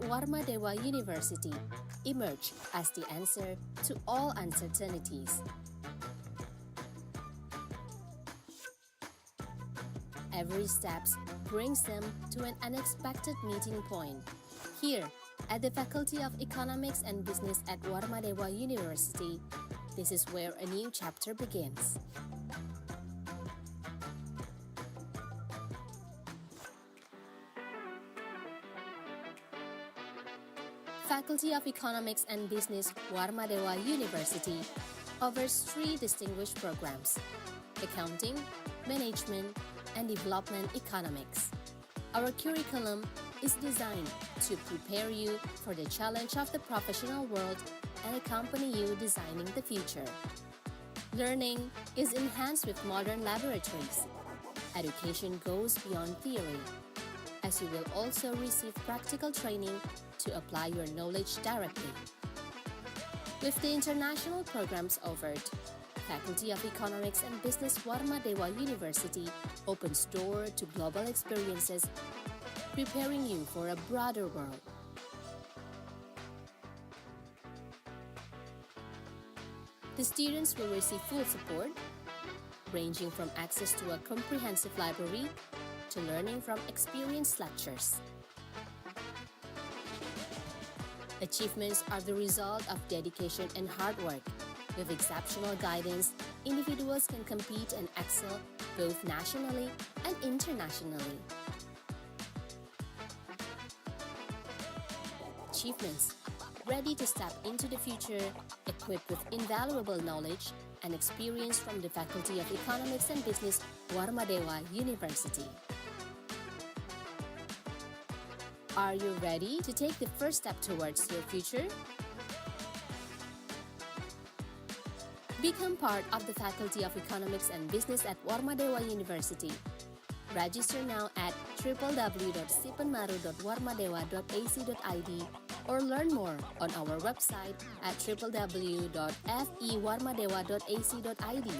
Warmadewa University emerge as the answer to all uncertainties. Every step brings them to an unexpected meeting point. Here, at the Faculty of Economics and Business at Warmadewa University, this is where a new chapter begins. Faculty of Economics and Business, Warmadewa University offers 3 distinguished programs: Accounting, Management, and Development Economics. Our curriculum is designed to prepare you for the challenge of the professional world and accompany you designing the future. Learning is enhanced with modern laboratories. Education goes beyond theory, as you will also receive practical training to apply your knowledge directly. With the international programs offered, Faculty of Economics and Business Warmadewa University opens door to global experiences, preparing you for a broader world. The students will receive full support, ranging from access to a comprehensive library to learning from experienced lecturers. Achievements are the result of dedication and hard work. With exceptional guidance, individuals can compete and excel both nationally and internationally. Achievements: ready to step into the future, equipped with invaluable knowledge and experience from the Faculty of Economics and Business, Warmadewa University. Are you ready to take the first step towards your future? Become part of the Faculty of Economics and Business at Warmadewa University. Register now at www.sipenmaru.warmadewa.ac.id or learn more on our website at www.fewarmadewa.ac.id.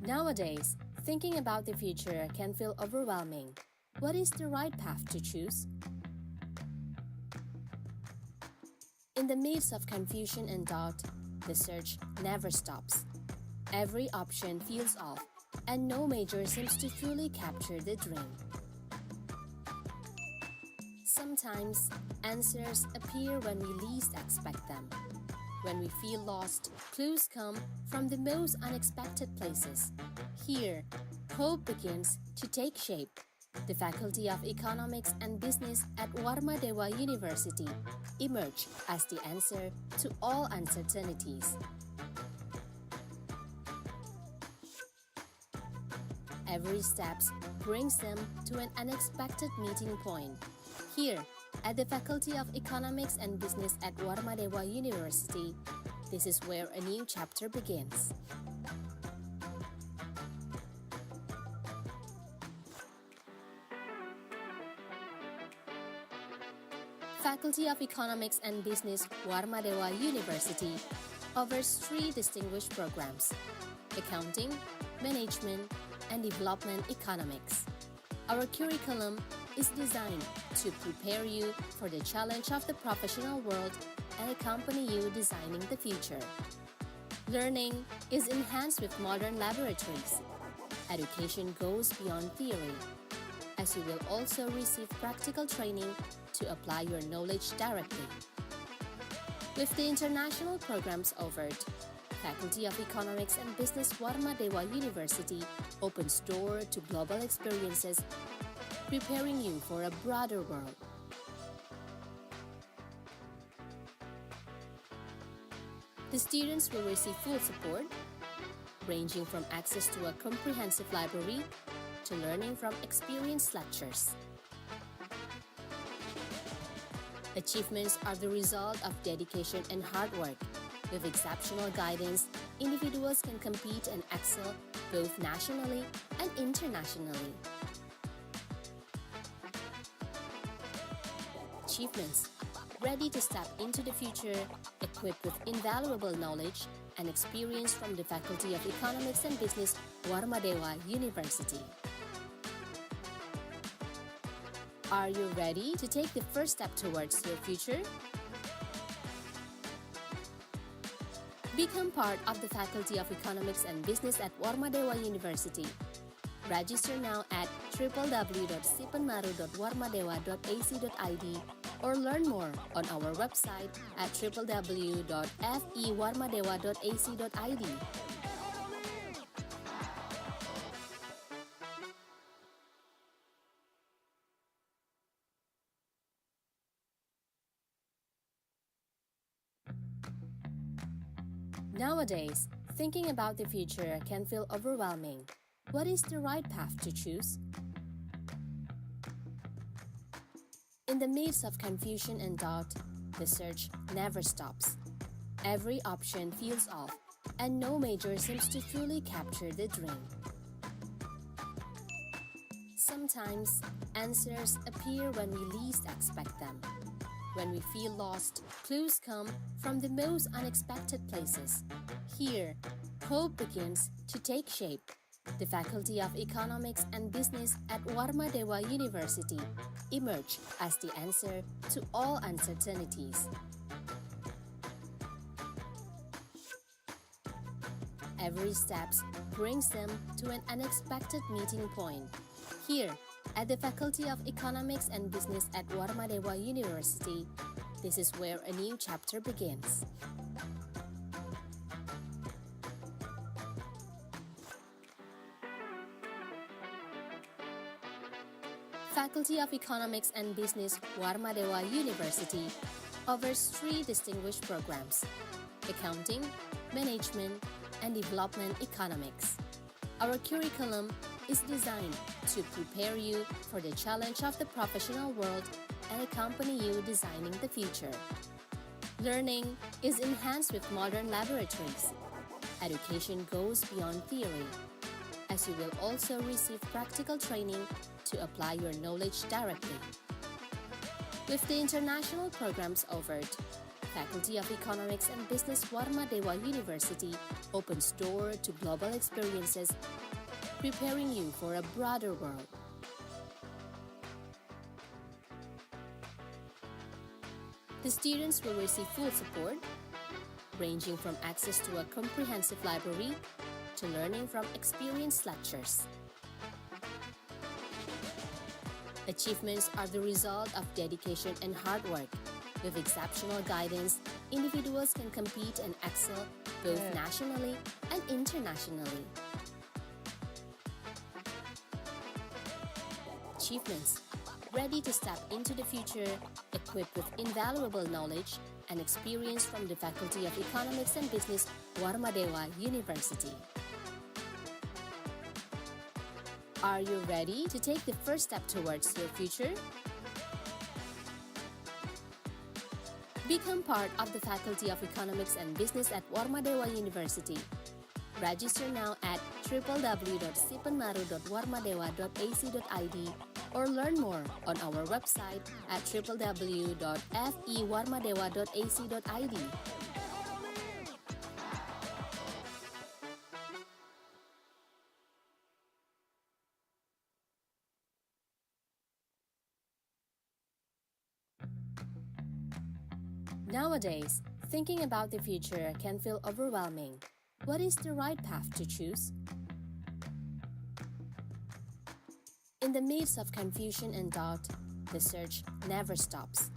Nowadays, thinking about the future can feel overwhelming. What is the right path to choose? In the midst of confusion and doubt, the search never stops. Every option feels off, and no major seems to fully capture the dream. Sometimes, answers appear when we least expect them. When we feel lost, clues come from the most unexpected places. Here, hope begins to take shape. The Faculty of Economics and Business at Warmadewa University emerge as the answer to all uncertainties. Every step brings them to an unexpected meeting point. Here, at the Faculty of Economics and Business at Warmadewa University, this is where a new chapter begins. Faculty of Economics and Business, Warmadewa University offers 3 distinguished programs: Accounting, Management, and Development Economics. Our curriculum is designed to prepare you for the challenge of the professional world and accompany you designing the future. Learning is enhanced with modern laboratories. Education goes beyond theory, as you will also receive practical training to apply your knowledge directly. With the international programs offered, Faculty of Economics and Business Warmadewa University opens door to global experiences, preparing you for a broader world. The students will receive full support, ranging from access to a comprehensive library to learning from experienced lecturers. Achievements are the result of dedication and hard work. With exceptional guidance, individuals can compete and excel both nationally and internationally. Achievements: ready to step into the future, equipped with invaluable knowledge and experience from the Faculty of Economics and Business, Warmadewa University. Are you ready to take the first step towards your future? Become part of the Faculty of Economics and Business at Warmadewa University. Register now at www.sipanmaru.warmadewa.ac.id or learn more on our website at www.fewarmadewa.ac.id. Nowadays, thinking about the future can feel overwhelming. What is the right path to choose? In the midst of confusion and doubt, the search never stops. Every option feels off, and no major seems to fully capture the dream. Sometimes, answers appear when we least expect them. When we feel lost, clues come from the most unexpected places. Here, hope begins to take shape. The Faculty of Economics and Business at Warmadewa University emerge as the answer to all uncertainties. Every step brings them to an unexpected meeting point. Here, at the Faculty of Economics and Business at Warmadewa University, this is where a new chapter begins. Faculty of Economics and Business, Warmadewa University offers 3 distinguished programs: Accounting, Management, and Development Economics. Our curriculum is designed to prepare you for the challenge of the professional world and accompany you designing the future. Learning is enhanced with modern laboratories. Education goes beyond theory, as you will also receive practical training to apply your knowledge directly. With the international programs offered, Faculty of Economics and Business Warmadewa University opens door to global experiences, preparing you for a broader world. The students will receive full support, ranging from access to a comprehensive library to learning from experienced lecturers. Achievements are the result of dedication and hard work. With exceptional guidance, individuals can compete and excel both nationally and internationally. Achievements, ready to step into the future, equipped with invaluable knowledge and experience from the Faculty of Economics and Business, Warmadewa University. Are you ready to take the first step towards your future? Become part of the Faculty of Economics and Business at Warmadewa University. Register now at www.sipanmaru.warmadewa.ac.id or learn more on our website at www.fewarmadewa.ac.id. Nowadays, thinking about the future can feel overwhelming. What is the right path to choose? In the midst of confusion and doubt, the search never stops.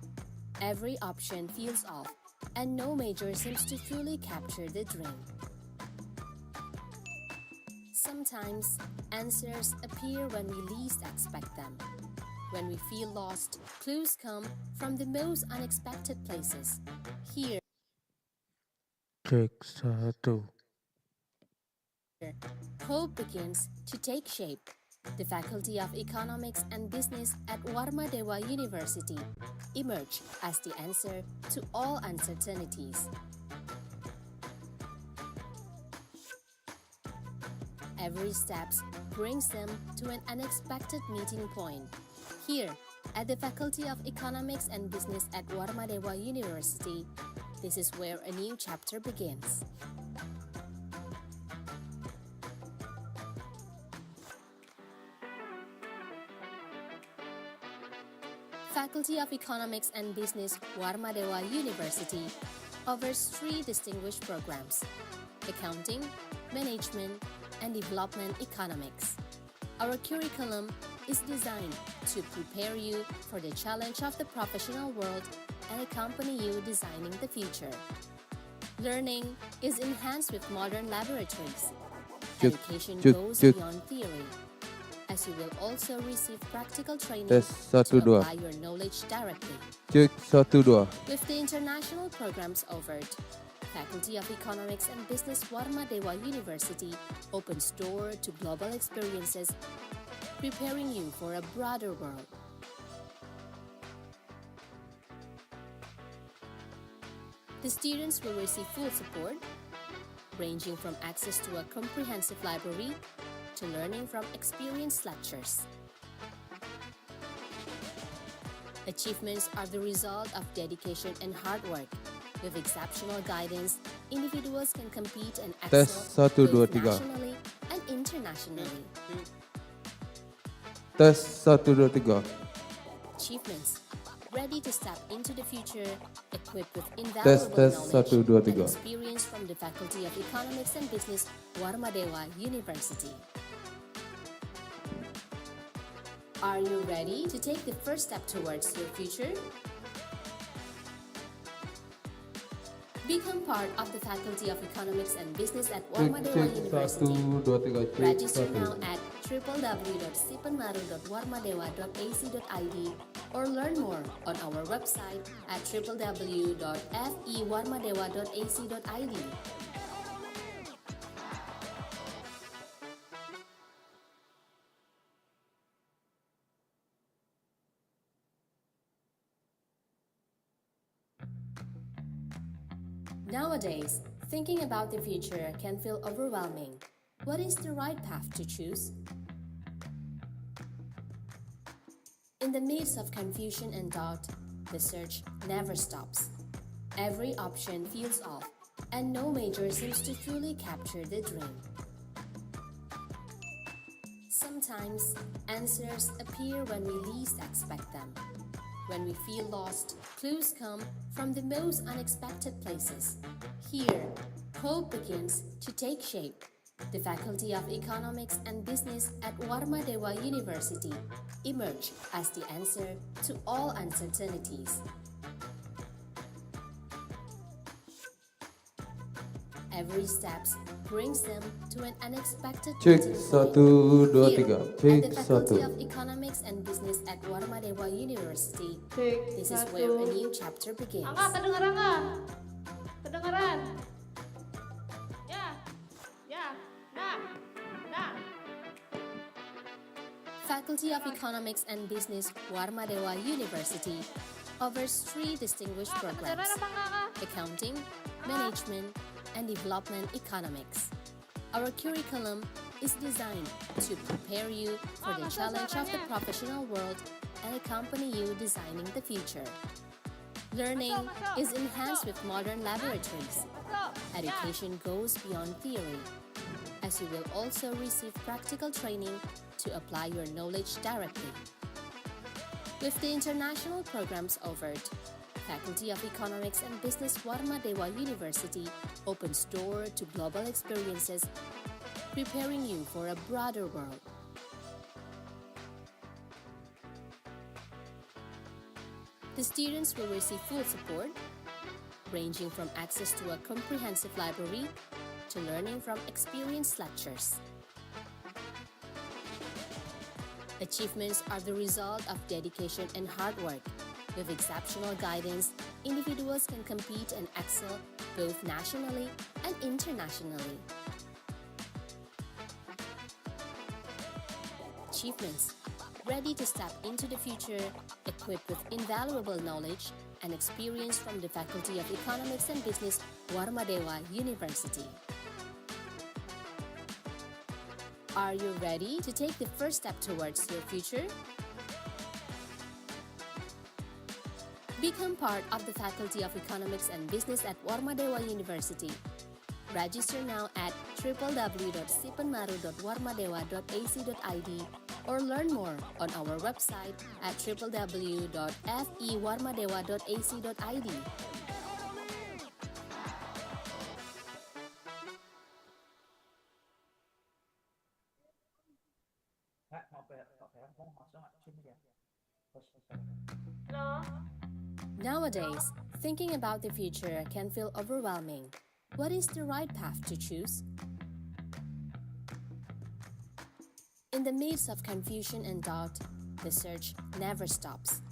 Every option feels off, and no major seems to fully capture the dream. Sometimes, answers appear when we least expect them. When we feel lost, clues come from the most unexpected places. Here, Cek 1. hope begins to take shape. The Faculty of Economics and Business at Warmadewa University emerge as the answer to all uncertainties. Every step brings them to an unexpected meeting point. Here, At the Faculty of Economics and Business at Warmadewa University, this is where a new chapter begins. Faculty of Economics and Business, Warmadewa University, offers 3 distinguished programs: Accounting, Management, and Development Economics. Our curriculum is designed to prepare you for the challenge of the professional world and accompany you designing the future. Learning is enhanced with modern laboratories. Education goes beyond theory, as you will also receive practical training to apply your knowledge directly. With the international programs offered, Faculty of Economics and Business Warmadewa University opens door to global experiences, preparing you for a broader world. The students will receive full support, ranging from access to a comprehensive library to learning from experienced lecturers. Achievements are the result of dedication and hard work. With exceptional guidance, individuals can compete and excel both nationally and internationally. Achievements ready to step into the future, equipped with invaluable knowledge and experience from the Faculty of Economics and Business, Warmadewa University. Are you ready to take the first step towards your future? Become part of the Faculty of Economics and Business at Warmadewa University. Register now at www.sipenmaru.warmadewa.ac.id or learn more on our website at www.fewarmadewa.ac.id. Nowadays, thinking about the future can feel overwhelming. What is the right path to choose? In the midst of confusion and doubt, the search never stops. Every option feels off, and no major seems to truly capture the dream. Sometimes, answers appear when we least expect them. When we feel lost, clues come from the most unexpected places. Here, hope begins to take shape. The Faculty of Economics and Business at Warmadewa University emerge as the answer to all uncertainties. Every step brings them to an unexpected meeting point. Here, at the Faculty of Economics and Business at Warmadewa University, this is where a new chapter begins. Angga, kedengeran nggak? Kedengeran? Ya, nah. Faculty of Economics and Business, Warmadewa University, offers 3 distinguished programs: Accounting, Management, and Development Economics. Our curriculum is designed to prepare you for the challenge of the professional world and accompany you designing the future. Learning is enhanced with modern laboratories. Education goes beyond theory, as you will also receive practical training to apply your knowledge directly. With the international programs offered, Faculty of Economics and Business Warmadewa University opens door to global experiences, preparing you for a broader world. The students will receive full support, ranging from access to a comprehensive library to learning from experienced lecturers. Achievements are the result of dedication and hard work. With exceptional guidance, individuals can compete and excel both nationally and internationally. Achievements ready to step into the future, equipped with invaluable knowledge and experience from the Faculty of Economics and Business, Warmadewa University. Are you ready to take the first step towards your future? Become part of the Faculty of Economics and Business at Warmadewa University. Register now at www.sipenmaru.warmadewa.ac.id or learn more on our website at www.fewarmadewa.ac.id. Halo. Nowadays, thinking about the future can feel overwhelming. What is the right path to choose? In the midst of confusion and doubt, the search never stops.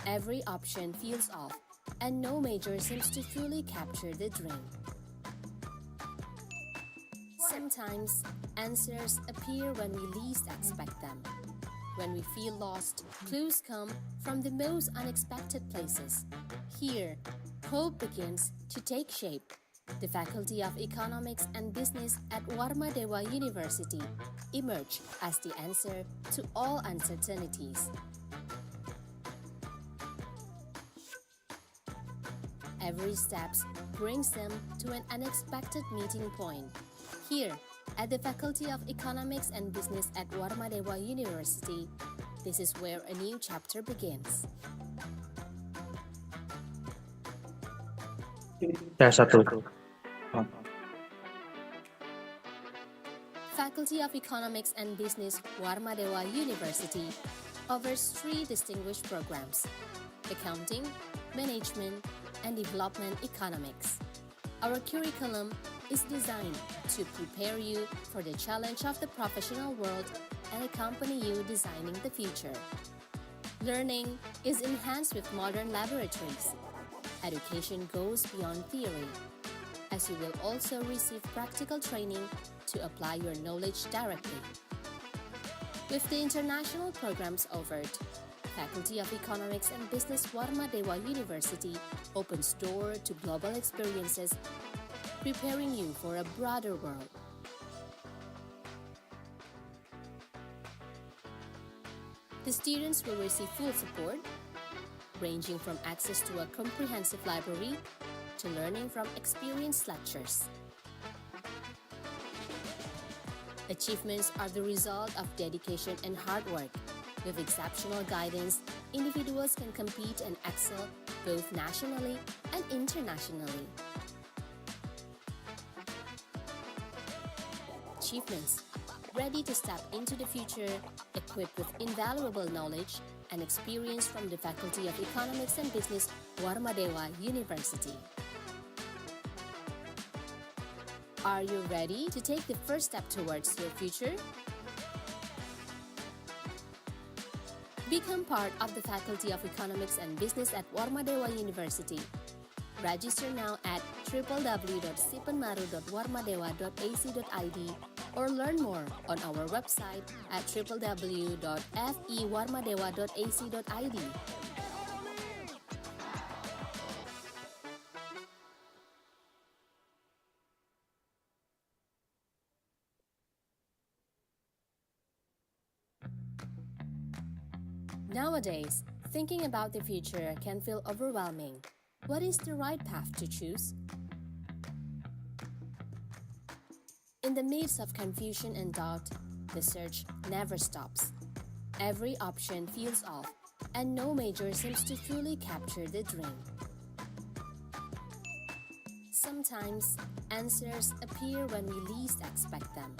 Every option feels off, and no major seems to fully capture the dream. Sometimes, answers appear when we least expect them. When we feel lost, clues come from the most unexpected places. Here, hope begins to take shape. The Faculty of Economics and Business at Warmadewa University emerge as the answer to all uncertainties. Every step brings them to an unexpected meeting point. Here, at the Faculty of Economics and Business at Warmadewa University, this is where a new chapter begins. Tes 1. Faculty of Economics and Business Warmadewa University offers 3 distinguished programs: Accounting, Management, and Development Economics. Our curriculum is designed to prepare you for the challenge of the professional world and accompany you designing the future. Learning is enhanced with modern laboratories. Education goes beyond theory, as you will also receive practical training to apply your knowledge directly. With the international programs offered, Faculty of Economics and Business Warmadewa University opens door to global experiences, preparing you for a broader world. The students will receive full support, ranging from access to a comprehensive library to learning from experienced lecturers. Achievements are the result of dedication and hard work. With exceptional guidance, individuals can compete and excel both nationally and internationally. Achievements: ready to step into the future, equipped with invaluable knowledge and experience from the Faculty of Economics and Business, Warmadewa University. Are you ready to take the first step towards your future? Become part of the Faculty of Economics and Business at Warmadewa University. Register now at www.sipenmaru.warmadewa.ac.id or learn more on our website at www.fewarmadewa.ac.id. Nowadays, thinking about the future can feel overwhelming. What is the right path to choose? In the midst of confusion and doubt, the search never stops. Every option feels off, and no major seems to fully capture the dream. Sometimes, answers appear when we least expect them.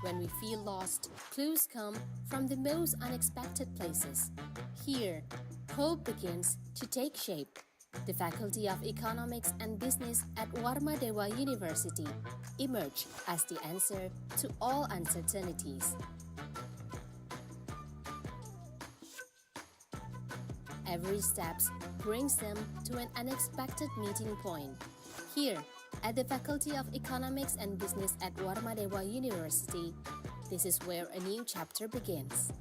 When we feel lost, clues come from the most unexpected places. Here, hope begins to take shape. The Faculty of Economics and Business at Warmadewa University emerge as the answer to all uncertainties. Every step brings them to an unexpected meeting point. Here, at the Faculty of Economics and Business at Warmadewa University, this is where a new chapter begins.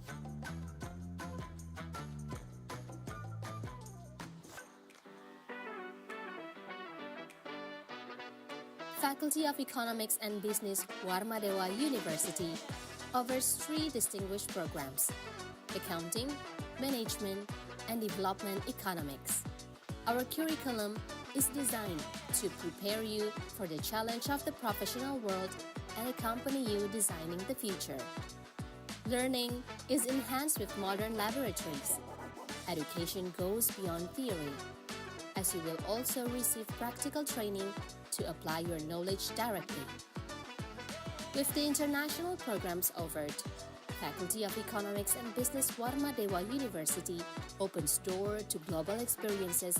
Faculty of Economics and Business Warmadewa University offers 3 distinguished programs: Accounting, Management, and Development Economics. Our curriculum is designed to prepare you for the challenge of the professional world and accompany you designing the future. Learning is enhanced with modern laboratories. Education goes beyond theory, as you will also receive practical training to apply your knowledge directly. With the international programs offered, Faculty of Economics and Business Warma Dewa University opens door to global experiences,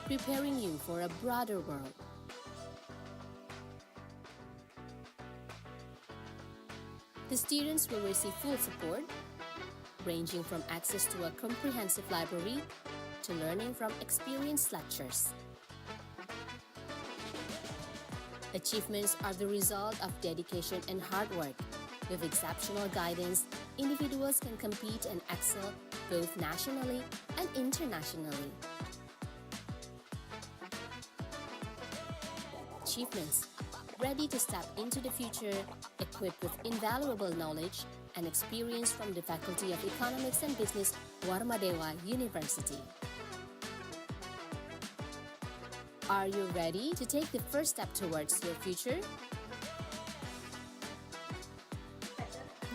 preparing you for a broader world. The students will receive full support, ranging from access to a comprehensive library to learning from experienced lecturers. Achievements are the result of dedication and hard work. With exceptional guidance, individuals can compete and excel both nationally and internationally. Achievements ready to step into the future, equipped with invaluable knowledge and experience from the Faculty of Economics and Business Warma Dewa University. Are you ready to take the first step towards your future?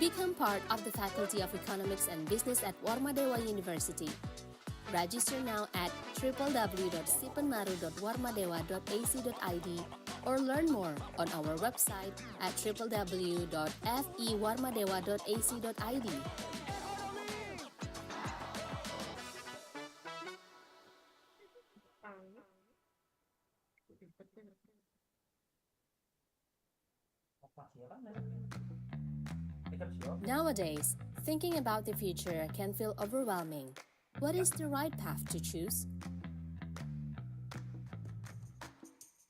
Become part of the Faculty of Economics and Business at Warma Dewa University. Register now at www.sipenmaru.warmadewa.ac.id or learn more on our website at www.fewarmadewa.ac.id. Nowadays, thinking about the future can feel overwhelming. What is the right path to choose?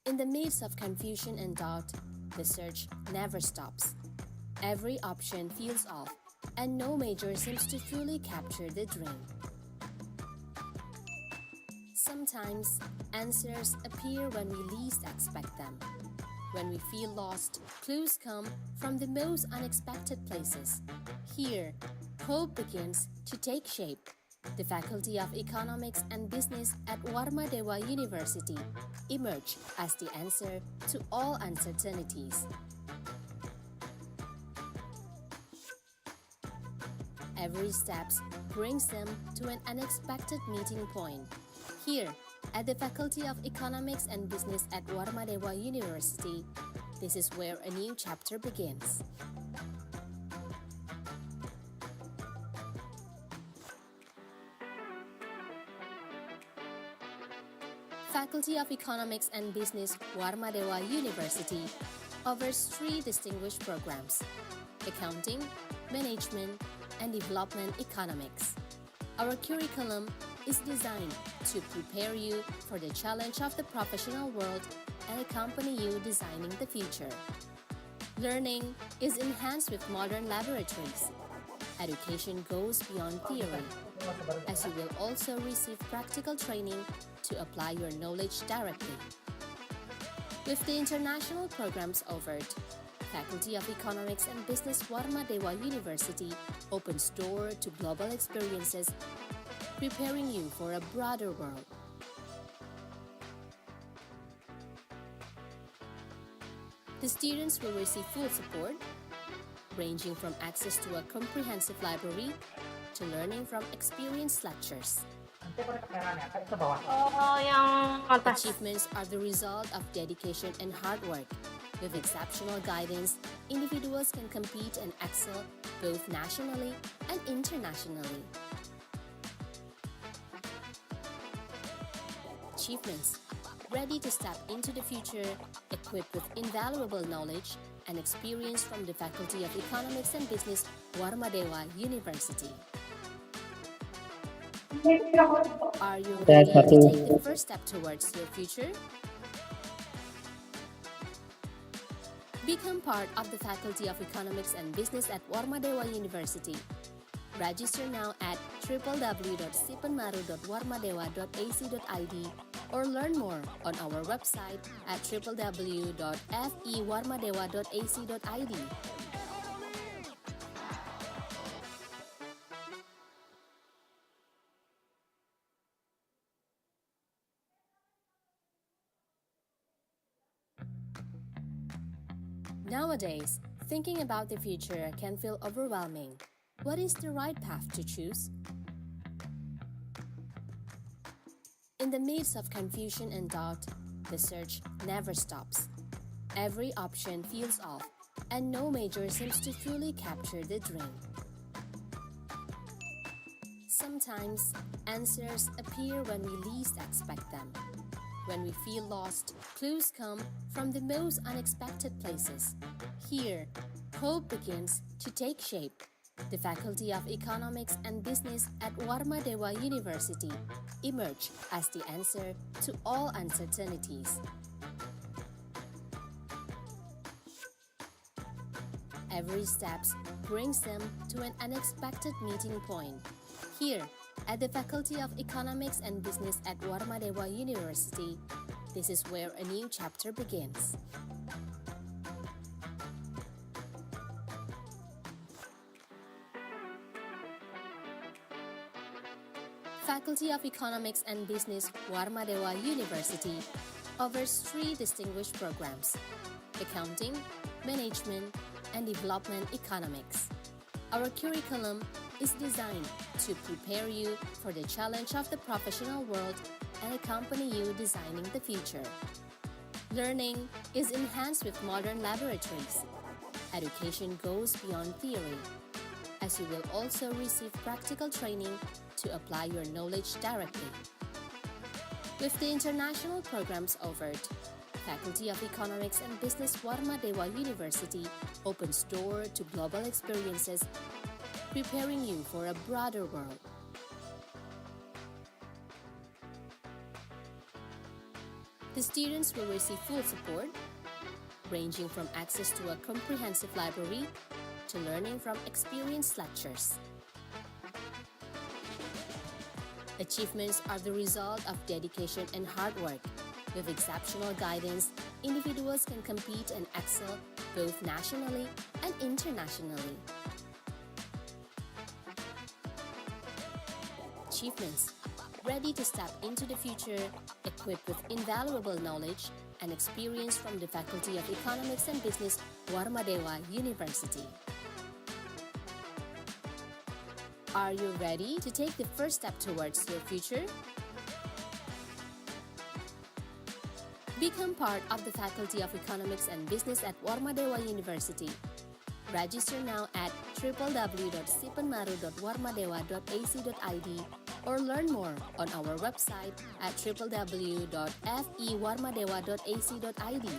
In the midst of confusion and doubt, the search never stops. Every option feels off, and no major seems to fully capture the dream. Sometimes, answers appear when we least expect them. When we feel lost, clues come from the most unexpected places. Here, hope begins to take shape. The Faculty of Economics and Business at Warma Dewa University emerge as the answer to all uncertainties. Every step brings them to an unexpected meeting point. Here, at the Faculty of Economics and Business at Warma Dewa University, this is where a new chapter begins. Faculty of Economics and Business Warma Dewa University offers 3 distinguished programs: Accounting, Management, and Development Economics. Our curriculum is designed to prepare you for the challenge of the professional world and accompany you designing the future. Learning is enhanced with modern laboratories. Education goes beyond theory, as you will also receive practical training to apply your knowledge directly. With the international programs offered, Faculty of Economics and Business Warma Dewa University opens door to global experiences, preparing you for a broader world. The students will receive full support, ranging from access to a comprehensive library to learning from experienced lecturers. Oh, yang atas. Achievements are the result of dedication and hard work. With exceptional guidance, individuals can compete and excel both nationally and internationally. Achievements ready to step into the future, equipped with invaluable knowledge and experience from the Faculty of Economics and Business Warma Dewa University. Are you ready to take the first step towards your future? Become part of the Faculty of Economics and Business at Warma Dewa University. Register now at www.sipenmaru.warmadewa.ac.id or learn more on our website at www.fewarmadewa.ac.id. Nowadays, thinking about the future can feel overwhelming. What is the right path to choose? In the midst of confusion and doubt, the search never stops. Every option feels off, and no major seems to fully capture the dream. Sometimes, answers appear when we least expect them. When we feel lost, clues come from the most unexpected places. Here, hope begins to take shape. The Faculty of Economics and Business at Warmadewa University emerge as the answer to all uncertainties. Every step brings them to an unexpected meeting point. Here, at the Faculty of Economics and Business at Warmadewa University, this is where a new chapter begins. Faculty of Economics and Business, Warmadewa University offers 3 distinguished programs: Accounting, Management, and Development Economics. Our curriculum is designed to prepare you for the challenge of the professional world and accompany you designing the future. Learning is enhanced with modern laboratories. Education goes beyond theory, as you will also receive practical training to apply your knowledge directly. With the international programs offered, Faculty of Economics and Business Warmadewa University opens door to global experiences, preparing you for a broader world. The students will receive full support, ranging from access to a comprehensive library to learning from experienced lecturers. Achievements are the result of dedication and hard work. With exceptional guidance, individuals can compete and excel both nationally and internationally. Achievements ready to step into the future, equipped with invaluable knowledge and experience from the Faculty of Economics and Business, Warmadewa University. Are you ready to take the first step towards your future? Become part of the Faculty of Economics and Business at Warmadewa University. Register now at www.sipenmaru.warmadewa.ac.id or learn more on our website at www.fewarmadewa.ac.id.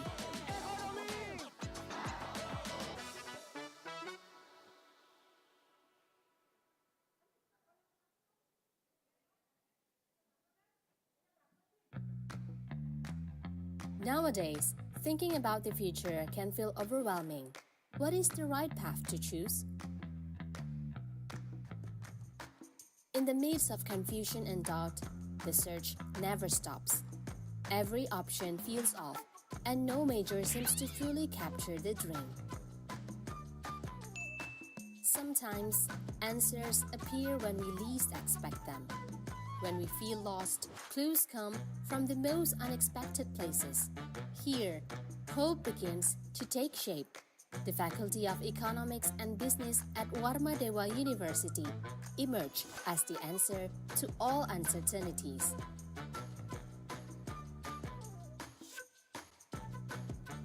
Nowadays, thinking about the future can feel overwhelming. What is the right path to choose? In the midst of confusion and doubt, the search never stops. Every option feels off, and no major seems to fully capture the dream. Sometimes, answers appear when we least expect them. When we feel lost, clues come from the most unexpected places. Here, hope begins to take shape. The Faculty of Economics and Business at Warmadewa University emerge as the answer to all uncertainties.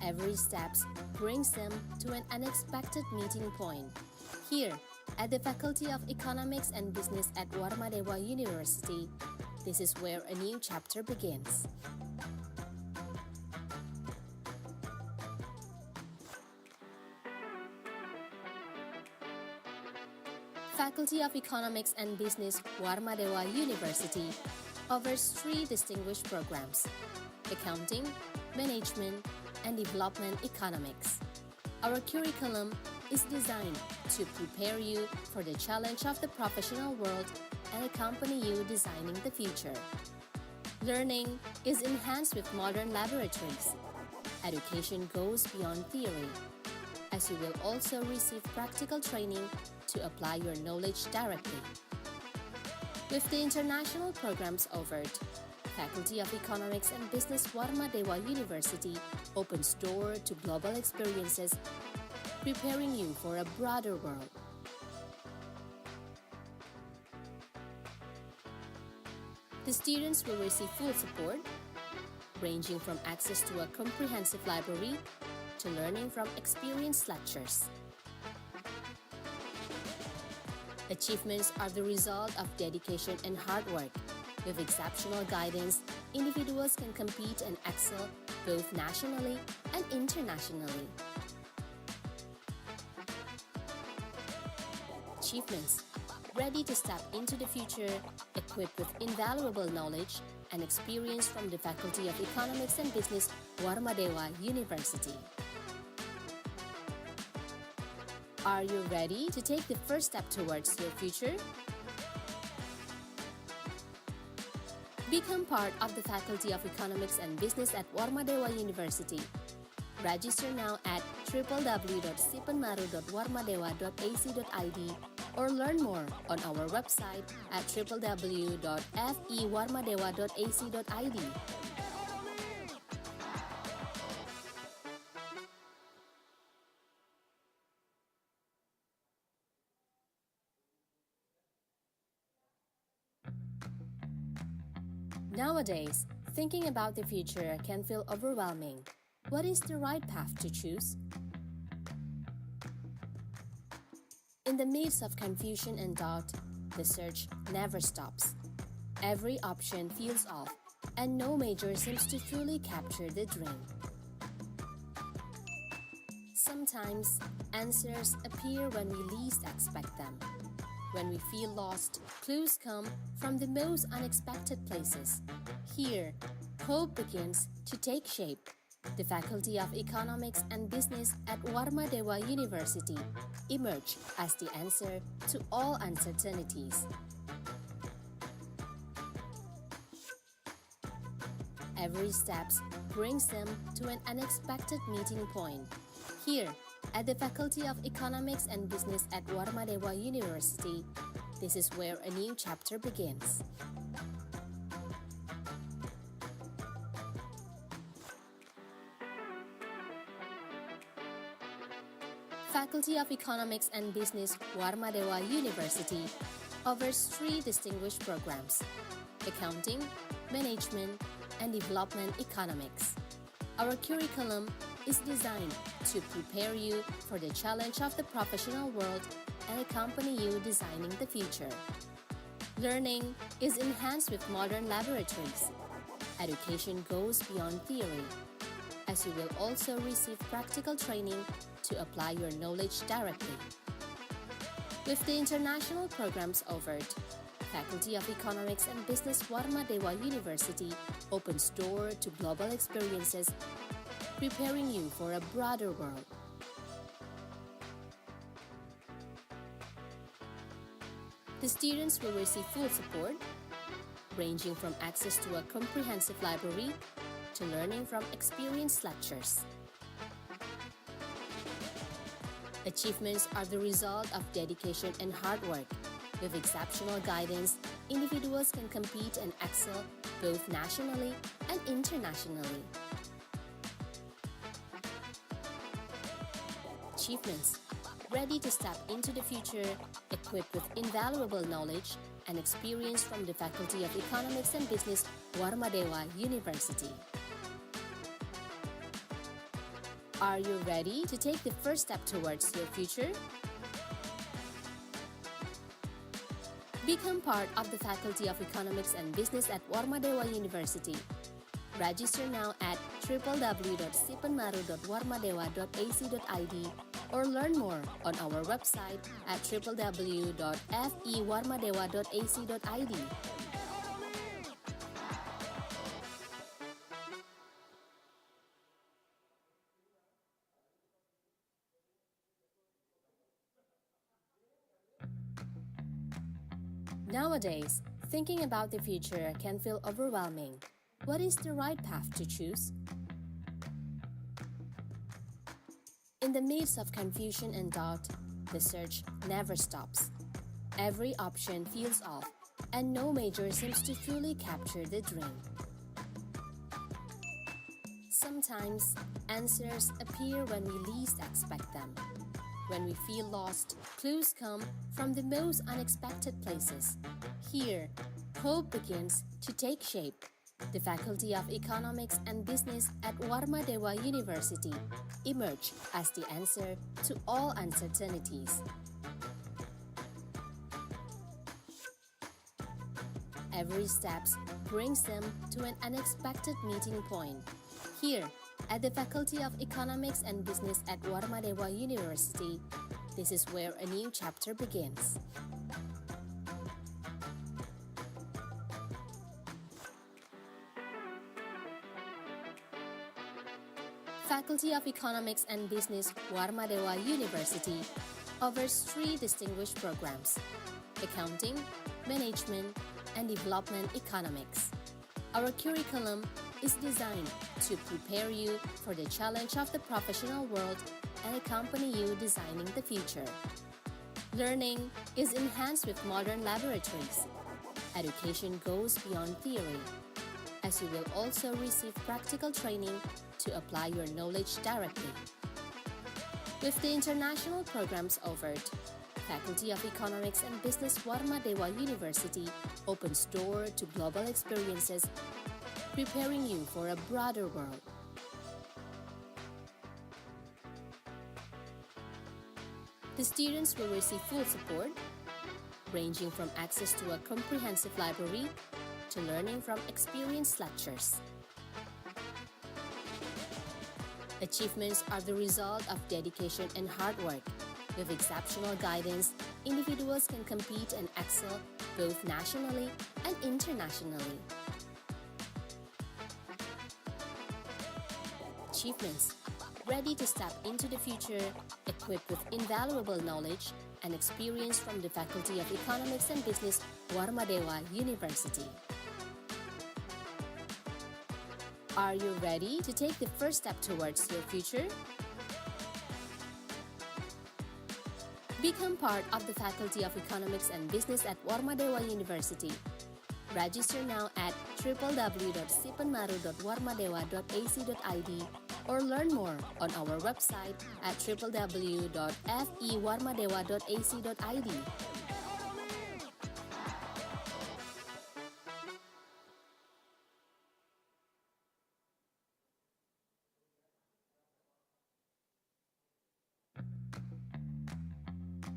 Every step brings them to an unexpected meeting point. Here, at the Faculty of Economics and Business at Warmadewa University, this is where a new chapter begins. Faculty of Economics and Business, Warmadewa University offers 3 distinguished programs: Accounting, Management, and Development Economics. Our curriculum is designed to prepare you for the challenge of the professional world and accompany you designing the future. Learning is enhanced with modern laboratories. Education goes beyond theory, as you will also receive practical training to apply your knowledge directly. With the international programs offered, Faculty of Economics and Business Warma Dewa University opens door to global experiences, preparing you for a broader world. The students will receive full support, ranging from access to a comprehensive library to learning from experienced lecturers. Achievements are the result of dedication and hard work. With exceptional guidance, individuals can compete and excel both nationally and internationally. Achievements ready to step into the future, equipped with invaluable knowledge and experience from the Faculty of Economics and Business Warma Dewa University. Are you ready to take the first step towards your future? Become part of the Faculty of Economics and Business at Warma Dewa University. Register now at www.sipanmaru.warmadewa.ac.id or learn more on our website at www.fewarmadewa.ac.id. Nowadays, thinking about the future can feel overwhelming. What is the right path to choose? In the midst of confusion and doubt, the search never stops. Every option feels off, and no major seems to fully capture the dream. Sometimes, answers appear when we least expect them. When we feel lost, clues come from the most unexpected places. Here, hope begins to take shape. The Faculty of Economics and Business at Warma Dewa University emerge as the answer to all uncertainties. Every step brings them to an unexpected meeting point. Here, at the Faculty of Economics and Business at Warma Dewa University, this is where a new chapter begins. Faculty of Economics and Business Warma Dewa University offers 3 distinguished programs: Accounting, Management, and Development Economics. Our curriculum is designed to prepare you for the challenge of the professional world and accompany you designing the future. Learning is enhanced with modern laboratories. Education goes beyond theory, as you will also receive practical training to apply your knowledge directly. With the international programs offered, Faculty of Economics and Business Warma Dewa University opens door to global experiences, preparing you for a broader world. The students will receive full support, ranging from access to a comprehensive library to learning from experienced lecturers. Achievements are the result of dedication and hard work. With exceptional guidance, individuals can compete and excel both nationally and internationally. Achievements ready to step into the future, equipped with invaluable knowledge and experience from the Faculty of Economics and Business Warma Dewa University. Are you ready to take the first step towards your future? Become part of the Faculty of Economics and Business at Warma Dewa University. Register now at www.sipanmaru.warmadewa.ac.id or learn more on our website at www.fewarmadewa.ac.id. Nowadays, thinking about the future can feel overwhelming. What is the right path to choose? In the midst of confusion and doubt, the search never stops. Every option feels off, and no major seems to fully capture the dream. Sometimes, answers appear when we least expect them. When we feel lost, clues come from the most unexpected places. Here, hope begins to take shape. The Faculty of Economics and Business at Warmadewa University emerge as the answer to all uncertainties. Every step brings them to an unexpected meeting point. Here, at the Faculty of Economics and Business at Warmadewa University, this is where a new chapter begins. Faculty of Economics and Business, Warmadewa University offers 3 distinguished programs: Accounting, Management, and Development Economics. Our curriculum is designed to prepare you for the challenge of the professional world and accompany you designing the future. Learning is enhanced with modern laboratories. Education goes beyond theory, as you will also receive practical training to apply your knowledge directly. With the international programs offered, Faculty of Economics and Business Warmadewa University opens door to global experiences, preparing you for a broader world. The students will receive full support, ranging from access to a comprehensive library to learning from experienced lecturers. Achievements are the result of dedication and hard work. With exceptional guidance, individuals can compete and excel both nationally and internationally. Achievements ready to step into the future, equipped with invaluable knowledge and experience from the Faculty of Economics and Business, Warmadewa University. Are you ready to take the first step towards your future? Become part of the Faculty of Economics and Business at Warmadewa University. Register now at www.sipanmaru.warmadewa.ac.id or learn more on our website at www.fewarmadewa.ac.id.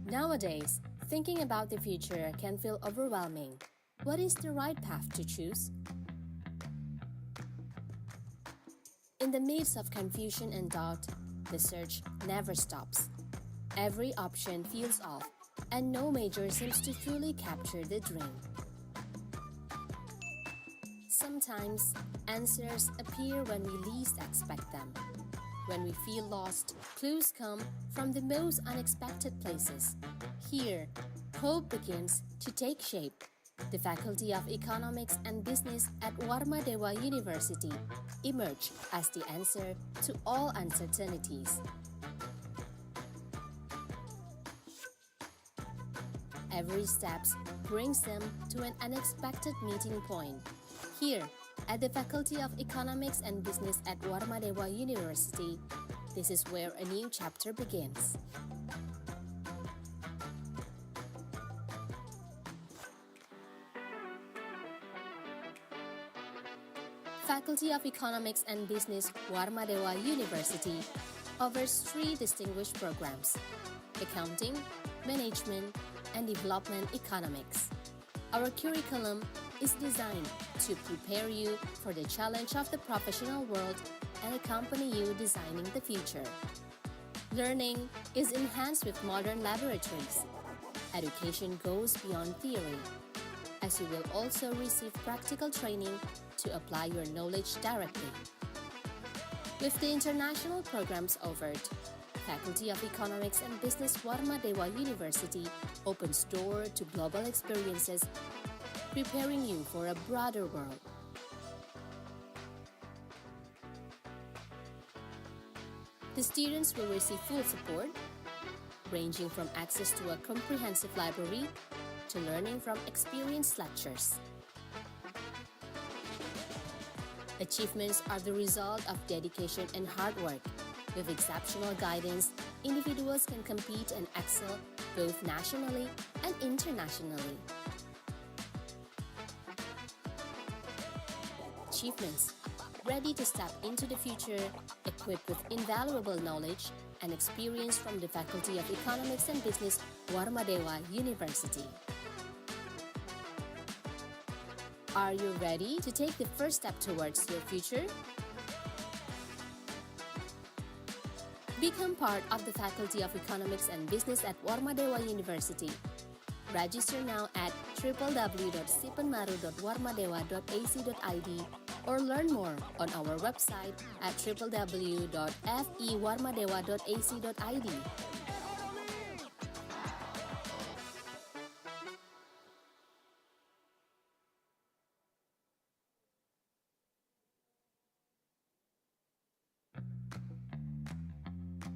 Nowadays, thinking about the future can feel overwhelming. What is the right path to choose? In the midst of confusion and doubt, the search never stops. Every option feels off, and no major seems to fully capture the dream. Sometimes, answers appear when we least expect them. When we feel lost, clues come from the most unexpected places. Here, hope begins to take shape. The Faculty of Economics and Business at Warmadewa University emerge as the answer to all uncertainties. Every step brings them to an unexpected meeting point. Here, at the Faculty of Economics and Business at Warmadewa University, this is where a new chapter begins. Faculty of Economics and Business, Warmadewa University offers 3 distinguished programs: Accounting, Management, and Development Economics. Our curriculum is designed to prepare you for the challenge of the professional world and accompany you designing the future. Learning is enhanced with modern laboratories. Education goes beyond theory, as you will also receive practical training to apply your knowledge directly. With the international programs offered, Faculty of Economics and Business Warmadewa University opens door to global experiences, preparing you for a broader world. The students will receive full support, ranging from access to a comprehensive library to learning from experienced lecturers. Achievements are the result of dedication and hard work. With exceptional guidance, individuals can compete and excel both nationally and internationally. Achievements. Ready to step into the future, equipped with invaluable knowledge and experience from the Faculty of Economics and Business, Warmadewa University. Are you ready to take the first step towards your future? Become part of the Faculty of Economics and Business at Warmadewa University. Register now at www.sipenmaru.warmadewa.ac.id or learn more on our website at www.fewarmadewa.ac.id.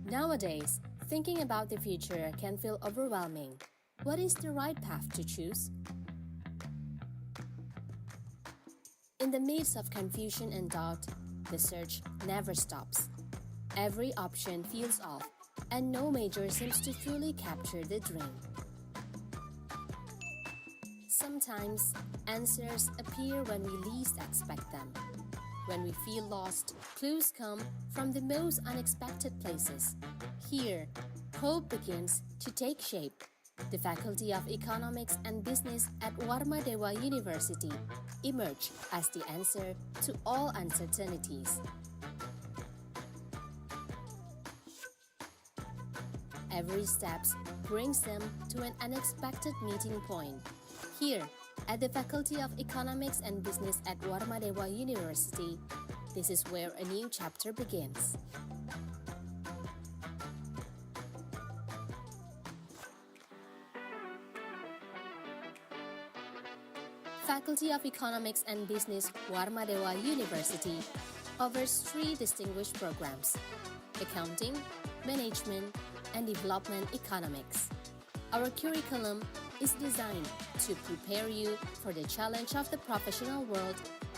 Nowadays, thinking about the future can feel overwhelming. What is the right path to choose? In the midst of confusion and doubt, the search never stops. Every option feels off, and no major seems to fully capture the dream. Sometimes, answers appear when we least expect them. When we feel lost, clues come from the most unexpected places. Here, hope begins to take shape. The Faculty of Economics and Business at Warmadewa University emerge as the answer to all uncertainties. Every step brings them to an unexpected meeting point. Here, at the Faculty of Economics and Business at Warmadewa University, this is where a new chapter begins. Faculty of Economics and Business, Warmadewa University offers 3 distinguished programs: Accounting, Management, and Development Economics. Our curriculum is designed to prepare you for the challenge of the professional world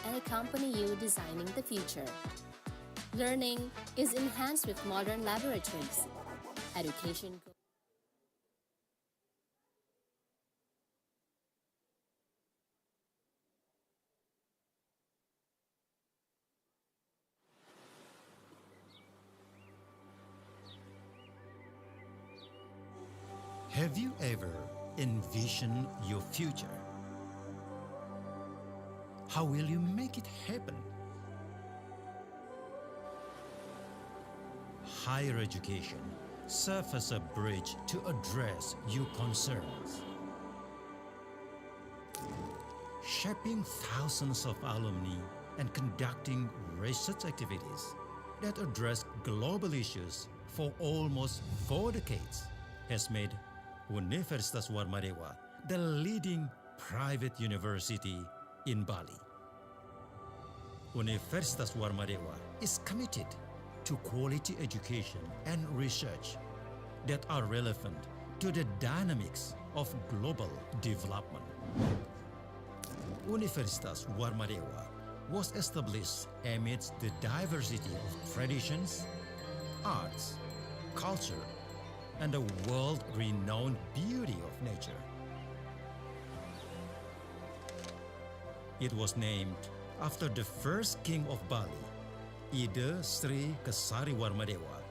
and accompany you designing the future. Learning is enhanced with modern laboratories. Education Have you ever envisioned your future? How will you make it happen? Higher education serves as a bridge to address your concerns. Shaping thousands of alumni and conducting research activities that address global issues for almost 4 decades has made Universitas Warmadewa the leading private university in Bali. Universitas Warmadewa is committed to quality education and research that are relevant to the dynamics of global development. Universitas Warmadewa was established amidst the diversity of traditions, arts, culture, and the world-renowned beauty of nature. It was named after the first king of Bali, Ida Sri Kesari Warmadewa,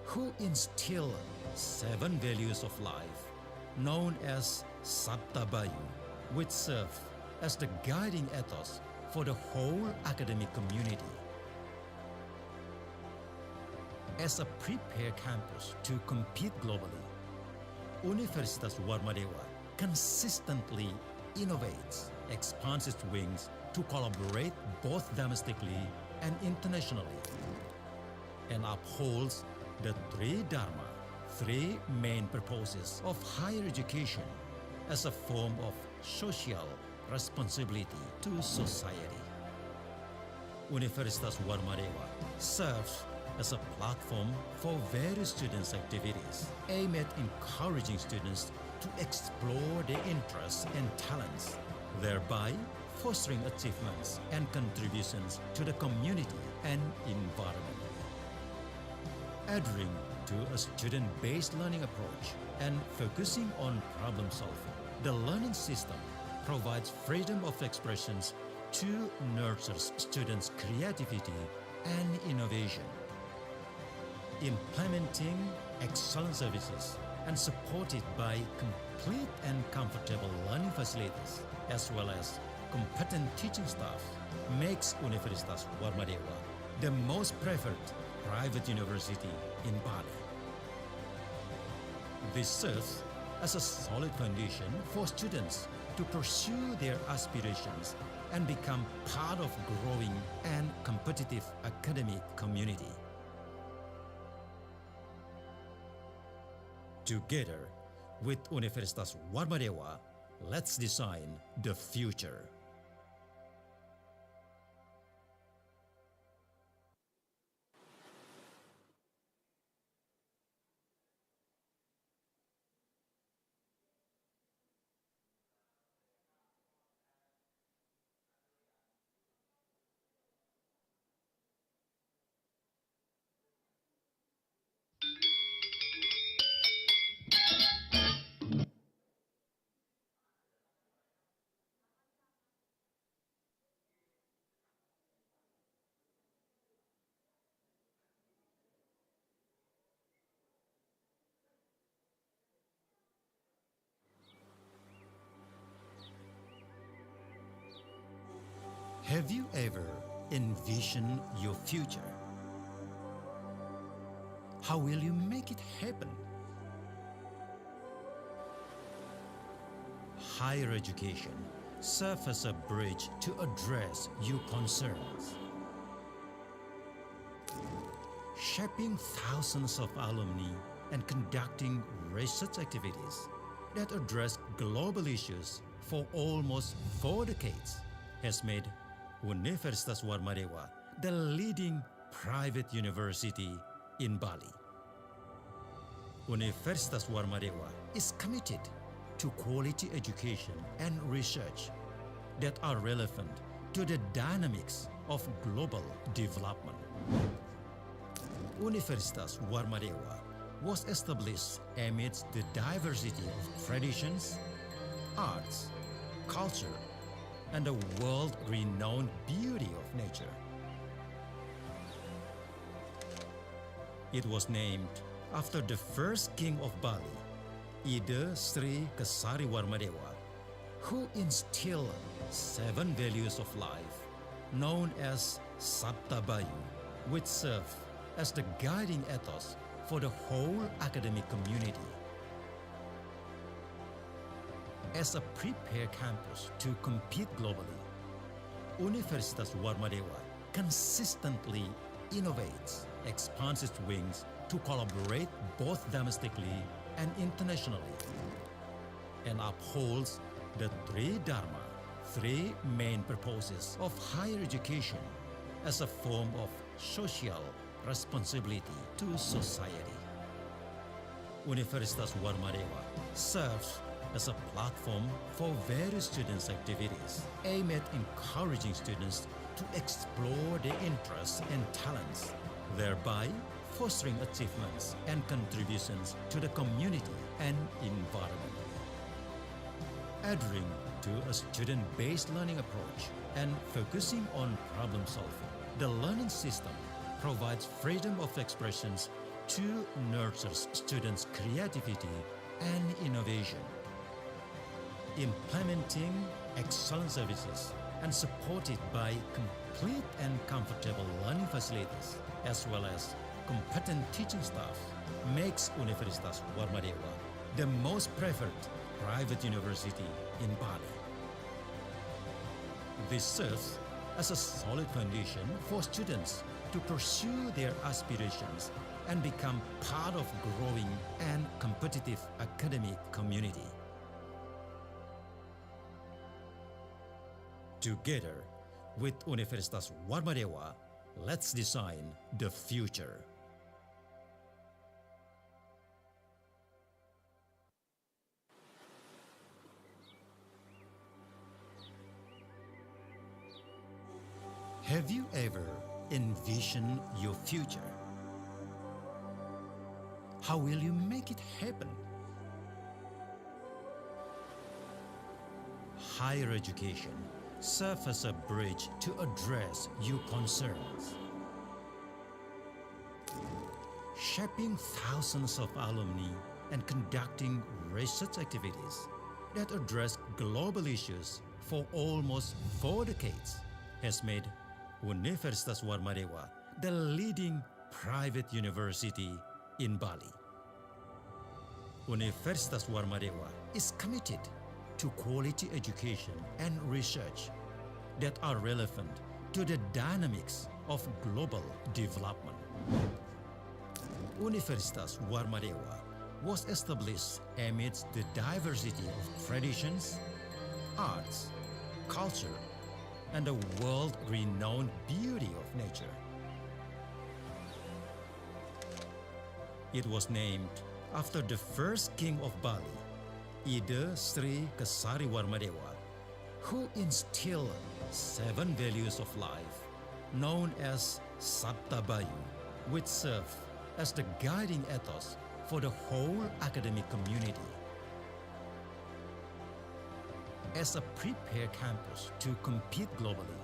who instilled 7 values of life known as Sabta Bayu, which serve as the guiding ethos for the whole academic community. As a prepared campus to compete globally, Universitas Warmadewa consistently innovates, expands its wings to collaborate both domestically and internationally, and upholds the 3 Dharma, 3 main purposes of higher education as a form of social responsibility to society. Universitas Warmadewa serves as a platform for various students' activities aimed at encouraging students to explore their interests and talents, thereby fostering achievements and contributions to the community and environment. Adhering to a student-based learning approach and focusing on problem solving, the learning system provides freedom of expressions to nurture students' creativity and innovation. Implementing excellent services and supported by complete and comfortable learning facilities as well as competent teaching staff makes Universitas Warmadewa the most preferred private university in Bali. This serves as a solid foundation for students to pursue their aspirations and become part of growing and competitive academic community. Together with Universitas Warmadewa, let's design the future. Have you ever envisioned your future? How will you make it happen? Higher education serves as a bridge to address your concerns. Shaping thousands of alumni and conducting research activities that address global issues for almost 4 decades has made Universitas Warmadewa the leading private university in Bali. Universitas Warmadewa is committed to quality education and research that are relevant to the dynamics of global development. Universitas Warmadewa was established amidst the diversity of traditions, arts, culture, and the world-renowned beauty of nature. It was named after the first king of Bali, Ida Sri Kesari Warmadewa, who instilled 7 values of life known as Sabta Bayu, which serve as the guiding ethos for the whole academic community. As a prepared campus to compete globally, Universitas Warmadewa consistently innovates, expands its wings to collaborate both domestically and internationally, and upholds the three dharma, 3 main purposes of higher education as a form of social responsibility to society. Universitas Warmadewa serves as a platform for various students' activities aimed at encouraging students to explore their interests and talents, thereby fostering achievements and contributions to the community and environment. Adhering to a student-based learning approach and focusing on problem solving, the learning system provides freedom of expressions to nurture students' creativity and innovation. Implementing excellent services and supported by complete and comfortable learning facilities as well as competent teaching staff makes Universitas Warmadewa the most preferred private university in Bali. This serves as a solid foundation for students to pursue their aspirations and become part of growing and competitive academic community. Together with Universitas Warmadewa, let's design the future. Have you ever envisioned your future? How will you make it happen? Higher education serves as a bridge to address your concerns. Shaping thousands of alumni and conducting research activities that address global issues for almost 4 decades has made Universitas Warmadewa the leading private university in Bali. Universitas Warmadewa is committed to quality education and research that are relevant to the dynamics of global development. Universitas Warmadewa was established amidst the diversity of traditions, arts, culture, and the world-renowned beauty of nature. It was named after the first king of Bali, Ida Sri Kesari Warmadewa, who instilled 7 values of life known as Sabta Bayu, which serve as the guiding ethos for the whole academic community. As a prepared campus to compete globally,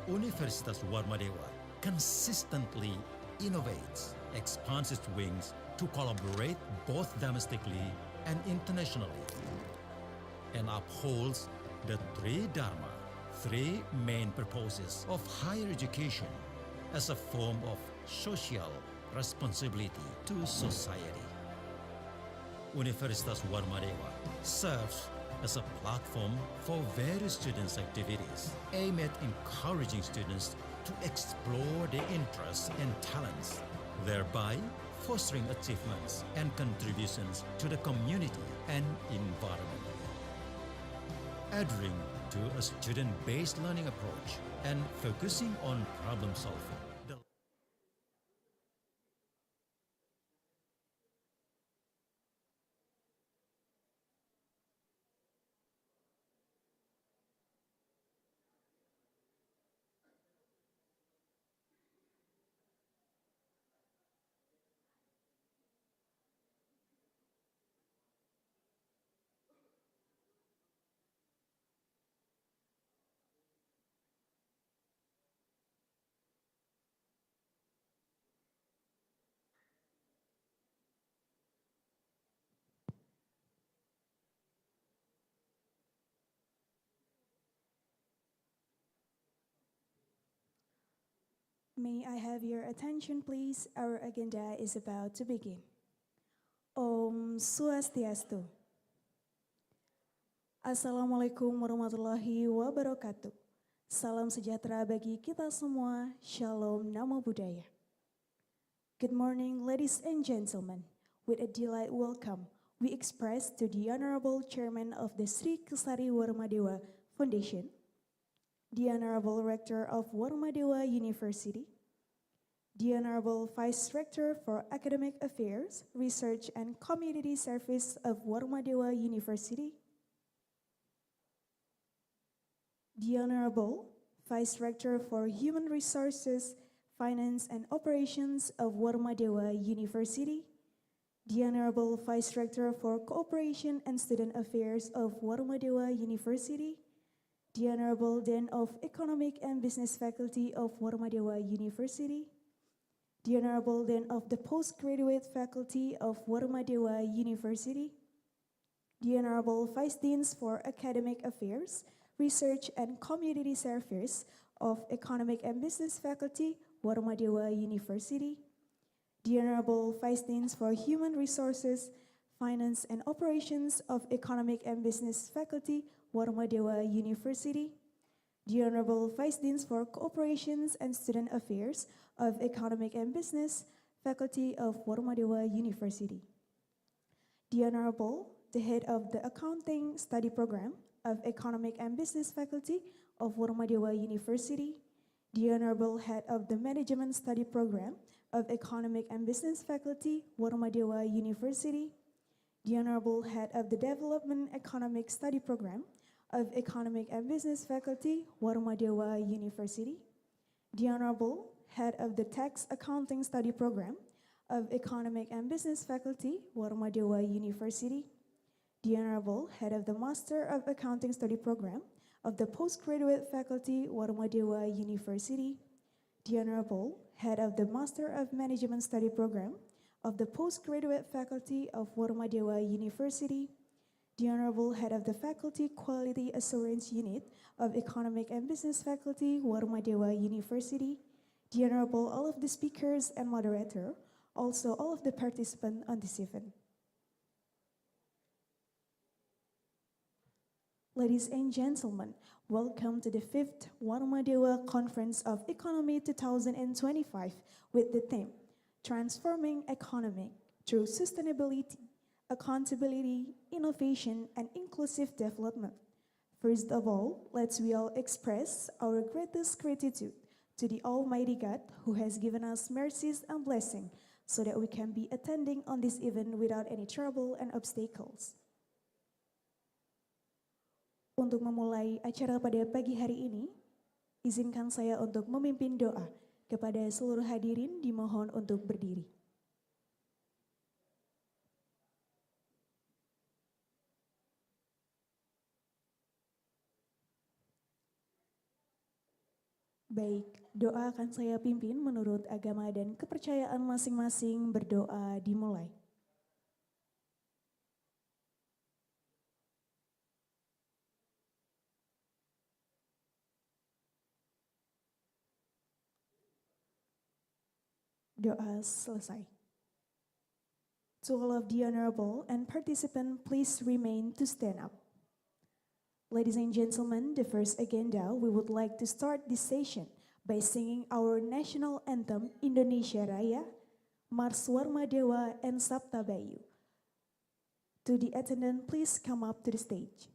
Universitas Warmadewa consistently innovates, expands its wings to collaborate both domestically and internationally, and upholds the three dharma, 3 main purposes of higher education as a form of social responsibility to society. Universitas Warmadewa serves as a platform for various students' activities aimed at encouraging students to explore their interests and talents, thereby fostering achievements and contributions to the community and environment. Adhering to a student-based learning approach and focusing on problem solving. May I have your attention, please? Our agenda is about to begin. Om Swastiastu. Assalamualaikum warahmatullahi wabarakatuh. Salam sejahtera bagi kita semua. Shalom Namo Buddhaya. Good morning, ladies and gentlemen. With a delight welcome, we express to the Honorable Chairman of the Sri Kesari Warmadewa Foundation, the Honorable Rector of Warmadewa University, the Honorable Vice Rector for Academic Affairs, Research and Community Service of Warmadewa University, the Honorable Vice Rector for Human Resources, Finance and Operations of Warmadewa University, the Honorable Vice Rector for Cooperation and Student Affairs of Warmadewa University, the Honorable Dean of Economic and Business Faculty of Warmadewa University, the Honorable Dean of the Postgraduate Faculty of Warmadewa University, the Honorable Vice Deans for Academic Affairs, Research and Community Service of Economic and Business Faculty, Warmadewa University, the Honorable Vice Deans for Human Resources, Finance and Operations of Economic and Business Faculty, Warmadewa University, the Honorable Vice Deans for Cooperations and Student Affairs of Economic and Business Faculty of Warmadewa University, the Honorable, the Head of the Accounting Study Program of Economic and Business Faculty of Warmadewa University, the Honorable Head of the Management Study Program of Economic and Business Faculty, Warmadewa University, the Honorable Head of the Development Economic Study Program of Economic and Business Faculty, Warmadewa University, the Honorable Head of the Tax Accounting Study Program of Economic and Business Faculty, Warmadewa University, the Honorable Head of the Master of Accounting Study Program of the Postgraduate Faculty, Warmadewa University, the Honorable Head of the Master of Management Study Program of the Postgraduate Faculty of Warmadewa University, the Honorable Head of the Faculty Quality Assurance Unit of Economic and Business Faculty, Warmadewa University, the Honorable all of the speakers and moderator, also all of the participants on this event. Ladies and gentlemen, welcome to the 5th Warmadewa Conference of Economy 2025 with the theme, Transforming Economy Through Sustainability, Accountability, Innovation, and Inclusive Development. First of all, let's we all express our greatest gratitude to the Almighty God who has given us mercies and blessings so that we can be attending on this event without any trouble and obstacles. Untuk memulai acara pada pagi hari ini, izinkan saya untuk memimpin doa kepada seluruh hadirin dimohon untuk berdiri. Baik, doa akan saya pimpin menurut agama dan kepercayaan masing-masing. Berdoa dimulai. Doa selesai. To all of the honorable and participant, please remain to stand up. Ladies and gentlemen, the first agenda, we would like to start this session by singing our national anthem, Indonesia Raya, Mars Warmadewa, and Sabta Bayu. To the attendant, please come up to the stage.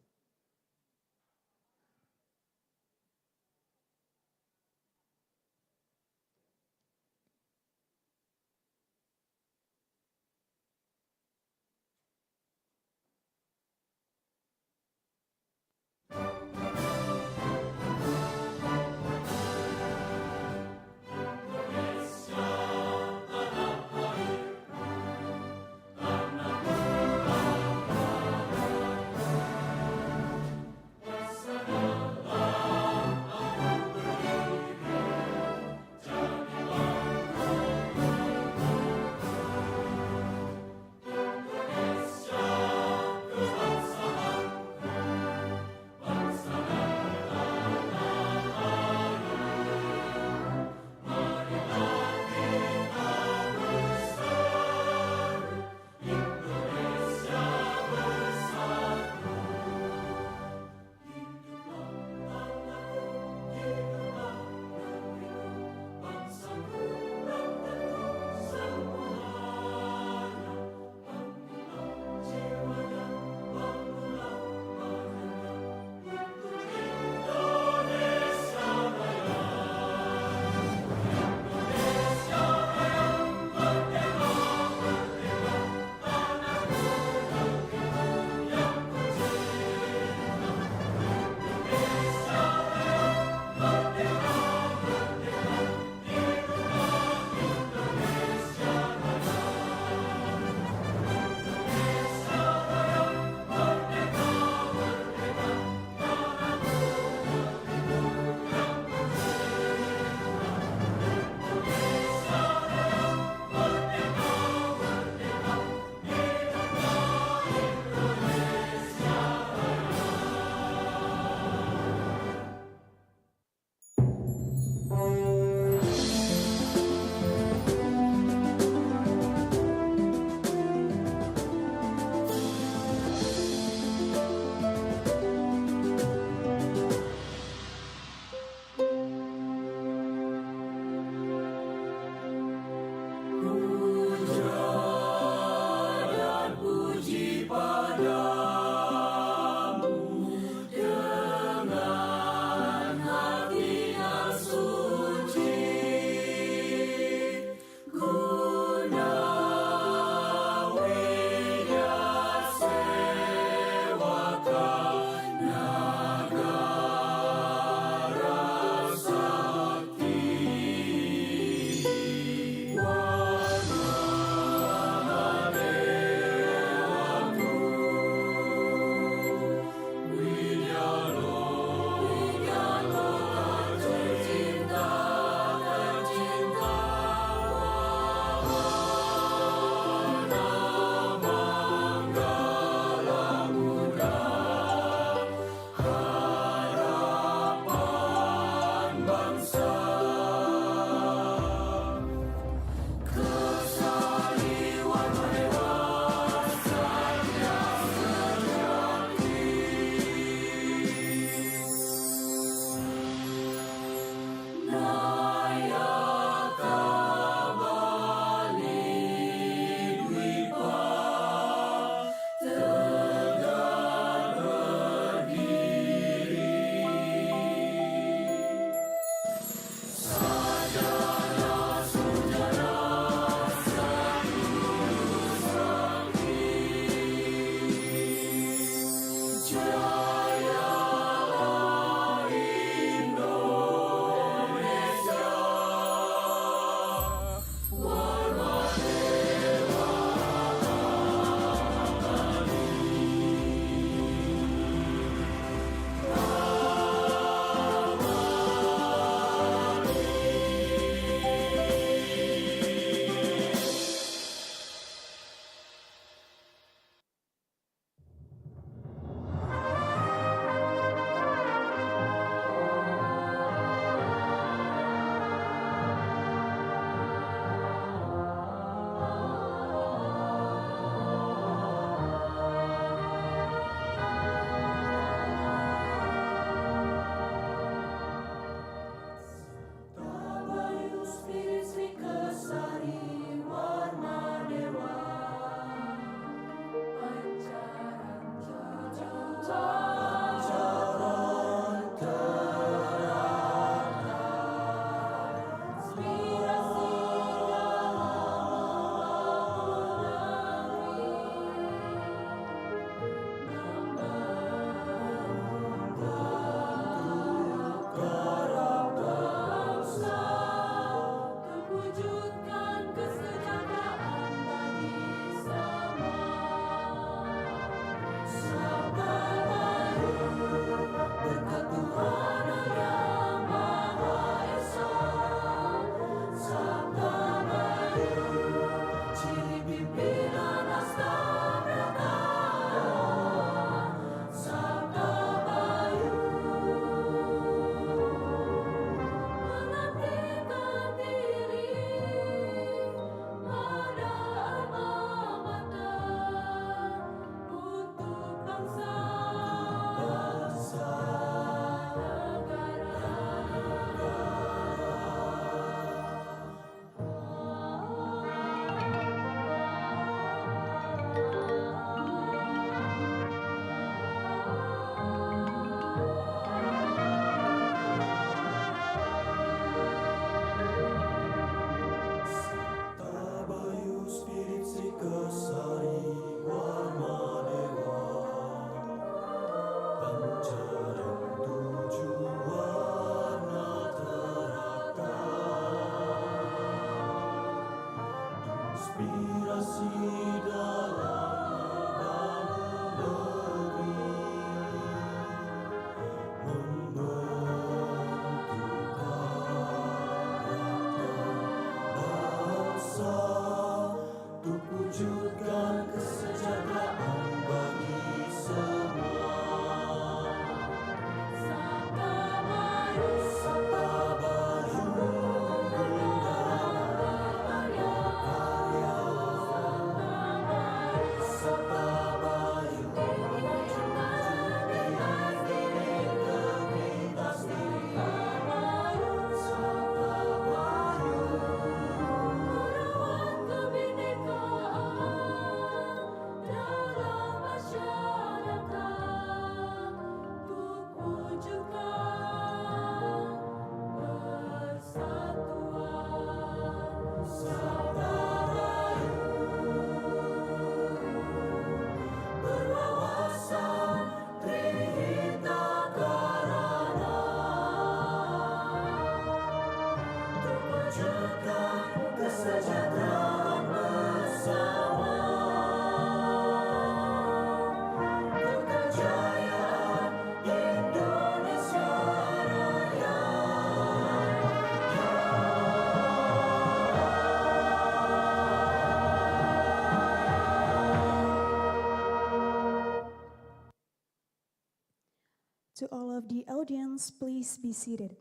To all of the audience, please be seated.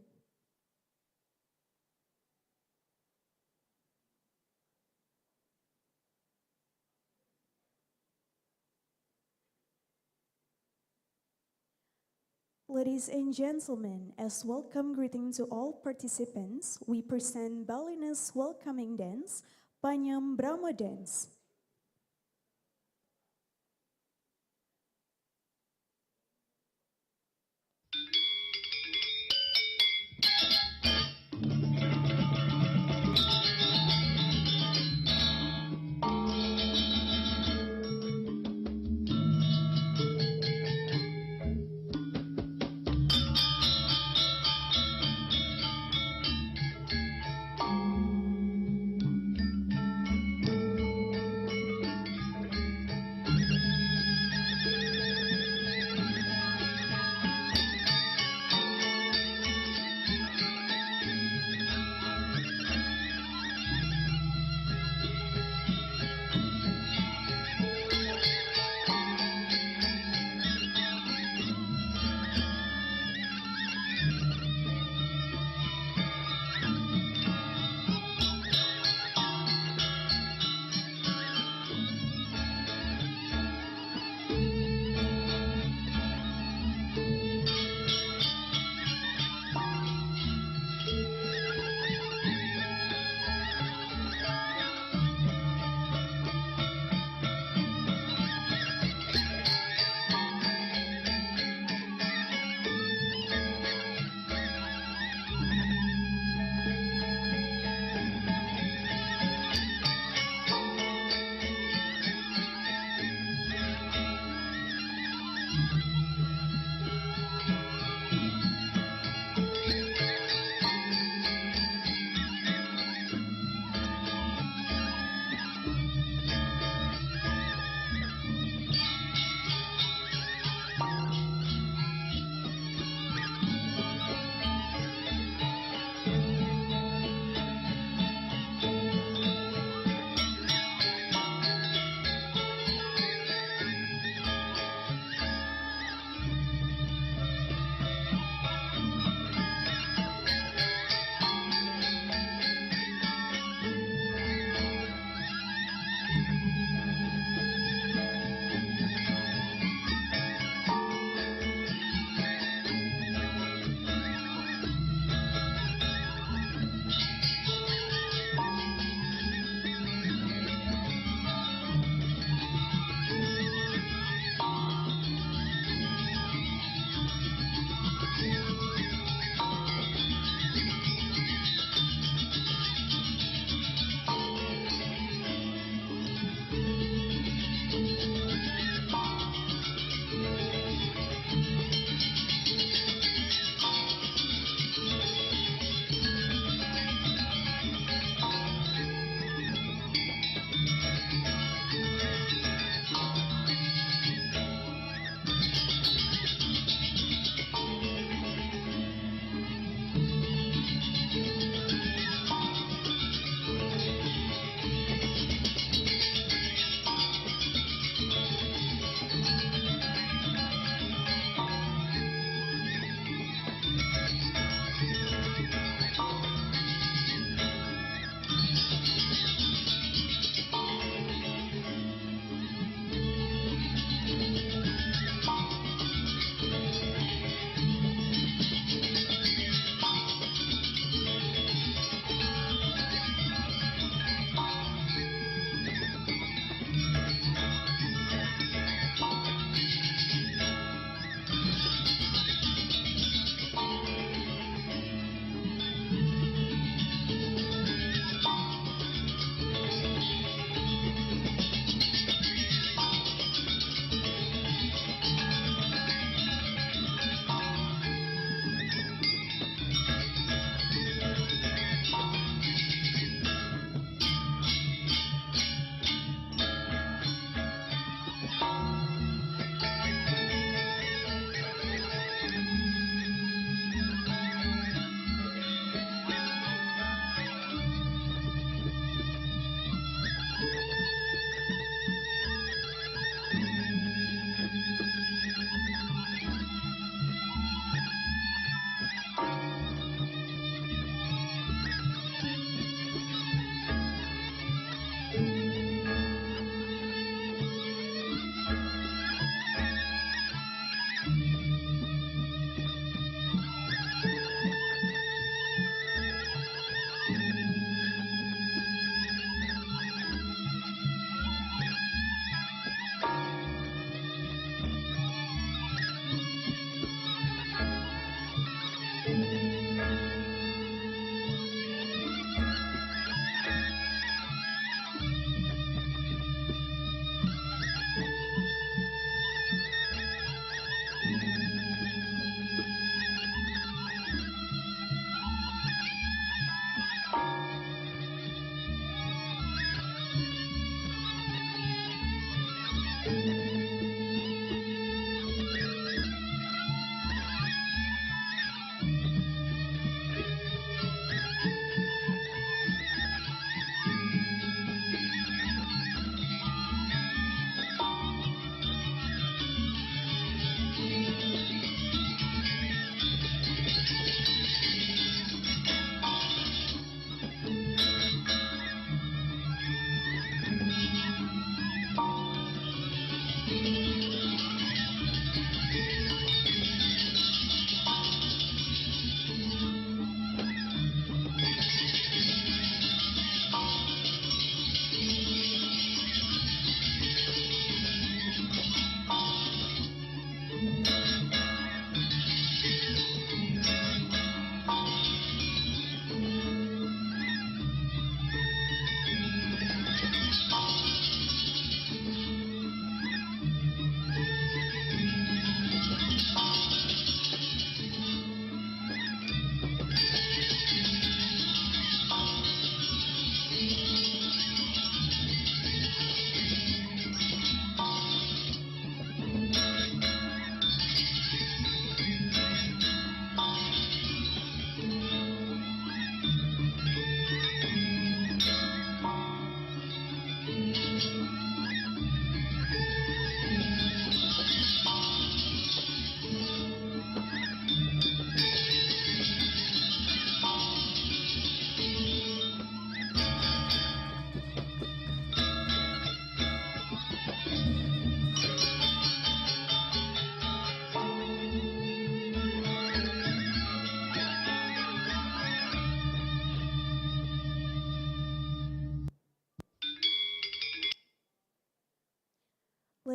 Ladies and gentlemen, as welcome greeting to all participants, we present Balinese welcoming dance, Panyam Brahma Dance.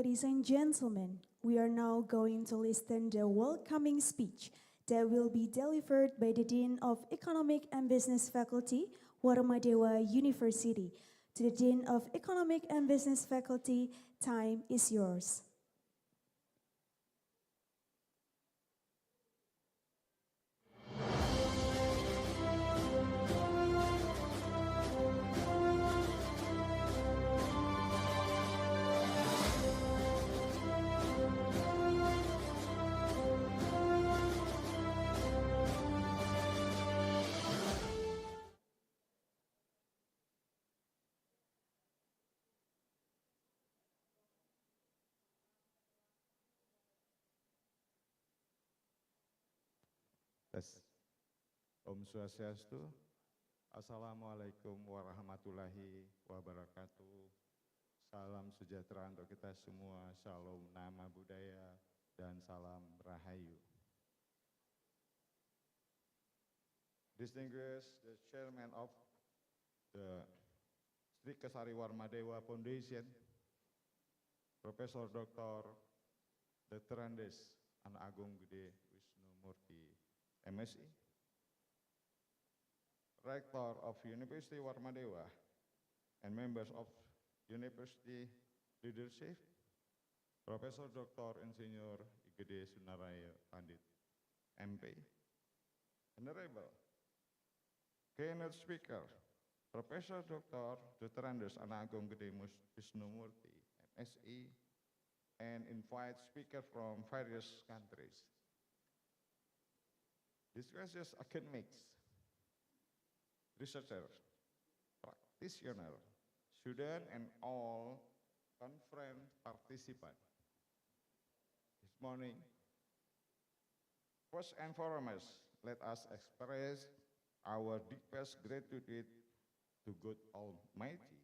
Ladies and gentlemen, we are now going to listen the welcoming speech that will be delivered by the Dean of Economic and Business Faculty, Warmadewa University. To the Dean of Economic and Business Faculty, time is yours. Tes. Om Swastiastu. Assalamualaikum warahmatullahi wabarakatuh. Salam sejahtera untuk kita semua. Shalom nama budaya dan salam rahayu. Distinguished the chairman of the Sri Kesari Warmadewa Foundation, Profesor Dr. Dr. Andes An Agung Gede Wisnu Murti MSI, Rector of University Warmadewa, and members of University Leadership, Profesor Dr. Insinyur Igede Sunaraya Pandit, MP, Honorable keynote speaker, Profesor Dr. Dr. Andes An Agung Gede Wisnu Murti MSI, and invite speakers from various countries. Distinguished academics, researchers, practitioners, students, and all conference participants. This morning, first and foremost, let us express our deepest gratitude to God Almighty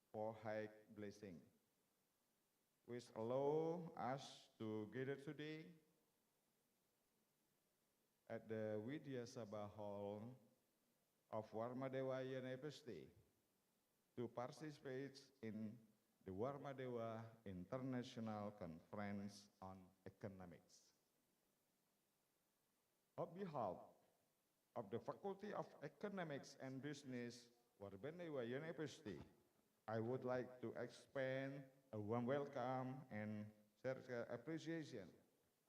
for His blessing, which allow us to gather today at the Widya Sabha Hall of Warmadewa University to participate in the Warmadewa International Conference on Economics. On behalf of the Faculty of Economics and Business, Warmadewa University, I would like to extend a warm welcome and sincere appreciation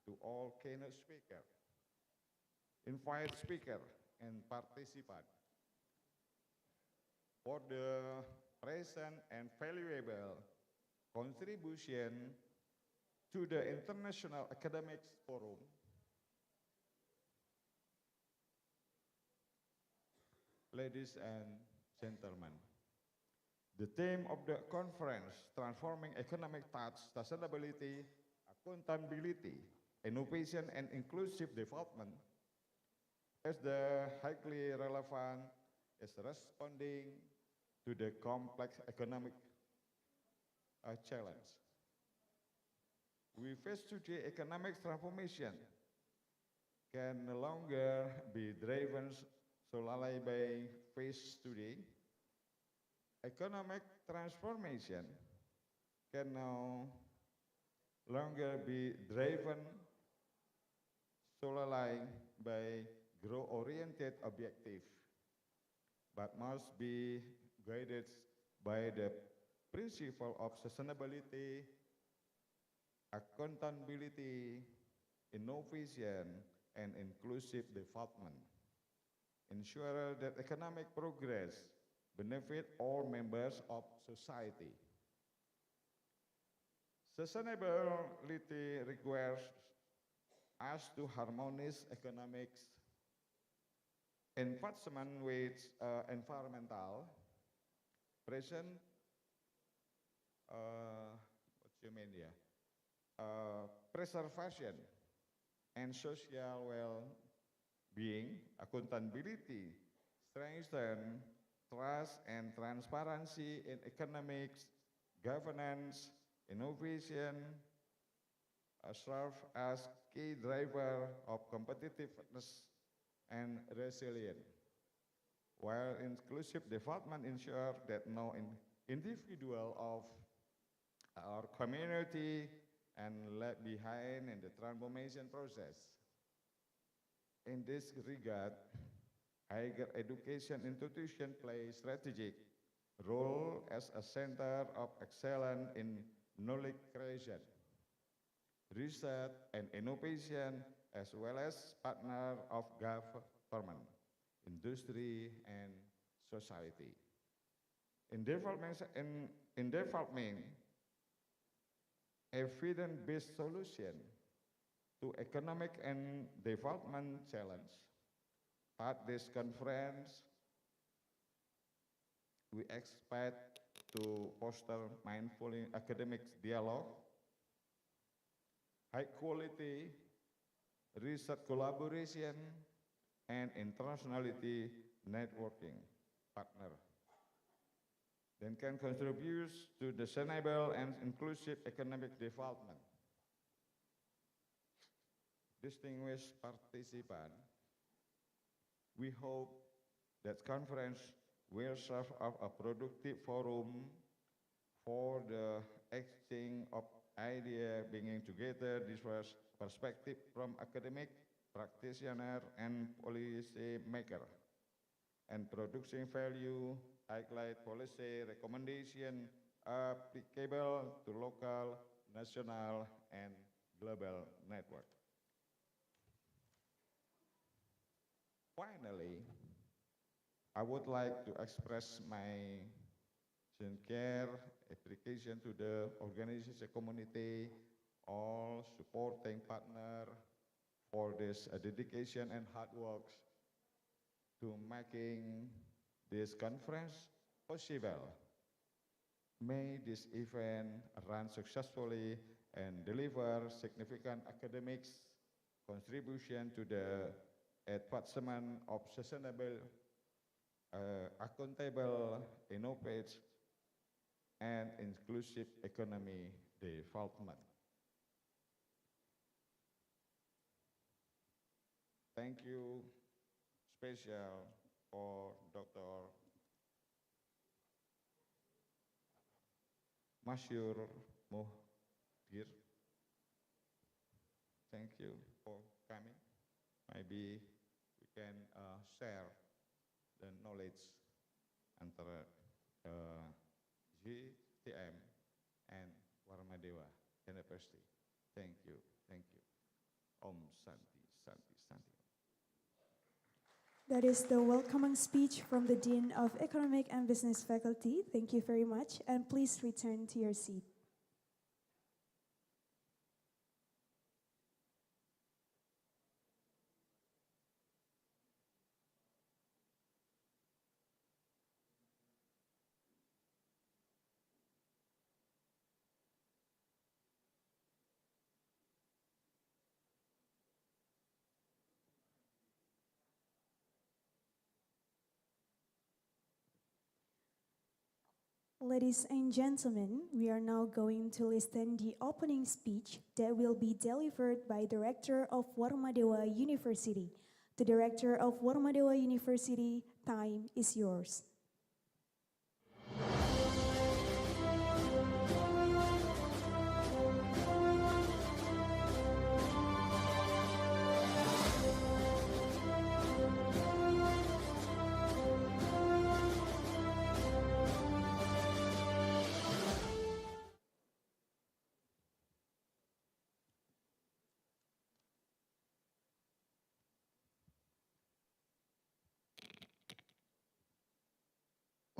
to all keynote speakers, invite speaker and participant for the present and valuable contribution to the International Academics Forum. Ladies and gentlemen, the theme of the conference, Transforming Economic Thought, Sustainability, Accountability, Innovation, and Inclusive Development, is the highly relevant is responding to the complex economic challenge. We face today economic transformation can no longer be driven solely by face today. Economic transformation can no longer be driven solely by growth-oriented objective, but must be guided by the principle of sustainability, accountability, innovation, and inclusive development. Ensure that economic progress benefit all members of society. Sustainability requires us to harmonize economics investment with environmental, present, preservation, and social well-being, accountability, strengthen trust and transparency in economics, governance, innovation, serve as key driver of competitiveness and resilience, while inclusive development ensure that no individual of our community and left behind in the transformation process. In this regard, higher education institutions play a strategic role as a center of excellence in knowledge creation, research, and innovation, as well as partner of government, industry, and society. In development evidence-based solution to economic and development challenge. At this conference, we expect to foster mindful academic dialogue, high quality research collaboration, and internationality networking partner. Then can contribute to the sustainable and inclusive economic development. Distinguished participants, we hope that conference will serve as a productive forum for the exchange of ideas, bringing together diverse perspectives from academic, practitioner, and policy maker, and producing value, highlight policy recommendation applicable to local, national, and global network. Finally, I would like to express my sincere appreciation to the organization community, all supporting partner for this dedication and hard work to making this conference possible. May this event run successfully and deliver significant academics contribution to the advancement of sustainable, accountable, innovative, and inclusive economy development. Thank you special for Dr. Masyur Muhdir. Thank you for coming. Maybe we can share the knowledge antara GTM and Warmadewa University. Thank you, thank you. Om Santi, Santi, Santi. That is the welcoming speech from the Dean of Economic and Business Faculty. Thank you very much, and please return to your seat. Ladies and gentlemen, we are now going to listen the opening speech that will be delivered by Director of Warmadewa University. The Director of Warmadewa University, time is yours.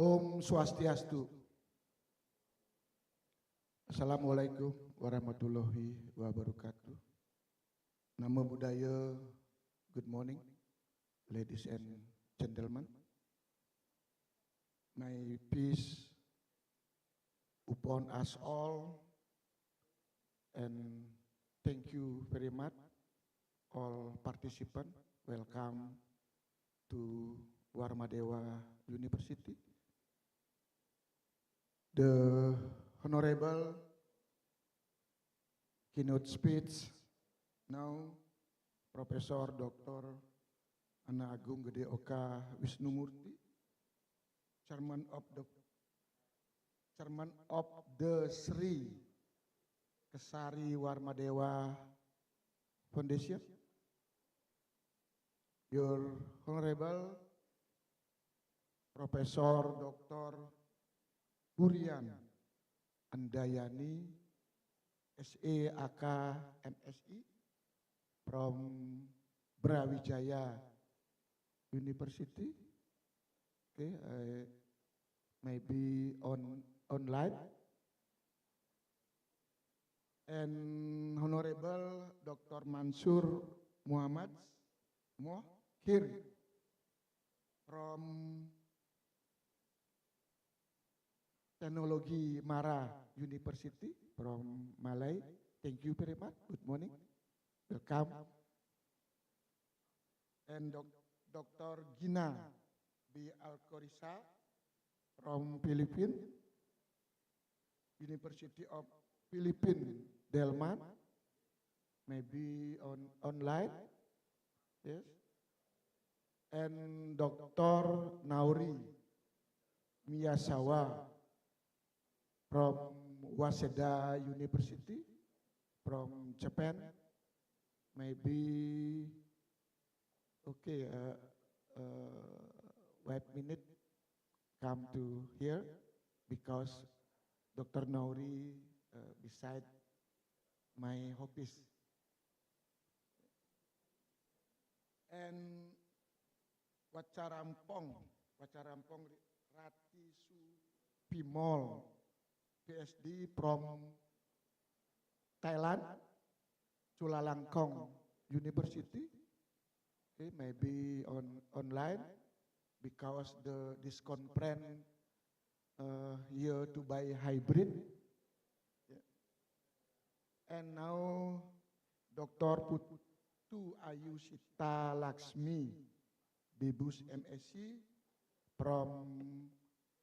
Om Swastiastu. Assalamualaikum warahmatullahi wabarakatuh. Namo Buddhaya, good morning, ladies and gentlemen. May peace upon us all, and thank you very much, all participants. Welcome to Warmadewa University. The Honorable keynote speech now, Professor Dr. Ana Agung Gede Oka Wisnumurti, Chairman of the Sri Kesari Warmadewa Foundation, Your Honorable Profesor Dr. Burian Andayani, SAAK MSI from Brawijaya University. Okay, maybe online. And Honorable Dr. Mansur Muhammad Mohir from Teknologi Mara University from Malay. Thank you very much. Good morning. Welcome. And Dr. Gina B. Alcorisa from Philippines, University of Philippines, Delman, maybe online, yes. And Dr. Nauri Miyasawa from Waseda University from Japan, maybe, okay, wait a minute, come to here because Dr. Nauri beside my office. And Wacarampong Rati Supimol, PhD from Thailand, Chulalongkorn University. Okay, maybe online because this conference here to buy hybrid. Yeah. And now Dr. Putu Ayushita Laksmi, Bibus MSc from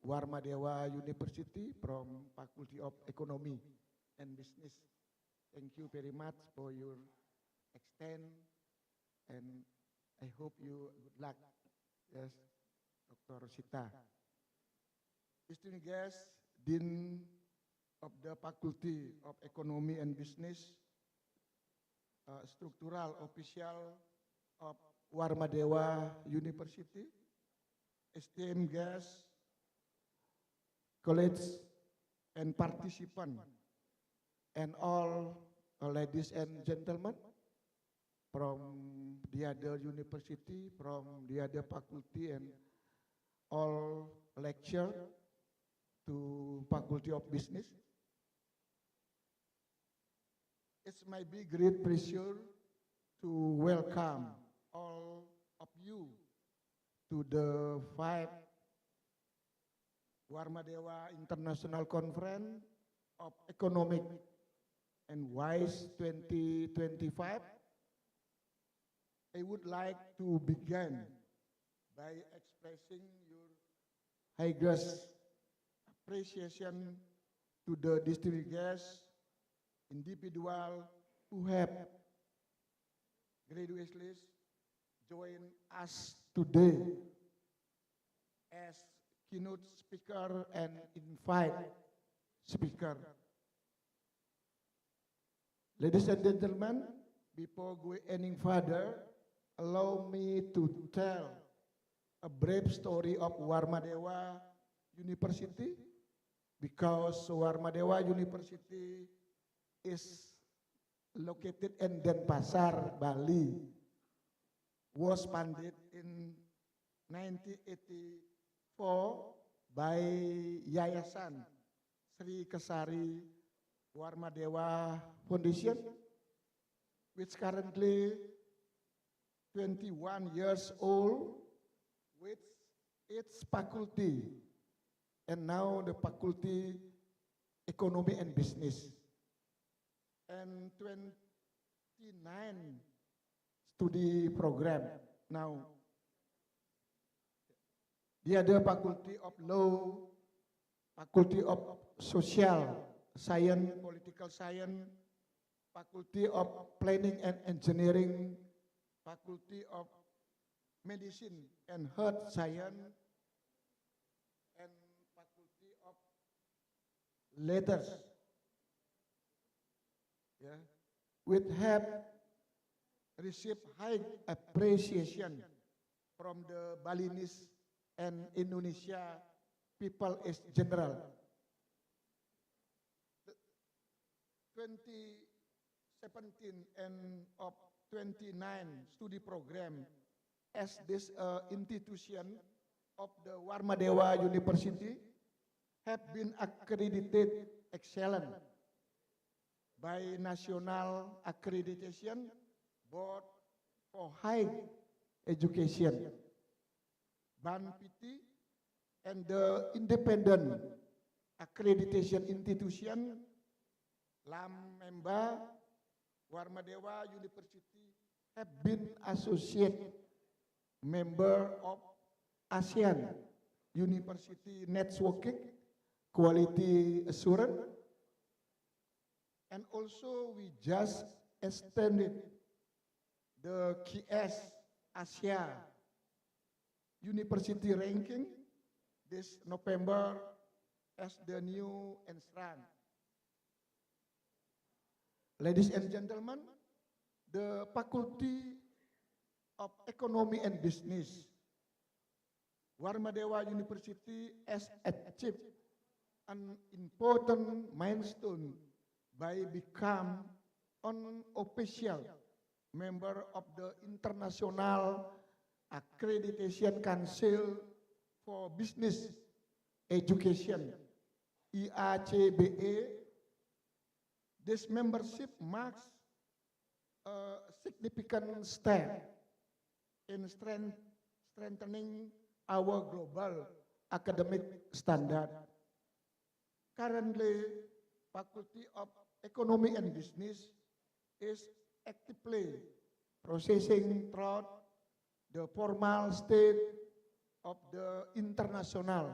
Warmadewa University from Faculty of Economy and Business. Thank you very much for your extend, and I hope you good luck. Yes, Dr. Sita. Distinguished guests, Dean of the Faculty of Economy and Business, Structural Official of Warmadewa University, esteemed guests, colleagues, and participants, and all ladies and gentlemen from the other university, from the other faculty, and all lecture to Faculty of Business. It's my big great pleasure to welcome all of you to the 5th Warmadewa International Conference of Economic and WISE 2025. I would like to begin by expressing your highest appreciation to the distinguished guests, individuals who have graciously joined us today as keynote speaker and invite speaker. Ladies and gentlemen, before going any further, allow me to tell a brief story of Warmadewa University, because Warmadewa University is located in Denpasar, Bali, was founded in 1984 by Yayasan Sri Kesari Warmadewa Foundation, which currently 21 years old, with its faculty, and now the Faculty Economy and Business, and 29 study program now. The other Faculty of Law, Faculty of Social Science, Political Science, Faculty of Planning and Engineering, Faculty of Medicine and Health Science, and Faculty of letters. Yeah, which have received high appreciation from the Balinese and Indonesia people as general. The 2017 and of 29 study program as this institution of the Warmadewa University have been accredited excellent by National Accreditation Board for High Education, BANPT, and the Independent Accreditation Institution, LAM member, Warmadewa University have been associate member of ASEAN University Networking Quality Assurance, and also we just extended the KS Asia University ranking this November as the new entrant. Ladies and gentlemen, the Faculty of Economy and Business, Warmadewa University has achieved an important milestone by become an official member of the International Accreditation Council for Business Education, IACBE. This membership marks a significant step in strengthening our global academic standard. Currently, Faculty of Economy and Business is actively processing through the formal state of the international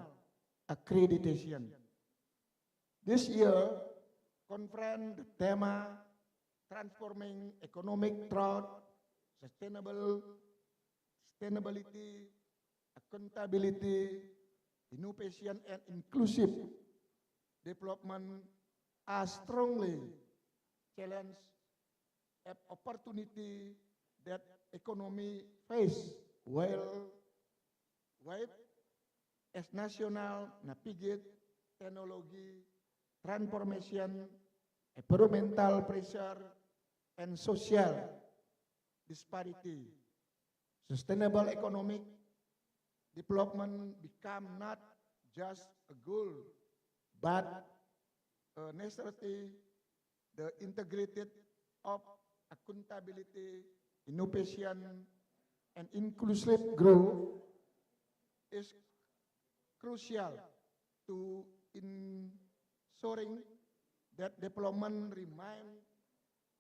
accreditation. This year, conference the theme transforming economic through sustainability, accountability, innovation, and inclusive development are strongly challenged at opportunity that economy face while as national navigate technology transformation, environmental pressure, and social disparity. Sustainable economic development become not just a goal, but a necessity. The integrated of accountability, innovation, and inclusive growth is crucial to ensuring that development remain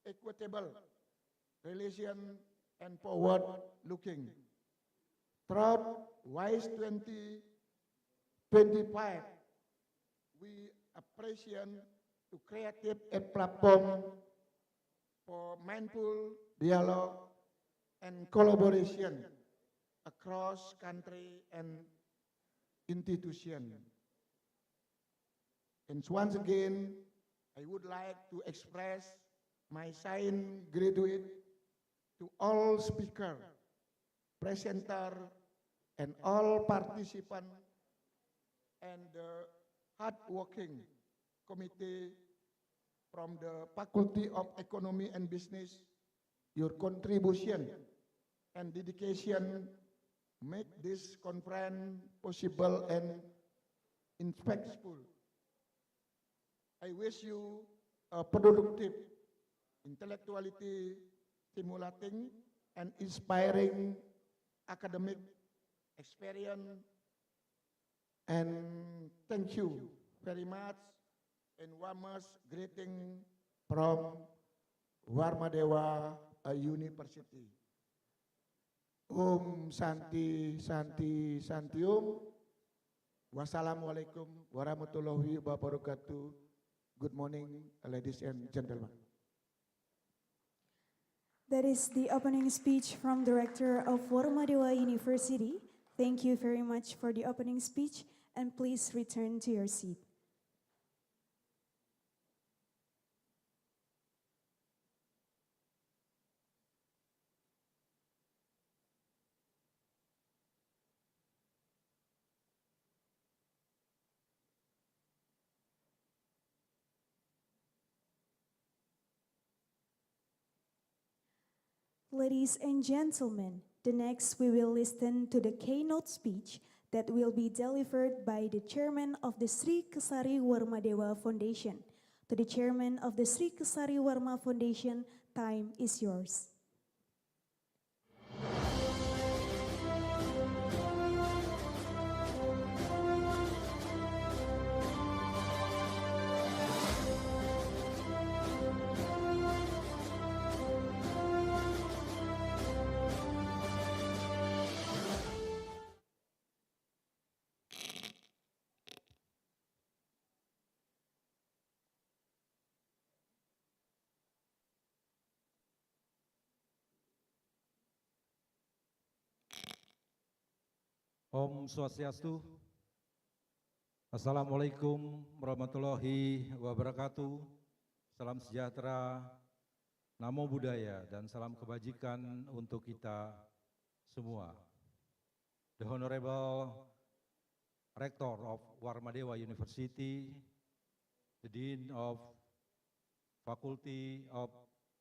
equitable, resilient, and forward-looking. Throughout WISE 2025, we appreciate to creative a platform for mindful dialogue and collaboration across country and institution. And once again, I would like to express my sincere gratitude to all speakers, presenters, and all participants, and the hard-working committee from the Faculty of Economy and Business. Your contribution and dedication make this conference possible and impactful. I wish you a productive, intellectuality stimulating, and inspiring academic experience. And thank you very much, and warmest greeting from Warmadewa University. Om Santi Santi Santi Om. Wassalamualaikum warahmatullahi wabarakatuh. Good morning, ladies and gentlemen. That is the opening speech from Director of Warmadewa University. Thank you very much for the opening speech, and please return to your seat. Ladies and gentlemen, the next we will listen to the keynote speech that will be delivered by the chairman of the Sri Kesari Warmadewa Foundation. To the chairman of the Sri Kesari Warma Foundation, time is yours. Om Swastiastu. Assalamualaikum warahmatullahi wabarakatuh. Salam sejahtera, namo buddhaya, dan salam kebajikan untuk kita semua. The Honorable Rector of Warmadewa University, the Dean of Faculty of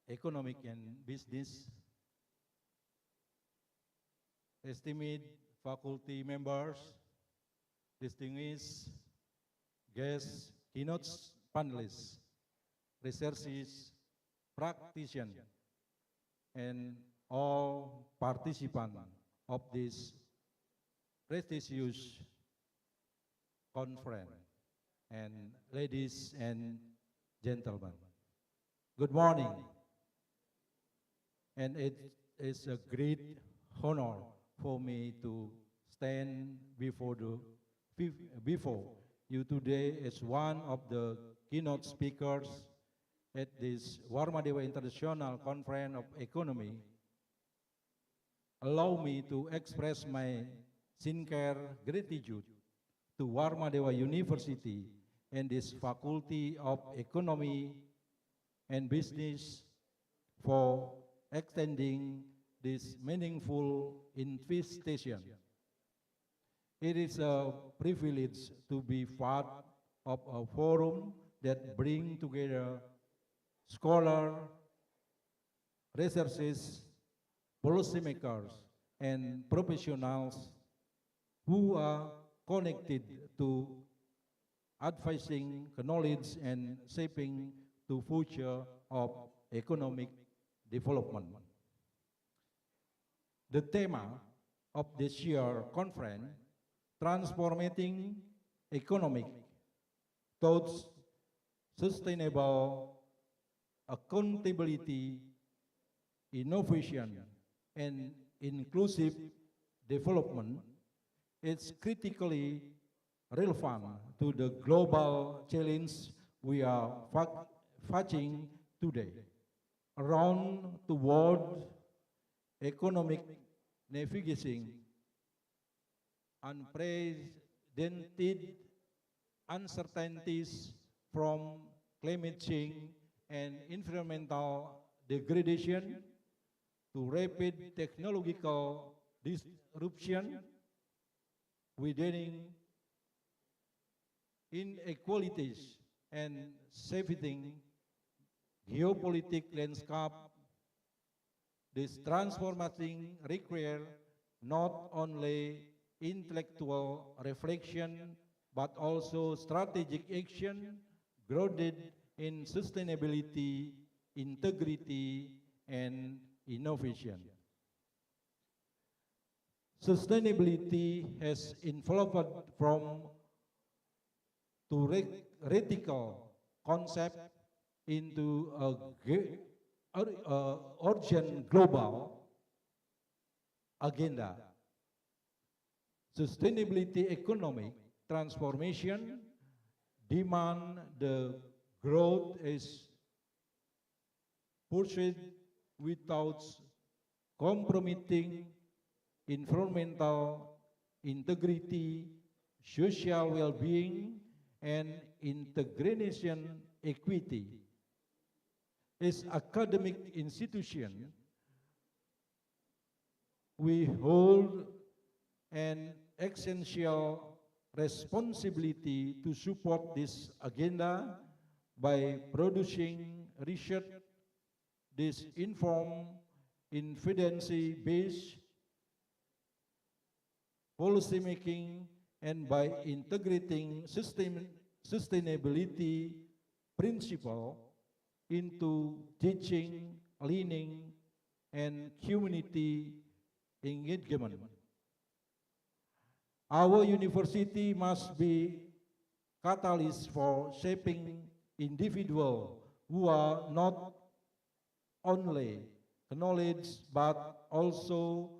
Economic and Business, esteemed faculty members, distinguished guests, keynote panelists, researchers, practitioners, and all participants of this prestigious conference, and ladies and gentlemen, good morning. And it is a great honor for me to stand before you today as one of the keynote speakers at this Warmadewa International Conference of Economy. Allow me to express my sincere gratitude to Warmadewa University and this Faculty of Economy and Business for extending this meaningful invitation. It is a privilege to be part of a forum that brings together scholars, researchers, policymakers, and professionals who are connected to advancing knowledge and shaping the future of economic development. The theme of this year's conference, Transforming Economic Towards Sustainable Accountability, Innovation, and Inclusive Development, is critically relevant to the global challenge we are facing today. Around the world, economic navigating unprecedented uncertainties from climate change and environmental degradation to rapid technological disruption, widening inequalities and shifting geopolitical landscape. This transformation requires not only intellectual reflection, but also strategic action grounded in sustainability, integrity, and innovation. Sustainability has evolved from theoretical concept into a urgent global agenda. Sustainability economic transformation demand the growth is pursued without compromising environmental integrity, social well-being, and integration equity. As academic institution, we hold an essential responsibility to support this agenda by producing research, this inform evidence-based policymaking, and by integrating sustainability principle into teaching, learning, and community engagement. Our university must be catalyst for shaping individuals who are not only knowledge but also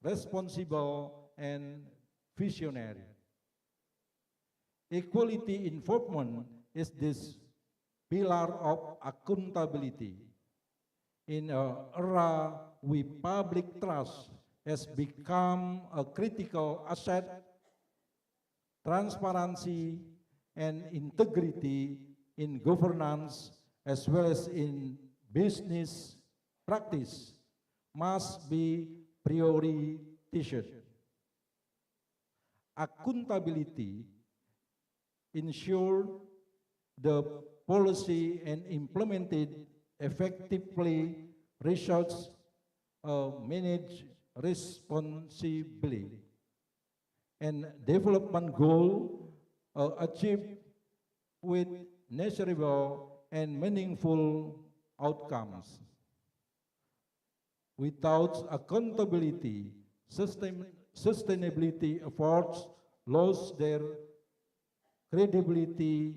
responsible and visionary. Equality involvement is this pillar of accountability. In an era where public trust has become a critical asset, transparency and integrity in governance as well as in business practice must be prioritized. Accountability ensure the policy and implemented effectively, results managed responsibly, and development goal achieved with measurable and meaningful outcomes. Without accountability, sustainability efforts lose their credibility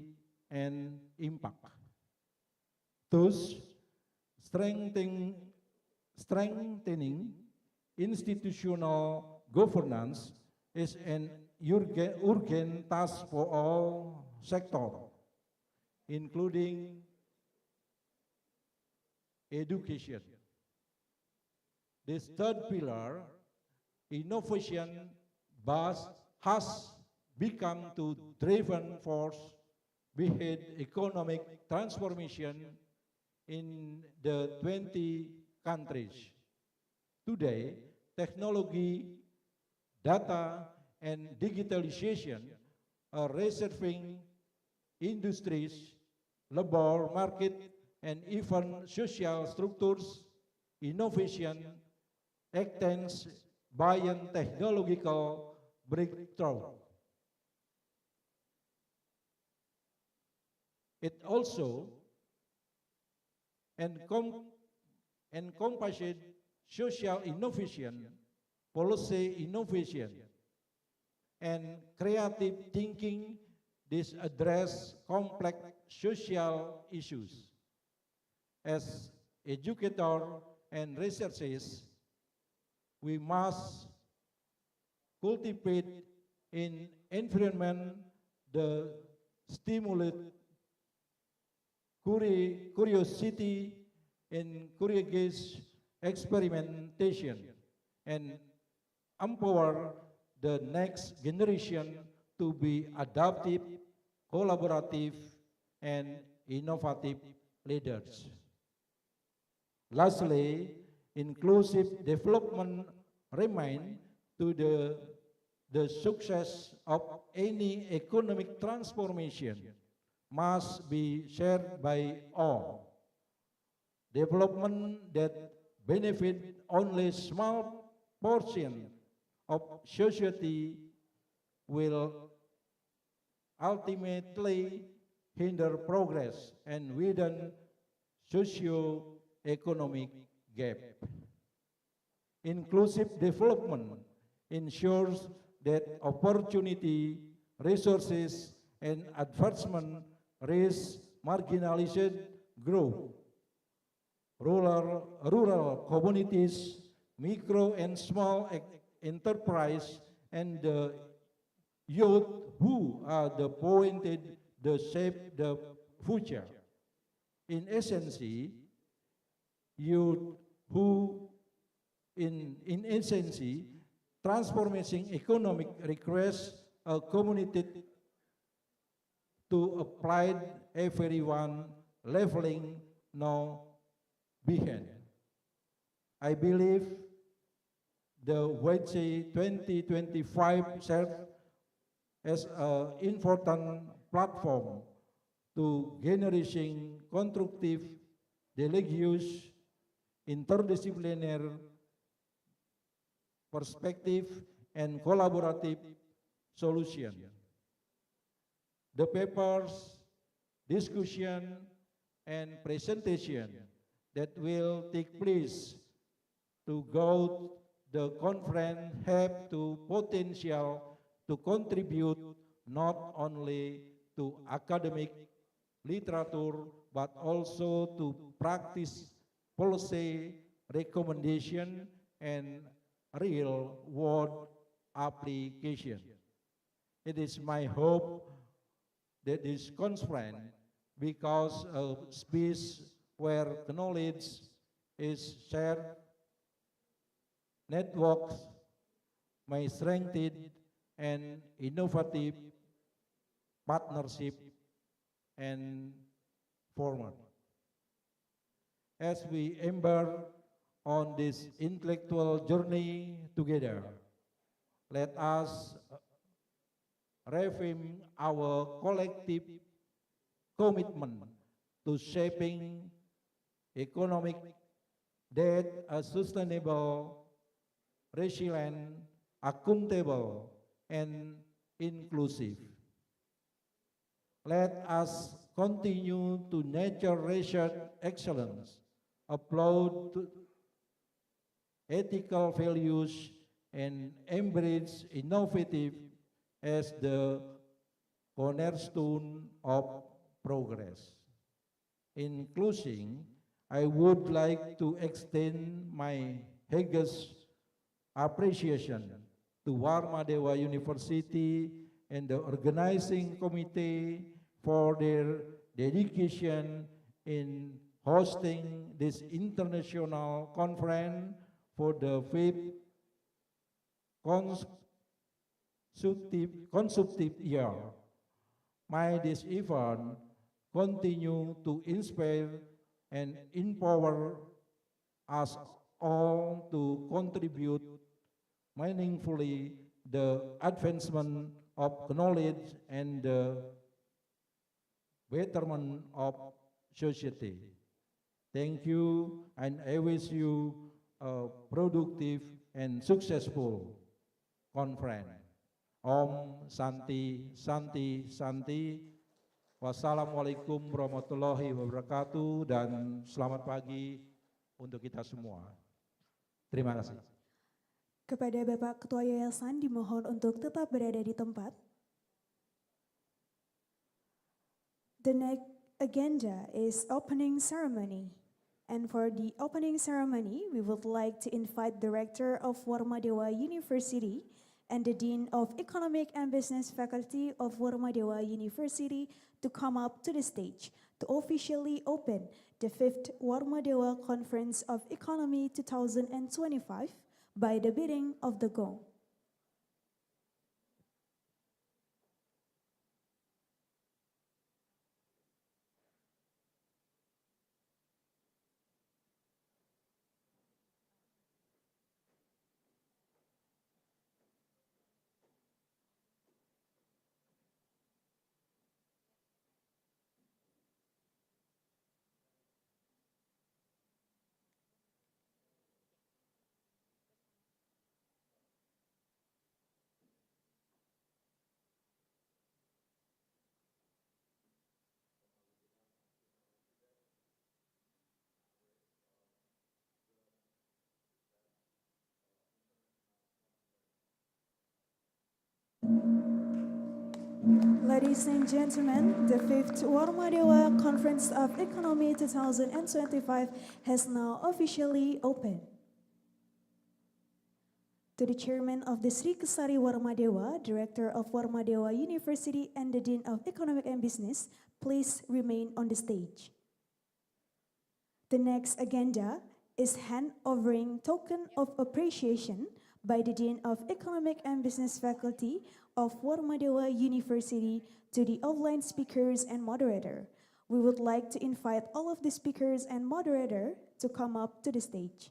and impact. Thus, strengthening institutional governance is an urgent task for all sectors, including education. This third pillar, innovation, has become the driving force behind economic transformation in the 20 countries. Today, technology, data, and digitalization are reshaping industries, labor market, and even social structures. Innovation extends beyond technological breakthrough. It also encompasses social innovation, policy innovation, and creative thinking. This address complex social issues. As educators and researchers, we must cultivate in environment the stimulate curiosity and courageous experimentation, and empower the next generation to be adaptive, collaborative, and innovative leaders. Lastly, inclusive development remains to the success of any economic transformation must be shared by all. Development that benefit only small portion of society will ultimately hinder progress and widen socio-economic gap. Inclusive development ensures that opportunity, resources, and advancement reach marginalized group. Rural communities, micro and small enterprise, and the youth who are the pointed to shape the future. In essence, youth who in essence, transforming economic requires a community to apply everyone leveling no behind. I believe the WC 2025 serves as an important platform to generating constructive dialogues interdisciplinary perspective, and collaborative solution. The papers, discussion, and presentation that will take place to go the conference have to potential to contribute not only to academic literature but also to practice policy recommendation and real world application. It is my hope that this conference, because a space where knowledge is shared, networks may strengthen and innovative partnership and forward. As we embark on this intellectual journey together, let us reaffirm our collective commitment to shaping economic that are sustainable, resilient, accountable, and inclusive. Let us continue to nurture research excellence, applaud ethical values, and embrace innovative as the cornerstone of progress. In closing, I would like to extend my highest appreciation to Warmadewa University and the organizing committee for their dedication in hosting this international conference for the fifth consecutive year. May this event continue to inspire and empower us all to contribute meaningfully the advancement of knowledge and the betterment of society. Thank you, and I wish you a productive and successful conference. Om Santi Santi Santi. Wassalamualaikum warahmatullahi wabarakatuh, dan selamat pagi untuk kita semua. Terima kasih. Kepada Bapak Ketua Yayasan dimohon untuk tetap berada di tempat. The next agenda is opening ceremony. And for the opening ceremony, we would like to invite Director of Warmadewa University and the Dean of Economic and Business Faculty of Warmadewa University to come up to the stage to officially open the 5th Warmadewa Conference of Economy 2025 by the beating of the gong. Ladies and gentlemen, the 5th Warmadewa Conference of Economy 2025 has now officially opened. To the Chairman of the Sri Kesari Warmadewa, Director of Warmadewa University and the Dean of Economic and Business, please remain on the stage. The next agenda is hand-overing token of appreciation by the Dean of Economic and Business Faculty of Warmadewa University to the offline speakers and moderator. We would like to invite all of the speakers and moderator to come up to the stage.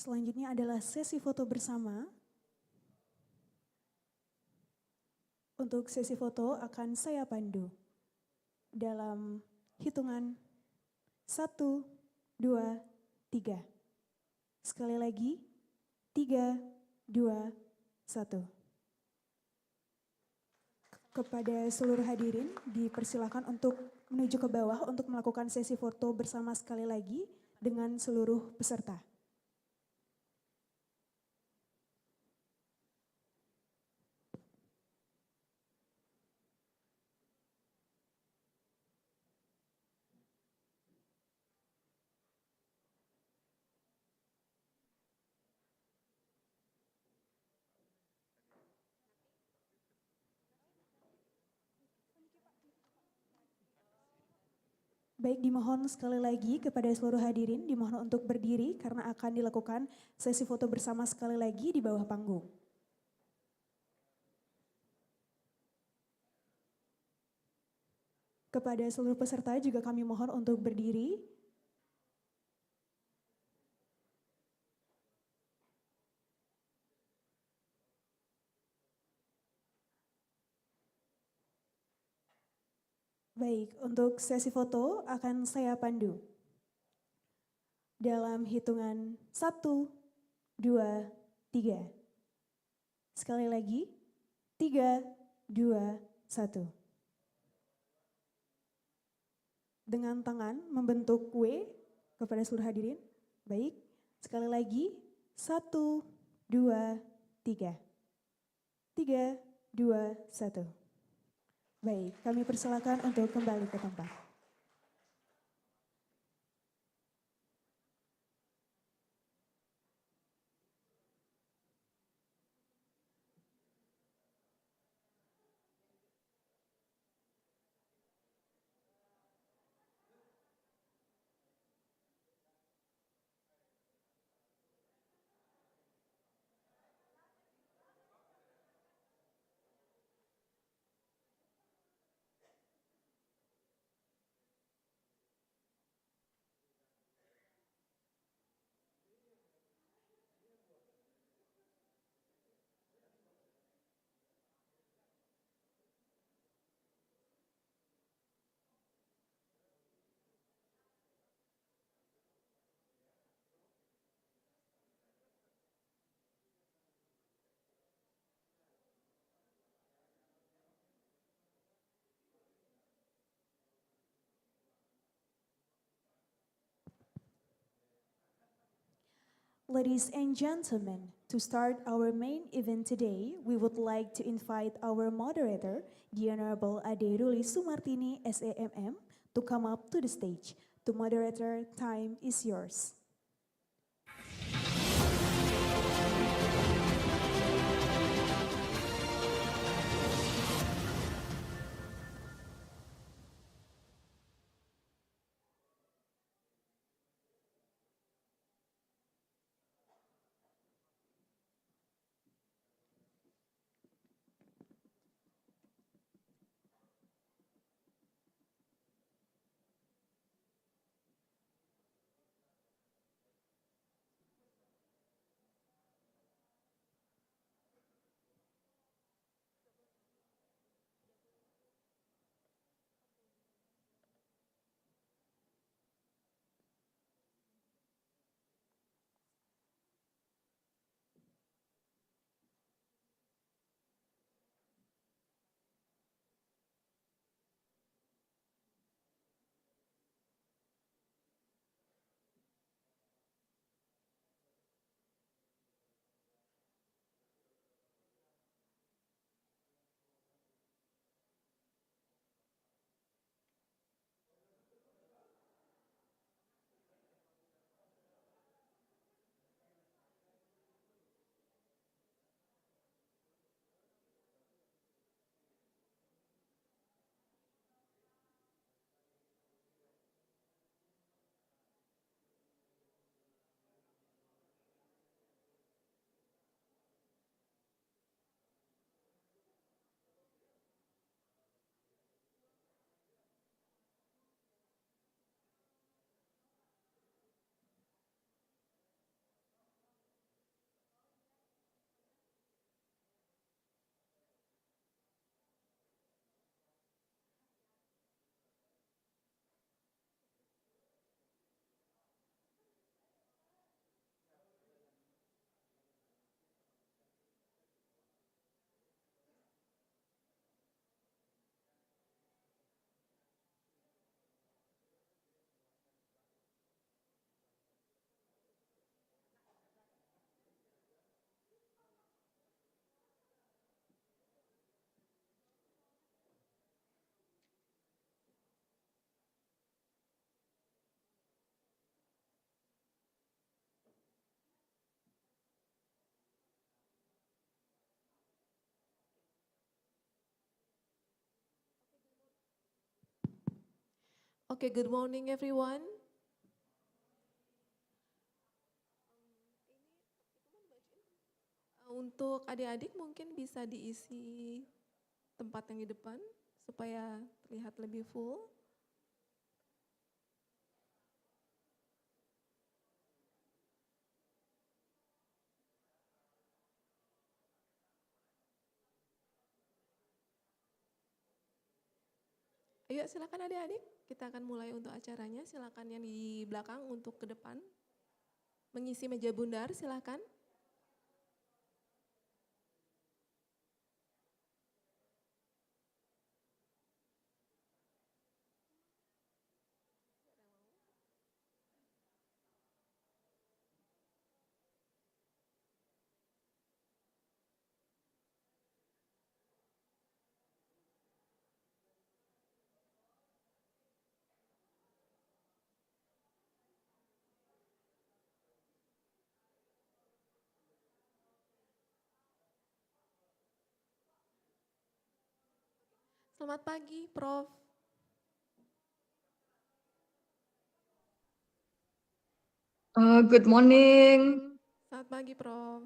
Selanjutnya adalah sesi foto bersama. Untuk sesi foto akan saya pandu dalam hitungan 1, 2, 3. Sekali lagi, 3, 2, 1. Kepada seluruh hadirin dipersilakan untuk menuju ke bawah untuk melakukan sesi foto bersama sekali lagi dengan seluruh peserta. Baik, dimohon sekali lagi kepada seluruh hadirin, dimohon untuk berdiri karena akan dilakukan sesi foto bersama sekali lagi di bawah panggung. Kepada seluruh peserta juga kami mohon untuk berdiri. Baik, untuk sesi foto akan saya pandu. Dalam hitungan 1, 2, 3. Sekali lagi, 3, 2, 1. Dengan tangan membentuk W kepada seluruh hadirin. Baik, sekali lagi, 1, 2, 3. 3, 2, 1. Baik, kami persilakan untuk kembali ke tempat. Ladies and gentlemen, to start our main event today, we would like to invite our moderator, the Honorable Ade Ruli Sumartini, SAMM, to come up to the stage. The moderator, time is yours. Okay, good morning everyone. Untuk adik-adik mungkin bisa diisi tempat yang di depan supaya terlihat lebih full. Ayo silakan adik-adik, kita akan mulai untuk acaranya. Silakan yang di belakang untuk ke depan. Mengisi meja bundar silakan. Selamat pagi, Prof. Good morning. Selamat pagi, Prof.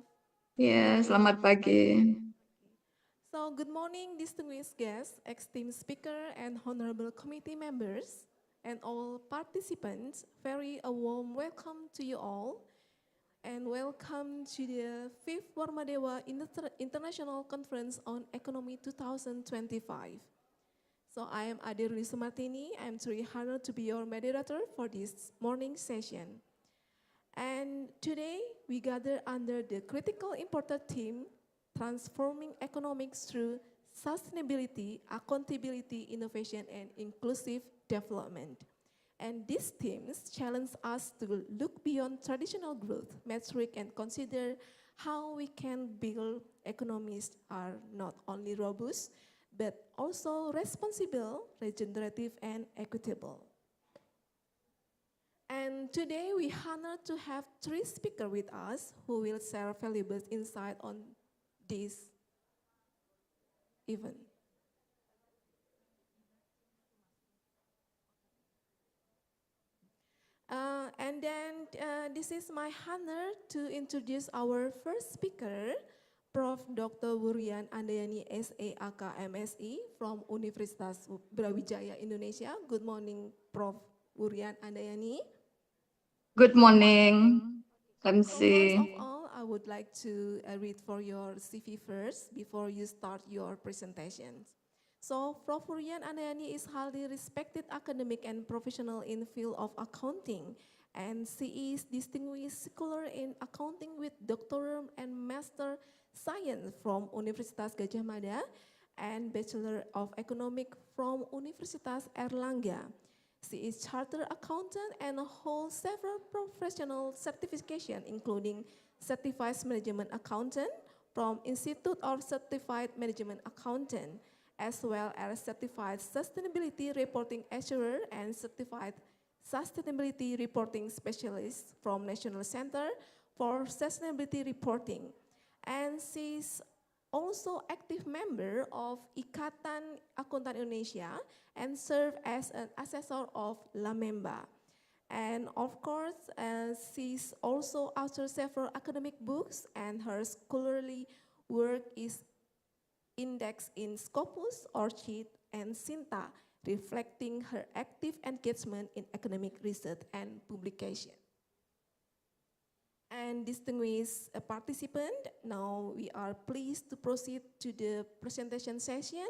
Ya, selamat pagi. So, good morning, distinguished guests, esteemed speaker, and honorable committee members, and all participants. Very a warm welcome to you all, and welcome to the 5th Warmadewa International Conference on Economy 2025. So, I am Adiruni Sumartini. I am truly honored to be your moderator for this morning session. And today, we gather under the critical important theme, transforming economics through sustainability, accountability, innovation, and inclusive development. And these themes challenge us to look beyond traditional growth metric and consider how we can build economies are not only robust, but also responsible, regenerative, and equitable. And today we honor to have 3 speakers with us who will share valuable insight on this event. And then this is my honor to introduce our first speaker, Prof. Dr. Wurian Andayani SAAK MSI from Universitas Brawijaya Indonesia. Good morning, Prof. Wurian Andayani. Good morning, So first MC. of all, I would like to read for your CV first before you start your presentations. So Prof. Wurian Andayani is highly respected academic and professional in the field of accounting, and she is distinguished scholar in accounting with doctoral and master science from Universitas Gadjah Mada and Bachelor of Economic from Universitas Erlangga. She is chartered accountant and holds several professional certifications, including Certified Management Accountant from Institute of Certified Management Accountant, as well as Certified Sustainability Reporting Assurer and Certified Sustainability Reporting Specialist from National Center for Sustainability Reporting. And she's also active member of Ikatan Akuntan Indonesia and serve as an assessor of Lamemba. And of course, she's also authored several academic books, and her scholarly work is indexed in Scopus, Orchid, and Sinta, reflecting her active engagement in academic research and publication. And distinguished participant, now we are pleased to proceed to the presentation session.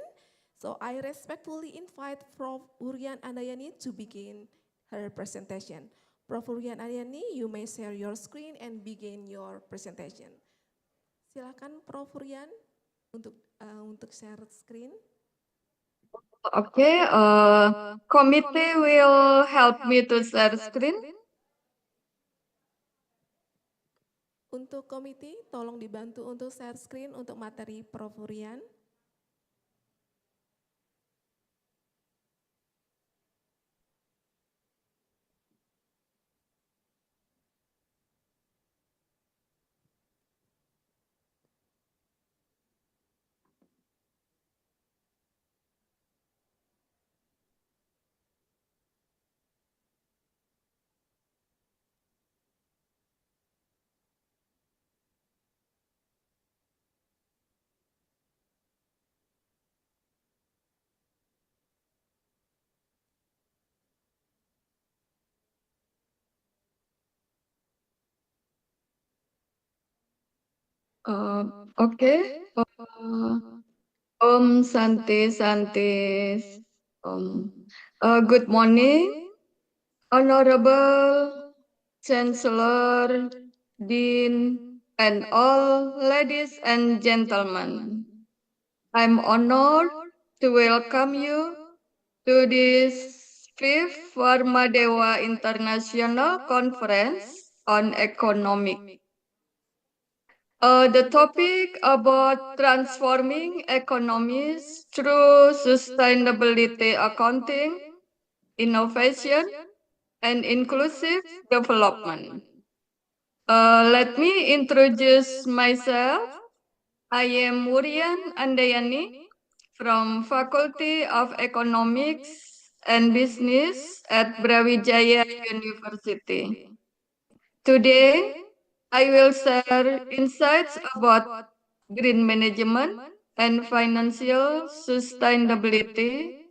So I respectfully invite Prof. Wurian Andayani to begin her presentation. Prof. Wurian Andayani, you may share your screen and begin your presentation. Silakan Prof. Wurian untuk share screen. Okay, committee will help me to share screen. Untuk komite, tolong dibantu untuk share screen untuk materi Prof. Wurian. Uh, okay. Om Santi Santi. Um, Good morning, Honorable Chancellor, Dean, and all ladies and gentlemen. I'm honored to welcome you to this fifth Warmadewa International Conference on Economic. The topic about transforming economies through sustainability accounting, innovation, and inclusive development. Let me introduce myself. I am Murian Andayani from Faculty of Economics and Business at Brawijaya University. Today, I will share insights about green management and financial sustainability.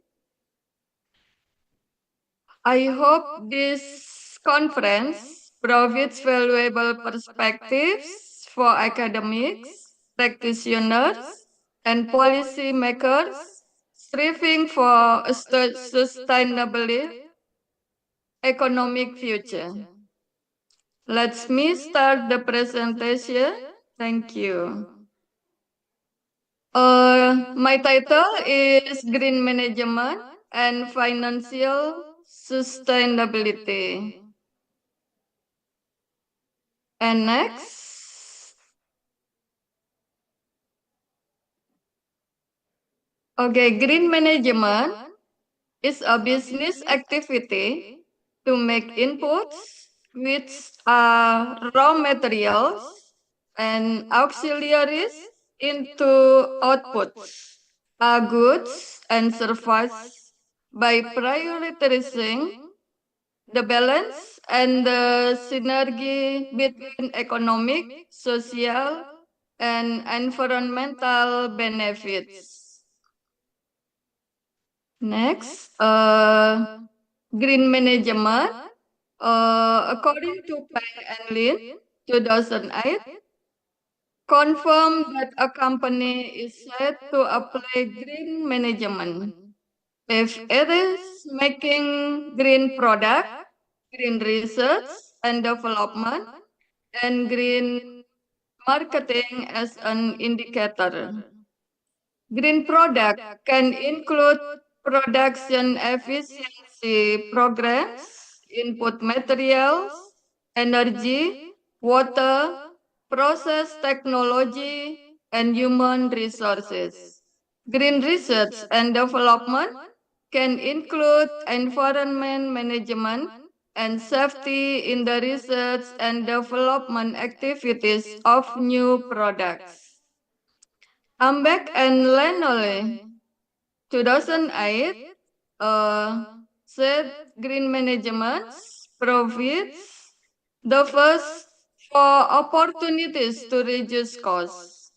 I hope this conference provides valuable perspectives for academics, practitioners, and policy makers striving for a sustainable economic future. Let me start the presentation. Thank you. My title is Green Management and Financial Sustainability. And next. Okay, green management is a business activity to make inputs, which are raw materials and auxiliaries, into outputs, goods and services by prioritizing the balance and the synergy between economic, social, and environmental benefits. Next, green management. According to Pang and Lin, 2008, confirmed that a company is said to apply green management if it is making green product, green research and development, and green marketing as an indicator. Green product can include production efficiency programs, input materials, energy, water, process technology, and human resources. Green research and development can include environment management and safety in the research and development activities of new products. Ambek and Lenole, 2008, said green management provides the first four opportunities to reduce costs.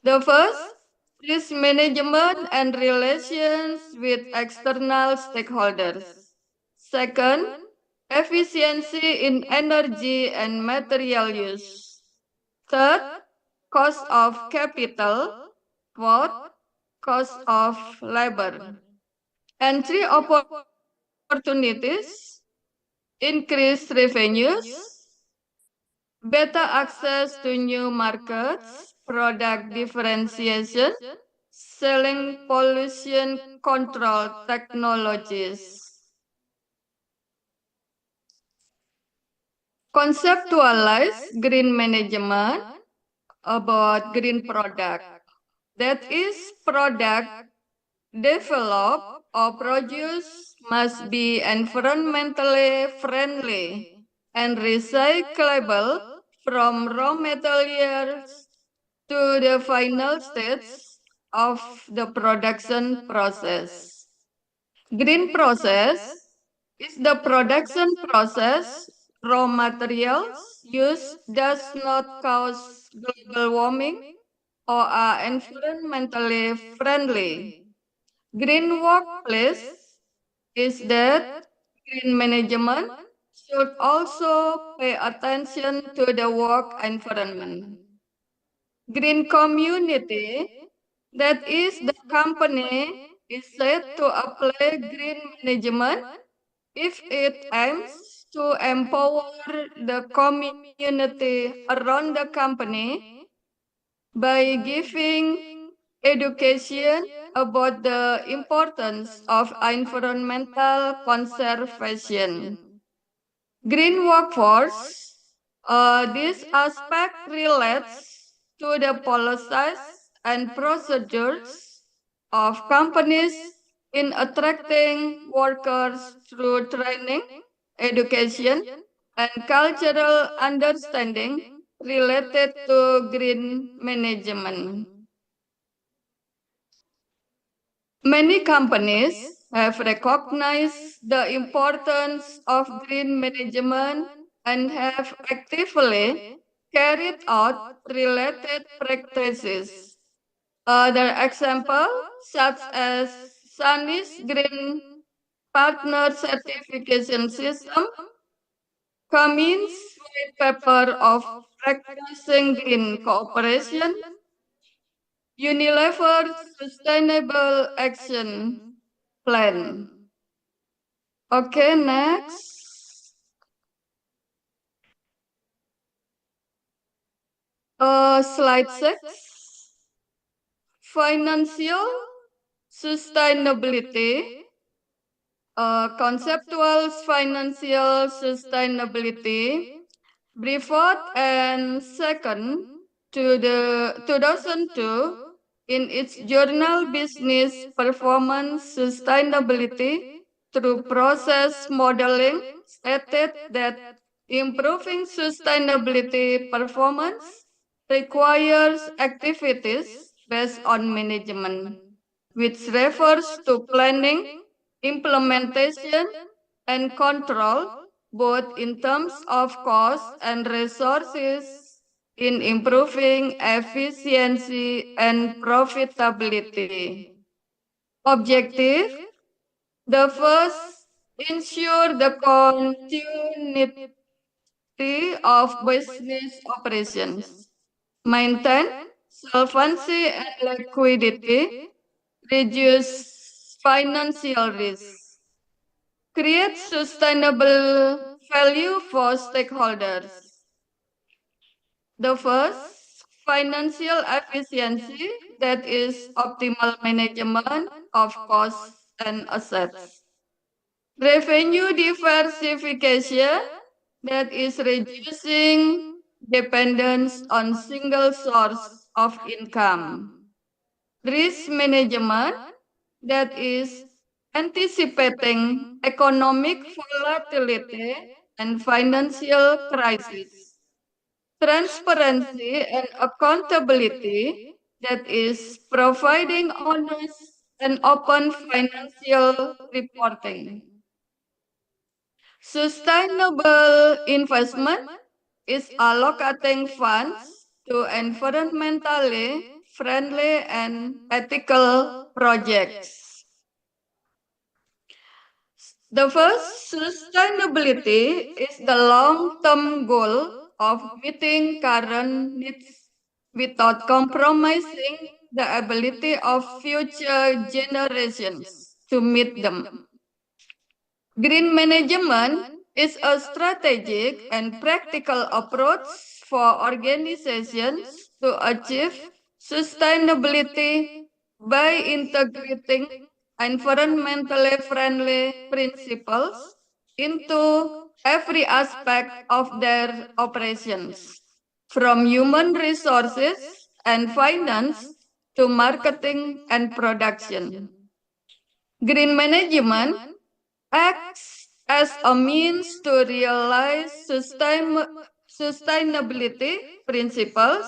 The first is management and relations with external stakeholders. Second, efficiency in energy and material use. Third, cost of capital. Fourth, cost of labor. And three opportunities: increased revenues, better access to new markets, product differentiation, selling pollution control technologies. Conceptualize green management about green product. That is, product developed or produced must be environmentally friendly and recyclable from raw materials to the final stage of the production process. Green process is the production process. Raw materials used does not cause global warming or are environmentally friendly. Green workplace is that green management should also pay attention to the work environment. green community, that is, the company is said to apply green management if it aims to empower the community around the company by giving education about the importance of environmental conservation. Green workforce, this aspect relates to the policies and procedures of companies in attracting workers through training, education, and cultural understanding related to green management. Many companies have recognized the importance of green management and have actively carried out related practices. Other examples, such as Sunny's Green Partner Certification System, Cummins' white paper of practicing green cooperation, Unilever Sustainable Action Plan. Okay, next. Slide 6. Financial sustainability. Conceptual financial sustainability. Brevet and second to the 2002 in its journal Business Performance Sustainability through Process Modeling stated that improving sustainability performance requires activities based on management, which refers to planning, implementation, and control, both in terms of cost and resources, in improving efficiency and profitability. Objective: the first, ensure the continuity of business operations, maintain solvency and liquidity, reduce financial risk, create sustainable value for stakeholders. The first, financial efficiency, that is optimal management of costs and assets. Revenue diversification, that is reducing dependence on single source of income. Risk management, that is anticipating economic volatility and financial crisis. Transparency and accountability, that is providing honest and open financial reporting. Sustainable investment is allocating funds to environmentally friendly and ethical projects. The first, sustainability is the long-term goal of meeting current needs without compromising the ability of future generations to meet them. Green management is a strategic and practical approach for organizations to achieve sustainability by integrating environmentally friendly principles into every aspect of their operations, from human resources and finance to marketing and production. Green management acts as a means to realize sustainability principles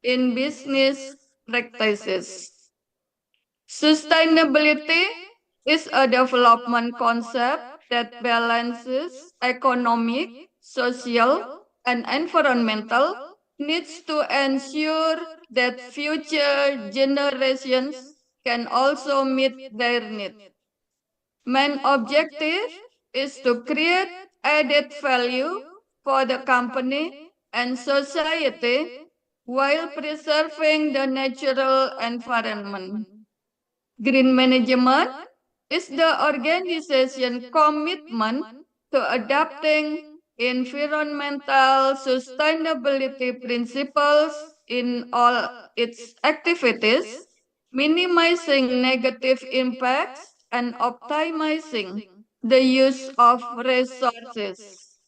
in business practices. Sustainability is a development concept that balances economic, social, and environmental needs to ensure that future generations can also meet their needs. Main objective is to create added value for the company and society while preserving the natural environment. Green management is the organization commitment to adapting environmental sustainability principles in all its activities, minimizing negative impacts and optimizing the use of resources.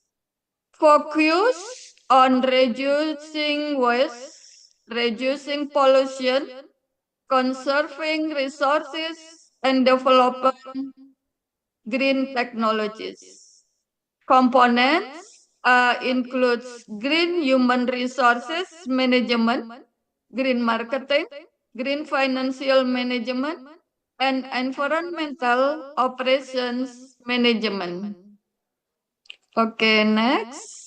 Focus on reducing waste, reducing pollution, conserving resources, and developing green technologies. Components includes green human resources management, green marketing, green financial management, and environmental operations management. Okay, next.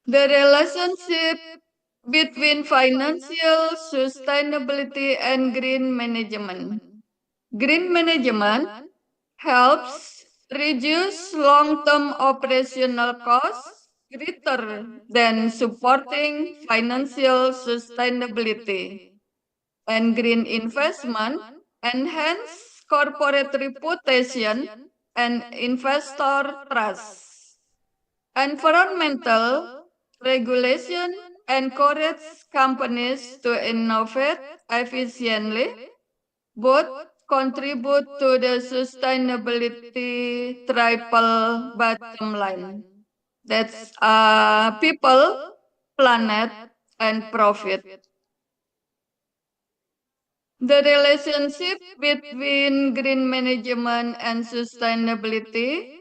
The relationship between financial sustainability and green management. Green management helps reduce long-term operational costs greater than supporting financial sustainability. And green investment enhance corporate reputation and investor trust. Environmental regulation encourage companies to innovate efficiently, both contribute to the sustainability triple bottom line. That's people, planet, and profit. The relationship between green management and sustainability,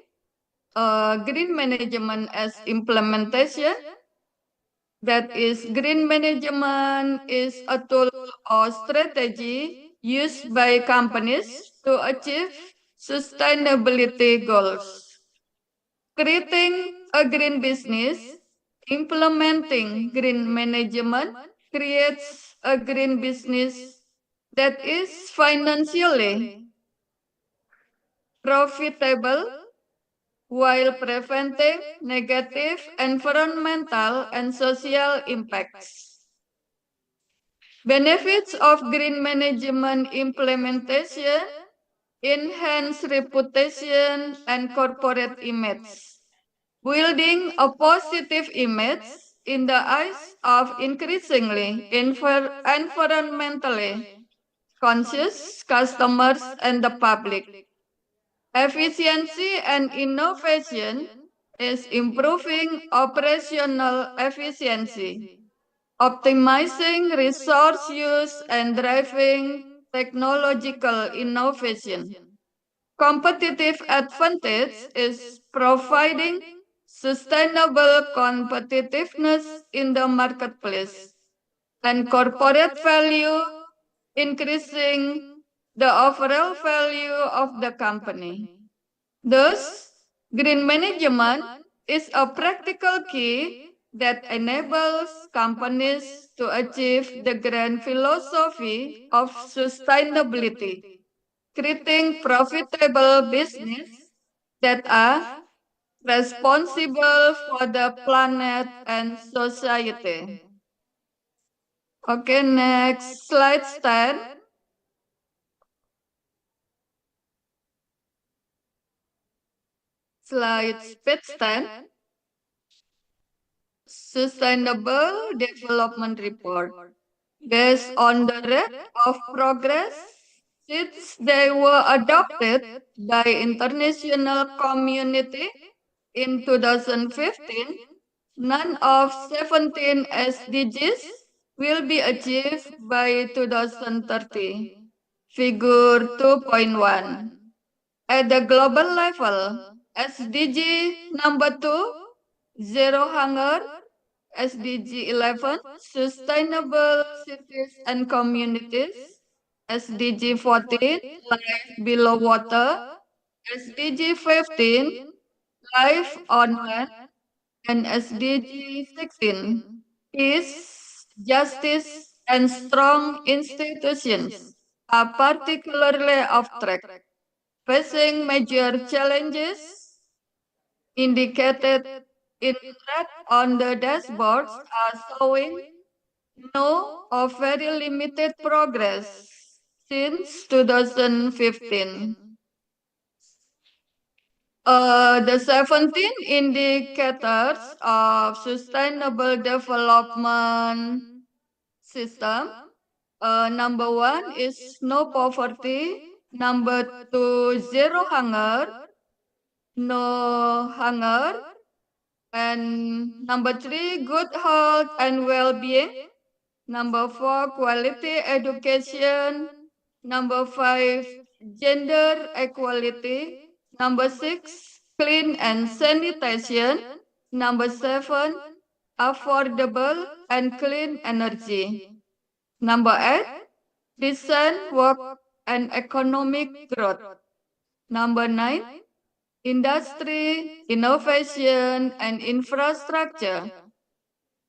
green management as implementation, that is, green management is a tool or strategy used by companies to achieve sustainability goals. Creating a green business, implementing green management creates a green business that is financially profitable while preventing negative environmental and social impacts. Benefits of green management implementation: enhance reputation and corporate image, building a positive image in the eyes of increasingly environmentally conscious customers and the public. Efficiency and innovation is improving operational efficiency, optimizing resource use, and driving technological innovation. Competitive advantage is providing sustainable competitiveness in the marketplace, and corporate value, increasing the overall value of the company. Thus, green management is a practical key that enables companies to achieve the grand philosophy of sustainability, creating profitable business that are responsible for the planet and society. Okay, next slide 10. Slide page 10. Sustainable Development Report. Based on the rate of progress since they were adopted by international community in 2015, none of 17 SDGs will be achieved by 2030. Figure 2.1. At the global level, SDG number 2, Zero Hunger, SDG 11, Sustainable Cities and Communities, SDG 14, Life Below Water, SDG 15, Life on Land, and SDG 16, Peace, Justice, and Strong Institutions are particularly off track, facing major challenges indicated in red on the dashboards are showing no or very limited progress since 2015. The 17 indicators of sustainable development system. Number one is no poverty. Number two, zero hunger, no hunger. And number three, good health and well-being. Number four, quality education. Number five, gender equality. Number six, clean and sanitation. Number seven, affordable and clean energy. Number eight, decent work and economic growth. Number nine, industry, innovation, and infrastructure.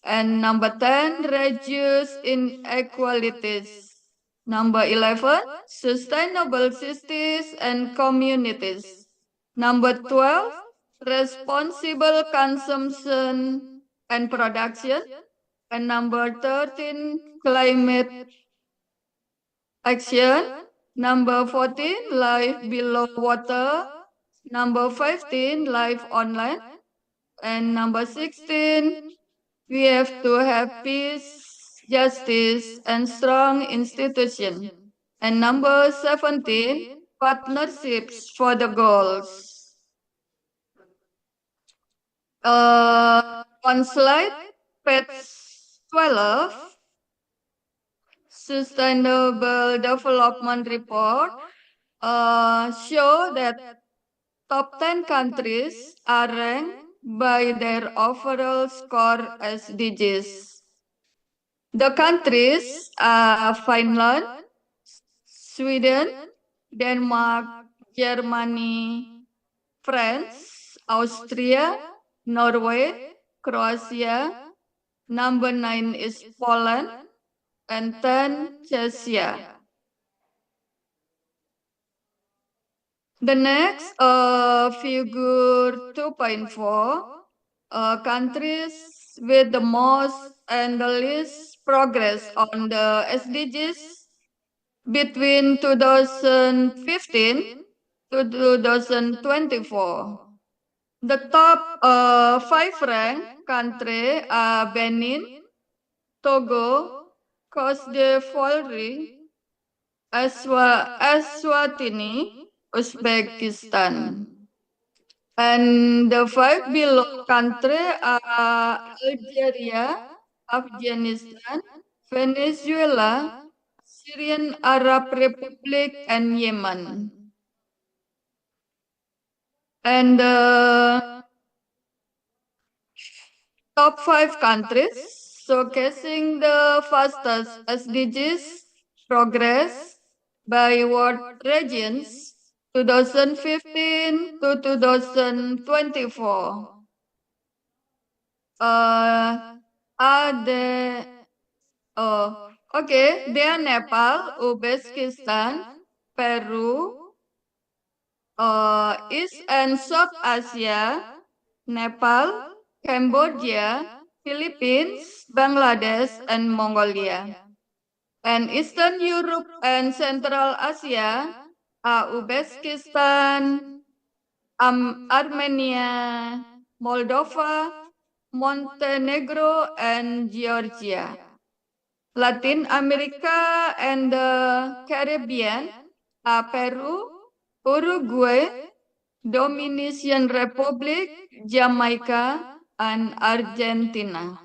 And number 10, reduce inequalities. Number 11, sustainable cities and communities. Number 12, responsible consumption and production. And number 13, climate action. Number 14, life below water. Number 15, life online. And number 16, we have to have peace, justice, and strong institutions. And number 17, partnerships for the goals. On slide page 12, Sustainable Development Report show that top 10 countries are ranked by their overall score SDGs. The countries are Finland, Sweden, Denmark, Germany, France, Austria, Norway, Croatia. Number 9 is Poland, and 10 Czechia. The next figure 2.4, countries with the most and the least progress on the SDGs between 2015 to 2024. The top 5 ranked countries are Benin, Togo, Cote d'Ivoire, Eswatini, Uzbekistan. And the 5 below countries are Algeria, Afghanistan, Venezuela, Syrian Arab Republic, and Yemen. And the top 5 countries showcasing the fastest SDGs progress by world regions 2015 to 2024. They are Nepal, Uzbekistan, Peru, East and South Asia, Nepal, Cambodia, Philippines, Bangladesh, and Mongolia. And Eastern Europe and Central Asia are Uzbekistan, Armenia, Moldova, Montenegro, and Georgia. Latin America and the Caribbean are Peru, Uruguay, Dominican Republic, Jamaica, and Argentina.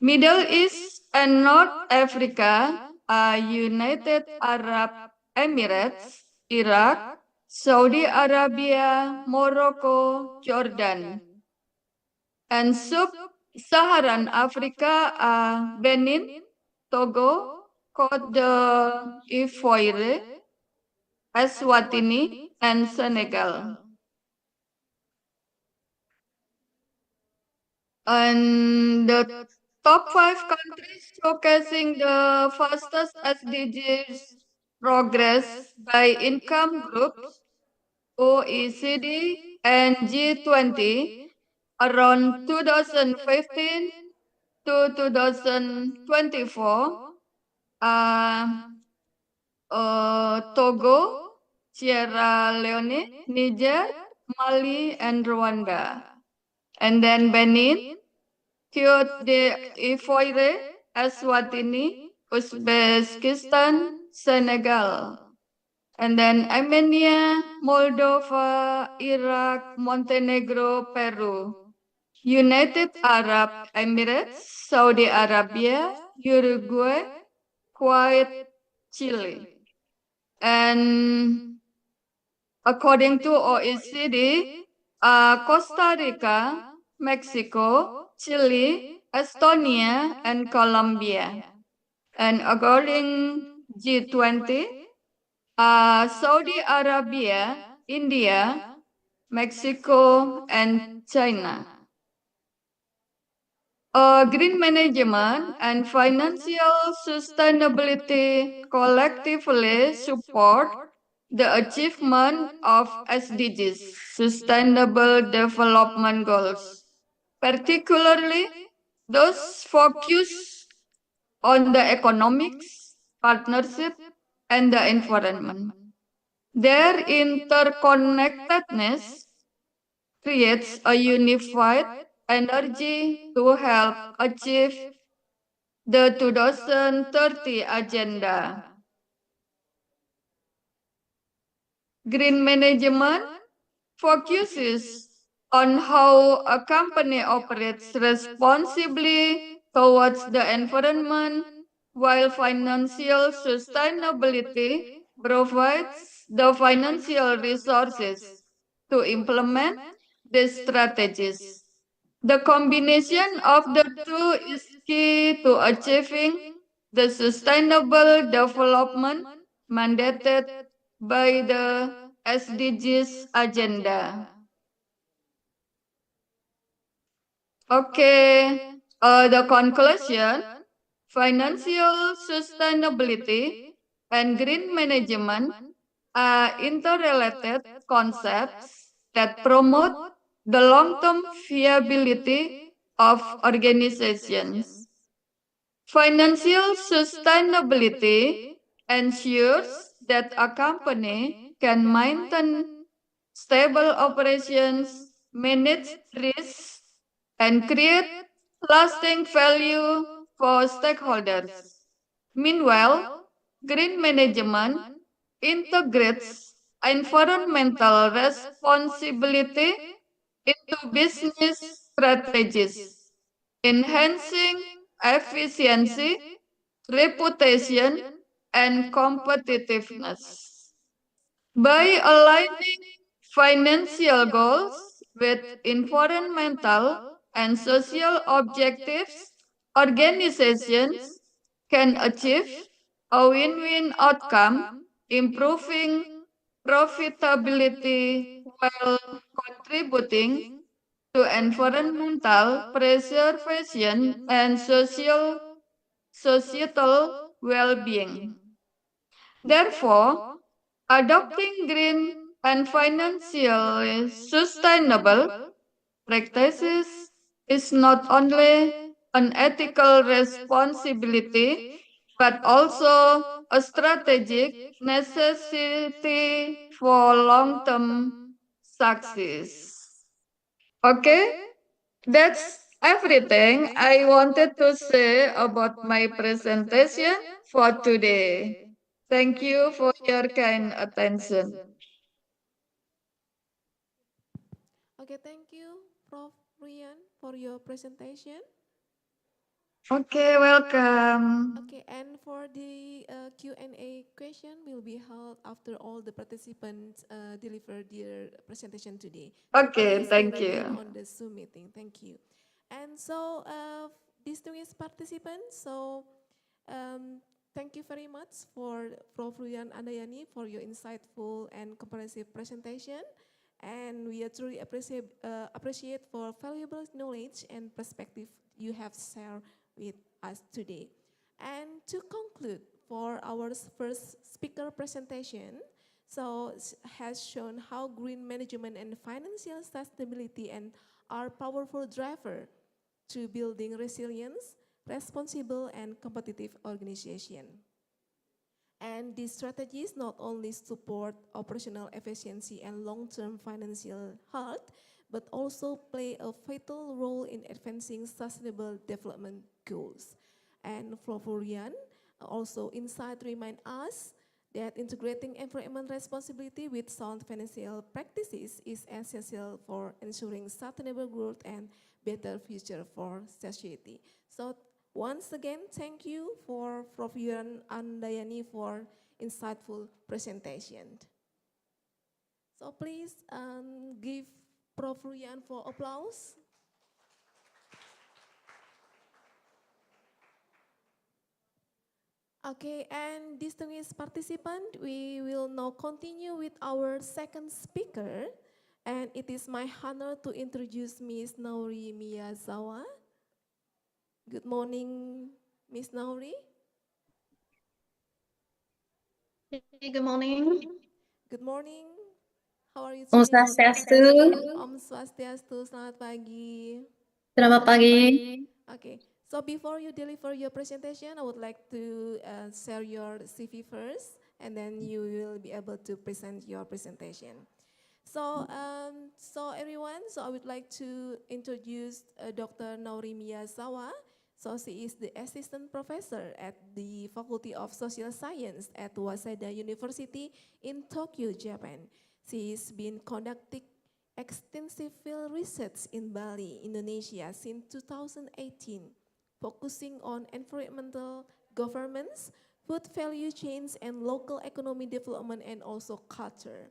Middle East and North Africa are United Arab Emirates, Iraq, Saudi Arabia, Morocco, Jordan. And Sub-Saharan Africa are Benin, Togo, Cote d'Ivoire, Eswatini, and Senegal. And the top 5 countries showcasing the fastest SDGs progress by income groups, OECD and G20 around 2015 to 2024, Togo, Sierra Leone, Niger, Mali, and Rwanda. And then Benin, Cote d'Ivoire, Eswatini, Uzbekistan, Senegal. And then Armenia, Moldova, Iraq, Montenegro, Peru. United Arab Emirates, Saudi Arabia, Uruguay, Kuwait, Chile. And according to OECD, Costa Rica, Mexico, Chile, Estonia, and Colombia. And according G20, Saudi Arabia, India, Mexico, and China. Green management and financial sustainability collectively support the achievement of SDGs, Sustainable Development Goals, particularly those focused on the economics, partnership, and the environment. Their interconnectedness creates a unified energy to help achieve the 2030 agenda. Green management focuses on how a company operates responsibly towards the environment, while financial sustainability provides the financial resources to implement these strategies. The combination of the two is key to achieving the sustainable development mandated by the SDGs agenda. Okay, the conclusion, financial sustainability and green management are interrelated concepts that promote the long-term viability of organizations. Financial sustainability ensures that a company can maintain stable operations, manage risks, and create lasting value for stakeholders. Meanwhile, green management integrates environmental responsibility into business strategies, enhancing efficiency, reputation, and competitiveness. By aligning financial goals with environmental and social objectives, organizations can achieve a win-win outcome, improving profitability while contributing to environmental preservation and societal well-being. Therefore, adopting green and financially sustainable practices is not only an ethical responsibility but also a strategic necessity for long-term success. Okay, that's everything I wanted to say about my presentation for today. Thank you for your kind attention. Okay, thank you, Prof. Rian, for your presentation. Okay, welcome. Okay, and for the Q&A question will be held after all the participants deliver their presentation today. So Okay, please thank remain you. on the Zoom meeting. Thank you. And so, distinguished participants, so thank you very much for Prof. Ruyan Andayani for your insightful and comprehensive presentation. And we truly appreciate for valuable knowledge and perspective you have shared with us today. And to conclude, for our first speaker presentation, so has shown how green management and financial sustainability and are powerful driver to building resilience, responsible and competitive organization. And these strategies not only support operational efficiency and long-term financial health, but also play a vital role in advancing sustainable development goals. And Florian, also insight remind us that integrating environment responsibility with sound financial practices is essential for ensuring sustainable growth and better future for society. So once again, thank you for Prof. Yuran Andayani for insightful presentation. So please give Prof. Yuran for applause. Okay, and distinguished participant, we will now continue with our second speaker. And it is my honor to introduce Ms. Nauri Miyazawa. Good morning, Ms. Nauri. Hey, good morning. Good morning. How are you Om today? Swastiastu. Om Swastiastu, selamat pagi. Selamat pagi. Okay, so before you deliver your presentation, I would like to share your CV first, and then you will be able to present your presentation. So everyone, so I would like to introduce Dr. Nauri Miyazawa. So she is the assistant professor at the Faculty of Social Science at Waseda University in Tokyo, Japan. She has been conducting extensive field research in Bali, Indonesia since 2018, focusing on environmental governance, food value chains, and local economy development and also culture.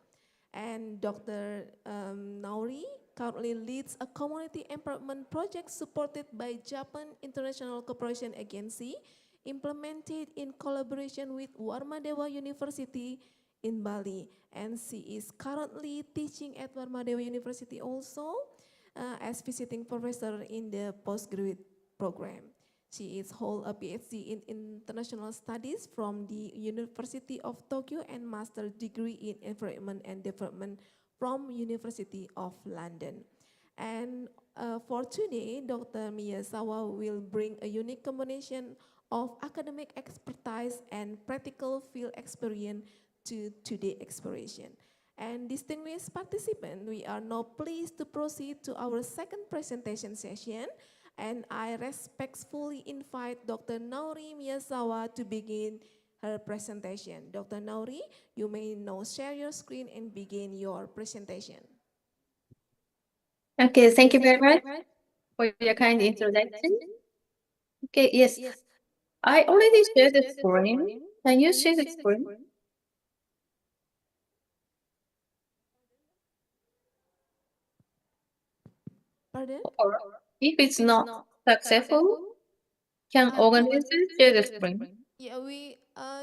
And Dr. Nauri currently leads a community empowerment project supported by Japan International Cooperation Agency, implemented in collaboration with Warmadewa University in Bali. And she is currently teaching at Warmadewa University also as visiting professor in the postgraduate program. She is hold a PhD in international studies from the University of Tokyo and master degree in environment and development from University of London. And for today, Dr. Miyazawa will bring a unique combination of academic expertise and practical field experience to today's exploration. And distinguished participants, we are now pleased to proceed to our second presentation session. And I respectfully invite Dr. Nauri Miyazawa to begin her presentation. Dr. Nauri, you may now share your screen and begin your presentation. Okay, thank you very much for your kind introduction. Okay, yes. I already shared the screen. Can you share the screen? Pardon? Or if it's not successful, can organizers share the screen? Yeah,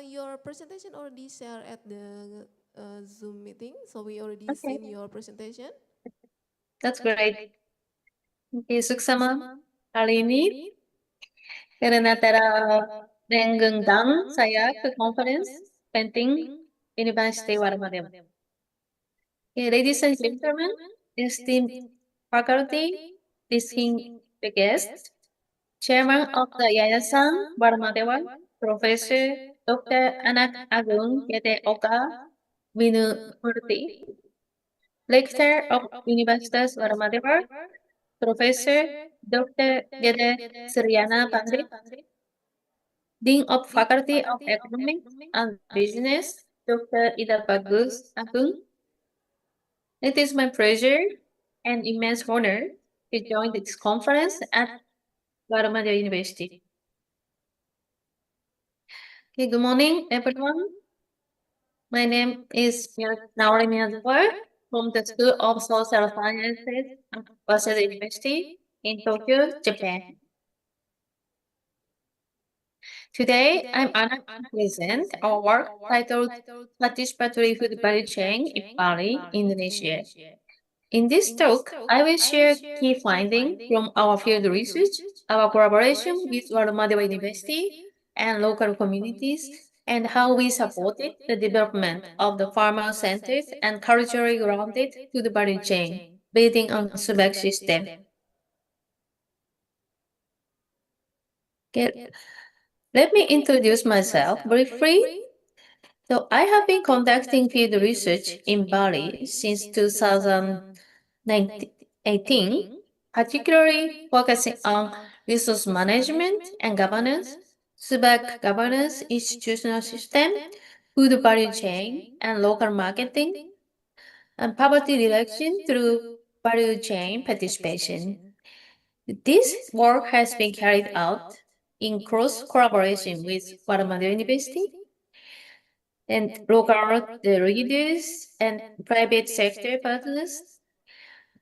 your presentation already shared at the Zoom meeting, so we already Okay, seen your presentation. that's great. Okay, suksama. Kali ini karena terenggang saya ke conference penting University Warmadem. Okay, ladies and gentlemen, esteemed faculty, distinguished guests, Chairman of the Yayasan Warmadewa, Professor Dr. Anak Agung Gede Oka Winumurti, Lecturer of Universitas Warmadewa, Professor Dr. Gede Suryana Pandit, Dean of Faculty of Economics and Business, Dr. Ida Bagus Agung. It is my pleasure and immense honor to join this conference at Warmadewa University. Okay, good morning, everyone. My name is Naori Miyazaki from the School of Social Sciences at Waseda University in Tokyo, Japan. Today, I'm honored to present our work titled Participatory Food Value Chain in Bali, Indonesia. In this talk, I will share key findings from our field research, our collaboration with Warmadewa University and local communities, and how we supported the development of the farmer-centered and culturally grounded food value chain, building on SUBEC system. Okay, let me introduce myself briefly. So I have been conducting field research in Bali since 2018, particularly focusing on resource management and governance, SUBAC governance, institutional system, food value chain, and local marketing, and poverty reduction through value chain participation. This work has been carried out in close collaboration with Guatemala University and local leaders and private sector partners.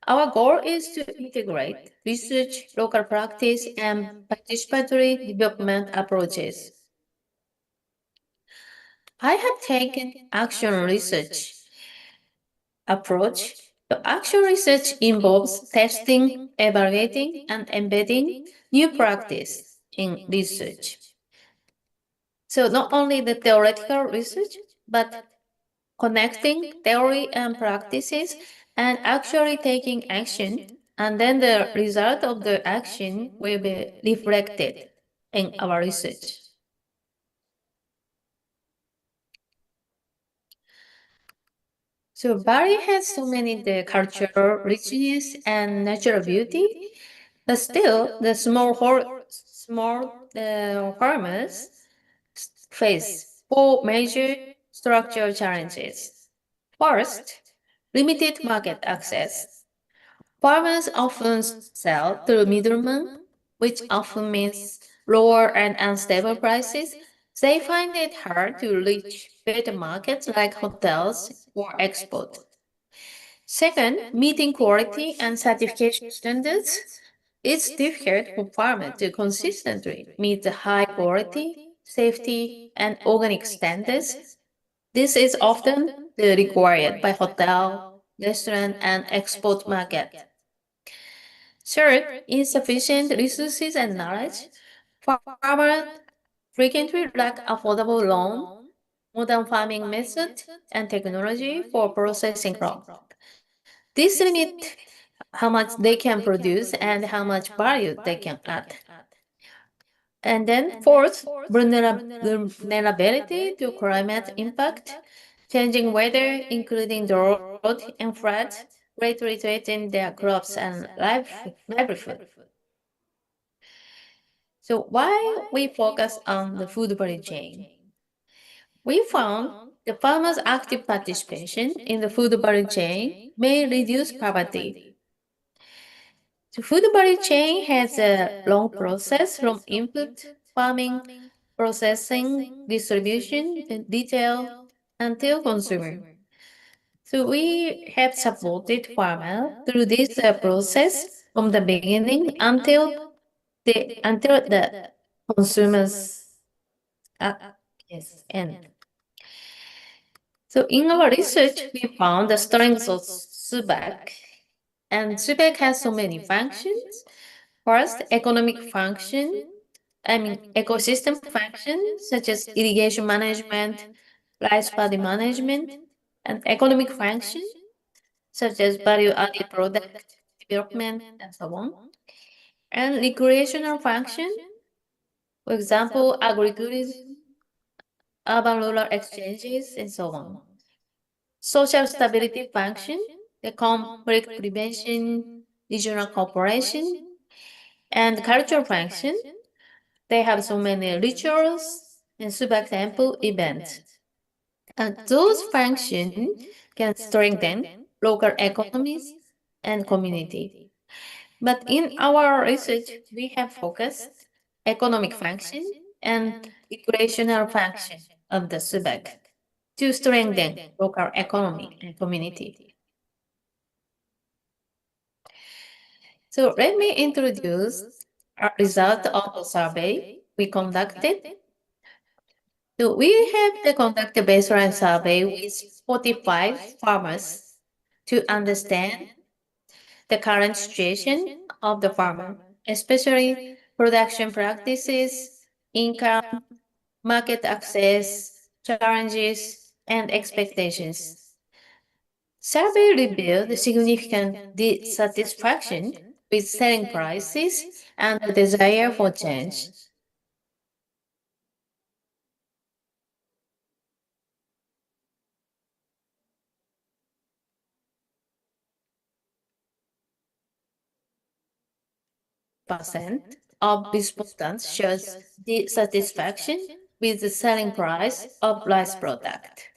Our goal is to integrate research, local practice, and participatory development approaches. I have taken action research approach. The action research involves testing, evaluating, and embedding new practice in research. So not only the theoretical research, but connecting theory and practices and actually taking action, and then the result of the action will be reflected in our research. So Bali has so many the cultural richness and natural beauty, but still the small farmers face four major structural challenges. First, limited market access. Farmers often sell through middlemen, which often means lower and unstable prices. They find it hard to reach better markets like hotels or export. Second, meeting quality and certification standards. It's difficult for farmers to consistently meet the high quality, safety, and organic standards. This is often required by hotel, restaurant, and export market. Third, insufficient resources and knowledge. Farmers frequently lack affordable loan, modern farming method, and technology for processing crop. This limit how much they can produce and how much value they can add. And then fourth, vulnerability to climate impact. Changing weather, including drought and flood, greatly threaten their crops and livelihood. So why we focus on the food value chain? We found the farmers' active participation in the food value chain may reduce poverty. The food value chain has a long process from input farming, processing, distribution, and retail until consumer. So we have supported farmers through this process from the beginning until the consumers yes end. So in our research, we found the strengths of SUBAC, and SUBAC has so many functions. First, economic function, ecosystem function such as irrigation management, rice paddy management, and economic function such as value-added product development and so on, and recreational function, for example, agritourism, urban-rural exchanges, and so on. Social stability function, the conflict prevention, regional cooperation, and cultural function. They have so many rituals and sub-example events. And those functions can strengthen local economies and community. But in our research, we have focused economic function and recreational function of the SUBEC to strengthen local economy and community. So let me introduce a result of the survey we conducted. So we have conducted a baseline survey with 45 farmers to understand the current situation of the farmer, especially production practices, income, market access, challenges, and expectations. Survey revealed significant dissatisfaction with selling prices and the desire for change. 86% of respondents shows dissatisfaction with the selling price of rice product.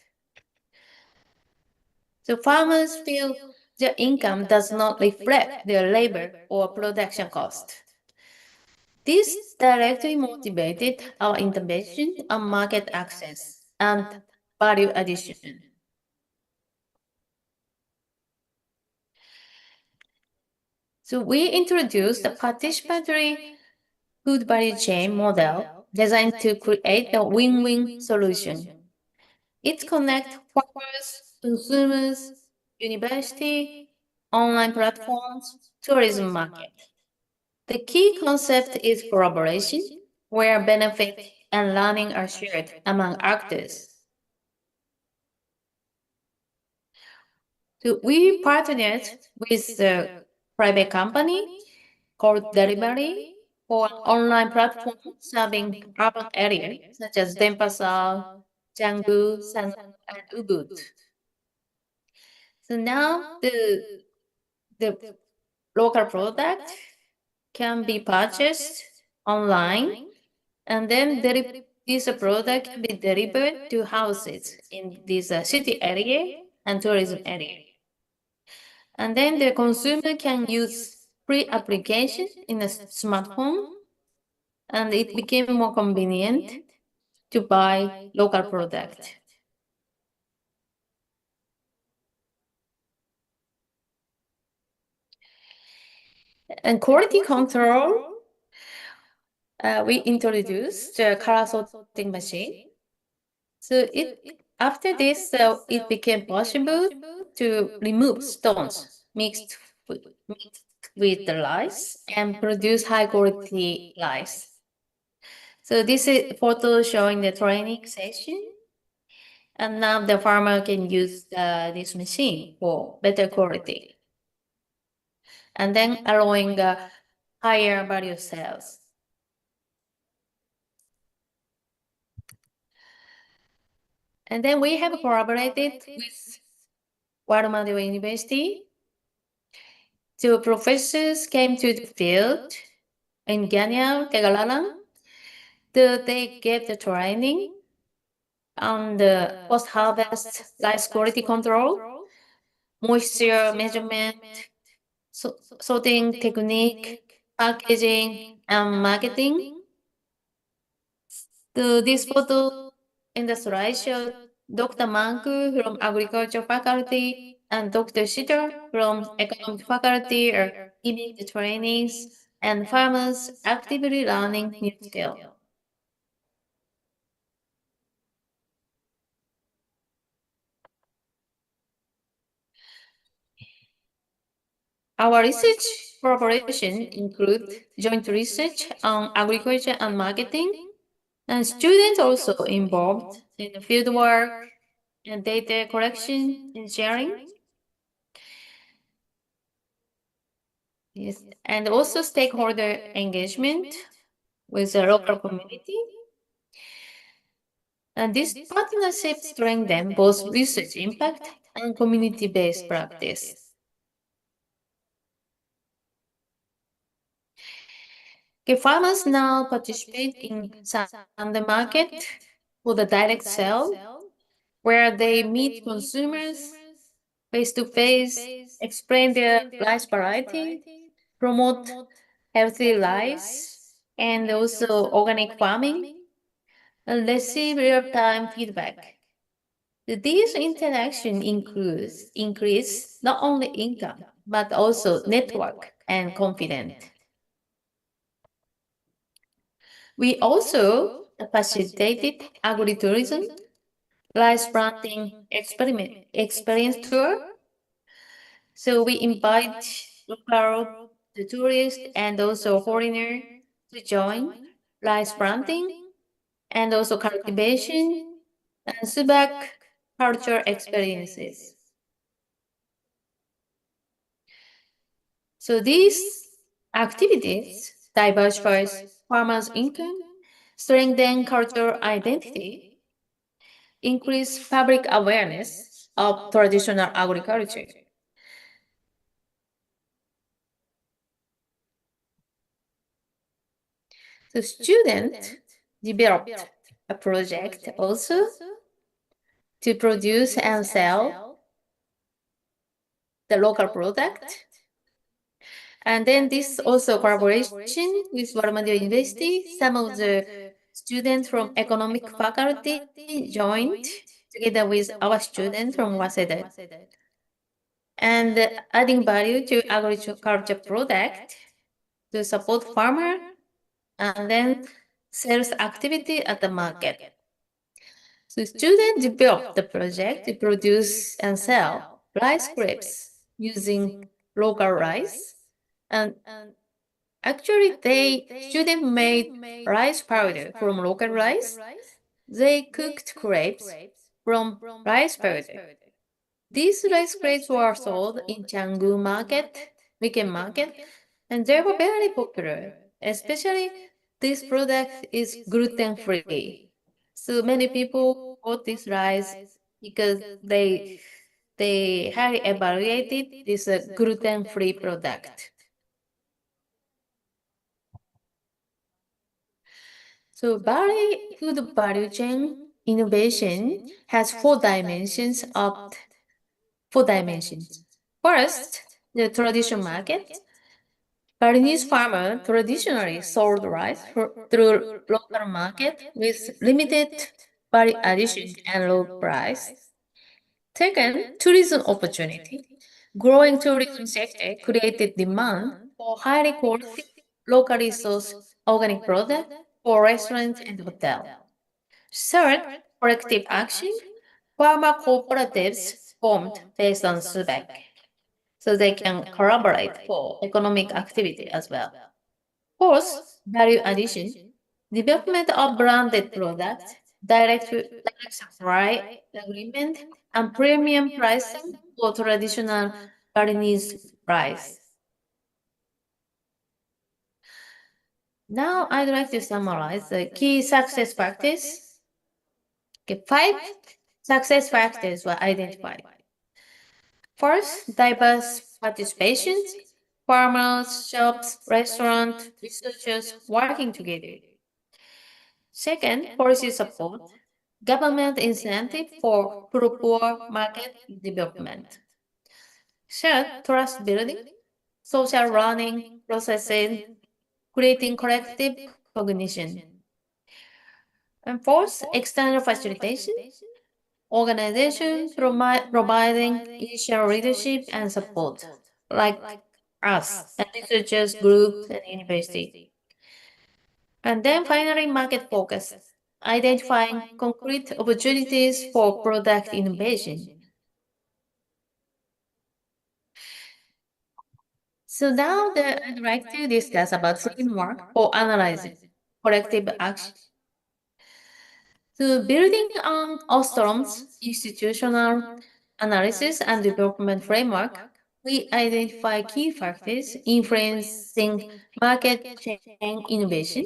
So farmers feel their income does not reflect their labor or production cost. This directly motivated our intervention on market access and value addition. So we introduced a participatory food value chain model designed to create a win-win solution. It connects farmers, consumers, university, online platforms, tourism market. The key concept is collaboration, where benefit and learning are shared among actors. So we partnered with a private company called Delivery for an online platform serving urban areas such as Denpasar, Canggu, San, and Ubud. So now the local product can be purchased online, and then this product can be delivered to houses in this city area and tourism area. And then the consumer can use free application in a smartphone, and it became more convenient to buy local product. And quality control, we introduced the color sorting machine. So after this, it became possible to remove stones mixed with the rice and produce high quality rice. So this is a photo showing the training session. And now the farmer can use this machine for better quality. And then allowing higher value sales. And then we have collaborated with Warmadewa University. So professors came to the field in Ganyal, Tegalalang. They gave the training on the post-harvest rice quality control, moisture measurement, sorting technique, packaging, and marketing. This photo in the slide showed Dr. Manku from Agriculture faculty and Dr. Shitter from Economics faculty are giving the trainings, and farmers actively learning new skills. Our research collaboration include joint research on agriculture and marketing, and students also involved in the field work and data collection and sharing. Yes, and also stakeholder engagement with the local community. And this partnership strengthens both research impact and community-based practice. Okay, farmers now participate in Sunday market for the direct sale, where they meet consumers face to face, explain their rice variety, promote healthy rice, and also organic farming, and receive real-time feedback. These interaction increase not only income but also network and confidence. We also facilitated agritourism, rice planting experience tour. So we invite local the tourists and also foreigner to join rice planting and also cultivation and subak culture experiences. So these activities diversifies farmers' income, strengthen cultural identity, increase public awareness of traditional agriculture. The student developed a project also to produce and sell the local product. And then this also collaboration with Warmadio University. Some of the students from economic faculty joined together with our students from Waseda. And adding value to agriculture product to support farmer and then sales activity at the market. So students developed the project to produce and sell rice grapes using local rice. And actually they students made rice powder from local rice. They cooked grapes from rice powder. These rice grapes were sold in Canggu market, weekend market, and they were very popular. Especially this product is gluten free. So many people bought this rice because they highly evaluated this gluten free product. So food value chain innovation has four dimensions. First, the traditional market. Balinese farmer traditionally sold rice through local market with limited value addition and low price. Second, tourism opportunity. Growing tourism sector created demand for highly quality, locally sourced organic product for restaurants and hotels. Third, collective action. Farmer cooperatives formed based on SUBEC, so they can collaborate for economic activity as well. Fourth, value addition. Development of branded products, direct supply agreement, and premium pricing for traditional Balinese rice. Now I'd like to summarize the key success factors. Okay, 5 success factors were identified. First, diverse participation, farmers, shops, restaurants, researchers working together. Second, policy support, government incentive for poor market development. Third, trust building, social learning, processing, creating collective cognition. And fourth, external facilitation, organization providing initial leadership and support, like us, and researchers, groups, and university. And then finally, market focus, identifying concrete opportunities for product innovation. So now I'd like to discuss about framework for analyzing collective action. So building on Ostrom's institutional analysis and development framework, we identify key factors influencing market chain innovation.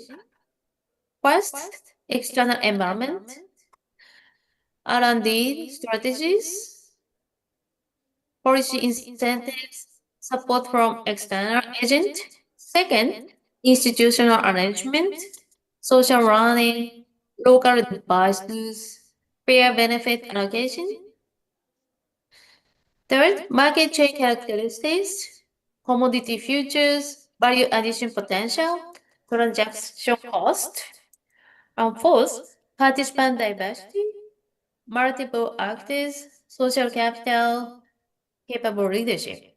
First, external environment, R&D strategies, policy incentives, support from external agent. Second, institutional arrangement, social learning, local devices, fair benefit allocation. Third, market chain characteristics, commodity futures, value addition potential, transaction cost. And fourth, participant diversity, multiple actors, social capital, capable leadership.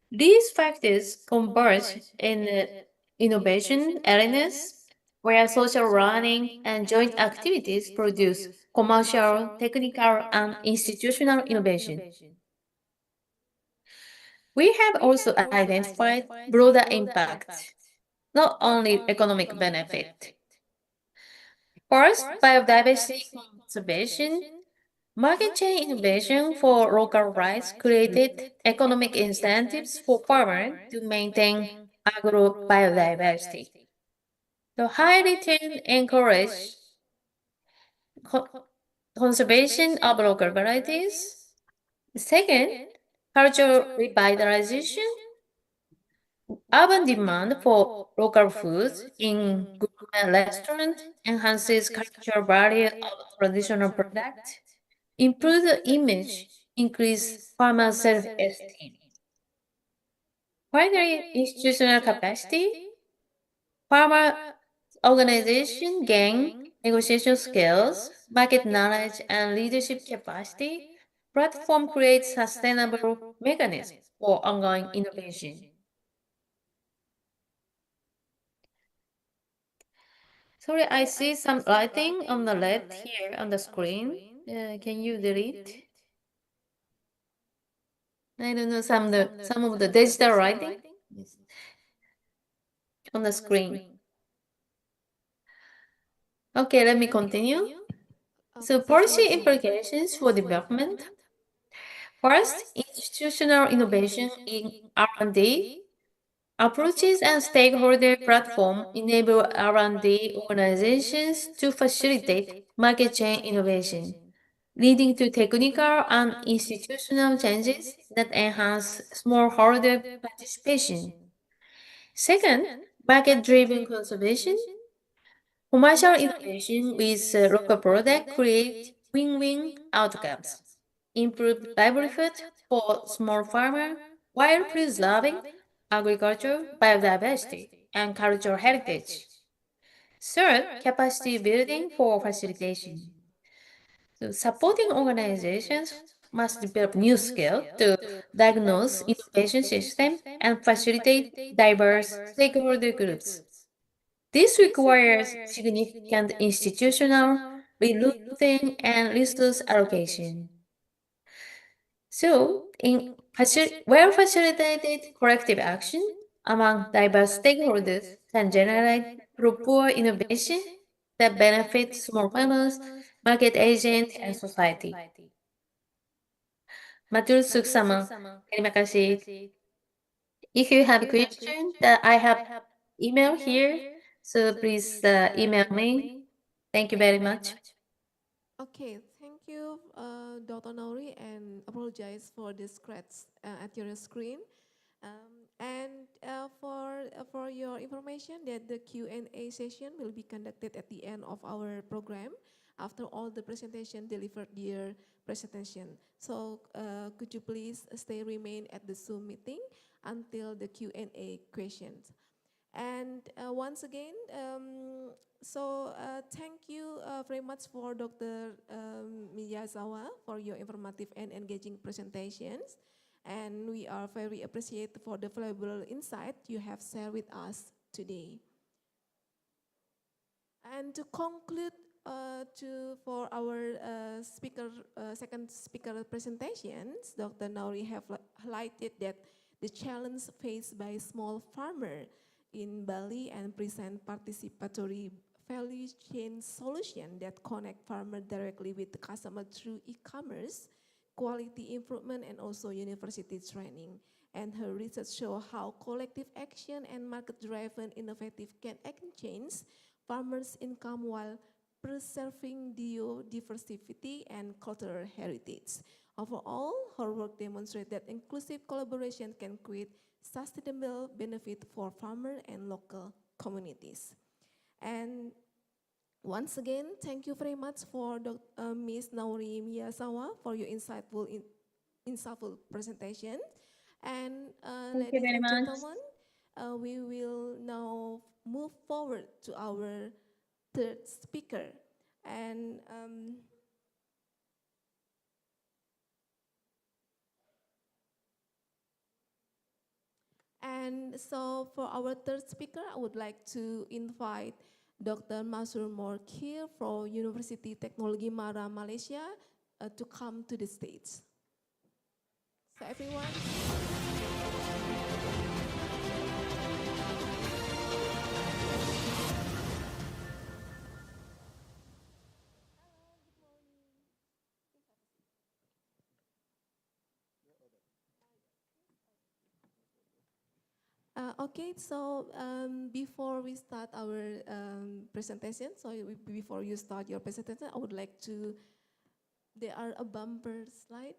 These factors converge in the innovation arenas where social learning and joint activities produce commercial, technical, and institutional innovation. We have also identified broader impacts, not only economic benefit. First, biodiversity conservation. Market chain innovation for local rice created economic incentives for farmers to maintain agro biodiversity. The high return encouraged conservation of local varieties. Second, cultural revitalization. Urban demand for local foods in gourmet restaurants enhances cultural value of traditional products, improves the image, increase farmer self-esteem. Finally, institutional capacity. Farmer organization gain negotiation skills, market knowledge, and leadership capacity. Platform creates sustainable mechanisms for ongoing innovation. Sorry, I see some writing on the left here on the screen. Can you delete? I don't know some of the digital writing yes, on the screen. Okay, let me continue. So policy implications for development. First, institutional innovation in R&D. Approaches and stakeholder platform enable R&D organizations to facilitate market chain innovation, leading to technical and institutional changes that enhance smallholder participation. Second, market-driven conservation. Commercial innovation with local product create win-win outcomes, improved livelihood for small farmers while preserving agriculture, biodiversity, and cultural heritage. Third, capacity building for facilitation. So supporting organizations must develop new skills to diagnose innovation systems and facilitate diverse stakeholder groups. This requires significant institutional rerouting and resource allocation. So, well-facilitated collective action among diverse stakeholders can generate proper innovation that benefits small farmers, market agents, and society. Matur suksama. Terima kasih. If you have a question that I have email here, so please email me. Thank you very much. Okay, thank you, Dr. Nauri, and apologize for the scratch at your screen. For your information, that the Q&A session will be conducted at the end of our program after all the presentation delivered their presentation. So could you please remain at the Zoom meeting until the Q&A questions. And once again, thank you very much for Dr. Miyazawa for your informative and engaging presentations. And we are very appreciative for the valuable insight you have shared with us today. And to conclude, for our second speaker presentations, Dr. Nauri have highlighted that the challenge faced by small farmer in Bali and present participatory value chain solution that connect farmer directly with the customer through e-commerce, quality improvement, and also university training. And her research show how collective action and market-driven innovative can change farmers' income while preserving biodiversity and cultural heritage. Overall, her work demonstrates that inclusive collaboration can create sustainable benefit for farmers and local communities. And once again, thank you very much for Ms. Nauri Miyazawa for your insightful presentation. And ladies and gentlemen, we will now move forward to our third speaker. And so for our third speaker, I would like to invite Dr. Masur Morkir from University Technology Mara, Malaysia, to come to the stage. So everyone. Okay, so before we start our presentation, before you start your presentation, I would like to, there are a bumper slide.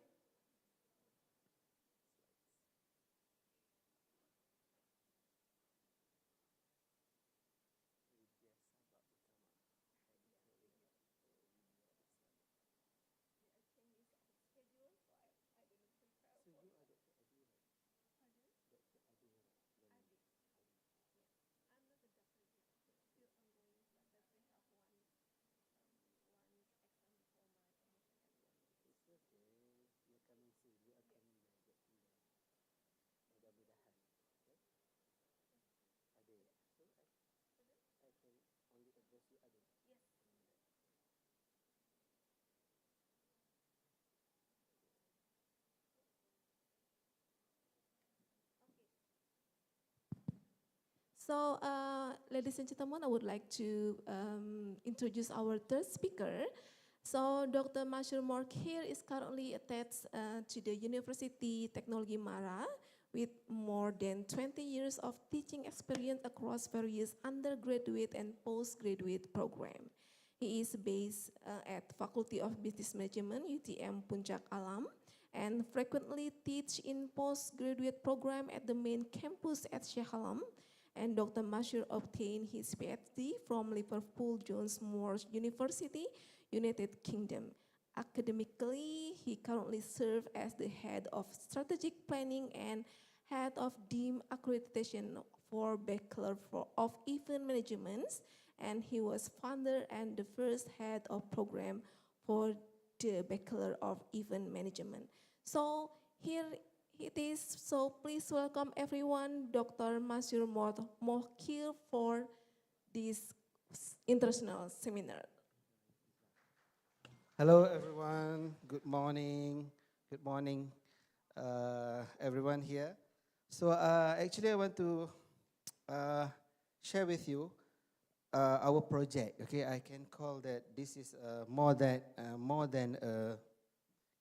So, ladies and gentlemen, I would like to introduce our third speaker. So, Dr. Mashur Morkir is currently attached to the University Technology Mara with more than 20 years of teaching experience across various undergraduate and postgraduate programs. He is based at Faculty of Business Management, UTM Puncak Alam, and frequently teach in postgraduate program at the main campus at Shah Alam. And Dr. Mashur obtained his PhD from Liverpool John Moores University, United Kingdom. Academically, he currently serves as the head of strategic planning and head of DEEM accreditation for Bachelor of Event Management, and he was founder and the first head of program for the Bachelor of Event Management. So here it is. So please welcome everyone, Dr. Mashur Morkir for this international seminar. Hello, everyone. Good morning. Good morning, everyone here. So actually, I want to share with you our project. Okay, I can call that this is more than.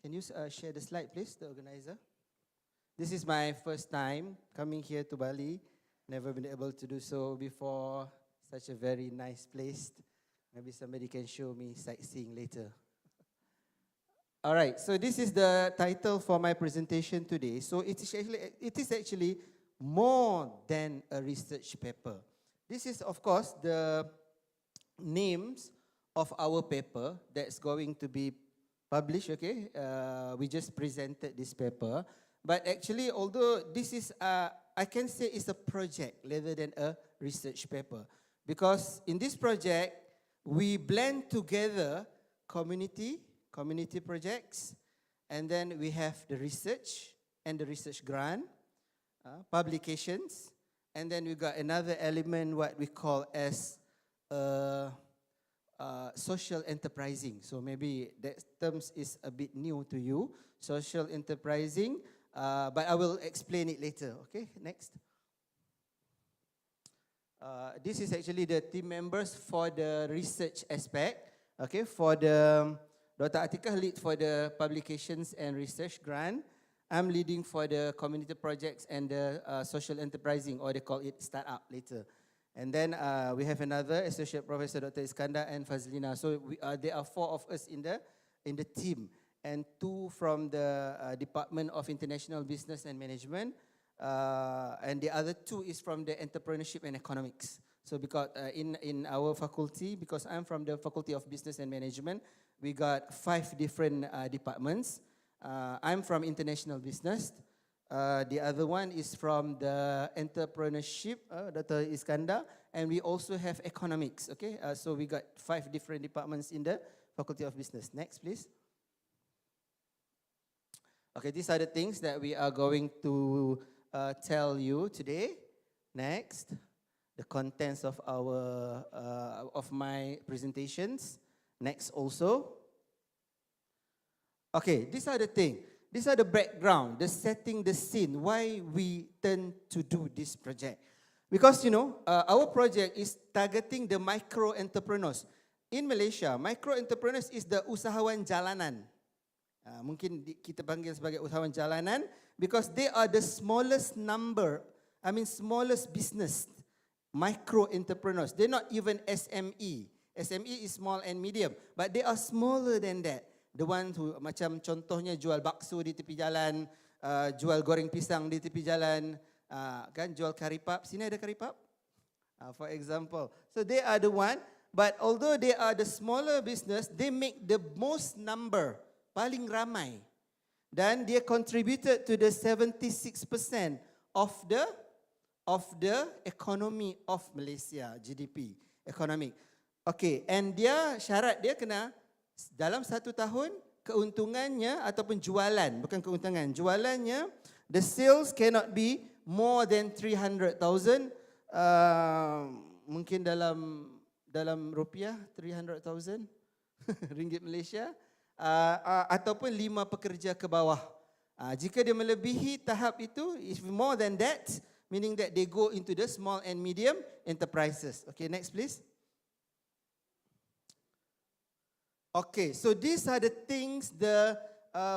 Can you share the slide, please, the organizer? This is my first time coming here to Bali. Never been able to do so before. Such a very nice place. Maybe somebody can show me sightseeing later. All right, so this is the title for my presentation today. So it is actually more than a research paper. This is, of course, the names of our paper that's going to be published, okay? We just presented this paper. But actually, although this is, I can say it's a project rather than a research paper. Because in this project, we blend together community projects, and then we have the research and the research grant, publications, and then we got another element what we call as social enterprising. So maybe that terms is a bit new to you, social enterprising, but I will explain it later. Okay, next. This is actually the team members for the research aspect. Okay, for the Dr. Atikah lead for the publications and research grant. I'm leading for the community projects and the social enterprising, or they call it startup later. And then we have another associate professor, Dr. Iskandar and Fazlina. So there are 4 of us in the team, and 2 from the Department of International Business and Management, and the other 2 is from the entrepreneurship and economics. So because in our faculty, because I'm from the Faculty of Business and Management, we got 5 different departments. I'm from international business. The other one is from the entrepreneurship, Dr. Iskandar, and we also have economics. Okay, so we got 5 different departments in the Faculty of Business. Next, please. Okay, these are the things that we are going to tell you today. Next, the contents of our of my presentations. Next also. Okay, these are the things. These are the background, the setting, the scene, why we tend to do this project. Because, you know, our project is targeting the micro entrepreneurs. In Malaysia, micro entrepreneurs is the usahawan jalanan. Mungkin kita panggil sebagai usahawan jalanan because they are the smallest smallest business, micro entrepreneurs. They're not even SME. SME is small and medium, but they are smaller than that. The ones who macam contohnya jual bakso di tepi jalan, jual goreng pisang di tepi jalan, kan jual karipap. Sini ada karipap? For example. So they are the one, but although they are the smaller business, they make the most number, paling ramai. Dan dia contributed to the 76% of the economy of Malaysia, GDP, economic. Okay, and syarat dia kena dalam 1 tahun keuntungannya ataupun jualan, bukan keuntungan, jualannya, the sales cannot be more than 300,000, mungkin dalam rupiah 300,000 ringgit Malaysia, ataupun 5 pekerja ke bawah. Jika dia melebihi tahap itu, if more than that, meaning that they go into the small and medium enterprises. Okay, next please. Okay, so these are the things, the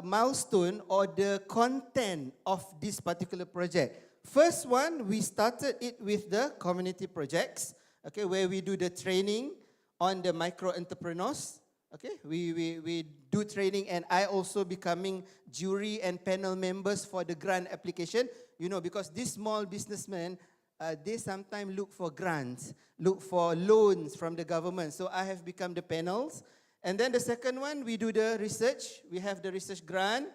milestone or the content of this particular project. First one, we started it with the community projects, okay, where we do the training on the micro entrepreneurs. Okay, we do training, and I also becoming jury and panel members for the grant application. You know, because these small businessmen, they sometimes look for grants, look for loans from the government. So I have become the panels. And then the second one, we do the research. We have the research grant,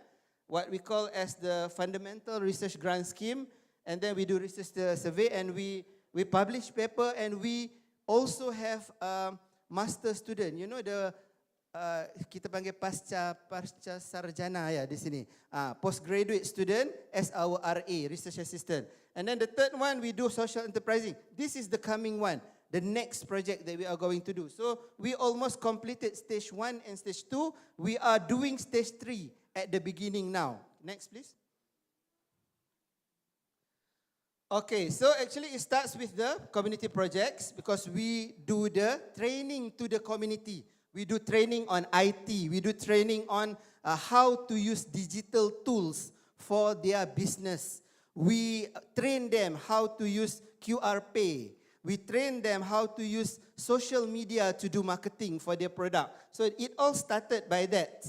what we call as the fundamental research grant scheme. And then we do research survey, and we publish paper, and we also have master student. You know, the kita panggil pasca sarjana ya di sini. Postgraduate student as our RA, research assistant. And then the third one, we do social enterprising. This is the coming one, the next project that we are going to do. So we almost completed stage 1 and stage 2. We are doing stage 3 at the beginning now. Next, please. Okay, so actually it starts with the community projects because we do the training to the community. We do training on IT. We do training on how to use digital tools for their business. We train them how to use QR Pay. We train them how to use social media to do marketing for their product. So it all started by that.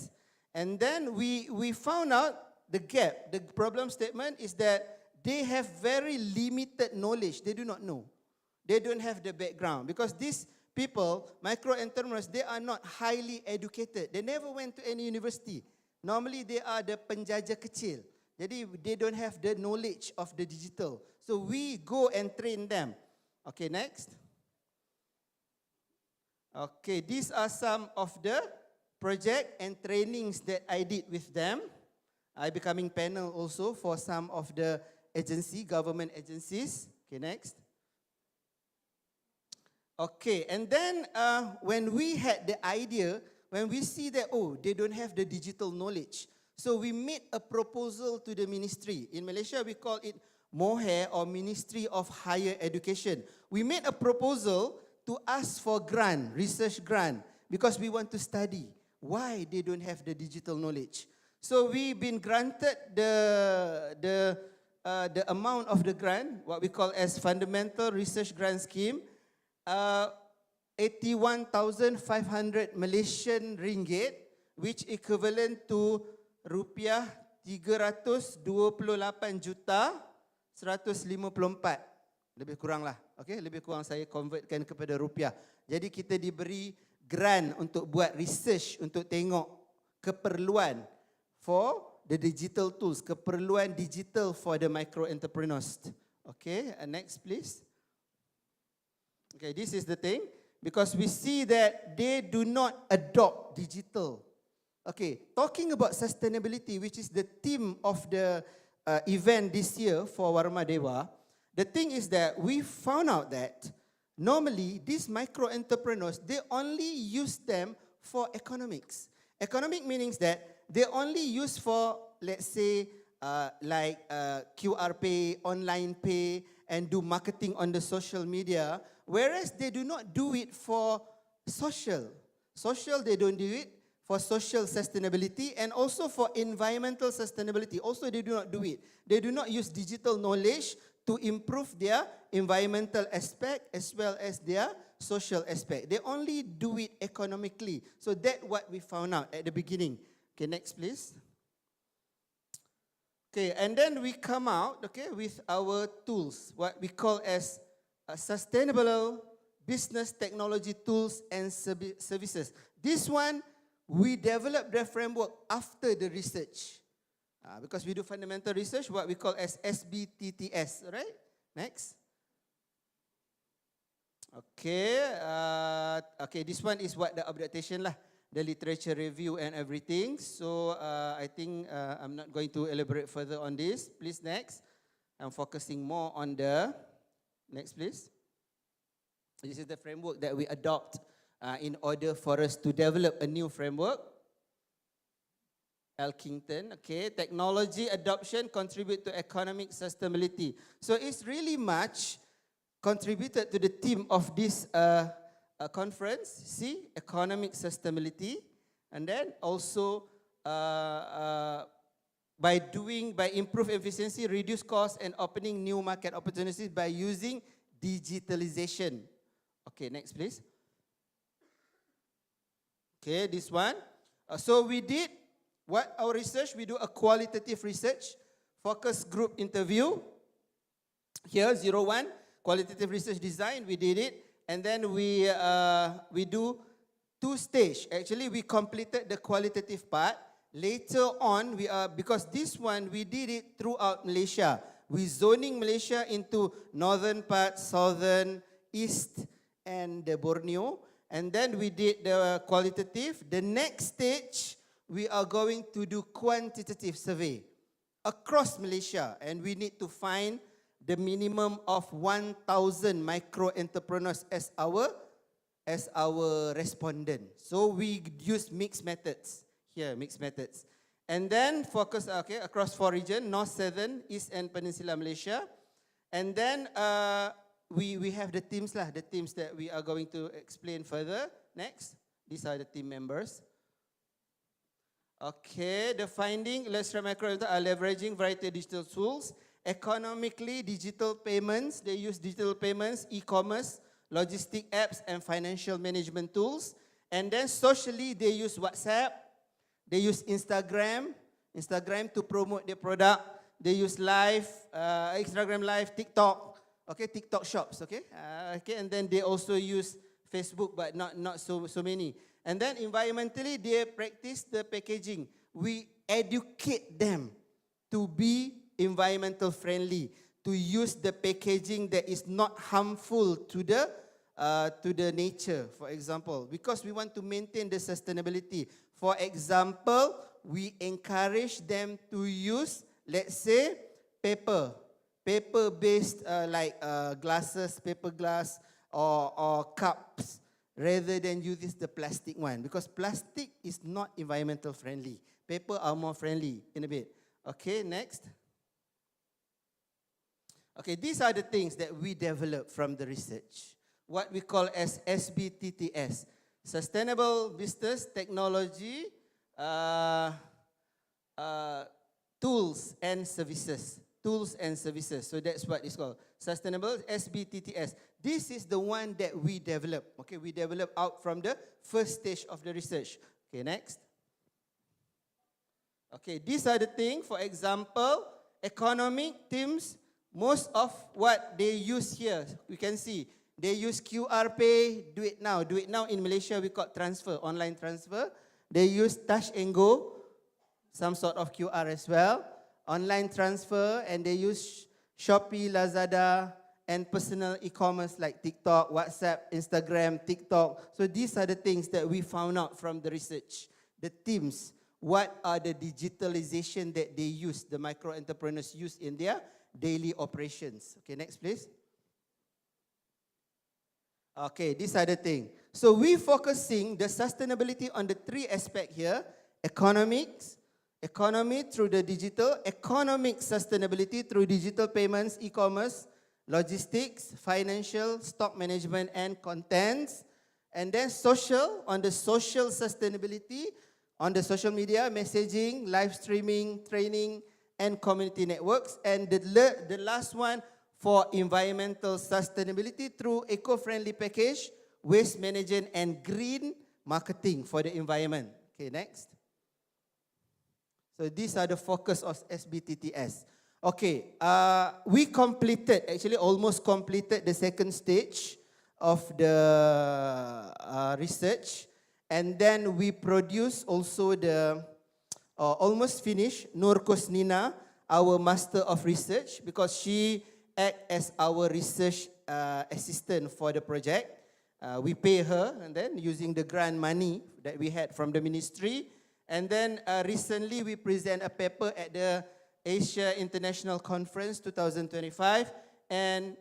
And then we found out the gap. The problem statement is that they have very limited knowledge. They do not know. They don't have the background. Because these people, micro-entrepreneurs, they are not highly educated. They never went to any university. Normally, they are the penjajah kecil. Jadi, they don't have the knowledge of the digital. So, we go and train them. Okay, next. Okay, these are some of the project and trainings that I did with them. I becoming panel also for some of the government agencies. Okay, next. Okay, and then when we had the idea, when we see that, oh, they don't have the digital knowledge, so we made a proposal to the ministry. In Malaysia, we call it MOHE, or Ministry of Higher Education. We made a proposal to ask for grant, research grant, because we want to study why they don't have the digital knowledge. So we've been granted the amount of the grant, what we call as Fundamental Research Grant Scheme, 81,500 Malaysian ringgit, which equivalent to rupiah 328 juta 154. Lebih kurang lah, okay? Lebih kurang saya convertkan kepada rupiah. Jadi kita diberi grant untuk buat research, untuk tengok keperluan for the digital tools, keperluan digital for the micro entrepreneurs. Okay, next please. Okay, this is the thing, because we see that they do not adopt digital. Okay, talking about sustainability, which is the theme of the event this year for Warma Dewa, the thing is that we found out that normally these micro entrepreneurs, they only use them for economics. Economic meanings that they only use for, let's say, QR Pay, online pay, and do marketing on the social media, whereas they do not do it for social. Social, they don't do it for social sustainability, and also for environmental sustainability. Also, they do not do it. They do not use digital knowledge to improve their environmental aspect as well as their social aspect. They only do it economically. So that's what we found out at the beginning. Okay, next please. Okay, and then we come out, okay, with our tools, what we call as sustainable business technology tools and services. This one, we developed the framework after the research. Because we do fundamental research, what we call as SBTTS, right? Next. Okay, okay, this one is what the adaptation lah, the literature review and everything. So I think I'm not going to elaborate further on this. Please, next. I'm focusing more on the, next please. This is the framework that we adopt in order for us to develop a new framework. Elkington. Okay, technology adoption contribute to economic sustainability. So it's really much contributed to the theme of this conference. See, economic sustainability, and then also by improve efficiency, reduce costs, and opening new market opportunities by using digitalization. Okay, next please. Okay, this one. So we did what our research, we do a qualitative research, focus group interview. Here, 01, qualitative research design, we did it. And then we do 2 stage. Actually, we completed the qualitative part. Later on, because this one, we did it throughout Malaysia. We zoning Malaysia into northern part, southern, east, and Borneo. And then we did the qualitative. The next stage, we are going to do quantitative survey across Malaysia. And we need to find the minimum of 1,000 micro entrepreneurs as our respondent. So we use mixed methods. Here, mixed methods. And then focus across 4 regions, North, Southern, East and Peninsula Malaysia. And then we have the teams that we are going to explain further. Next, these are the team members. Okay, the finding, illustrate micro are leveraging variety of digital tools. Economically, digital payments, they use digital payments, e-commerce, logistic apps, and financial management tools. And then socially, they use WhatsApp, they use Instagram to promote their product. They use Instagram Live, TikTok, okay, TikTok shops, okay, and then they also use Facebook, but not so many. And then environmentally, they practice the packaging. We educate them to be environmental friendly, to use the packaging that is not harmful to the nature, for example, because we want to maintain the sustainability. For example, we encourage them to use, let's say, paper-based glasses, paper glass, or cups, rather than use the plastic one, because plastic is not environmental friendly. Paper are more friendly in a bit. Okay, next. Okay, these are the things that we developed from the research. What we call as SBTTS, Sustainable Business Technology Tools and Services. Tools and Services. So that's what it's called. Sustainable SBTTS. This is the one that we developed. Okay, we developed out from the first stage of the research. Okay, next. Okay, these are the things. For example, economic teams, most of what they use here, we can see, they use QR Pay, do it now. Do it now in Malaysia, we call transfer, online transfer. They use Touch and Go, some sort of QR as well. Online transfer, and they use Shopee, Lazada, and personal e-commerce like TikTok, WhatsApp, Instagram, TikTok. So these are the things that we found out from the research. The teams, what are the digitalization that they use, the micro entrepreneurs use in their daily operations. Okay, next please. Okay, these are the things. So we focusing the sustainability on the 3 aspects here: economics, economy through the digital, economic sustainability through digital payments, e-commerce, logistics, financial, stock management, and contents. And then social, on the social sustainability, on the social media, messaging, live streaming, training, and community networks. And the last one for environmental sustainability through eco-friendly package, waste management, and green marketing for the environment. Okay, next. So these are the focus of SBTTS. Okay, we completed, actually almost completed the second stage of the research. And then we produce also the, almost finished, Nur Kusnina, our Master of Research, because she acts as our research assistant for the project. We pay her, and then using the grant money that we had from the ministry. And then recently we present a paper at the Asia International Conference 2025, and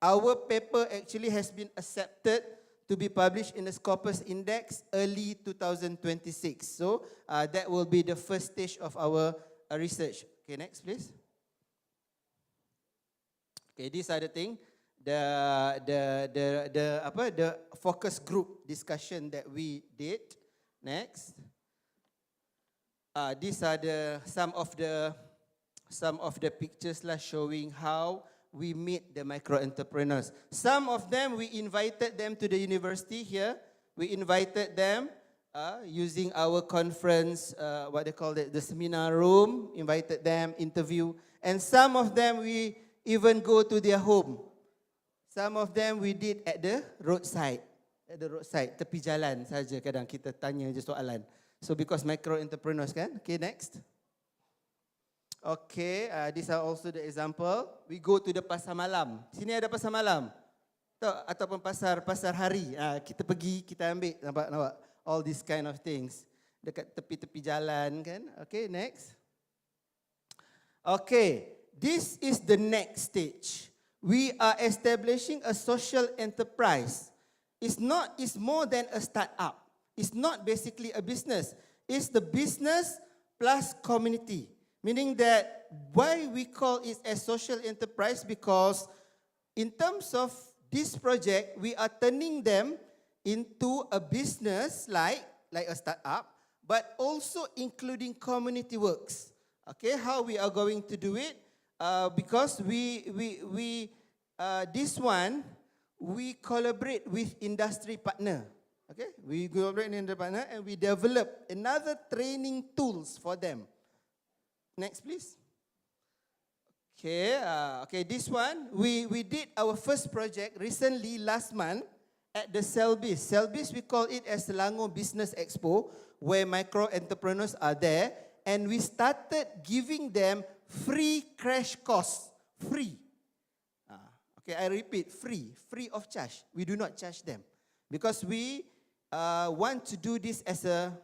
our paper actually has been accepted to be published in the Scopus Index early 2026. So that will be the first stage of our research. Okay, next please. Okay, these are the thing, the focus group discussion that we did. Next. These are some of the pictures showing how we meet the micro entrepreneurs. Some of them we invited them to the university here. We invited them using our conference, what they call it, the seminar room. Invited them, interview, and some of them we even go to their home. Some of them we did at the roadside. At the roadside, tepi jalan saja kadang kita tanya je soalan. So because micro entrepreneurs kan. Okay, next. Okay, these are also the example. We go to the pasar malam. Sini ada pasar malam. Ataupun pasar hari. Kita pergi, kita ambil, nampak all these kind of things. Dekat tepi-tepi jalan kan. Okay, next. Okay. This is the next stage. We are establishing a social enterprise. It's more than a startup. It's not basically a business. It's the business plus community. Meaning that why we call it a social enterprise, because in terms of this project, we are turning them into a business like a startup, but also including community works. Okay, how we are going to do it? Because this one, we collaborate with industry partner. Okay, we collaborate with industry partner and we develop another training tools for them. Next, please. Okay, this one, we did our first project recently last month at the Selbis. Selbis, we call it as Selangor Business Expo, where micro entrepreneurs are there, and we started giving them free crash course, free. Okay, I repeat, free of charge. We do not charge them because we want to do this as a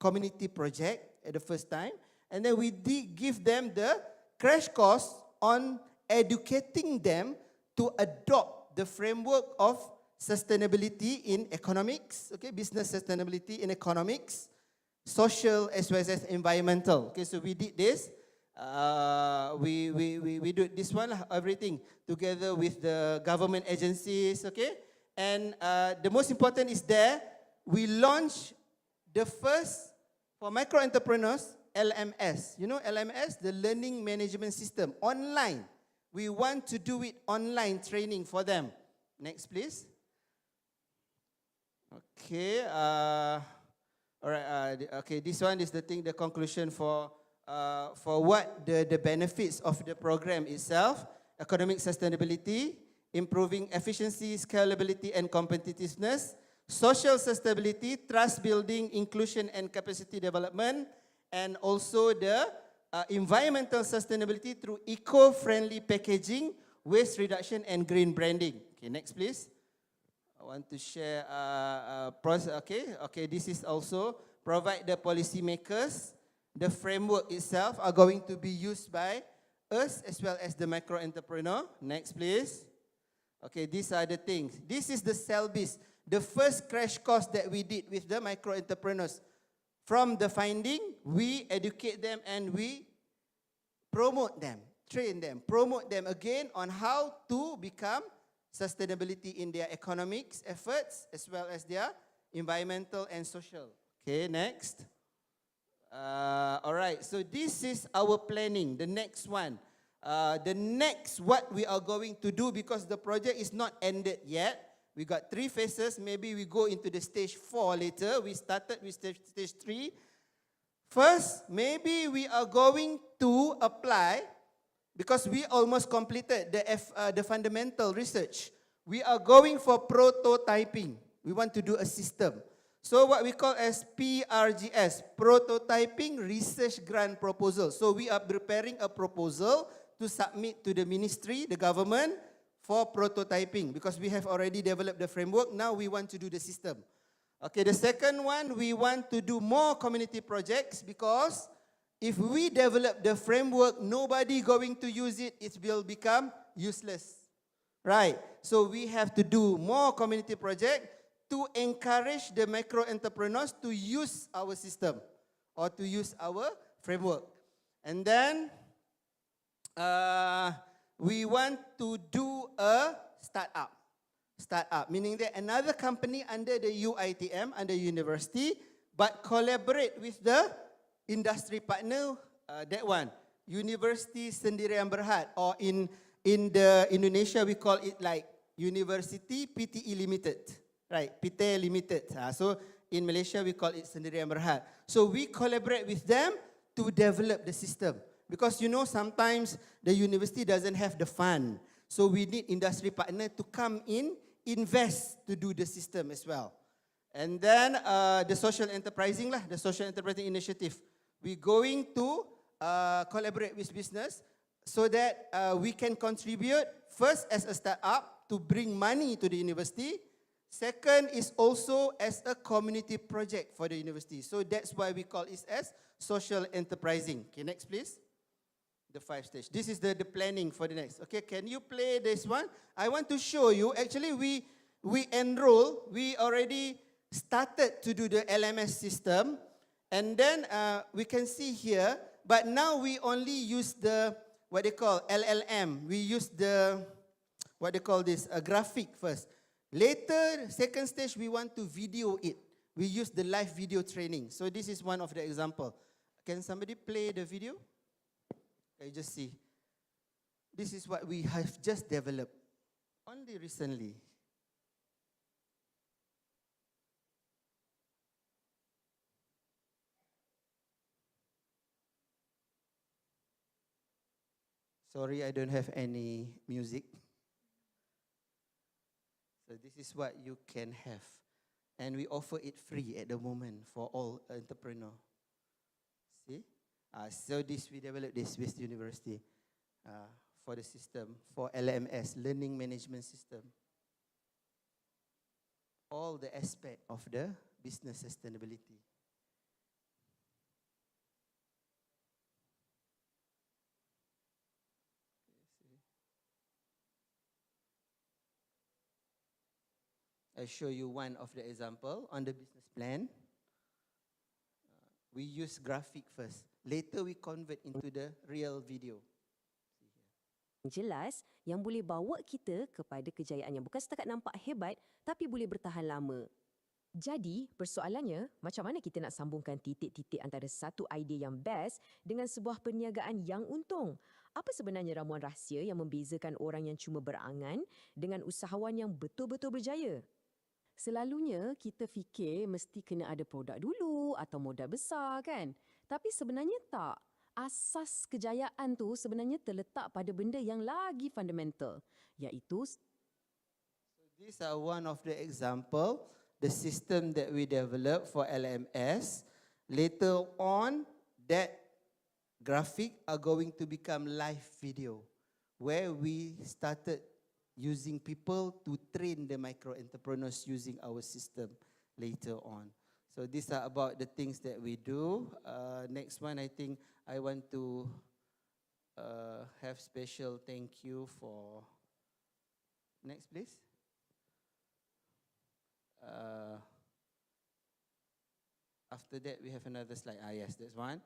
community project at the first time, and then we did give them the crash course on educating them to adopt the framework of sustainability in economics, okay, business sustainability in economics, social as well as environmental. Okay, so we did this. We do this one, everything together with the government agencies, okay? And the most important is there, we launched the first, for micro entrepreneurs, LMS. You know LMS, the Learning Management System, online. We want to do it online training for them. Next, please. Okay, all right, okay, this one is the thing, the conclusion for what the benefits of the program itself: economic sustainability, improving efficiency, scalability, and competitiveness, social sustainability, trust building, inclusion, and capacity development, and also the environmental sustainability through eco-friendly packaging, waste reduction, and green branding. Okay, next, please. I want to share okay, this is also provide the policymakers. The framework itself are going to be used by us as well as the micro entrepreneur. Next, please. Okay, these are the things. This is the Selbis, the first crash course that we did with the micro entrepreneurs. From the finding, we educate them and we promote them, train them, promote them again on how to become sustainability in their economics efforts as well as their environmental and social. Okay, next. All right, so this is our planning, the next one. The next, what we are going to do, because the project is not ended yet. We got 3 phases. Maybe we go into the stage 4 later. We started with stage 3. First, maybe we are going to apply, because we almost completed the fundamental research. We are going for prototyping. We want to do a system. So what we call as PRGS, Prototyping Research Grant Proposal. So we are preparing a proposal to submit to the ministry, the government, for prototyping, because we have already developed the framework. Now we want to do the system. Okay, the second one, we want to do more community projects, because if we develop the framework, nobody going to use it, it will become useless. Right. So we have to do more community project to encourage the micro entrepreneurs to use our system or to use our framework. And then we want to do a startup. Startup, meaning that another company under the UITM, under university, but collaborate with the industry partner, that one, University Sendirian Berhad, or in the Indonesia we call it like University PTE Limited, right? PTE Limited. So in Malaysia we call it Sendirian Berhad. So we collaborate with them to develop the system. Because you know sometimes the university doesn't have the fund. So we need industry partner to come in, invest to do the system as well. And then the social enterprising lah, the social enterprising initiative. We're going to collaborate with business so that we can contribute first as a startup to bring money to the university. Second is also as a community project for the university. So that's why we call it as social enterprising. Okay, next please. The 5 stage. This is the planning for the next. Okay, can you play this one? I want to show you, actually we enroll, we already started to do the LMS system, and then we can see here, but now we only use the, what they call LLM. We use the, what they call this, a graphic first. Later, second stage, we want to video it. We use the live video training. So this is one of the example. Can somebody play the video? Okay, just see. This is what we have just developed only recently. Sorry, I don't have any music. So this is what you can have. And we offer it free at the moment for all entrepreneurs. See? So this, we developed this with the university for the system, for LMS, Learning Management System. All the aspect of the business sustainability. I show you one of the example on the business plan. We use graphic first. Later we convert into the real video. Jelas yang boleh bawa kita kepada kejayaan yang bukan setakat nampak hebat tapi boleh bertahan lama. Jadi, persoalannya, macam mana kita nak sambungkan titik-titik antara satu idea yang best dengan sebuah perniagaan yang untung? Apa sebenarnya ramuan rahsia yang membezakan orang yang cuma berangan dengan usahawan yang betul-betul berjaya? Selalunya kita fikir mesti kena ada produk dulu atau modal besar kan? Tapi sebenarnya tak. Asas kejayaan tu sebenarnya terletak pada benda yang lagi fundamental, iaitu... So these are one of the example, the system that we developed for LMS. Later on, that graphic are going to become live video, where we started using people to train the micro entrepreneurs using our system later on. So these are about the things that we do. Next one, I think I want to have special thank you for, next please. After that, we have another slide. Yes, that's one.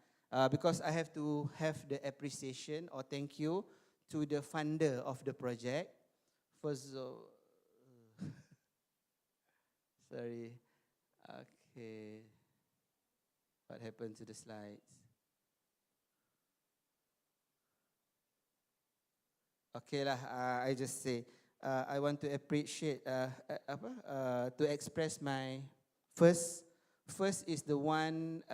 Because I have to have the appreciation or thank you to the funder of the project. First, sorry. Okay. What happened to the slides? Okay lah, I just say, I want to appreciate, to express my first is the one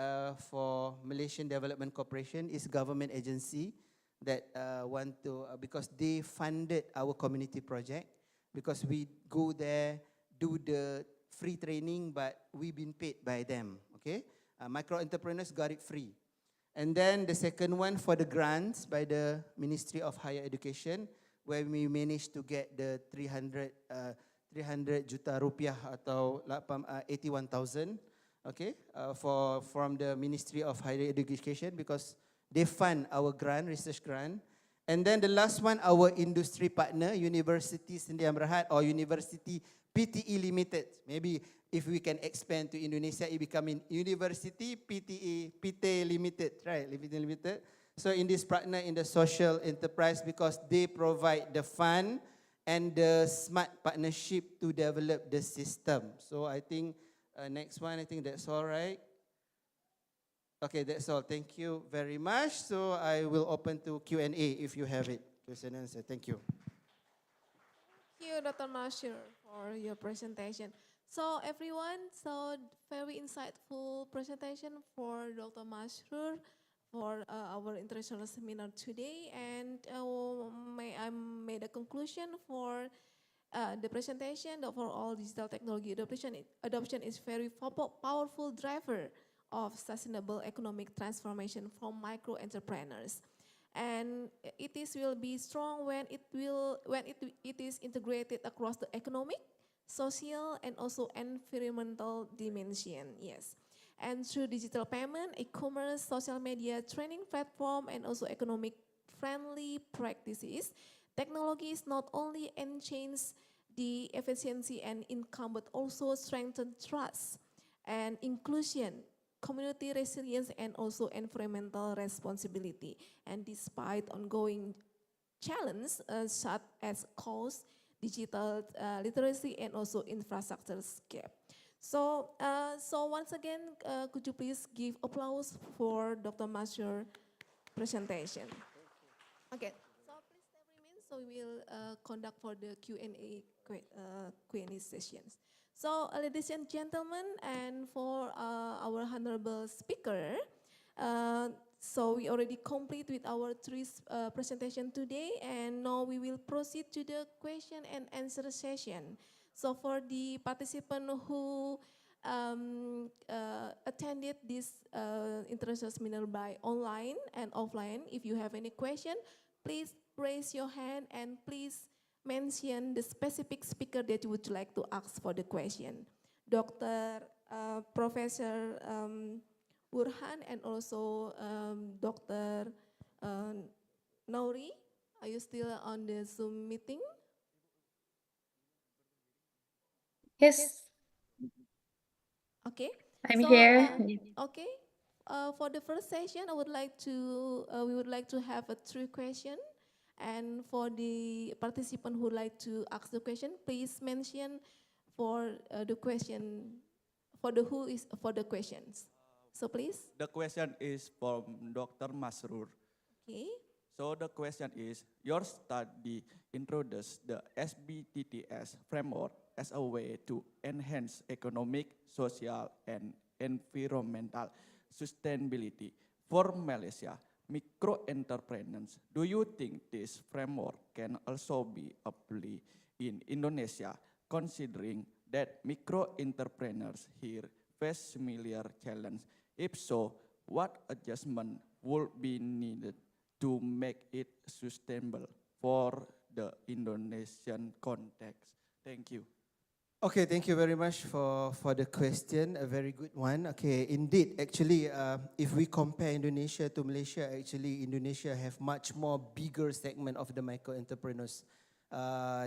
for Malaysian Development Corporation, is government agency that want to, because they funded our community project, because we go there, do the free training, but we've been paid by them, okay? Micro entrepreneurs got it free. And then the second one for the grants by the Ministry of Higher Education, where we managed to get the 300 juta rupiah atau 81,000, okay, from the Ministry of Higher Education, because they fund our grant, research grant, And then the last one, our industry partner, University Sendian Berhad or University PTE Limited. Maybe if we can expand to Indonesia, it becoming University PTE PT Limited, right? Limited. So in this partner in the social enterprise, because they provide the fund and the smart partnership to develop the system. So I think next one, I think that's all right. Okay, that's all. Thank you very much. So I will open to Q&A if you have it. Question and answer. Thank you. Thank you, Dr. Mashur, for your presentation. So everyone, so very insightful presentation for Dr. Mashur for our international seminar today. And I made a conclusion for the presentation that for all digital technology adoption is very powerful driver of sustainable economic transformation for micro entrepreneurs, and it will be strong when it is integrated across the economic, social, and also environmental dimension. Yes. And through digital payment, e-commerce, social media, training platform, and also economic friendly practices, technologies not only enhance the efficiency and income, but also strengthen trust and inclusion, community resilience, and also environmental responsibility. And despite ongoing challenges such as cost, digital literacy, and also infrastructure gap. So, once again, could you please give applause for Dr. Mashur presentation? Okay, so please stay remain. So we will conduct for the Q&A sessions. So, ladies and gentlemen, and for our honorable speaker, so we already complete with our three presentation today, and now we will proceed to the question and answer session. So for the participant who attended this international seminar by online and offline, if you have any question, please raise your hand and please mention the specific speaker that you would like to ask for the question. Dr. Professor Burhan and also Dr. Nauri, are you still on the Zoom meeting? Yes, Okay. I'm So, here. okay. For the first session, we would like to have a 3 question. And for the participant who would like to ask the question, please mention for the question, for the questions. So please. The question is from Dr. Masrur. Okay. So the question is, your study introduced the SBTTS framework as a way to enhance economic, social, and environmental sustainability for Malaysia micro entrepreneurs. Do you think this framework can also be applied in Indonesia, considering that micro entrepreneurs here face similar challenges? If so, what adjustment would be needed to make it sustainable for the Indonesian context? Thank you. Okay, thank you very much for the question, a very good one. Okay, indeed, actually, if we compare Indonesia to Malaysia, actually Indonesia have much more bigger segment of the micro entrepreneurs.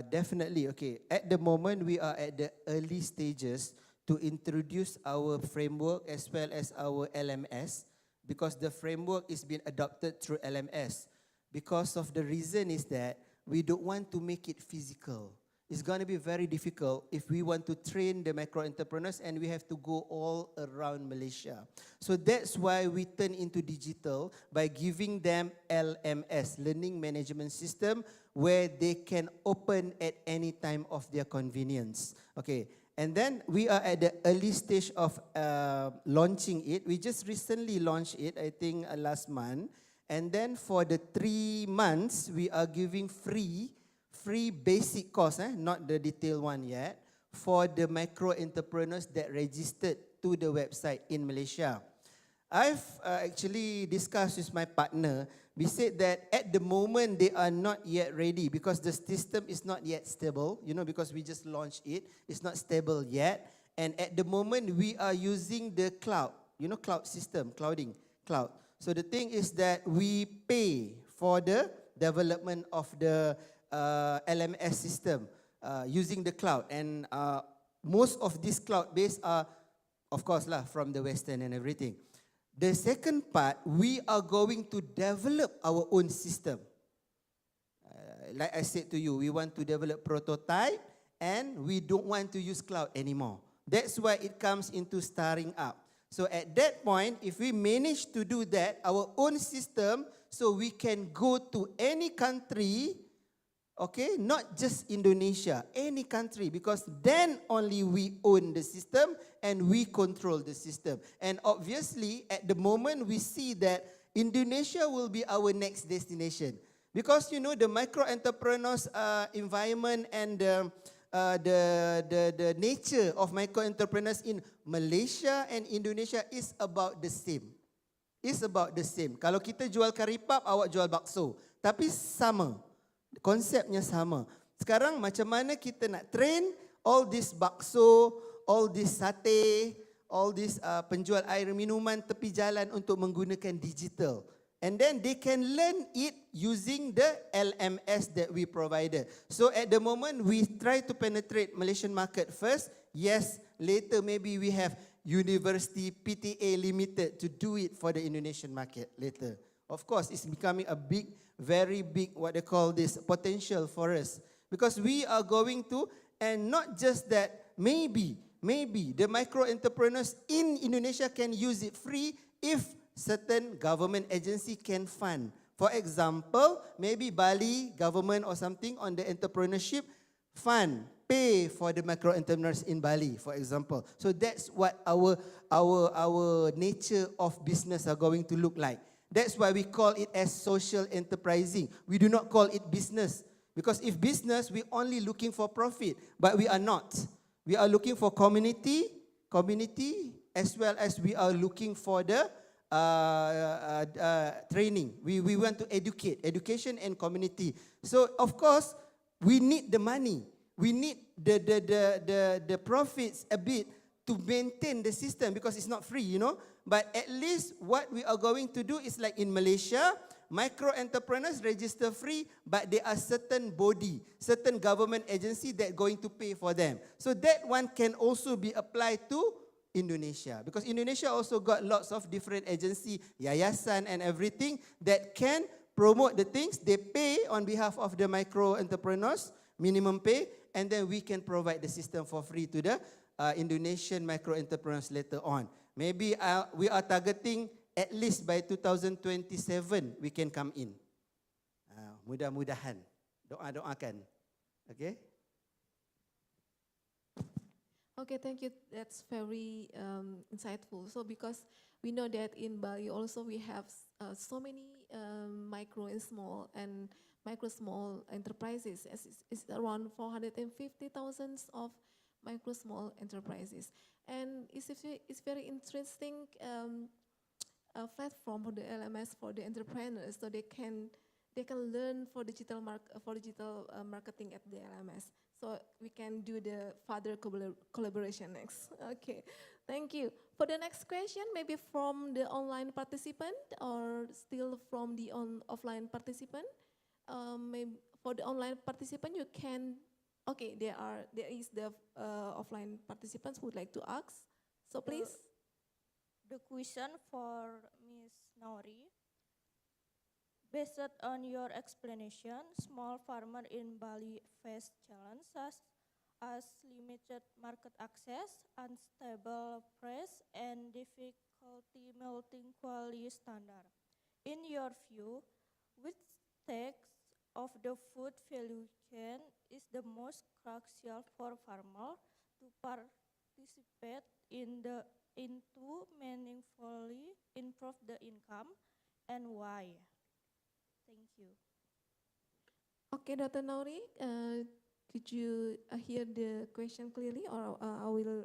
Definitely, okay, at the moment we are at the early stages to introduce our framework as well as our LMS, because the framework is being adopted through LMS. Because of the reason is that we don't want to make it physical. It's going to be very difficult if we want to train the micro entrepreneurs and we have to go all around Malaysia. So that's why we turn into digital by giving them LMS, Learning Management System, where they can open at any time of their convenience. Okay. And then we are at the early stage of launching it. We just recently launched it, I think last month. And then for the 3 months, we are giving free basic course, not the detailed one yet, for the micro entrepreneurs that registered to the website in Malaysia. I've actually discussed with my partner. We said that at the moment they are not yet ready because the system is not yet stable, because we just launched it. It's not stable yet. And at the moment we are using the cloud, cloud system, cloud. So the thing is that we pay for the development of the LMS system using the cloud. And most of these cloud-based are, of course, from the Western and everything. The second part, we are going to develop our own system. Like I said to you, we want to develop prototype and we don't want to use cloud anymore. That's why it comes into starting up. So at that point, if we manage to do that, our own system, so we can go to any country, okay, not just Indonesia, any country, because then only we own the system and we control the system. And obviously, at the moment, we see that Indonesia will be our next destination. Because, you know, the micro-entrepreneurs environment and the nature of micro-entrepreneurs in Malaysia and Indonesia is about the same. It's about the same. Kalau kita jual karipap, awak jual bakso. Tapi sama. Konsepnya sama. Sekarang macam mana kita nak train all this bakso, all this sate, all this penjual air minuman tepi jalan untuk menggunakan digital. And then they can learn it using the LMS that we provided. So at the moment, we try to penetrate Malaysian market first. Yes, later maybe we have university PTA limited to do it for the Indonesian market later. Of course, it's becoming a big, very big, what they call this, potential for us. Because we are going to, and not just that, maybe the micro-entrepreneurs in Indonesia can use it free if certain government agency can fund. For example, maybe Bali government or something on the entrepreneurship fund, pay for the micro-entrepreneurs in Bali, for example. So that's what our nature of business are going to look like. That's why we call it as social enterprising. We do not call it business. Because if business, we're only looking for profit. But we are not. We are looking for community, as well as we are looking for the training. We want to education and community. So of course, we need the money. We need the profits a bit to maintain the system because it's not free, you know. But at least what we are going to do is like in Malaysia, micro-entrepreneurs register free, but there are certain body, certain government agency that going to pay for them. So that one can also be applied to Indonesia. Because Indonesia also got lots of different agency, yayasan and everything that can promote the things. They pay on behalf of the micro-entrepreneurs, minimum pay, and then we can provide the system for free to the Indonesian micro-entrepreneurs later on. Maybe we are targeting at least by 2027 we can come in. Mudah-mudahan. Doakan. Okay? Okay, thank you. That's very insightful. So because we know that in Bali also we have so many micro and small enterprises. It's around 450,000 of micro small enterprises. And it's very interesting platform for the LMS for the entrepreneurs, so they can learn for digital marketing at the LMS. So we can do the further collaboration next. Okay, thank you. For the next question, maybe from the online participant or still from the offline participant. Maybe for the online participant, you can. Okay, there is the offline participants who would like to ask. So please. The question for Ms. Nauri. Based on your explanation, small farmer in Bali face challenges such as limited market access, unstable price, and difficulty meeting quality standard. In your view, which stage of the food value chain is the most crucial for farmers to participate into meaningfully improve the income, and why? Thank you. Okay, Dr. Nauri, could you hear the question clearly, or I will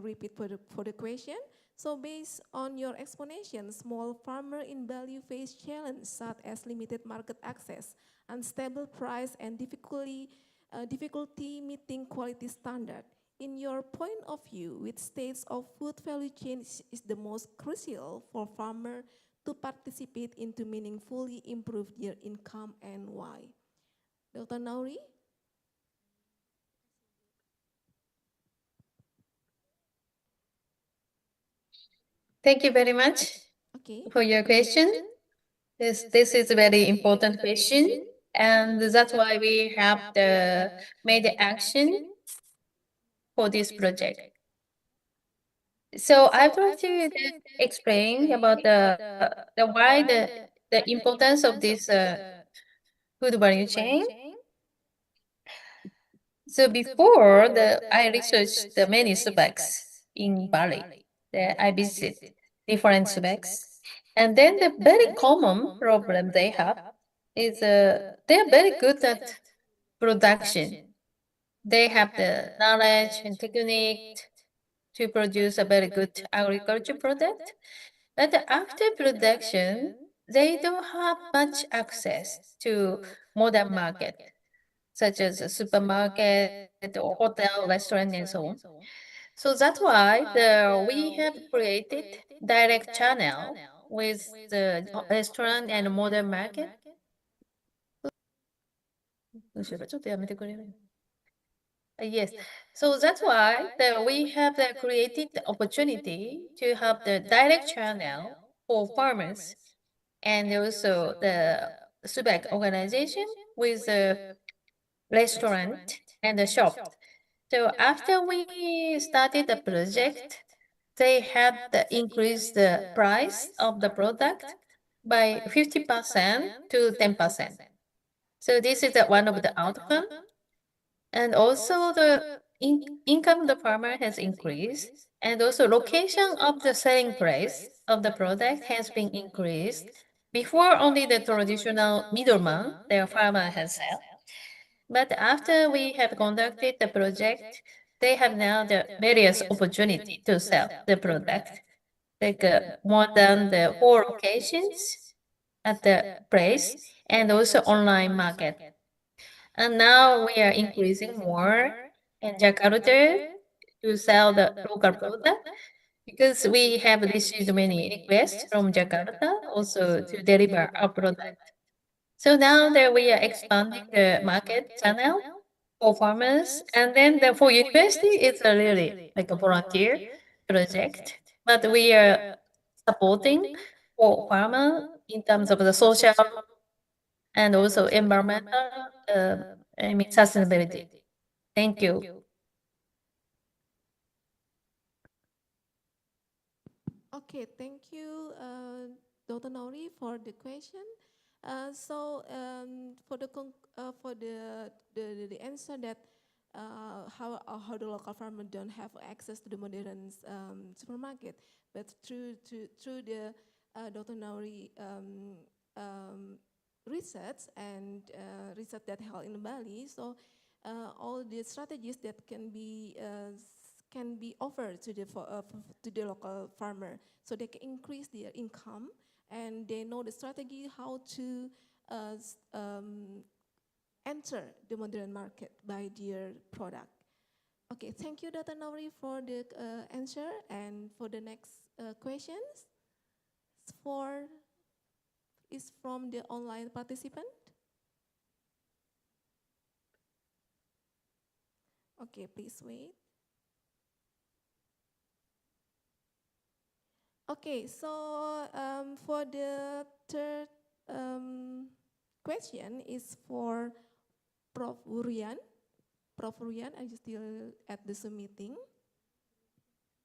repeat for the question. So based on your explanation, small farmer in Bali face challenges such as limited market access, unstable price, and difficulty meeting quality standard. In your point of view, which stage of food value chain is the most crucial for farmer to participate into meaningfully improve their income and why? Dr. Nauri? Thank you very much for your question. This is a very important question, and that's why we have made the action for this project. So I want to explain about the why the importance of this food value chain. So before I researched the many subaks in Bali. I visit different subaks, and then the very common problem they have is they're very good at production. They have the knowledge and technique to produce a very good agriculture product, but after production, they don't have much access to modern market, such as a supermarket or hotel, restaurant, and so on. So that's why we have created direct channel with the restaurant and modern market. Yes. So that's why we have created the opportunity to have the direct channel for farmers and also the SUBEC organization with the restaurant and the shop. So after we started the project, they had to increase the price of the product by 50% to 10%. So this is one of the outcome. And also the income of the farmer has increased, and also location of the selling price of the product has been increased. Before only the traditional middleman, the farmer has sell. But after we have conducted the project, they have now the various opportunity to sell the product, like more than the 4 locations at the place and also online market. And now we are increasing more in Jakarta to sell the local product because we have received many requests from Jakarta also to deliver our product. So now that we are expanding the market channel for farmers, and then for university, it's a really like a volunteer project, but we are supporting for farmer in terms of the social and also environmental, sustainability. Thank you. Okay, thank you, Dr. Nori, for the question. For the answer that how the local farmer don't have access to the modern supermarket, but through the Dr. Nori research and research that held in Bali, so all the strategies that can be offered to the local farmer, so they can increase their income and they know the strategy how to enter the modern market by their product. Okay, thank you, Dr. Nori, for the answer. And for the next questions, is from the online participant. Okay, please wait. Okay, so for the third question is for Prof. Urian. Prof. Urian, are you still at the Zoom meeting?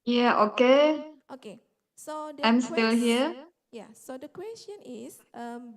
Yeah, okay. Okay, so I'm still here. Yeah, so the question is,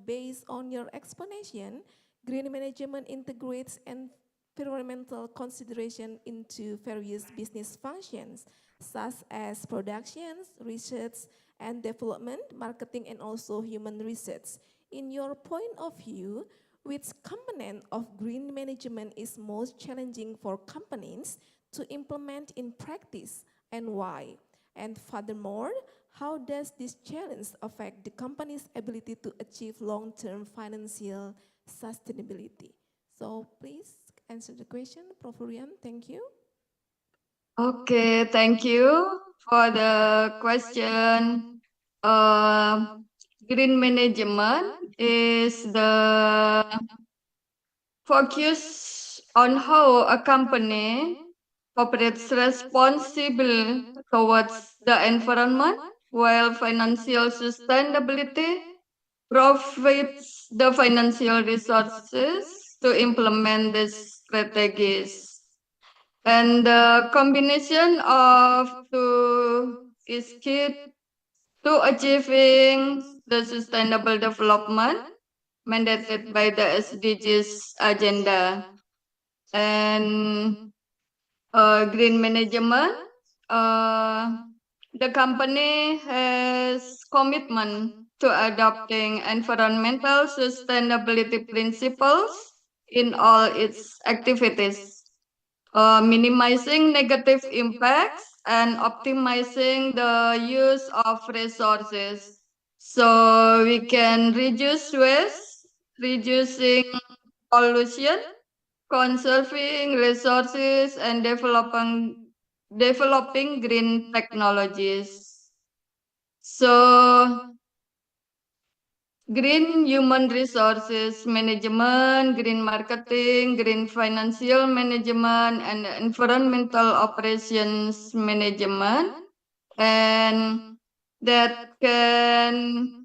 based on your explanation, green management integrates environmental consideration into various business functions, such as productions, research and development, marketing, and also human research. In your point of view, which component of green management is most challenging for companies to implement in practice and why? And furthermore, how does this challenge affect the company's ability to achieve long-term financial sustainability? So please answer the question, Prof. Urian. Thank you. Okay, thank you for the question. green management is the focus on how a company operates responsible towards the environment, while financial sustainability provides the financial resources to implement these strategies. And the combination of two is key to achieving the sustainable development mandated by the SDGs agenda. And green management, uh, the company has commitment to adopting environmental sustainability principles in all its activities, minimizing negative impacts and optimizing the use of resources. So we can reduce waste, reducing pollution, conserving resources, and developing green technologies. So green human resources management, green marketing, green financial management, and environmental operations management, and that can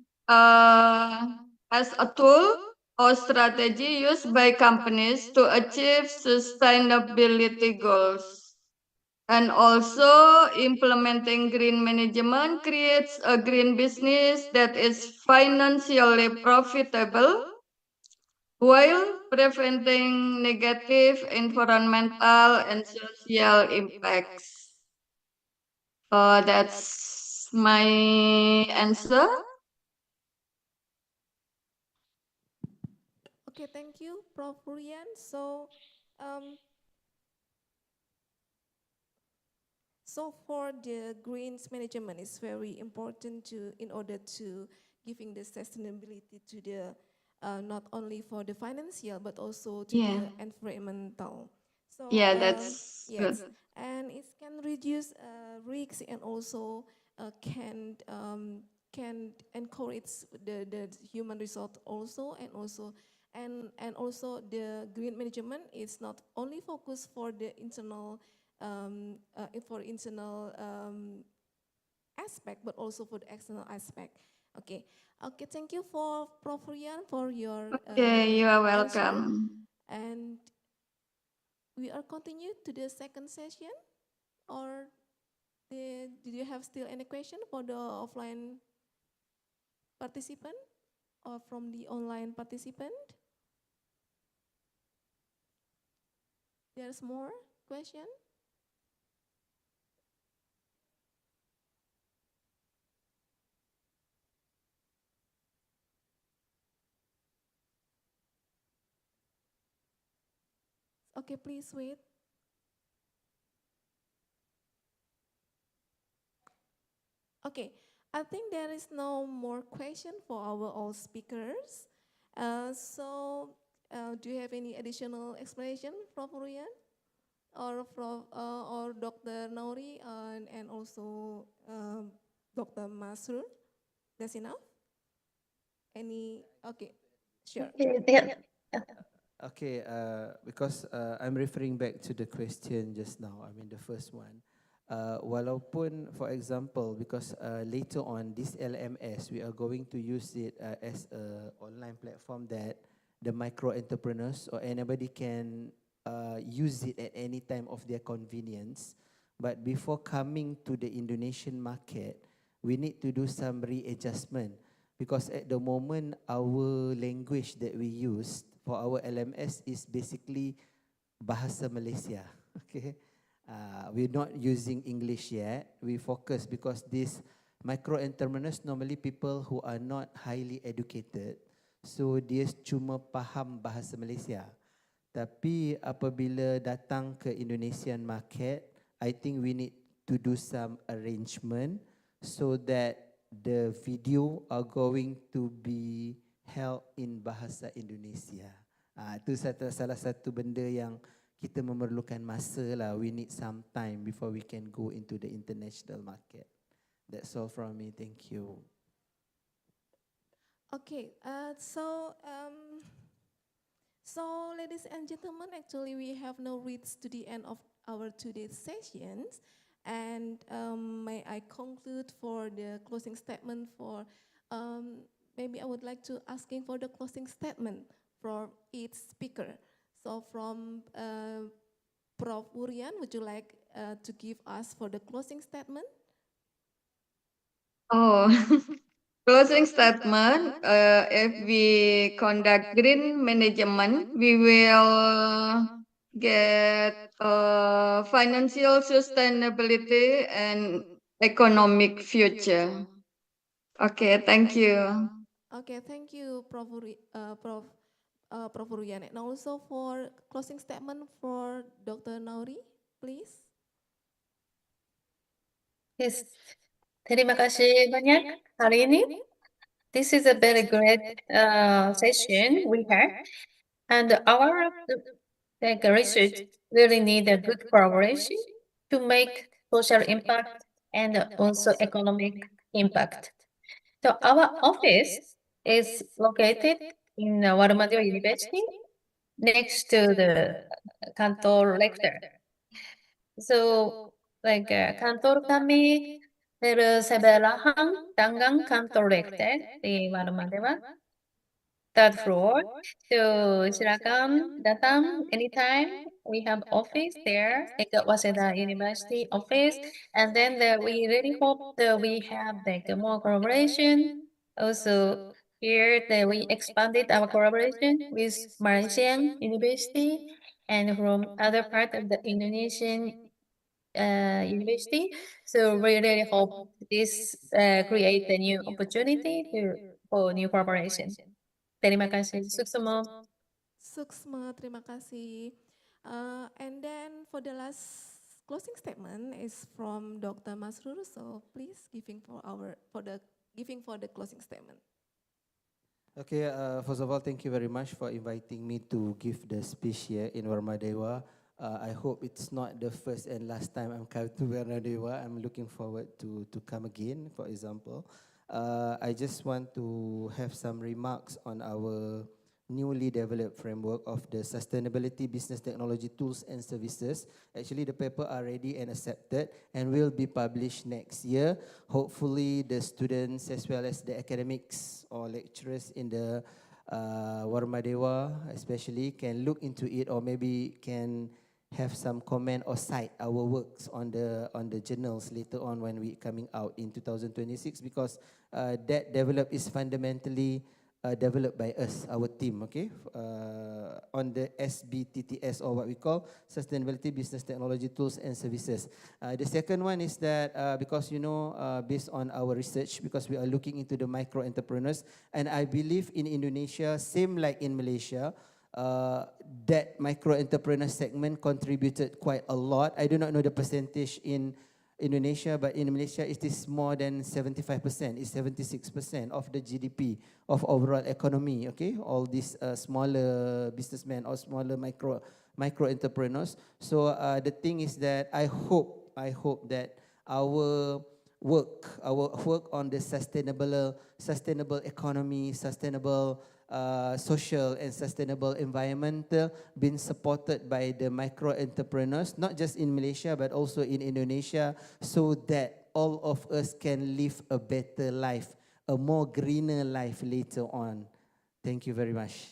as a tool or strategy used by companies to achieve sustainability goals. And also implementing green management creates a green business that is financially profitable while preventing negative environmental and social impacts. That's my answer. Okay, thank you, Prof. Rian. So, so for the greens management, it's very important to, in order to giving the sustainability to the, not only for the financial, but also to Yeah. the environmental. So, Yeah, that's yes, good. and it can reduce risks and also can encourage the human resource also, and also the green management is not only focused for the internal aspect, but also for the external aspect. Okay, okay. Thank you for Prof. Rian for your Okay, you are answer. welcome. And we are continue to the second session, or did you have still any question for the offline participant or from the online participant? There's more question? Okay, please wait. Okay, I think there is no more question for our all speakers. Do you have any additional explanation, Prof. Rian, or Dr. Nauri, and also Dr. Masrur? That's enough. Any? Okay, sure. Yeah. Okay, because I'm referring back to the question just now, I mean the first one. Walaupun, for example, because later on this LMS, we are going to use it as a online platform that the micro entrepreneurs or anybody can use it at any time of their convenience. But before coming to the Indonesian market, we need to do some readjustment because at the moment our language that we use for our LMS is basically Bahasa Malaysia. Okay, we're not using English yet. We focus because these micro entrepreneurs normally people who are not highly educated, so dia cuma faham Bahasa Malaysia. Tapi apabila datang ke Indonesian market, I think we need to do some arrangement so that the video are going to be held in bahasa Indonesia. Itu salah satu benda yang kita memerlukan masa lah. We need some time before we can go into the international market. That's all from me. Thank you. Okay, so ladies and gentlemen, actually we have now reached to the end of our today's sessions, and may I conclude for the closing statement for, maybe I would like to asking for the closing statement for each speaker. So from Prof. Urian, would you like to give us for the closing statement? Oh, closing statement. If we conduct green management, we will get financial sustainability and economic future. Okay, thank you. Okay, thank you, Prof. Urian. And also for closing statement for Dr. Nauri, please. Yes, terima kasih banyak hari ini. This is a very great session we had, and our like, research really need a good collaboration to make social impact and also economic impact. So our office is located in Warmadio University next to the Kantor Lecture. So kantor kami bersebelahan dengan kantor Lecture di Warmadewa, third floor. So silakan datang anytime. We have office there, like Waseda University office, and then we really hope that we have like more collaboration. Also, here that we expanded our collaboration with Malaysian University and from other part of the Indonesian university. So we really hope this create a new opportunity for new collaboration. Terima kasih. Suksema. Suksma, terima kasih. And then for the last closing statement is from Dr. Masrur. So please giving for the closing statement. Okay, first of all, thank you very much for inviting me to give the speech here in Warmadewa. I hope it's not the first and last time I'm coming to Warmadewa. I'm looking forward to come again, for example. I just want to have some remarks on our newly developed framework of the Sustainability Business Technology Tools and Services. Actually, the paper are ready and accepted and will be published next year. Hopefully, the students as well as the academics or lecturers in the Warmadewa especially can look into it, or maybe can have some comment or cite our works on the journals later on when we coming out in 2026, because that develop is fundamentally developed by us, our team, okay, on the SBTTS, or what we call Sustainability Business Technology Tools and Services. The second one is that because, you know, based on our research, because we are looking into the micro entrepreneurs, and I believe in Indonesia, same like in Malaysia, that micro entrepreneur segment contributed quite a lot. I do not know the percentage in Indonesia, but in Malaysia it is more than 75%, it's 76% of the GDP of overall economy, okay? All these smaller businessmen or smaller micro entrepreneurs. So the thing is that I hope that our work on the sustainable economy, sustainable social and sustainable environmental been supported by the micro entrepreneurs, not just in Malaysia but also in Indonesia, so that all of us can live a better life, a more greener life later on. Thank you very much.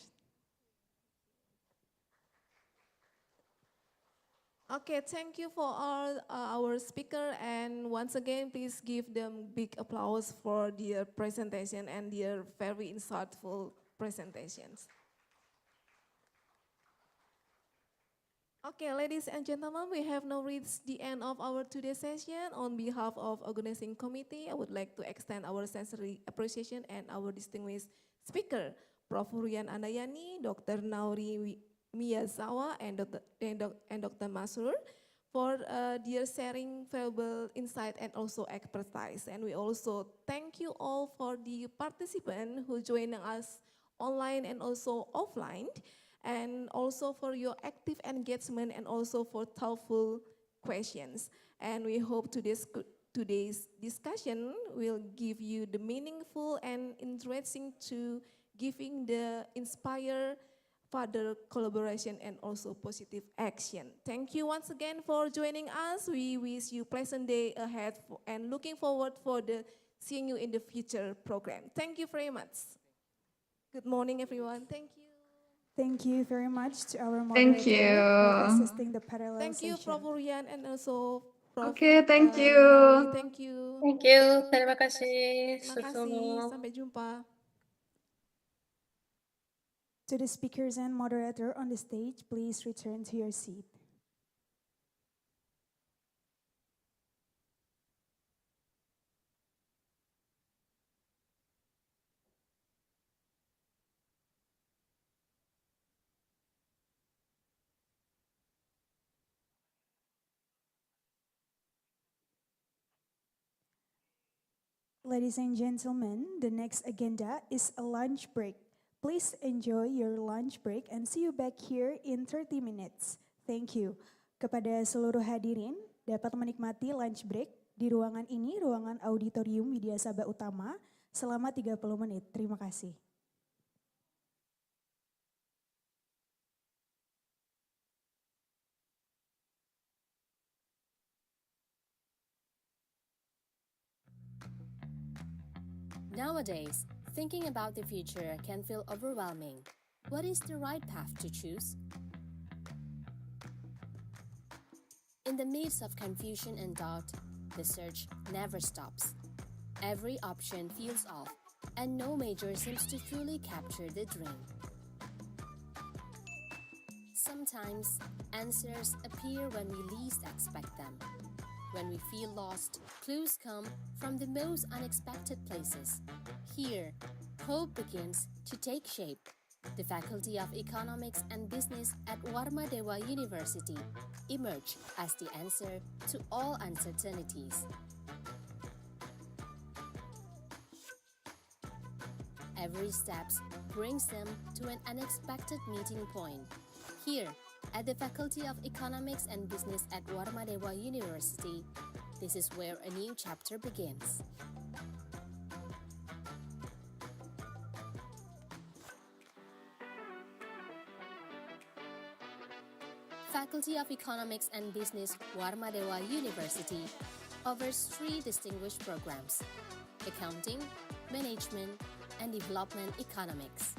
Okay, thank you for all our speaker, and once again, please give them big applause for their presentation and their very insightful presentations. Okay, ladies and gentlemen, we have now reached the end of our today's session. On behalf of organizing committee, I would like to extend our sincere appreciation and our distinguished speaker, Prof. Hurian Andayani, Dr. Nauri Miyazawa, and Dr. Masrur, for their sharing valuable insight and also expertise. And we also thank you all for the participants who joined us online and also offline, and also for your active engagement and also for thoughtful questions. And we hope today's Today's discussion will give you the meaningful and interesting to giving the inspire further collaboration and also positive action. Thank you once again for joining us. We wish you pleasant day ahead and looking forward for the seeing you in the future program. Thank you very much. Good morning, everyone. Thank you. Thank you very much to our Thank moderator for you. assisting the parallel Thank you, session. Prof. Rian, and also Prof. Okay, thank you. Nori. Thank you. Thank you. Terima kasih. Terima kasih. Sampai jumpa. To the speakers and moderator on the stage, please return to your seat. Ladies and gentlemen, the next agenda is a lunch break. Please enjoy your lunch break and see you back here in 30 minutes. Thank you. Kepada seluruh hadirin, dapat menikmati lunch break di ruangan ini, ruangan auditorium Widya Sabah Utama, selama 30 menit. Terima kasih. Nowadays, thinking about the future can feel overwhelming. What is the right path to choose? In the midst of confusion and doubt, the search never stops. Every option feels off, and no major seems to fully capture the dream. Sometimes, answers appear when we least expect them. When we feel lost, clues come from the most unexpected places. Here, hope begins to take shape. The Faculty of Economics and Business at Warmadewa University emerge as the answer to all uncertainties. Every step brings them to an unexpected meeting point. Here, at the Faculty of Economics and Business at Warmadewa University, this is where a new chapter begins. Faculty of Economics and Business, Warmadewa University, offers 3 distinguished programs: Accounting, Management, and Development Economics.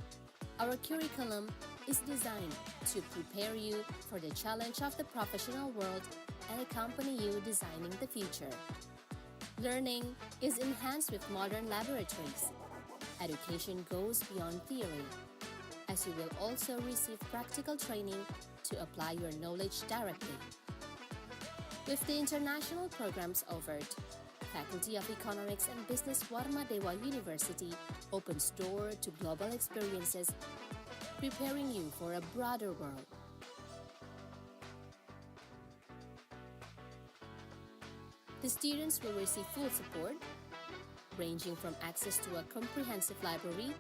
Our curriculum is designed to prepare you for the challenge of the professional world and accompany you designing the future. Learning is enhanced with modern laboratories. Education goes beyond theory, as you will also receive practical training to apply your knowledge directly. With the international programs offered, Faculty of Economics and Business Warmadewa University opens door to global experiences, preparing you for a broader world. The students will receive full support, ranging from access to a comprehensive library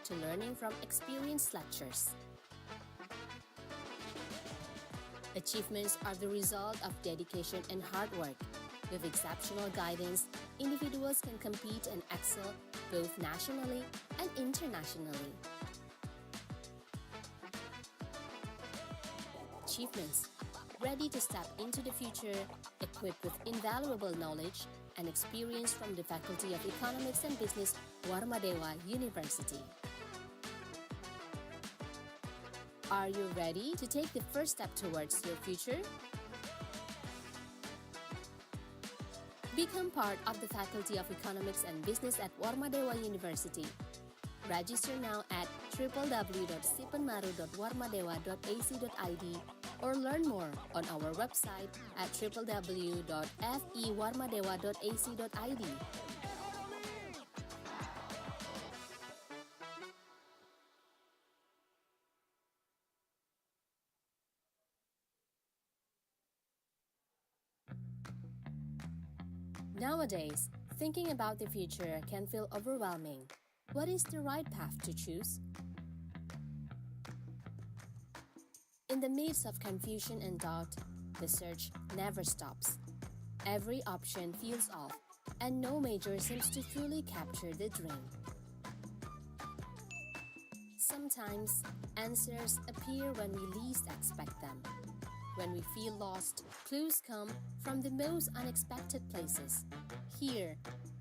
to learning from experienced lecturers. Achievements are the result of dedication and hard work. With exceptional guidance, individuals can compete and excel both nationally and internationally. Achievements, ready to step into the future, equipped with invaluable knowledge and experience from the Faculty of Economics and Business, Warmadewa University. Are you ready to take the first step towards your future? Become part of the Faculty of Economics and Business at Warmadewa University. Register now at www.sipenmaru.warmadewa.ac.id or learn more on our website at www.fewarmadewa.ac.id. Nowadays, thinking about the future can feel overwhelming. What is the right path to choose? In the midst of confusion and doubt, the search never stops. Every option feels off, and no major seems to truly capture the dream. Sometimes, answers appear when we least expect them. When we feel lost, clues come from the most unexpected places. Here,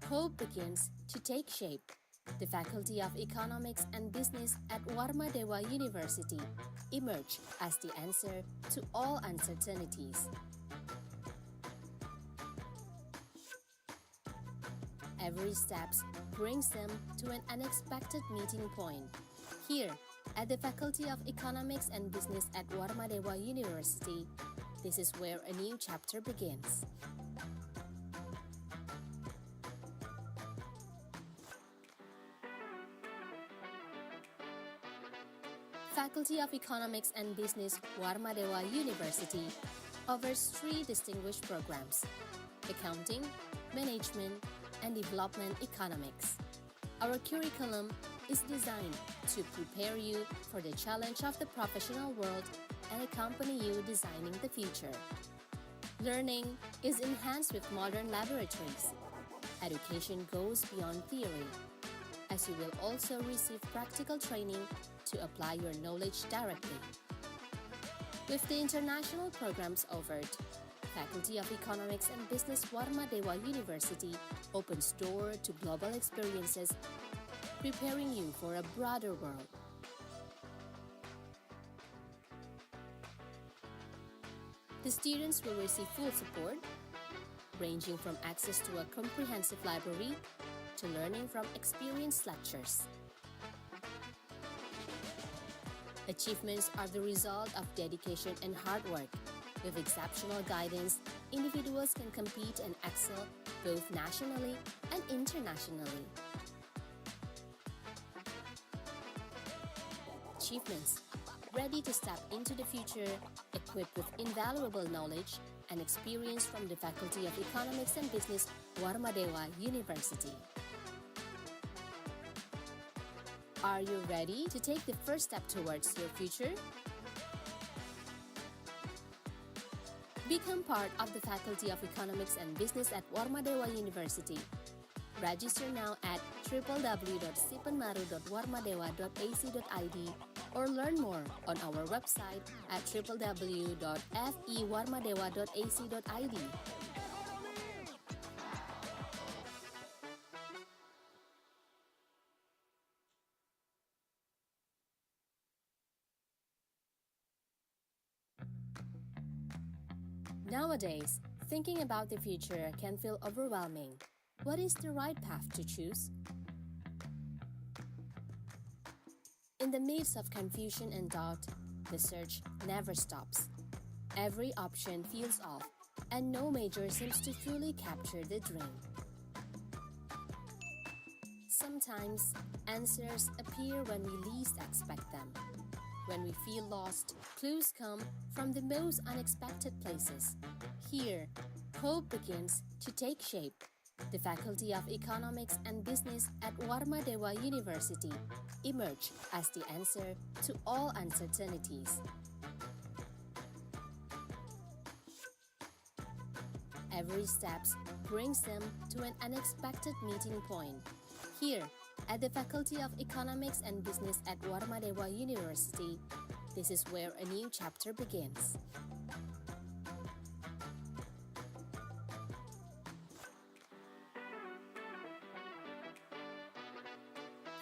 hope begins to take shape. The Faculty of Economics and Business at Warmadewa University emerge as the answer to all uncertainties. Every step brings them to an unexpected meeting point. Here, at the Faculty of Economics and Business at Warmadewa University, this is where a new chapter begins. Faculty of Economics and Business, Warmadewa University, offers 3 distinguished programs: Accounting, Management, and Development Economics. Our curriculum is designed to prepare you for the challenge of the professional world and accompany you designing the future. Learning is enhanced with modern laboratories. Education goes beyond theory, as you will also receive practical training to apply your knowledge directly. With the international programs offered, Faculty of Economics and Business Warmadewa University opens door to global experiences, preparing you for a broader world. The students will receive full support, ranging from access to a comprehensive library to learning from experienced lecturers. Achievements are the result of dedication and hard work. With exceptional guidance, individuals can compete and excel both nationally and internationally. Achievements, ready to step into the future, equipped with invaluable knowledge and experience from the Faculty of Economics and Business, Warmadewa University. Are you ready to take the first step towards your future? Become part of the Faculty of Economics and Business at Warmadewa University. Register now at www.sipenmaru.warmadewa.ac.id or learn more on our website at www.fewarmadewa.ac.id. Nowadays, thinking about the future can feel overwhelming. What is the right path to choose? In the midst of confusion and doubt, the search never stops. Every option feels off, and no major seems to truly capture the dream. Sometimes, answers appear when we least expect them. When we feel lost, clues come from the most unexpected places. Here, hope begins to take shape. The Faculty of Economics and Business at Warmadewa University emerge as the answer to all uncertainties. Every step brings them to an unexpected meeting point. Here, at the Faculty of Economics and Business at Warmadewa University, this is where a new chapter begins.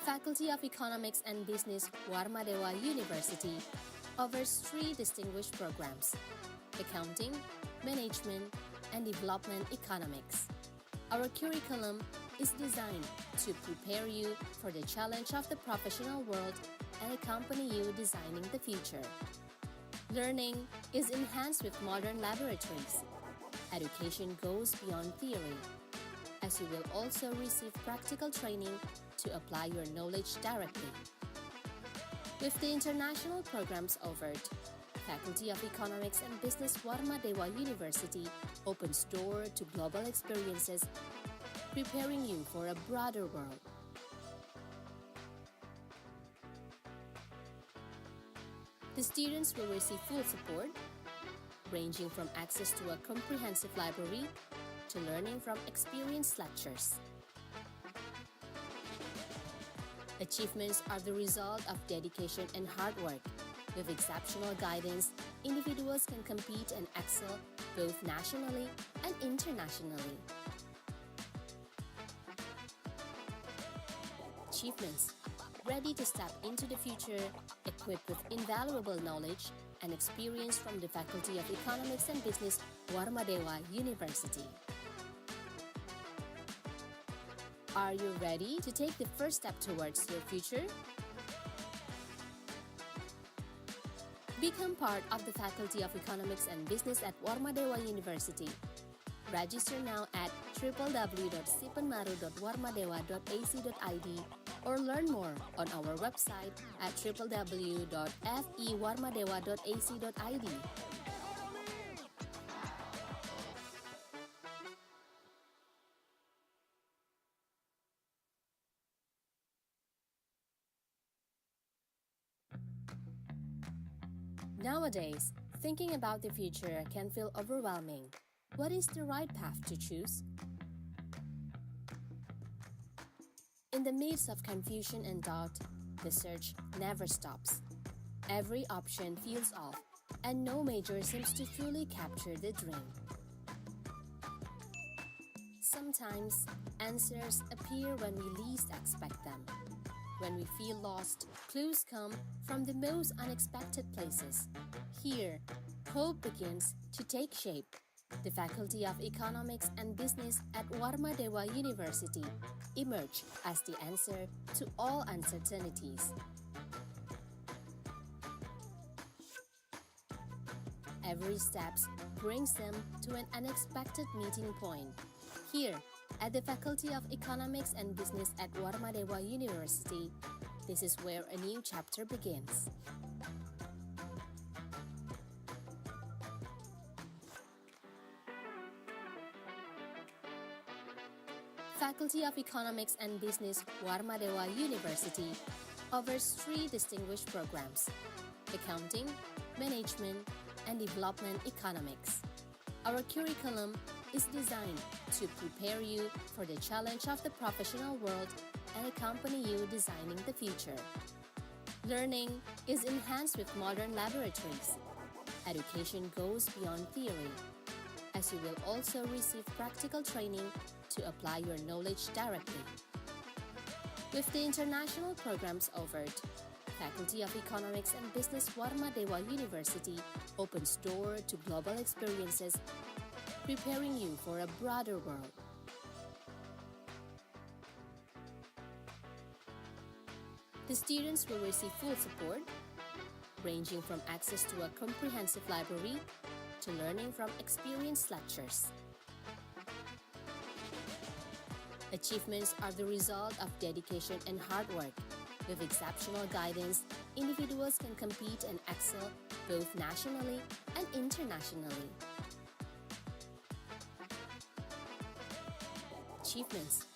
Faculty of Economics and Business, Warmadewa University, offers 3 distinguished programs: Accounting, Management, and Development Economics. Our curriculum is designed to prepare you for the challenge of the professional world and accompany you designing the future. Learning is enhanced with modern laboratories. Education goes beyond theory, as you will also receive practical training to apply your knowledge directly. With the international programs offered, Faculty of Economics and Business Warmadewa University opens door to global experiences, preparing you for a broader world. The students will receive full support, ranging from access to a comprehensive library to learning from experienced lectures. Achievements are the result of dedication and hard work. With exceptional guidance, individuals can compete and excel both nationally and internationally. Achievements ready to step into the future, equipped with invaluable knowledge and experience from the Faculty of Economics and Business, Warmadewa University. Are you ready to take the first step towards your future? Become part of the Faculty of Economics and Business at Warmadewa University. Register now at www.sipenmaru.warmadewa.ac.id or learn more on our website at www.fewarmadewa.ac.id. Nowadays, thinking about the future can feel overwhelming. What is the right path to choose? In the midst of confusion and doubt, the search never stops. Every option feels off, and no major seems to fully capture the dream. Sometimes, answers appear when we least expect them. When we feel lost, clues come from the most unexpected places. Here, hope begins to take shape. The Faculty of Economics and Business at Warmadewa University emerge as the answer to all uncertainties. Every step brings them to an unexpected meeting point. Here, at the Faculty of Economics and Business at Warmadewa University, this is where a new chapter begins. Faculty of Economics and Business, Warmadewa University offers 3 distinguished programs: Accounting, Management, and Development Economics. Our curriculum is designed to prepare you for the challenge of the professional world and accompany you designing the future. Learning is enhanced with modern laboratories. Education goes beyond theory, as you will also receive practical training to apply your knowledge directly. With the international programs offered, Faculty of Economics and Business Warmadewa University opens door to global experiences, preparing you for a broader world. The students will receive full support, ranging from access to a comprehensive library to learning from experienced lectures. Achievements are the result of dedication and hard work. With exceptional guidance, individuals can compete and excel both nationally and internationally. Achievements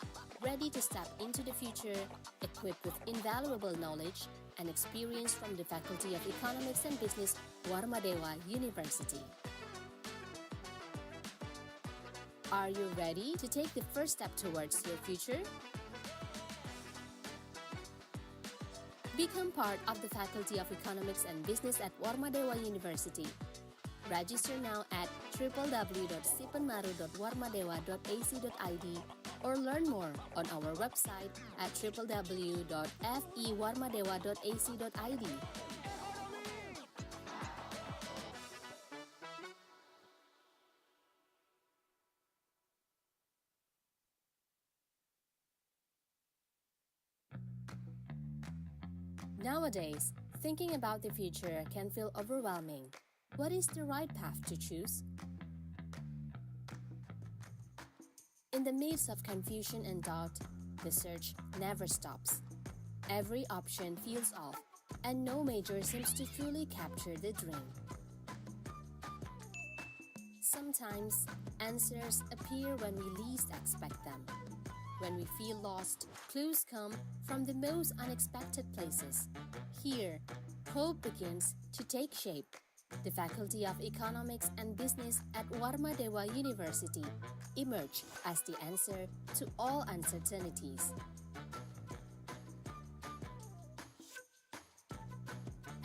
ready to step into the future, equipped with invaluable knowledge and experience from the Faculty of Economics and Business, Warmadewa University. Are you ready to take the first step towards your future? Become part of the Faculty of Economics and Business at Warmadewa University. Register now at www.sipenmaru.warmadewa.ac.id or learn more on our website at www.fewarmadewa.ac.id. Nowadays, thinking about the future can feel overwhelming. What is the right path to choose? In the midst of confusion and doubt, the search never stops. Every option feels off, and no major seems to fully capture the dream. Sometimes, answers appear when we least expect them. When we feel lost, clues come from the most unexpected places. Here, hope begins to take shape. The Faculty of Economics and Business at Warmadewa University emerged as the answer to all uncertainties.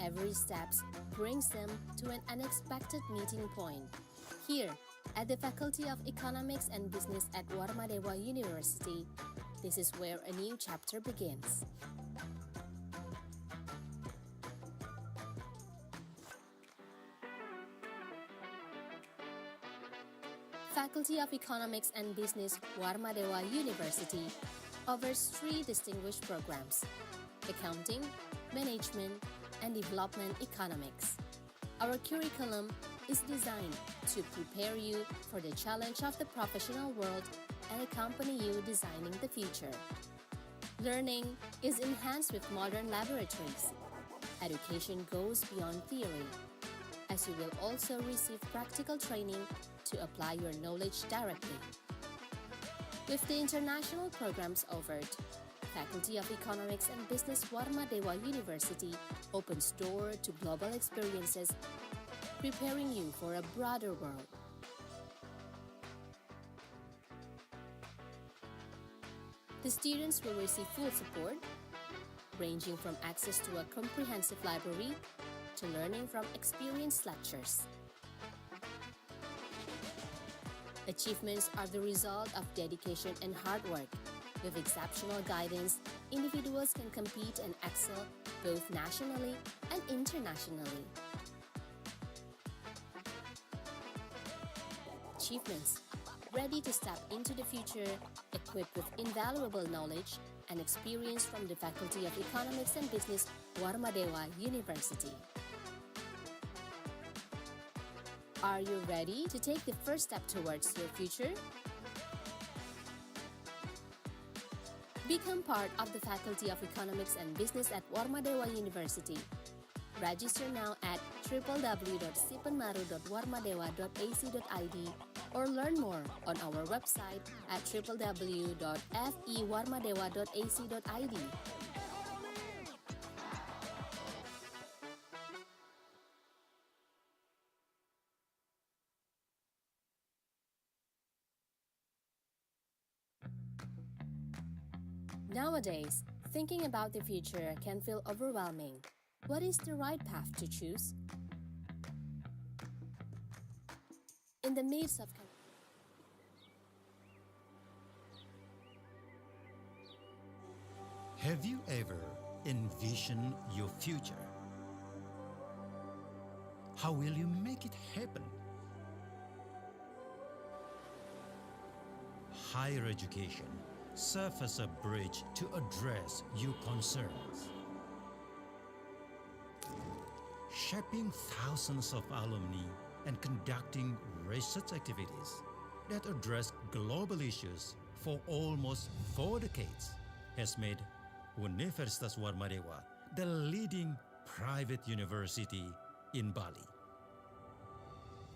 Every step brings them to an unexpected meeting point. Here, at the Faculty of Economics and Business at Warmadewa University, this is where a new chapter begins. Faculty of Economics and Business, Warmadewa University, offers 3 distinguished programs: Accounting, Management, and Development Economics. Our curriculum is designed to prepare you for the challenge of the professional world and accompany you designing the future. Learning is enhanced with modern laboratories. Education goes beyond theory, as you will also receive practical training to apply your knowledge directly. With the international programs offered, Faculty of Economics and Business Warmadewa University opens door to global experiences, preparing you for a broader world. The students will receive full support, ranging from access to a comprehensive library to learning from experienced lecturers. Achievements are the result of dedication and hard work. With exceptional guidance, individuals can compete and excel both nationally and internationally. Achievements, ready to step into the future, equipped with invaluable knowledge and experience from the Faculty of Economics and Business, Warmadewa University. Are you ready to take the first step towards your future? Become part of the Faculty of Economics and Business at Warmadewa University. Register now at www.sipenmaru.warmadewa.ac.id or learn more on our website at www.fewarmadewa.ac.id. Nowadays, thinking about the future can feel overwhelming. What is the right path to choose? In the midst of Have you ever envisioned your future? How will you make it happen? Higher education serves as a bridge to address your concerns. Shaping thousands of alumni and conducting research activities that address global issues for almost 4 decades has made Universitas Warmadewa the leading private university in Bali.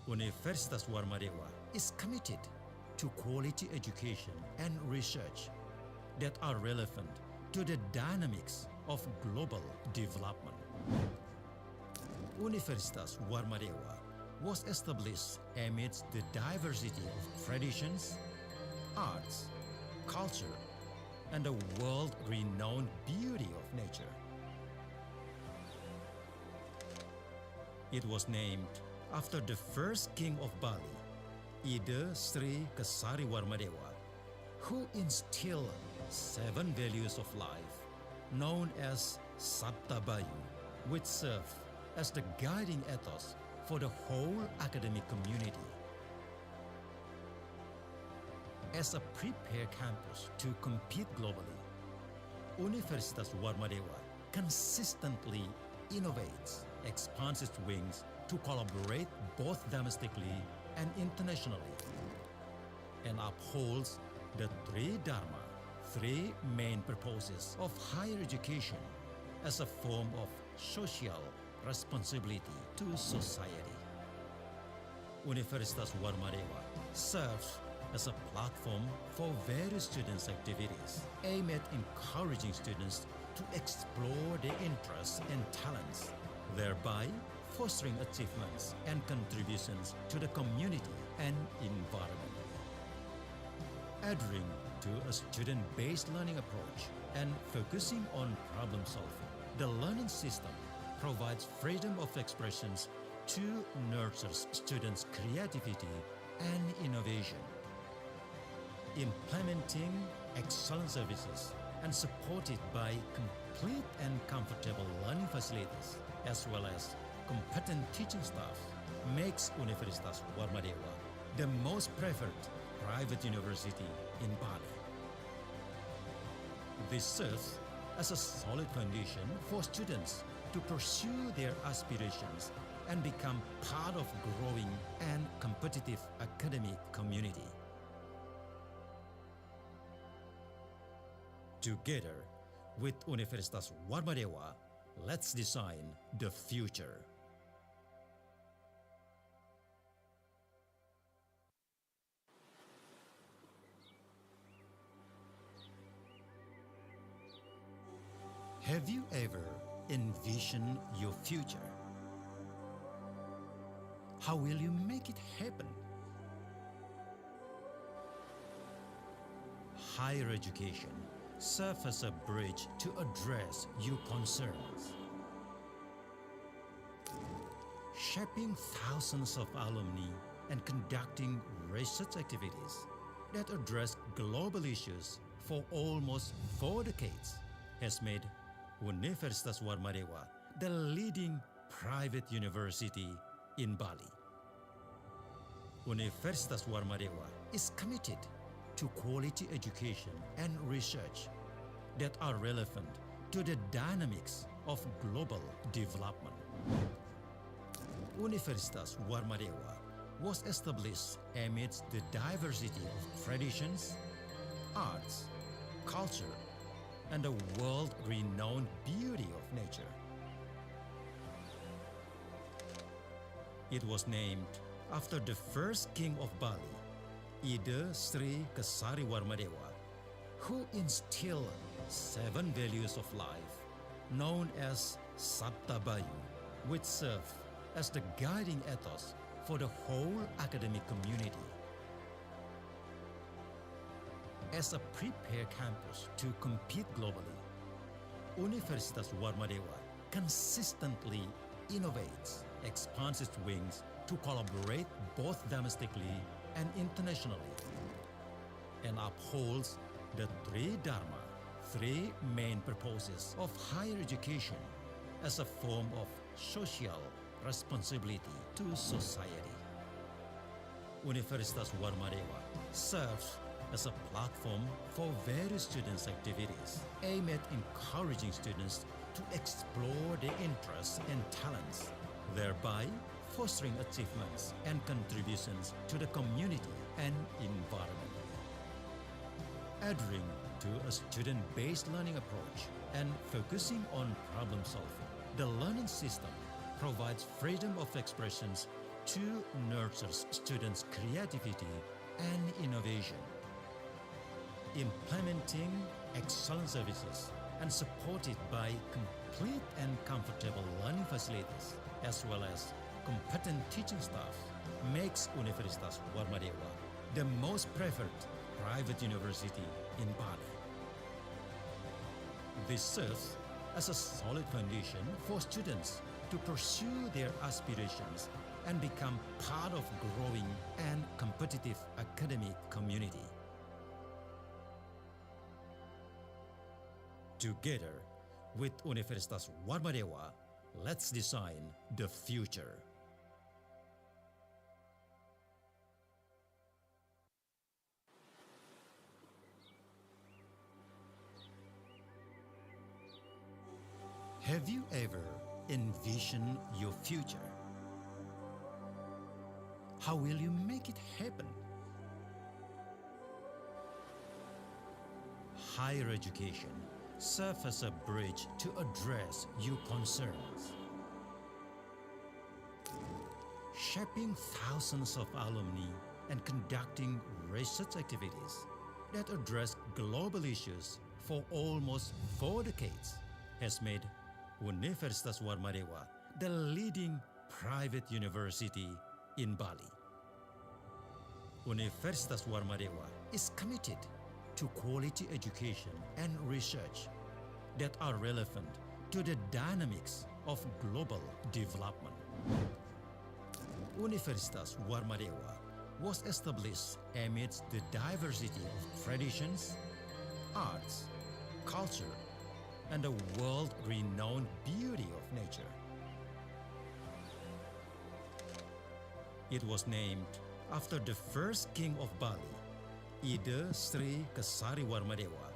Universitas Warmadewa is committed to quality education and research that are relevant to the dynamics of global development. Universitas Warmadewa was established amidst the diversity of traditions, arts, culture, and the world-renowned beauty of nature. It was named after the first king of Bali, Ida Sri Kesari Warmadewa, who instilled 7 values of life known as Sabta Bayu, which serve as the guiding ethos for the whole academic community. As a prepared campus to compete globally, Universitas Warmadewa consistently innovates, expands its wings to collaborate both domestically and internationally, and upholds the 3 Dharma, 3 main purposes of higher education as a form of social responsibility to society. Universitas Warmadewa serves as a platform for various students' activities aimed at encouraging students to explore their interests and talents, thereby fostering achievements and contributions to the community and environment. Adhering to a student-based learning approach and focusing on problem solving, the learning system provides freedom of expressions to nurture students' creativity and innovation. Implementing excellent services and supported by complete and comfortable learning facilities as well as competent teaching staff makes Universitas Warmadewa the most preferred private university in Bali. This serves as a solid foundation for students to pursue their aspirations and become part of growing and competitive academic community. Together with Universitas Warmadewa, let's design the future. Have you ever envisioned your future? How will you make it happen? Higher education serves as a bridge to address your concerns. Shaping thousands of alumni and conducting research activities that address global issues for almost 4 decades has made Universitas Warmadewa the leading private university in Bali. Universitas Warmadewa is committed to quality education and research that are relevant to the dynamics of global development. Universitas Warmadewa was established amidst the diversity of traditions, arts, culture, and the world-renowned beauty of nature. It was named after the first king of Bali, Ida Sri Kesari Warmadewa, who instilled 7 values of life known as Sabta Bayu, which serve as the guiding ethos for the whole academic community. As a prepared campus to compete globally, Universitas Warmadewa consistently innovates, expands its wings to collaborate both domestically and internationally, and upholds the three dharma, 3 main purposes of higher education as a form of social responsibility to society. Universitas Warmadewa serves as a platform for various students' activities aimed at encouraging students to explore their interests and talents, thereby fostering achievements and contributions to the community and environment. Adhering to a student-based learning approach and focusing on problem solving, the learning system provides freedom of expressions to nurture students' creativity and innovation. Implementing excellent services and supported by complete and comfortable learning facilities as well as competent teaching staff makes Universitas Warmadewa the most preferred private university in Bali. This serves as a solid foundation for students to pursue their aspirations and become part of growing and competitive academic community. Together with Universitas Warmadewa, let's design the future. Have you ever envisioned your future? How will you make it happen? Higher education serves as a bridge to address your concerns. Shaping thousands of alumni and conducting research activities that address global issues for almost 4 decades has made Universitas Warmadewa the leading private university in Bali. Universitas Warmadewa is committed to quality education and research that are relevant to the dynamics of global development. Universitas Warmadewa was established amidst the diversity of traditions, arts, culture, and the world-renowned beauty of nature. It was named after the first king of Bali, Ida Sri Kesari Warmadewa,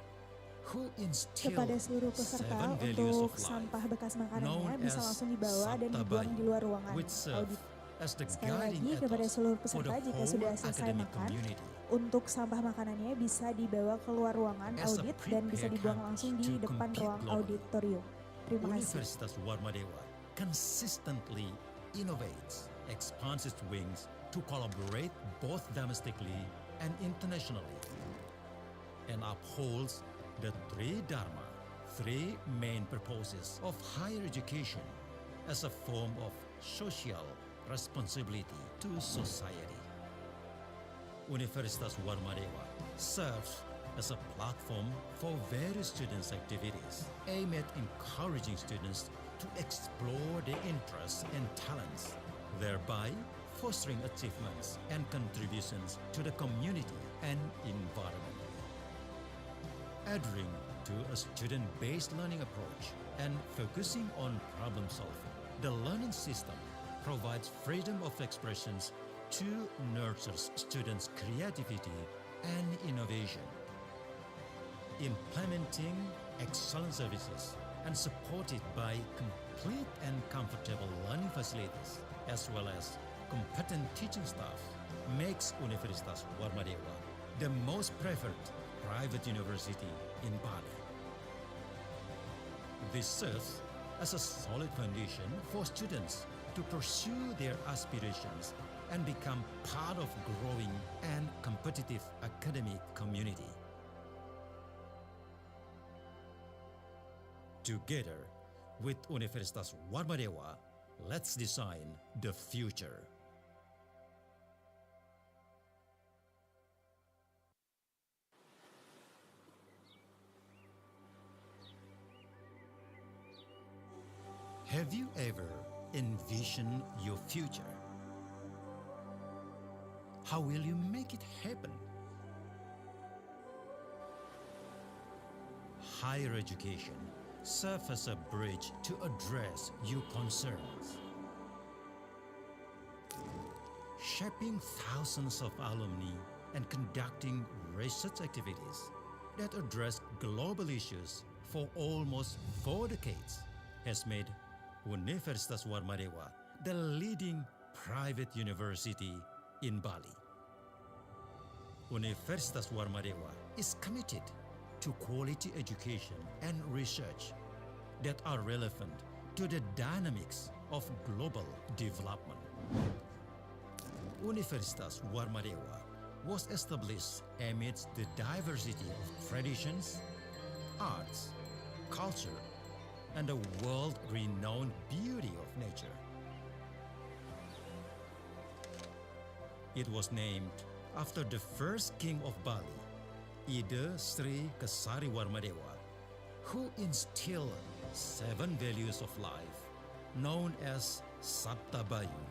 who instilled Kepada seluruh peserta seven values untuk of life, sampah bekas makanannya known bisa as langsung dibawa dan dibuang Sabtabayu, di luar ruangan which serve audit. as the Sekali guiding lagi kepada ethos seluruh for peserta the jika whole sudah selesai academic makan, community. untuk sampah makanannya bisa dibawa keluar ruangan As a audit dan bisa prepared dibuang campus langsung to di depan compete ruang globally, auditorium. Terima kasih. Universitas Warmadewa consistently innovates, expands its wings to collaborate both domestically and internationally, and upholds the three dharma, three main purposes of higher education as a form of social responsibility to society. Universitas Warmadewa serves as a platform for various students' activities aimed at encouraging students to explore their interests and talents, thereby fostering achievements and contributions to the community and environment. Adhering to a student-based learning approach and focusing on problem solving, the learning system provides freedom of expressions to nurture students' creativity and innovation. Implementing excellent services and supported by complete and comfortable learning facilities, as well as competent teaching staff, makes Universitas Warmadewa the most preferred private university in Bali. This serves as a solid foundation for students to pursue their aspirations and become part of growing and competitive academic community. Together with Universitas Warmadewa, let's design the future. Have you ever envisioned your future? How will you make it happen? Higher education serves as a bridge to address your concerns. Shaping thousands of alumni and conducting research activities that address global issues for almost 4 decades has made Universitas Warmadewa the leading private university in Bali. Universitas Warmadewa is committed to quality education and research that are relevant to the dynamics of global development. Universitas Warmadewa was established amidst the diversity of traditions, arts, culture, and the world-renowned beauty of nature. It was named after the first king of Bali, Ida Sri Kesari Warmadewa, who instilled 7 values of life, known as Sabtabayu,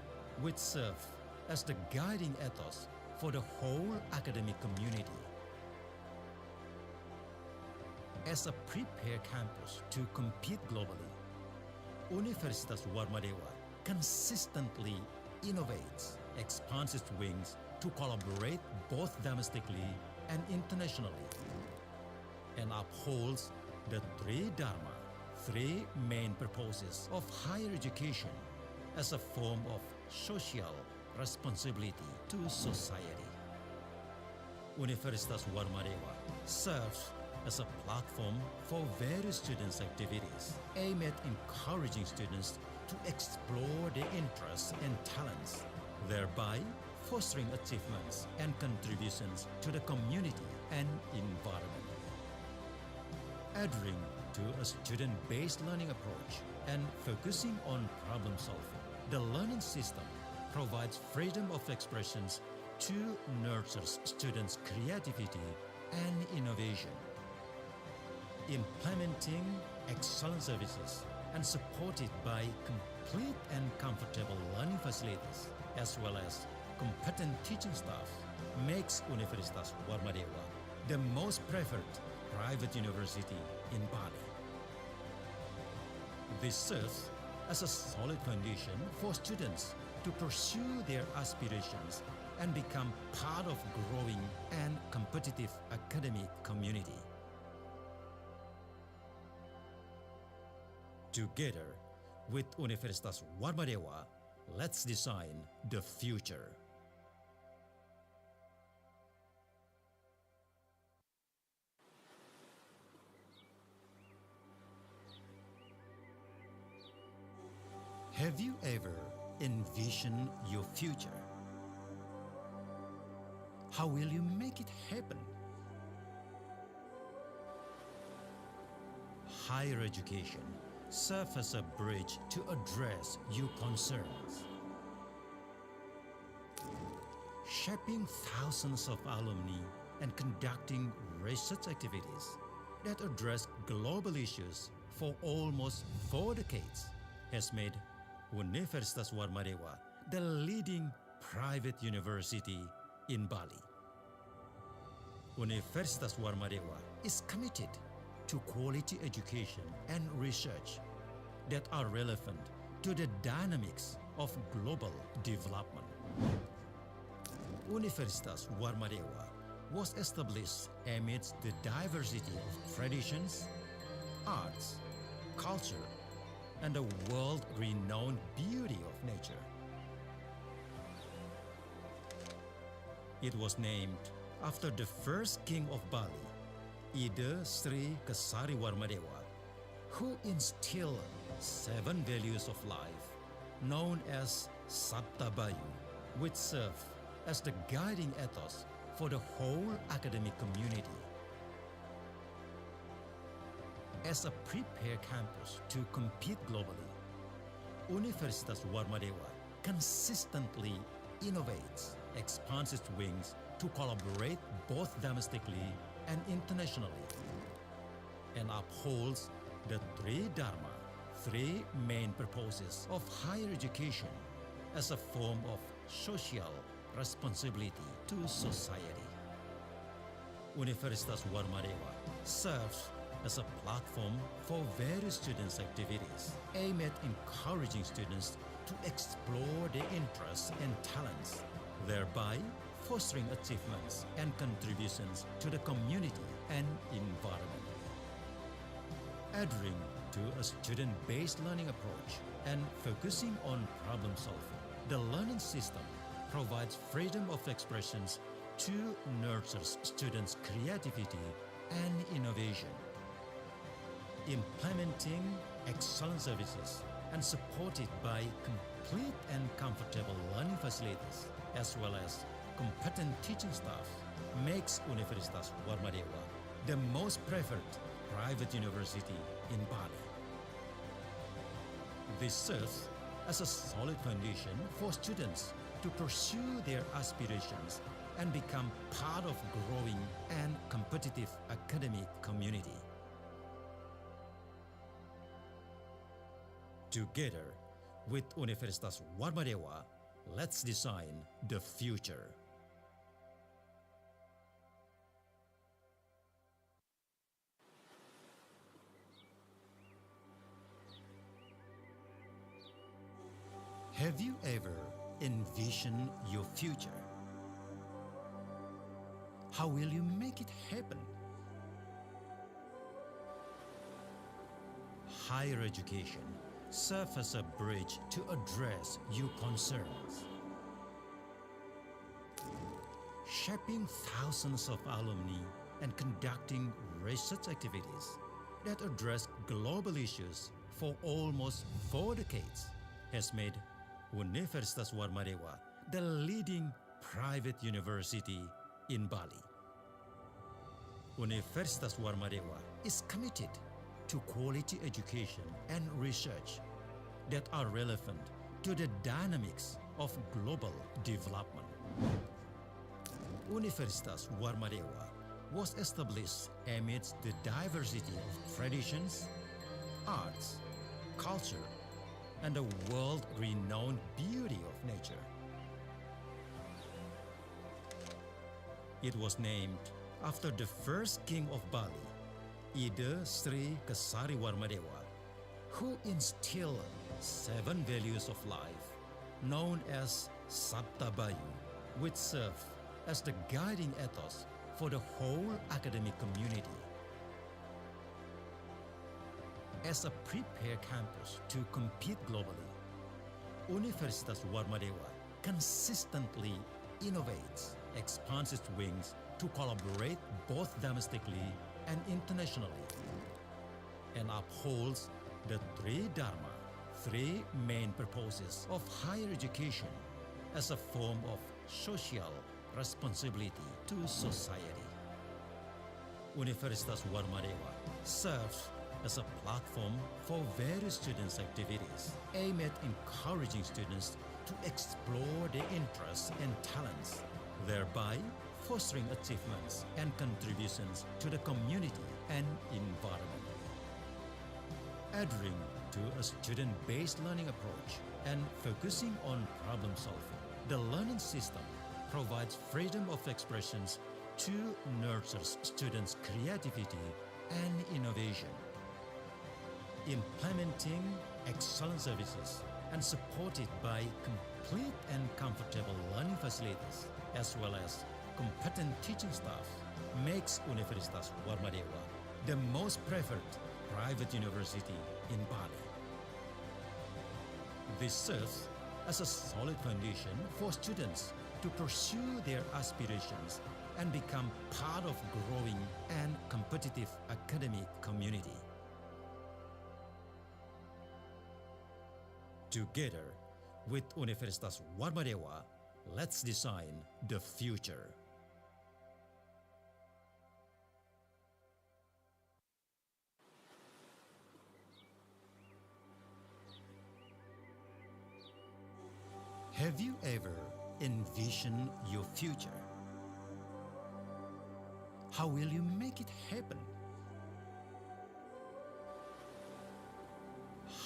which serve as the guiding ethos for the whole academic community. As a prepared campus to compete globally, Universitas Warmadewa consistently innovates, expands its wings to collaborate both domestically and internationally, and upholds the three dharma, 3 main purposes of higher education as a form of social responsibility to society. Universitas Warmadewa serves as a platform for various students' activities aimed at encouraging students to explore their interests and talents, thereby fostering achievements and contributions to the community and environment. Adhering to a student-based learning approach and focusing on problem solving, The learning system provides freedom of expressions to nurture students' creativity and innovation. Implementing excellent services and supported by complete and comfortable learning facilities as well as competent teaching staff makes Universitas Warmadewa the most preferred private university in Bali. This serves as a solid foundation for students to pursue their aspirations and become part of growing and competitive academic community. Together with Universitas Warmadewa, let's design the future. Have you ever envisioned your future? How will you make it happen? Higher education serves as a bridge to address your concerns. Shaping thousands of alumni and conducting research activities that address global issues for almost 4 decades has made Universitas Warmadewa the leading private university in Bali. Universitas Warmadewa is committed to quality education and research that are relevant to the dynamics of global development. Universitas Warmadewa was established amidst the diversity of traditions, arts, culture, and the world-renowned beauty of nature. It was named after the first king of Bali, Ida Sri Kesari Warmadewa, who instilled 7 values of life known as Sabta Bayu, which serve as the guiding ethos for the whole academic community. As a prepared campus to compete globally, Universitas Warmadewa consistently innovates, expands its wings to collaborate both domestically and internationally, and upholds the three dharma, 3 main purposes of higher education as a form of social responsibility to society. Universitas Warmadewa serves as a platform for various students' activities aimed at encouraging students to explore their interests and talents, thereby fostering achievements and contributions to the community and environment. Adhering to a student-based learning approach and focusing on problem solving, the learning system provides freedom of expressions to nurture students' creativity and innovation. Implementing excellent services and supported by complete and comfortable learning facilities as well as competent teaching staff makes Universitas Warmadewa the most preferred private university in Bali. This serves as a solid foundation for students to pursue their aspirations and become part of growing and competitive academic community. Together with Universitas Warmadewa, let's design the future. Have you ever envisioned your future? How will you make it happen? Higher education serves as a bridge to address your concerns. Shaping thousands of alumni and conducting research activities that address global issues for almost 4 decades has made Universitas Warmadewa the leading private university in Bali. Universitas Warmadewa is committed to quality education and research that are relevant to the dynamics of global development. Universitas Warmadewa was established amidst the diversity of traditions, arts, culture, and the world-renowned beauty of nature. It was named after the first king of Bali, Ida Sri Kesari Warmadewa, who instilled 7 values of life, known as Sabta Bayu, which serve as the guiding ethos for the whole academic community. As a prepared campus to compete globally, Universitas Warmadewa consistently innovates, expands its wings to collaborate both domestically and internationally, and upholds the three dharma, three main purposes of higher education as a form of social responsibility to society. Universitas Warmadewa serves as a platform for various students' activities aimed at encouraging students to explore their interests and talents, thereby fostering achievements and contributions to the community and environment. Adhering to a student-based learning approach and focusing on problem solving, the learning system provides freedom of expressions to nurture students' creativity and innovation. Implementing excellent services and supported by complete and comfortable learning facilities, as well as competent teaching staff, makes Universitas Warmadewa the most preferred private university in Bali. This serves as a solid foundation for students to pursue their aspirations and become part of growing and competitive academic community. Together with Universitas Warmadewa, let's design the future. Have you ever envisioned your future? How will you make it happen?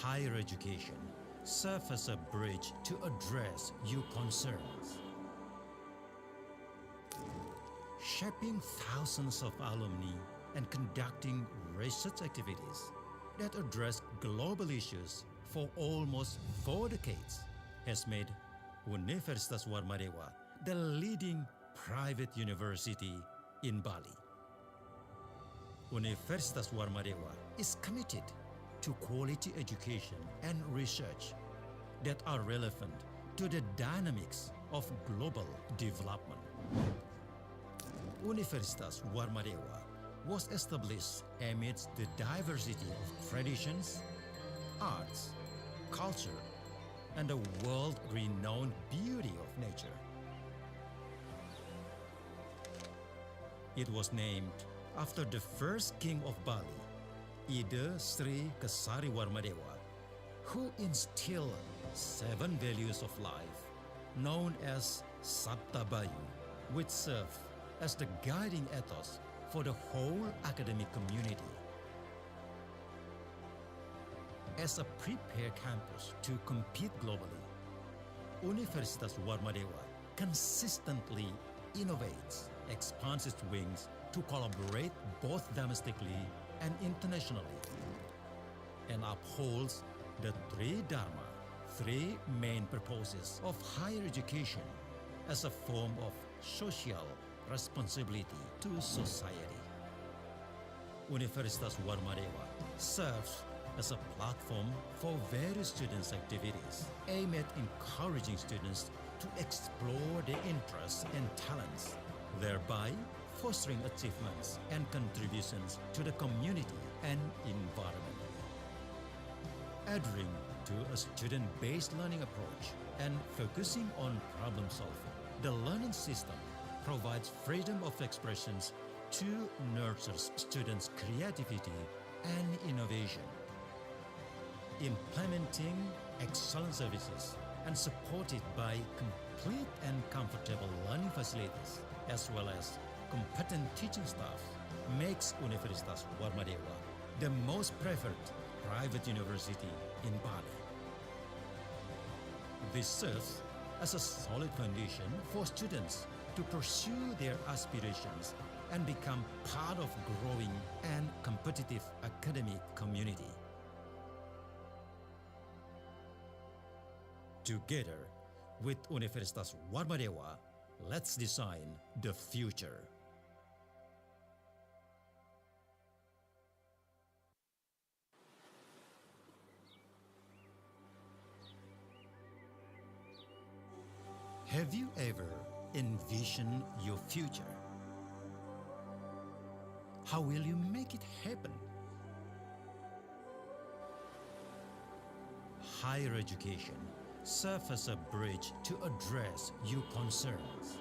Higher education serves as a bridge to address your concerns. Shaping thousands of alumni and conducting research activities that address global issues for almost 4 decades has made Universitas Warmadewa the leading private university in Bali. Universitas Warmadewa is committed to quality education and research that are relevant to the dynamics of global development. Universitas Warmadewa was established amidst the diversity of traditions, arts, culture, and the world-renowned beauty of nature. It was named after the first king of Bali, Ida Sri Kesari Warmadewa, who instilled 7 values of life, known as Sabta Bayu, which serve as the guiding ethos for the whole academic community. As a prepared campus to compete globally, Universitas Warmadewa consistently innovates, expands its wings to collaborate both domestically and internationally, and upholds the three dharma, three main purposes of higher education as a form of social responsibility to society. Universitas Warmadewa serves as a platform for various students' activities aimed at encouraging students to explore their interests and talents, thereby fostering achievements and contributions to the community and environment. Adhering to a student-based learning approach and focusing on problem solving, the learning system provides freedom of expressions to nurture students' creativity and innovation. implementing excellent services and supported by complete and comfortable learning facilities as well as competent teaching staff makes Universitas Warmadewa the most preferred private university in Bali. This serves as a solid foundation for students to pursue their aspirations and become part of growing and competitive academic community. Together with Universitas Warmadewa, let's design the future. Have you ever envisioned your future? How will you make it happen? Higher education serves as a bridge to address your concerns.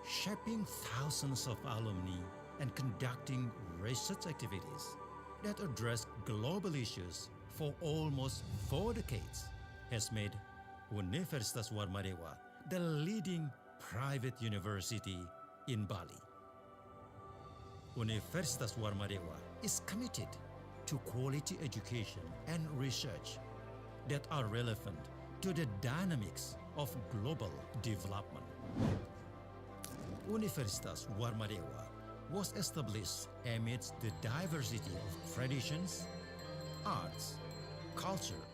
Shaping thousands of alumni and conducting research activities that address global issues for almost 4 decades has made Universitas Warmadewa the leading private university in Bali. Universitas Warmadewa is committed to quality education and research that are relevant to the dynamics of global development. Universitas Warmadewa was established amidst the diversity of traditions, arts, culture,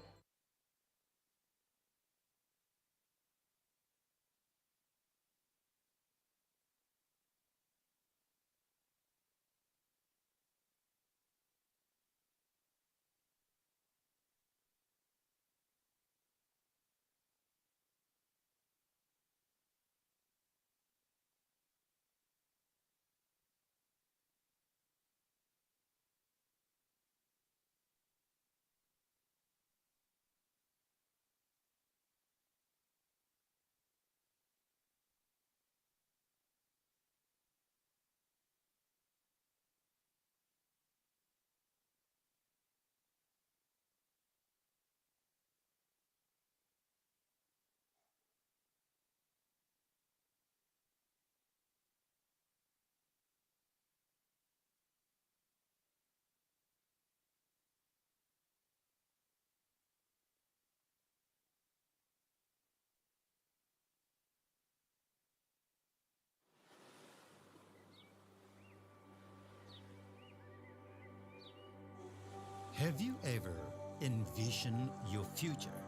Have you ever envisioned your future?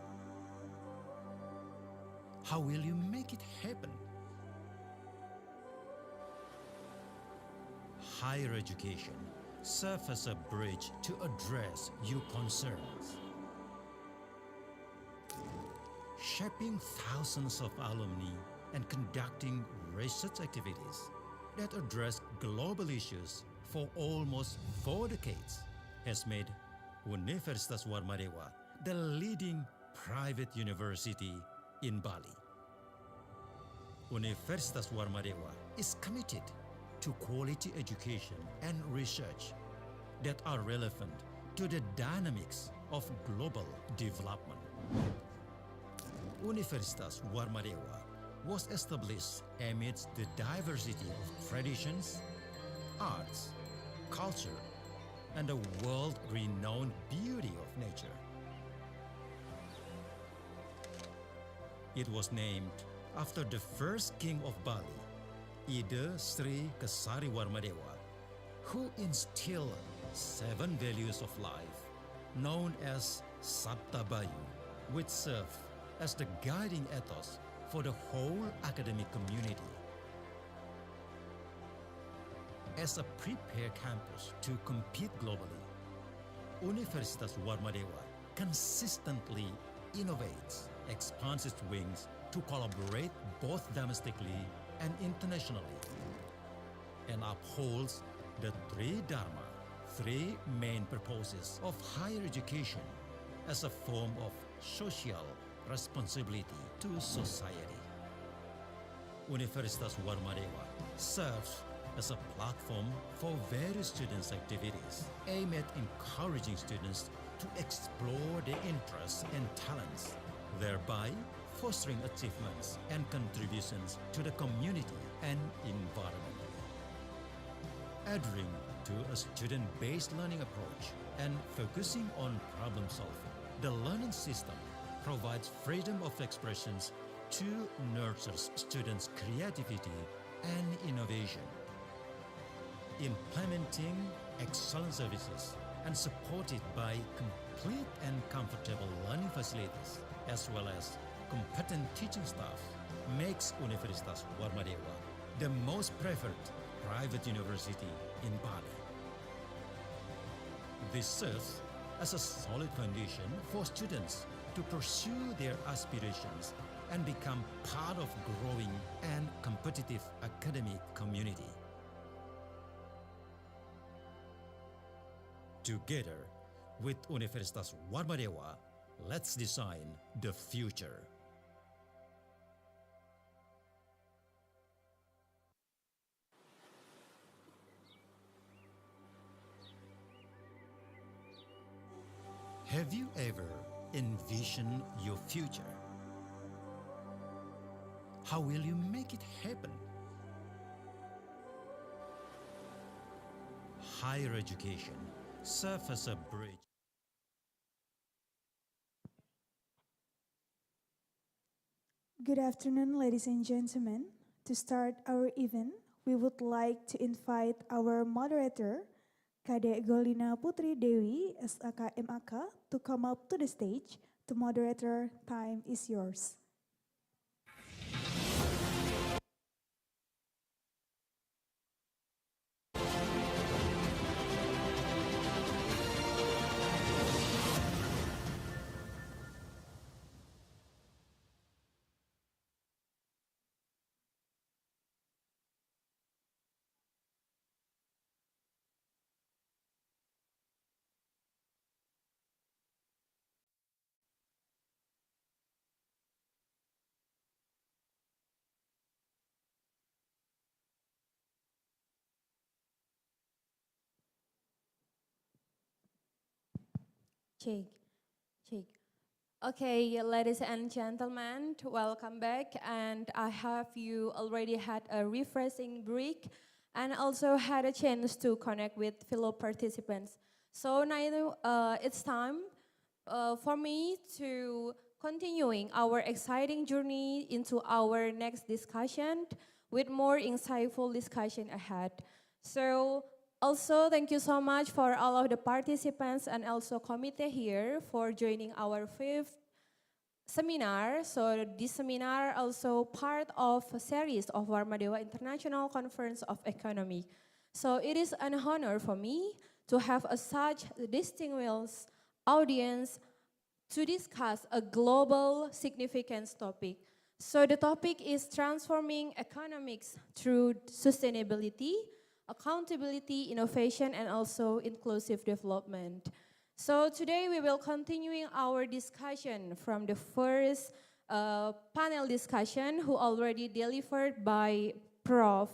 How will you make it happen? Higher education serves as a bridge to address your concerns. Shaping thousands of alumni and conducting research activities that address global issues for almost 4 decades has made Universitas Warmadewa the leading private university in Bali. Universitas Warmadewa is committed to quality education and research that are relevant to the dynamics of global development. Universitas Warmadewa was established amidst the diversity of traditions, arts, culture, and the world-renowned beauty of nature. It was named after the first king of Bali, Ida Sri Kesari Warmadewa, who instilled 7 values of life known as Sabta Bayu, which serve as the guiding ethos for the whole academic community. As a prepared campus to compete globally, Universitas Warmadewa consistently innovates, expands its wings to collaborate both domestically and internationally, and upholds the three dharma, 3 main purposes of higher education as a form of social responsibility to society. Universitas Warmadewa serves as a platform for various students' activities aimed at encouraging students to explore their interests and talents, thereby fostering achievements and contributions to the community and environment. Adhering to a student-based learning approach and focusing on problem solving, the learning system provides freedom of expressions to nurture students' creativity and innovation. Implementing excellent services and supported by complete and comfortable learning facilities as well as competent teaching staff makes Universitas Warmadewa the most preferred private university in Bali. This serves as a solid foundation for students to pursue their aspirations and become part of growing and competitive academic community. Together with Universitas Warmadewa, let's design the future. Have you ever envisioned your future? How will you make it happen? Higher education serves as a bridge. Good afternoon, ladies and gentlemen. To start our event, we would like to invite our moderator, Kadek Golina Putri Dewi, SAK MAK, to come up to the stage. The moderator, time is yours. Check, check. Okay, ladies and gentlemen, welcome back. And I have you already had a refreshing break and also had a chance to connect with fellow participants. So now it's time for me to continuing our exciting journey into our next discussion with more insightful discussion ahead. So also, thank you so much for all of the participants and also committee here for joining our fifth seminar. So this seminar also part of a series of Warmadewa International Conference of Economy. So it is an honor for me to have such distinguished audience to discuss a global significance topic. So the topic is transforming economics through sustainability, accountability, innovation, and also inclusive development. So today we will continuing our discussion from the first panel discussion who already delivered by Prof.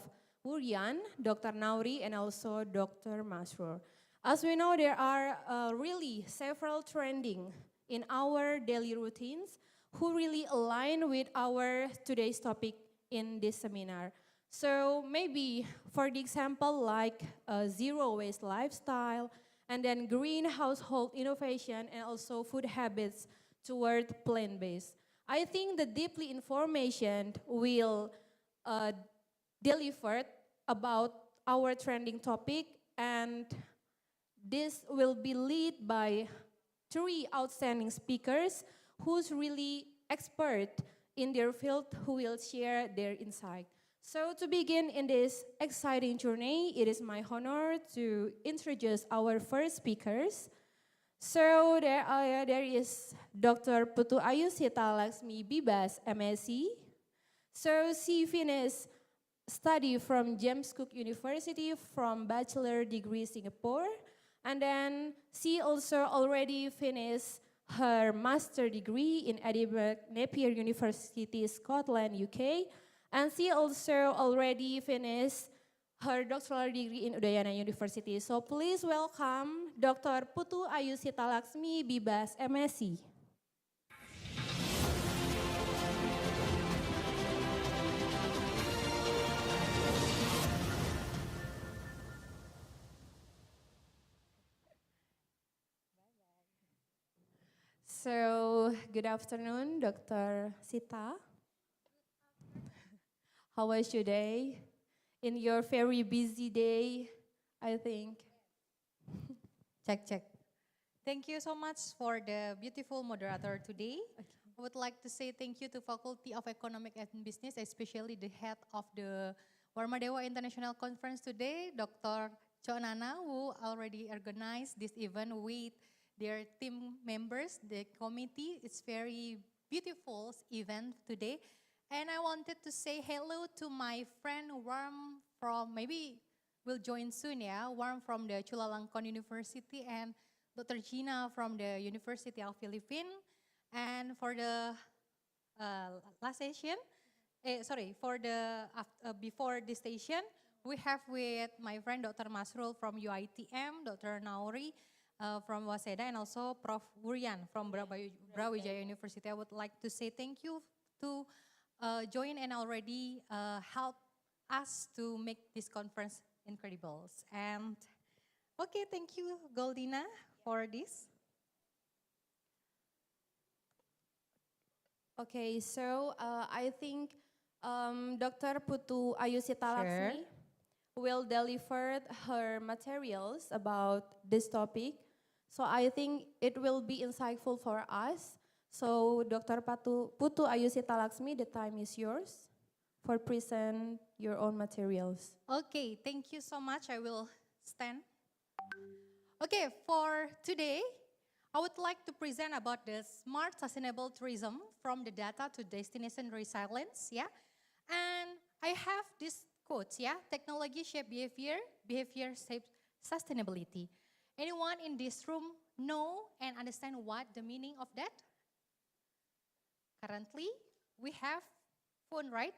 Wuryan, Dr. Nauri, and also Dr. Masrur. As we know, there are really several trending in our daily routines who really align with our today's topic in this seminar. So maybe, for the example, like zero waste lifestyle, and then green household innovation, and also food habits toward plant-based. I think the deeply information will deliver about our trending topic, and this will be led by three outstanding speakers who's really expert in their field who will share their insight. So to begin in this exciting journey, it is my honor to introduce our first speakers. So there is Dr. Putu Ayu Sita Laksmi Bibas, MSc. So she finished study from James Cook University from bachelor degree Singapore. And then she also already finished her master degree in Edinburgh Napier University, Scotland, UK. And she also already finished her doctoral degree in Udayana University. So please welcome Dr. Putu Ayu Sitalaksmi, Bibas, MSc. So, good afternoon, Dr. Sita. How was your day? In your very busy day, I think. Check. Thank you so much for the beautiful moderator today. I would like to say thank you to Faculty of Economic and Business, especially the head of the Warmadewa International Conference today, Dr. Chonana, who already organized this event with their team members, the committee. It's very beautiful event today. And I wanted to say hello to my friend Warm from, maybe will join soon ya, Warm from the Chulalongkorn University and Dr. Gina from the University of Philippines. And for the last session, for the before this station, we have with my friend Dr. Masrul from UITM, Dr. Nauri from Waseda, and also Prof. Wuryan from Brawijaya University. I would like to say thank you to join and already help us to make this conference incredible. And okay, thank you, Goldina, for this. Okay, so I think Dr. Putu Ayu Sitalaksmi will deliver her materials about this topic. So I think it will be insightful for us. So Dr. Putu Ayu Sitalaksmi, the time is yours for present your own materials. Okay, thank you so much. I will stand. Okay, for today, I would like to present about the smart sustainable tourism from the data to destination resilience, yeah. And I have this quote, yeah, technology shape behavior, behavior shapes sustainability. Anyone in this room know and understand what the meaning of that? Currently, we have phone, right?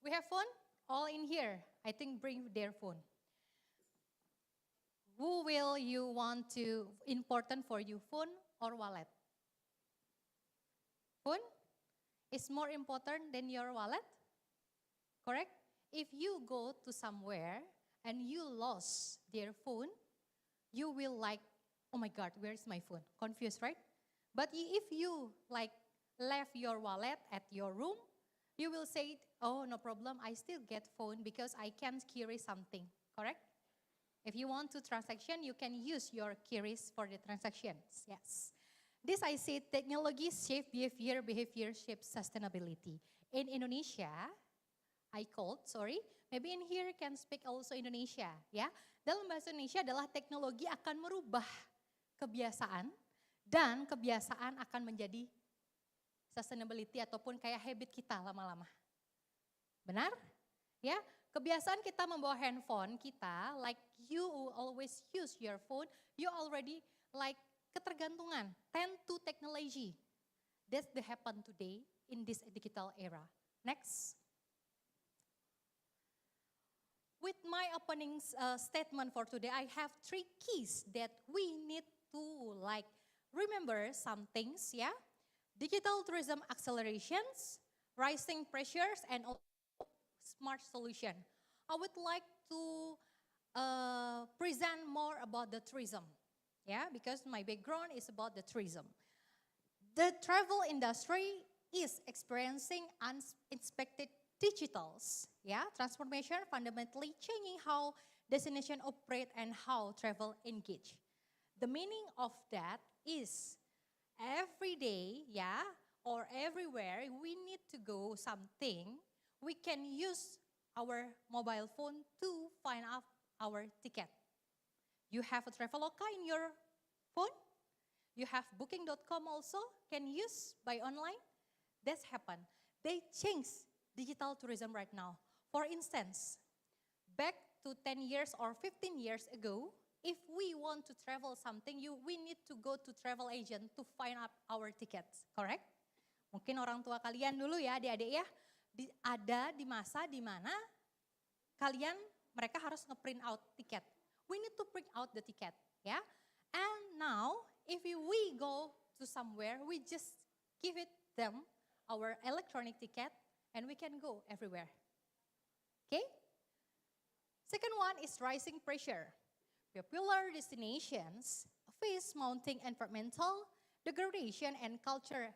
We have phone? All in here, I think bring their phone. Who will you want to, important for you, phone or wallet? Phone is more important than your wallet, correct? If you go to somewhere and you lost their phone, you will like, oh my God, where's my phone? Confused, right? But if you like left your wallet at your room, you will say, oh, no problem, I still get phone because I can carry something, correct? If you want to transaction, you can use your keys for the transactions, yes. This I say technology shape behavior, behavior shape sustainability. In Indonesia, maybe in here can speak also Indonesia, ya. Dalam bahasa Indonesia adalah teknologi akan merubah kebiasaan dan kebiasaan akan menjadi sustainability ataupun kayak habit kita lama-lama. Benar? Ya, kebiasaan kita membawa handphone kita, like you always use your phone, you already like ketergantungan, tend to technology. That's the happen today in this digital era. Next. With my opening statement for today, I have 3 keys that we need to like remember some things, yeah. Digital tourism accelerations, rising pressures, and also smart solution. I would like to present more about the tourism, yeah, because my background is about the tourism. The travel industry is experiencing unexpected digitals, yeah, transformation fundamentally changing how destination operate and how travel engage. The meaning of that is every day, yeah, or everywhere we need to go something, we can use our mobile phone to find out our ticket. You have a Traveloka in your phone? You have booking.com also, can use by online? That's happened. They change digital tourism right now. For instance, back to 10 years or 15 years ago, if we want to travel something, we need to go to travel agent to find out our tickets, correct? Mungkin orang tua kalian dulu ya, adik-adik ya, ada di masa di mana mereka harus nge-print out tiket. We need to print out the ticket, ya. And now, if we go to somewhere, we just give it them our electronic ticket, and we can go everywhere. Okay? Second one is rising pressure. Popular destinations face mounting environmental degradation and culture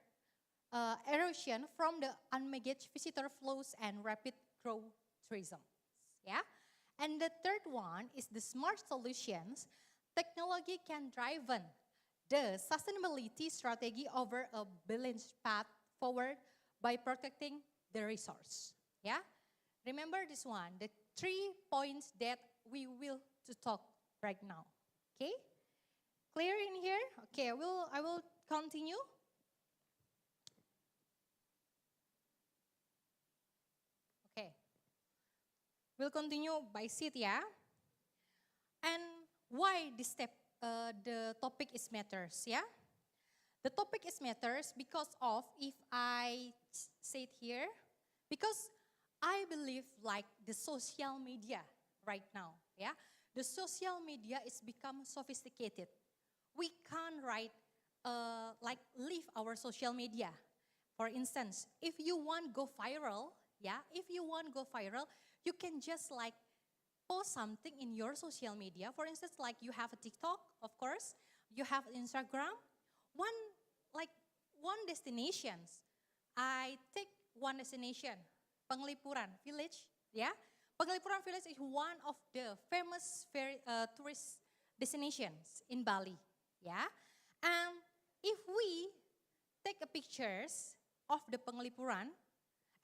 erosion from the unmanaged visitor flows and rapid growth tourism. Yeah? And the third one is the smart solutions. Technology can drive the sustainability strategy over a balanced path forward by protecting the resource. Yeah? Remember this one, the 3 points that we will to talk right now. Okay? Clear in here? Okay, I will continue. Okay. We'll continue by seat, yeah? And why the topic is matters, yeah? The topic is matters because of, if I say it here, because I believe like the social media right now, yeah? The social media is become sophisticated. We can't leave our social media. For instance, if you want go viral, yeah, if you want go viral, you can just like post something in your social media. For instance, like you have a TikTok, of course, you have Instagram. One destinations. I take one destination, Penglipuran Village, yeah. Penglipuran Village is one of the famous tourist destinations in Bali, yeah. And if we take a pictures of the Penglipuran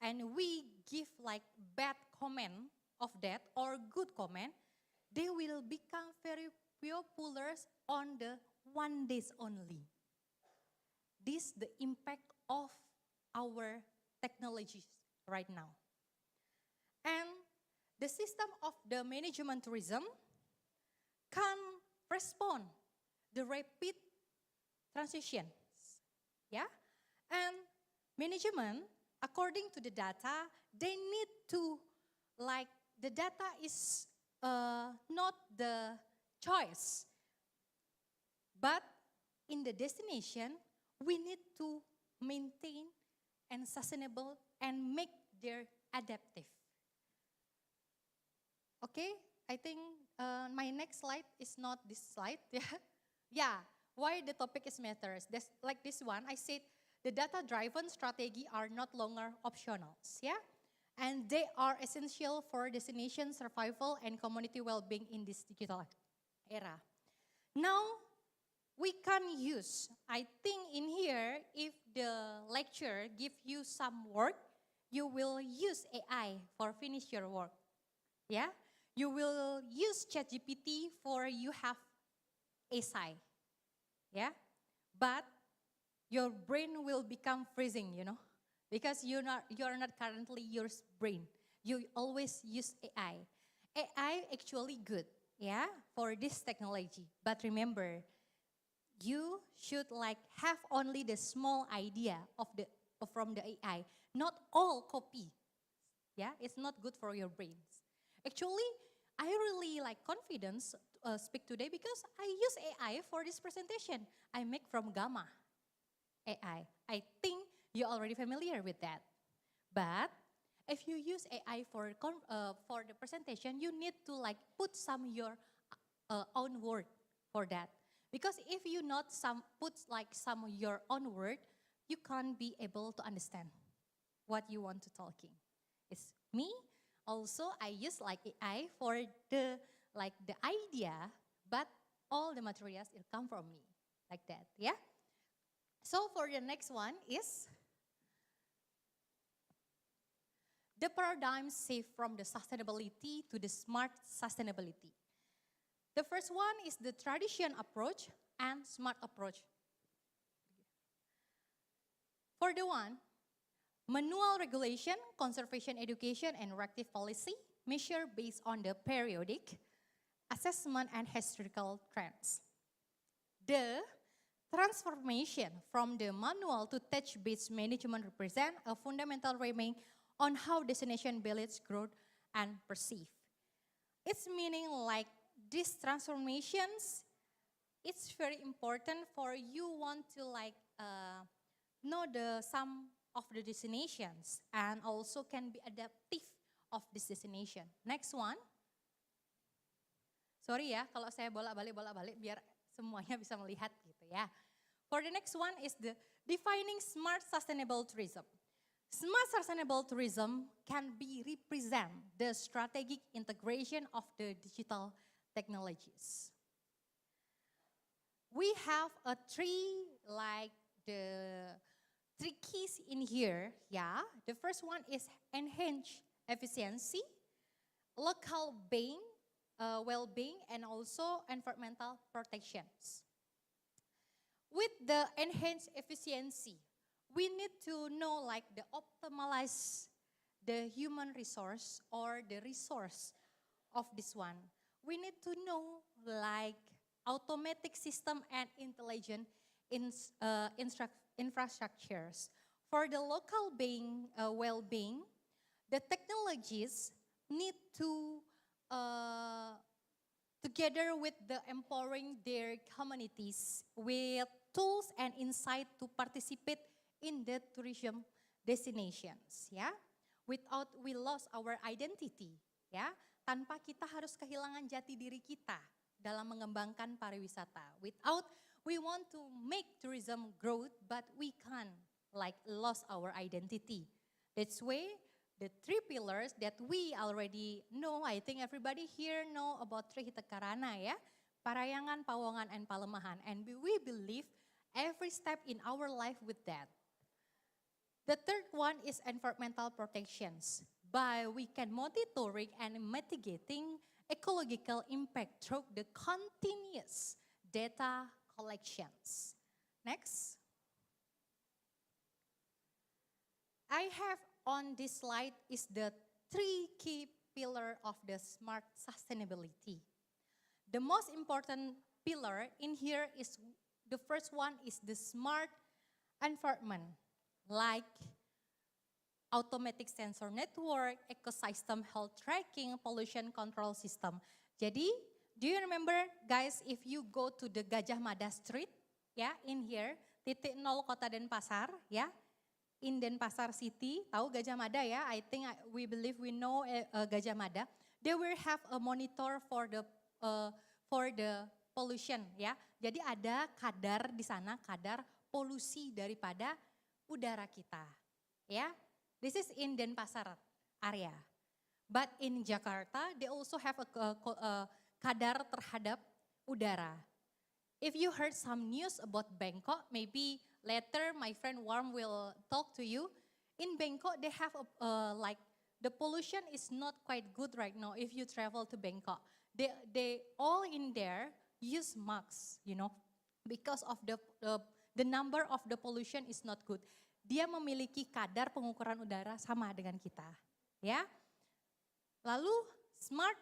and we give like bad comment of that or good comment, they will become very popular on the 1 days only. This the impact of our technologies right now. And the system of the management tourism can respond the rapid transitions, yeah? And management, according to the data, they need to, the data is not the choice, but in the destination, we need to maintain and sustainable and make their adaptive. Okay, I think my next slide is not this slide. Yeah, why the topic is matters. Like this one, I said the data-driven strategy are not longer optionals, yeah? And they are essential for destination survival and community well-being in this digital era. Now, we can use, I think in here, if the lecturer give you some work, you will use AI for finish your work, yeah? You will use ChatGPT for you have essay, yeah? But your brain will become freezing, because you're not currently your brain. You always use AI. AI actually good, yeah, for this technology. But remember, you should have only the small idea from the AI, not all copy. Yeah, it's not good for your brains. Actually, I really confidence speak today because I use AI for this presentation. I make from Gamma AI. I think you're already familiar with that. But if you use AI for the presentation, you need to put some your own word for that. Because if you not put some your own word, you can't be able to understand what you want to talking. It's me. Also, I use AI for the idea, but all the materials will come from me, like that. Yeah. So for the next one is the paradigm shift from the sustainability to the smart sustainability. The first one is the tradition approach and smart approach. For the one, manual regulation, conservation education, and reactive policy measure based on the periodic assessment and historical trends. The transformation from the manual to touch-based management represent a fundamental remake on how destination balance growth and perceive. It's meaning like these transformations, it's very important for you want to like know the some of the destinations and also can be adaptive of this destination. Next one. Sorry ya kalau saya bolak-balik biar semuanya bisa melihat gitu ya. For the next one is the defining smart sustainable tourism. Smart sustainable tourism can be represent the strategic integration of the digital technologies. We have a three keys in here, yeah. The first one is enhance efficiency, local well-being, and also environmental protections. With the enhanced efficiency, we need to know like the optimize the human resource or the resource of this one. We need to know like automatic system and intelligent infrastructures. For the local well-being, the technologies need to together with the empowering their communities with tools and insight to participate in the tourism destinations, ya. Without we lost our identity, ya. Tanpa kita harus kehilangan jati diri kita dalam mengembangkan pariwisata. Without we want to make tourism growth, but we can't like lost our identity. That's why the three pillars that we already know, I think everybody here know about Tri Hitakarana ya, Parayangan, Pawongan, and Palemahan. And we believe every step in our life with that. The third one is environmental protections. By we can monitoring and mitigating ecological impact through the continuous data collections. Next. I have on this slide is the three key pillar of the smart sustainability. The most important pillar in here is the first one is the smart environment, like automatic sensor network, ecosystem health tracking, pollution control system. Jadi, do you remember guys if you go to the Gajah Mada Street, ya, in here, titik nol Kota Denpasar, ya, in Denpasar City, tahu Gajah Mada ya? I think we believe we know Gajah Mada. They will have a monitor for the pollution ya. Jadi ada kadar di sana, kadar polusi daripada udara kita. Ya, this is in Denpasar area. But in Jakarta, they also have a kadar terhadap udara. If you heard some news about Bangkok, maybe later my friend Warm will talk to you. In Bangkok, they have like the pollution is not quite good right now if you travel to Bangkok. They all in there use masks, you know, because of the number of the pollution is not good. Dia memiliki kadar pengukuran udara sama dengan kita, ya. Lalu smart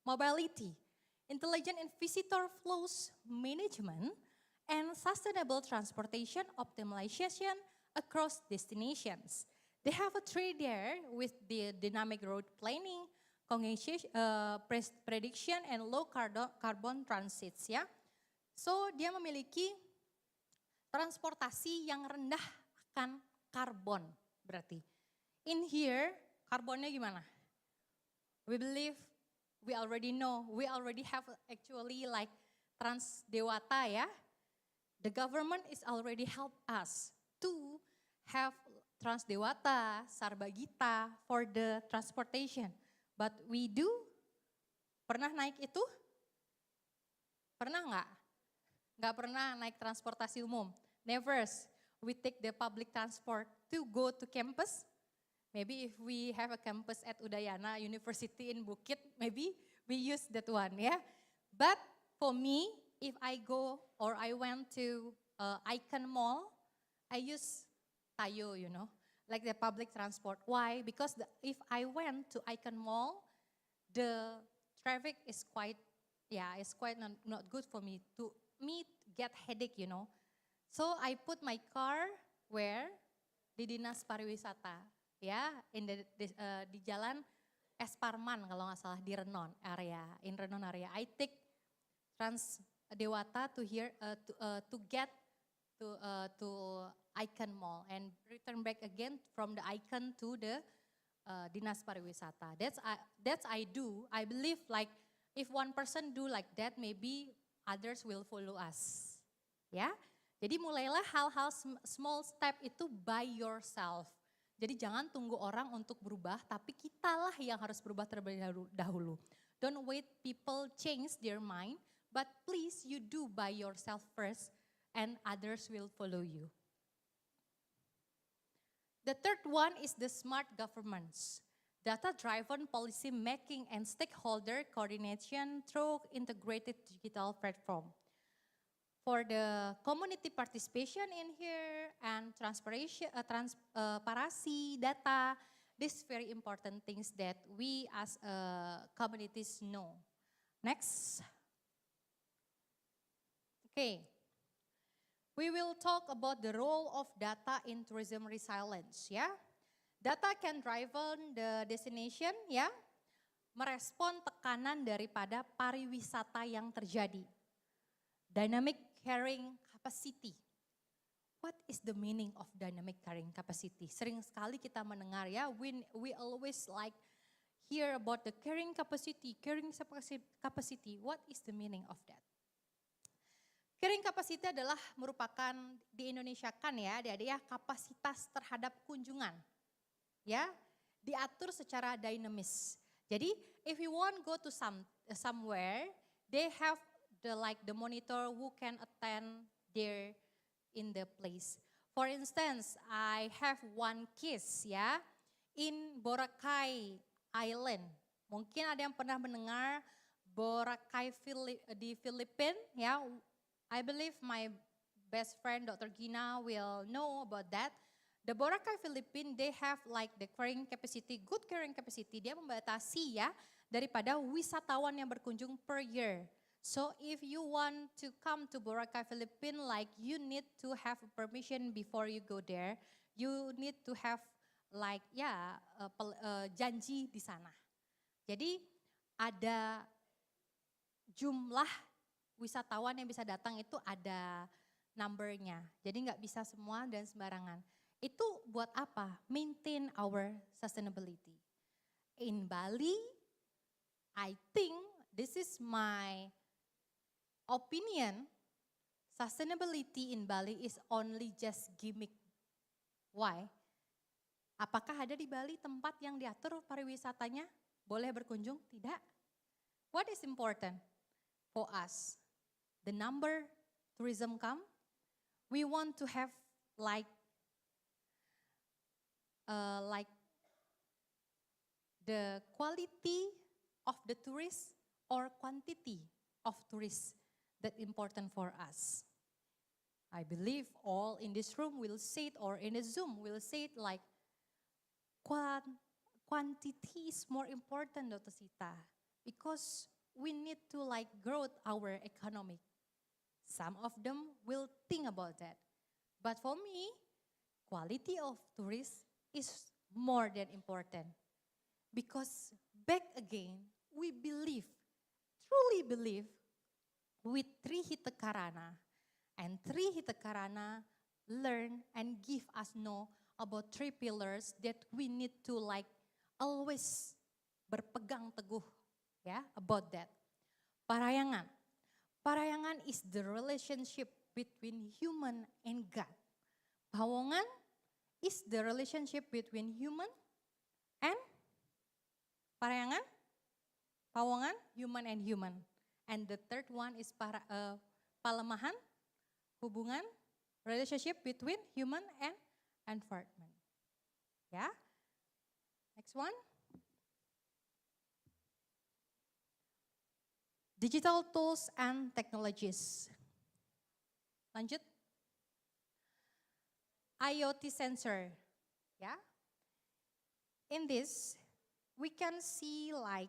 mobility, intelligent and visitor flows management, and sustainable transportation optimization across destinations. They have a tree there with the dynamic road planning, prediction, and low carbon transits ya. So dia memiliki transportasi yang rendah akan karbon berarti. In here, karbonnya gimana? We believe, we already know, we already have actually like Transdewata ya. The government is already help us to have Transdewata, Sarbagita for the transportation. But we do, pernah naik itu? Pernah nggak? Nggak pernah naik transportasi umum. Never. We take the public transport to go to campus. Maybe if we have a campus at Udayana University in Bukit, maybe we use that one ya. But for me, if I go or I went to Icon Mall, I use Tayo, you know, like the public transport. Why? Because if I went to Icon Mall, the traffic is quite not good for me. To me, get headache, you know. So I put my car where? Di Dinas Pariwisata, ya, di jalan Esparman kalau nggak salah di Renon area, in Renon area. I take Trans Dewata to here to get to Icon Mall and return back again from the Icon to the Dinas Pariwisata. That's I do. I believe like if one person do like that, maybe others will follow us. Ya, jadi mulailah hal-hal small step itu by yourself. Jadi jangan tunggu orang untuk berubah, tapi kitalah yang harus berubah terlebih dahulu. Don't wait people change their mind, but please you do by yourself first and others will follow you. The third one is the smart governments. Data-driven policy making and stakeholder coordination through integrated digital platform. For the community participation in here and transparency, data, these very important things that we as communities know. Next. Okay. We will talk about the role of data in tourism resilience, ya. Data can drive on the destination, ya. Merespon tekanan daripada pariwisata yang terjadi. Dynamic carrying capacity. What is the meaning of dynamic carrying capacity? Sering sekali kita mendengar ya, we always like hear about the carrying capacity. What is the meaning of that? Carrying capacity adalah merupakan di Indonesia kan ya, adik-adik ya, kapasitas terhadap kunjungan. Ya, diatur secara dinamis. Jadi if you want go to somewhere, they have the monitor who can attend there in the place. For instance, I have one case ya in Boracay Island. Mungkin ada yang pernah mendengar Boracay di Filipina ya. I believe my best friend Dr. Gina will know about that. The Boracay Philippines, they have like the carrying capacity, good carrying capacity. Dia membatasi ya daripada wisatawan yang berkunjung per year. So if you want to come to Boracay Philippines, like you need to have permission before you go there. You need to have like janji di sana. Jadi ada jumlah wisatawan yang bisa datang itu ada numbernya. Jadi nggak bisa semua dan sembarangan. Itu buat apa? Maintain our sustainability. In Bali, I think this is my opinion, sustainability in Bali is only just gimmick. Why? Apakah ada di Bali tempat yang diatur pariwisatanya boleh berkunjung? Tidak. What is important for us? The number tourism come, we want to have like the quality of the tourists or quantity of tourists that important for us. I believe all in this room will say it, or in a Zoom will say it like quantity is more important, Dr. Sita, because we need to like grow our economy. Some of them will think about that. But for me, quality of tourists is more than important. Because back again, we believe, truly believe, with Trihita Karana. And Trihita Karana learn and give us know about three pillars that we need to like always berpegang teguh ya about that. Parayangan. Parayangan is the relationship between human and God. Pawongan is the relationship between human and parayangan. Pawongan, human and human. And the third one is palemahan, hubungan, relationship between human and environment. Ya. Next one. Digital tools and technologies. Lanjut. IoT sensor. Ya. In this, we can see like,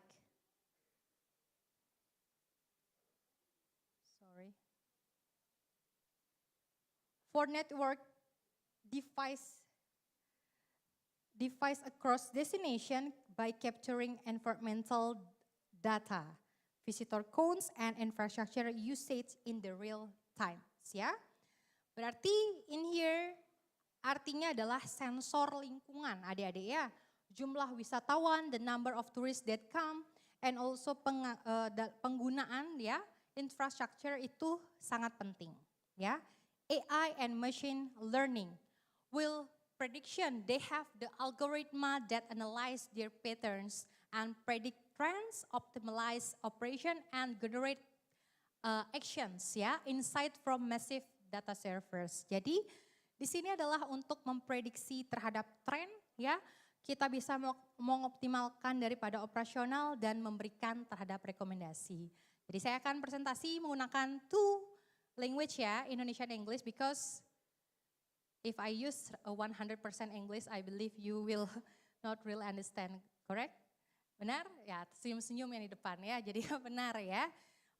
for network device across destination by capturing environmental data, visitor counts, and infrastructure usage in the real time. Ya, berarti in here artinya adalah sensor lingkungan, adik-adik ya. Jumlah wisatawan, the number of tourists that come, and also penggunaan ya infrastructure itu sangat penting. Ya, AI and machine learning will prediction. They have the algorithm that analyze their patterns and predict trends, optimize operation, and generate actions ya, insight from massive data servers. Jadi di sini adalah untuk memprediksi terhadap tren ya, kita bisa mengoptimalkan daripada operasional dan memberikan terhadap rekomendasi. Jadi saya akan presentasi menggunakan two language ya, Indonesia dan English, because if I use 100% English, I believe you will not really understand, correct? Benar? Ya, senyum-senyum yang di depan ya, jadi benar ya.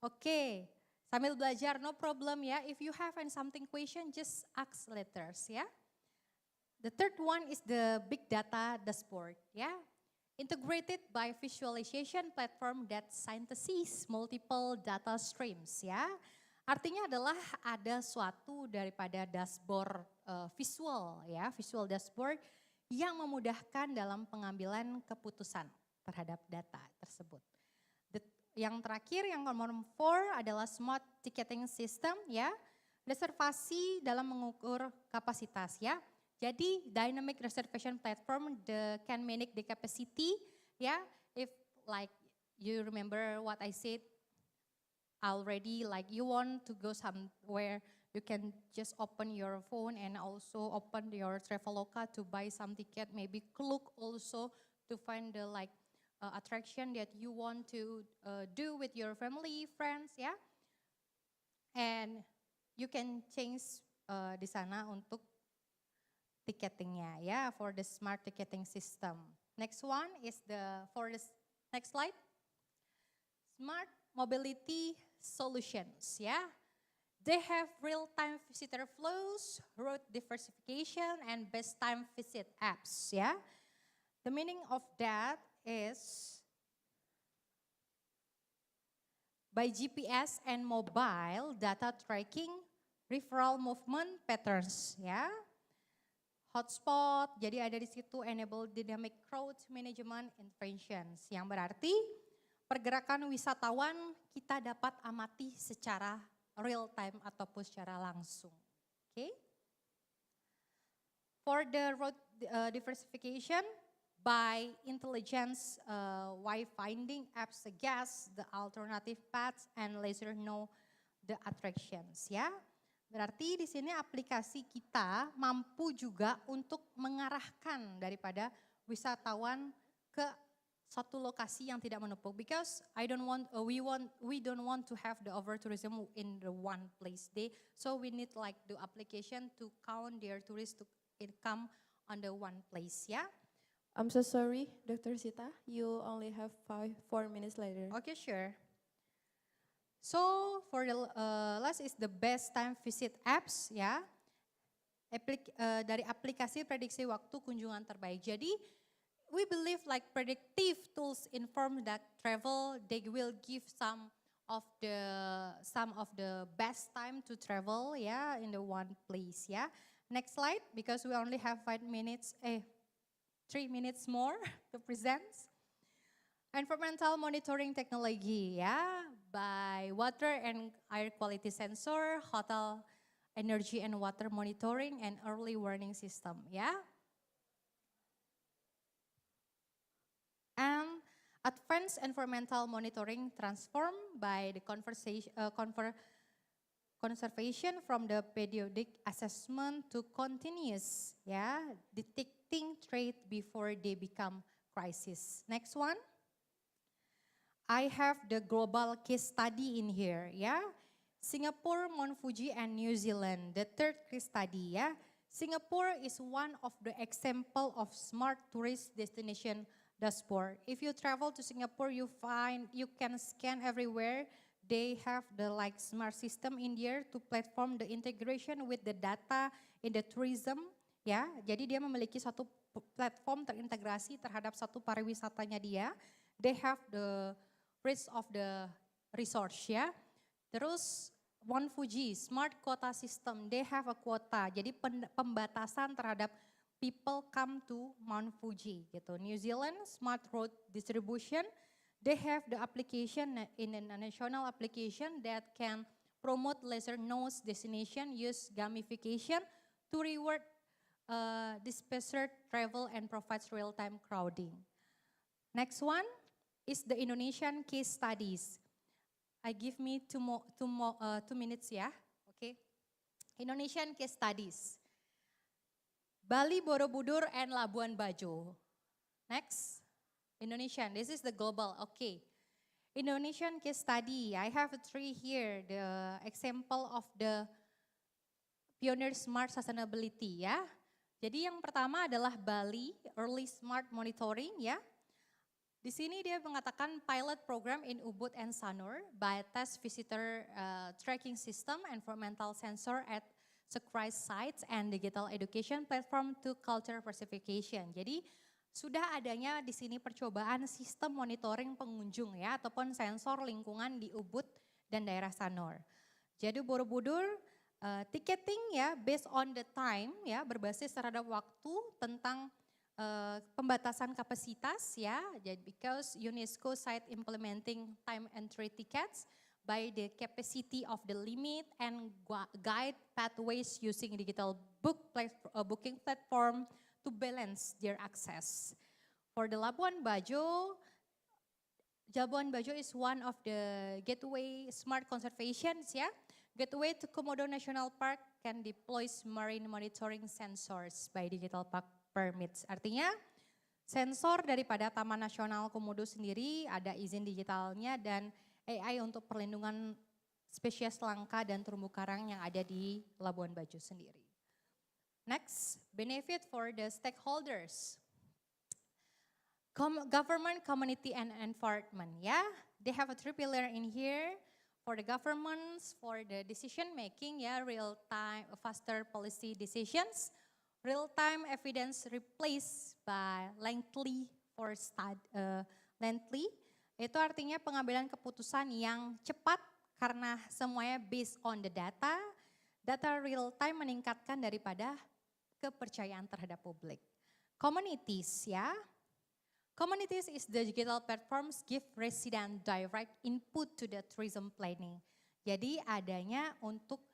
Oke, sambil belajar no problem ya. If you have something question, just ask letters ya. The third one is the big data dashboard ya. Integrated by visualization platform that synthesis multiple data streams ya. Artinya adalah ada suatu daripada dashboard visual ya, visual dashboard yang memudahkan dalam pengambilan keputusan terhadap data tersebut. Yang terakhir, yang nomor 4 adalah smart ticketing system ya, reservasi dalam mengukur kapasitas ya. Jadi dynamic reservation platform can manage the capacity ya. If like you remember what I said already, like you want to go somewhere, you can just open your phone and also open your Traveloka to buy some ticket, maybe Klook also to find the like attraction that you want to do with your family, friends ya. And you can change di sana untuk ticketingnya ya, for the smart ticketing system. Next one is next slide. Smart mobility solutions ya. They have real-time visitor flows, route diversification, and best time visit apps ya. The meaning of that is by GPS and mobile data tracking, referral movement patterns ya. Hotspot, jadi ada di situ enable dynamic crowd management interventions, yang berarti pergerakan wisatawan kita dapat amati secara real time ataupun secara langsung. Oke. For the road diversification by intelligence wayfinding apps suggest the alternative paths and later know the attractions ya. Berarti di sini aplikasi kita mampu juga untuk mengarahkan daripada wisatawan ke satu lokasi yang tidak menumpuk. Because we don't want to have the over tourism in the one place. So we need like the application to count their tourists to come on the one place ya. I'm so sorry, Dr. Sita. You only have 4 minutes later. Okay, sure. So for the last is the best time visit apps ya. Dari aplikasi prediksi waktu kunjungan terbaik. Jadi we believe like predictive tools inform that travel, they will give some of the best time to travel ya in the one place ya. Next slide, because we only have 3 minutes more to present. Environmental monitoring technology ya, by water and air quality sensor, hotel energy and water monitoring, and early warning system ya. And advanced environmental monitoring transformed by the conservation from the periodic assessment to continuous ya, detecting threat before they become crisis. Next one. I have the global case study in here ya. Singapore, Mount Fuji, and New Zealand. The third case study ya. Singapore is one of the example of smart tourist destination dashboard. If you travel to Singapore, you can scan everywhere. They have the like smart system in there to platform the integration with the data in the tourism ya. Jadi dia memiliki satu platform terintegrasi terhadap satu pariwisatanya dia. They have the rest of the resource ya. Terus One Fuji, smart quota system, they have a quota. Jadi pembatasan terhadap people come to Mount Fuji gitu. New Zealand, smart road distribution, they have the application in a national application that can promote lesser known destination, use gamification to reward dispersed travel and provides real-time crowding. Next one is the Indonesian case studies. I give me 2 minutes ya, okay. Indonesian case studies. Bali, Borobudur, and Labuan Bajo. Next, Indonesian, this is the global, okay. Indonesian case study, I have 3 here, the example of the pioneer smart sustainability ya. Jadi yang pertama adalah Bali, early smart monitoring ya. Di sini dia mengatakan pilot program in Ubud and Sanur by test visitor tracking system, environmental sensor at secure sites and digital education platform to culture pacification. Jadi sudah adanya di sini percobaan sistem monitoring pengunjung ya ataupun sensor lingkungan di Ubud dan daerah Sanur. Jadi Borobudur ticketing ya based on the time ya berbasis terhadap waktu tentang pembatasan kapasitas ya, jadi because UNESCO site implementing time entry tickets by the capacity of the limit and guide pathways using digital booking platform to balance their access. For the Labuan Bajo is one of the gateway smart conservations ya. Gateway to Komodo National Park can deploy marine monitoring sensors by digital park permits. Artinya sensor daripada Taman Nasional Komodo sendiri ada izin digitalnya dan AI untuk perlindungan spesies langka dan terumbu karang yang ada di Labuan Bajo sendiri. Next, benefit for the stakeholders. Government, community, and environment ya. They have a 3 pillar in here. For the governments, for the decision making ya, real time, faster policy decisions. Real-time evidence replaced by lengthy itu artinya pengambilan keputusan yang cepat karena semuanya based on the data. Data real-time meningkatkan daripada kepercayaan terhadap publik. Communities ya. Communities is the digital platforms give resident direct input to the tourism planning. Jadi adanya untuk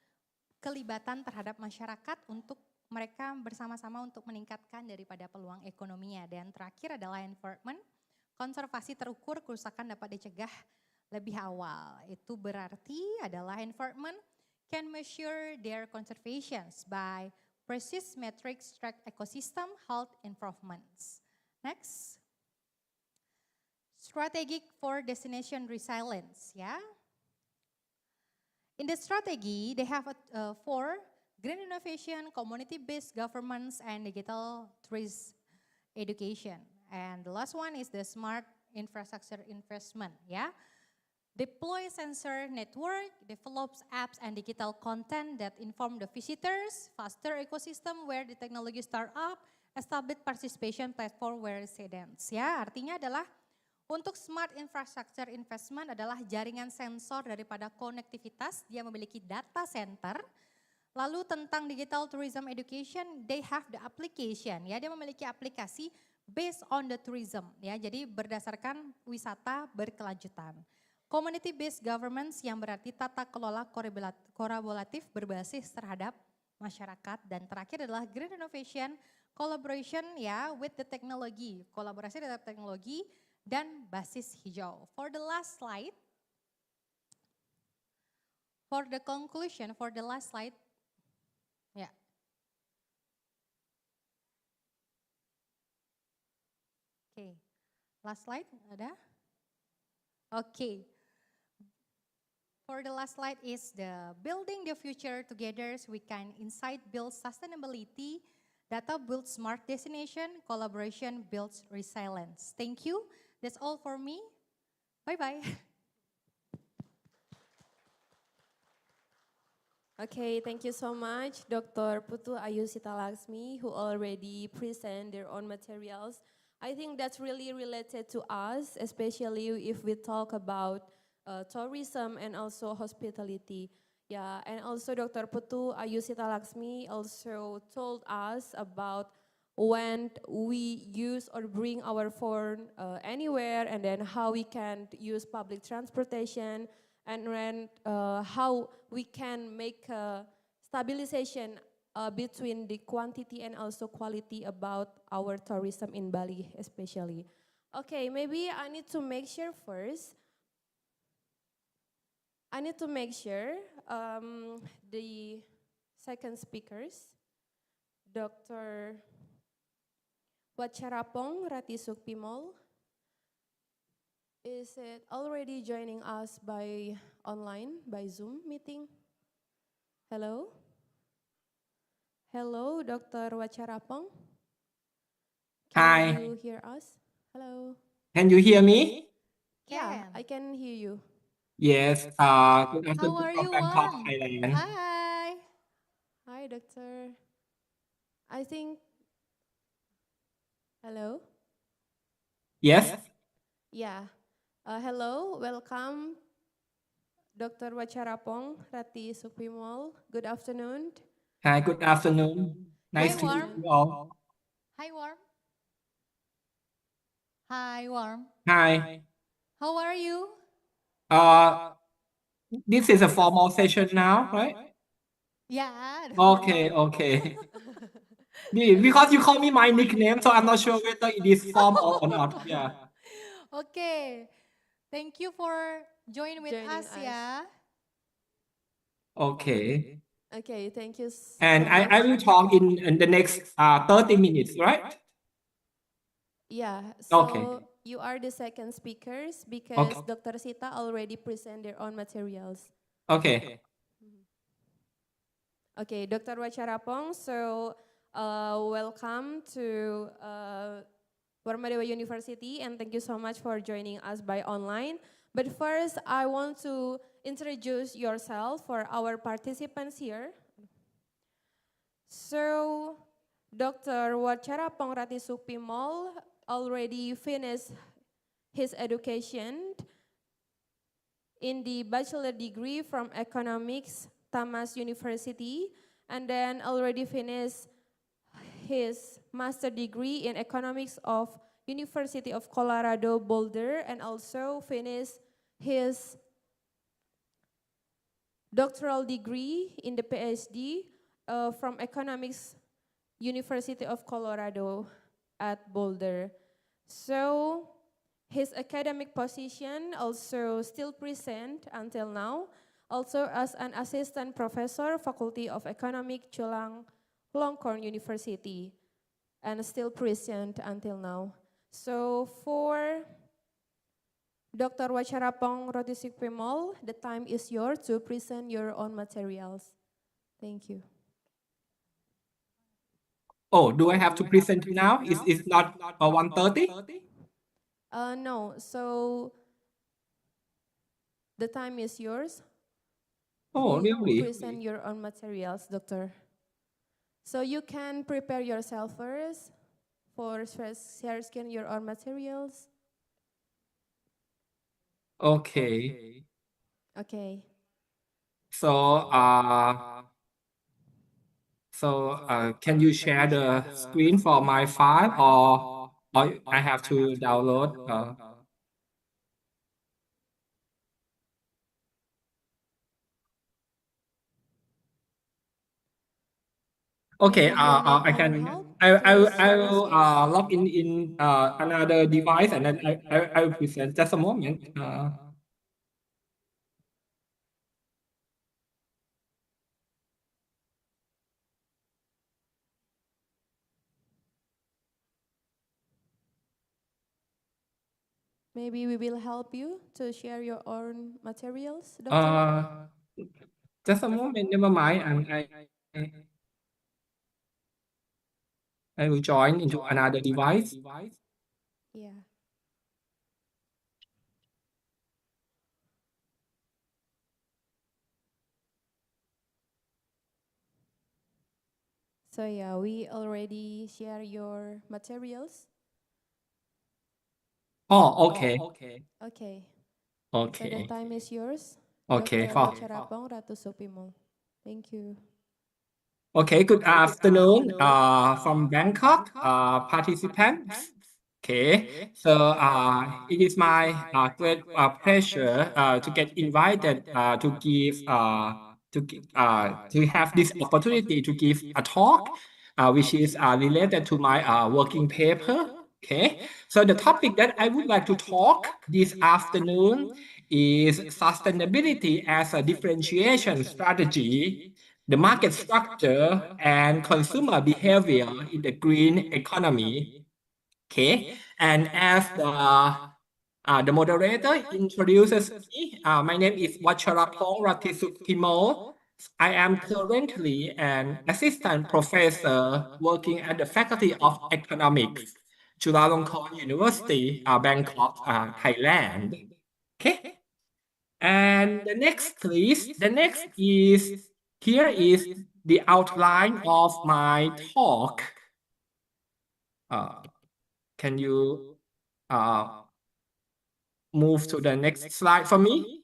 kelibatan terhadap masyarakat untuk mereka bersama-sama untuk meningkatkan daripada peluang ekonominya. Dan terakhir adalah environment, konservasi terukur, kerusakan dapat dicegah lebih awal. Itu berarti adalah environment can measure their conservations by precise metrics track ecosystem health improvements. Next, strategic for destination resilience ya. In the strategy, they have 4 green innovation, community-based governments, and digital tourism education. And the last one is the smart infrastructure investment ya. Deploy sensor network, develops apps and digital content that inform the visitors, faster ecosystem where the technology start up, establish participation platform where residents ya. Artinya adalah untuk smart infrastructure investment adalah jaringan sensor daripada konektivitas, dia memiliki data center. Lalu tentang digital tourism education, they have the application ya, dia memiliki aplikasi based on the tourism ya, jadi berdasarkan wisata berkelanjutan. Community based governments yang berarti tata kelola kolaboratif berbasis terhadap masyarakat. Dan terakhir adalah green innovation, collaboration ya with the technology, kolaborasi terhadap teknologi dan basis hijau. For the last slide, for the conclusion, for the last slide, ya. Oke, last slide ada? Oke. For the last slide is the building the future together so we can insight build sustainability, data builds smart destination, collaboration builds resilience. Thank you. That's all for me. Bye-bye. Okay, thank you so much, Dr. Putu Ayu Sitalaxmi, who already present their own materials. I think that's really related to us, especially if we talk about tourism and also hospitality. Yeah, and also Dr. Putu Ayu Sitalaxmi also told us about when we use or bring our phone anywhere, and then how we can use public transportation, and when how we can make a stabilization between the quantity and also quality about our tourism in Bali especially. Okay, maybe I need to make sure first. I need to make sure the second speakers, Dr. Wacharapong Ratisukpimol, is it already joining us by online, by Zoom meeting? Hello? Hello, Dr. Wacharapong? Can Hi. you hear us? Hello? Can you hear me? Yeah, I can hear you. Yes. Good How afternoon are from you, Bangkok, Warm? Thailand. Hi. Hi, Doctor. I think, hello? Yes. Yeah. Hello, welcome, Dr. Wacharapong Rati Supimol. Good afternoon. Hi. Good afternoon. Hi, Nice to meet Warm. you all. Hi, Warm. Hi, Warm. Hi. How are you? Uh, this is a formal session now, right? Yeah, the Okay. formal. Okay. Because you call me my nickname, so I'm not sure whether it is formal or not. Yeah. Okay. Thank you for joining with Joining us, us. yeah. Okay. Okay, thank you And so much. I will talk in the next 30 minutes, right? Yeah, Okay. so you are the second speakers because Okay. Dr. Sita already present their own materials. Okay. Okay, Dr. Wacharapong, so welcome to Warmadewa University, and thank you so much for joining us by online. But first, I want to introduce yourself for our participants here. So, Dr. Wacharapong Ratisukpimol already finished his education in the bachelor degree from Economics, Tamas University, and then already finished his master degree in Economics of University of Colorado Boulder, and also finished his doctoral degree in the PhD from Economics University of Colorado at Boulder. So his academic position also still present until now, also as an assistant professor, Faculty of Economic, Chulalongkorn University, and still present until now. So for Dr. Wacharapong Rotisikpimol, the time is yours to present your own materials. Thank you. Oh, do I have to present now? Is not 1:30? No, so the time is yours Oh, to really? present your own materials, Doctor. So you can prepare yourself first for sharing your own materials. Okay. Okay. So, can you share the screen for my file, or I have to download? Okay. Maybe you need I our can. help I share the will screen. log in another device, and then I will present. Just a moment. Maybe we will help you to share your own materials, Doctor. Just a moment. Never mind. I will join into another device. Yeah. So yeah, we already share your materials. Oh, okay. Okay. So the Okay. time is yours. Okay. Dr. For Wacharapong Ratu Sopimol. Thank you. Okay, good afternoon from Bangkok, participants. Okay, so it is my great pleasure to get invited to have this opportunity to give a talk, which is related to my working paper. Okay, so the topic that I would like to talk this afternoon is sustainability as a differentiation strategy, the market structure and consumer behavior in the green economy. Okay, and as the moderator introduces me, my name is Vacharapong Ratisukimo. I am currently an assistant professor working at the Faculty of Economics, Chulalongkorn University, Bangkok, Thailand. Okay. And the next, please. The next is here is the outline of my talk. Can you move to the next slide for me?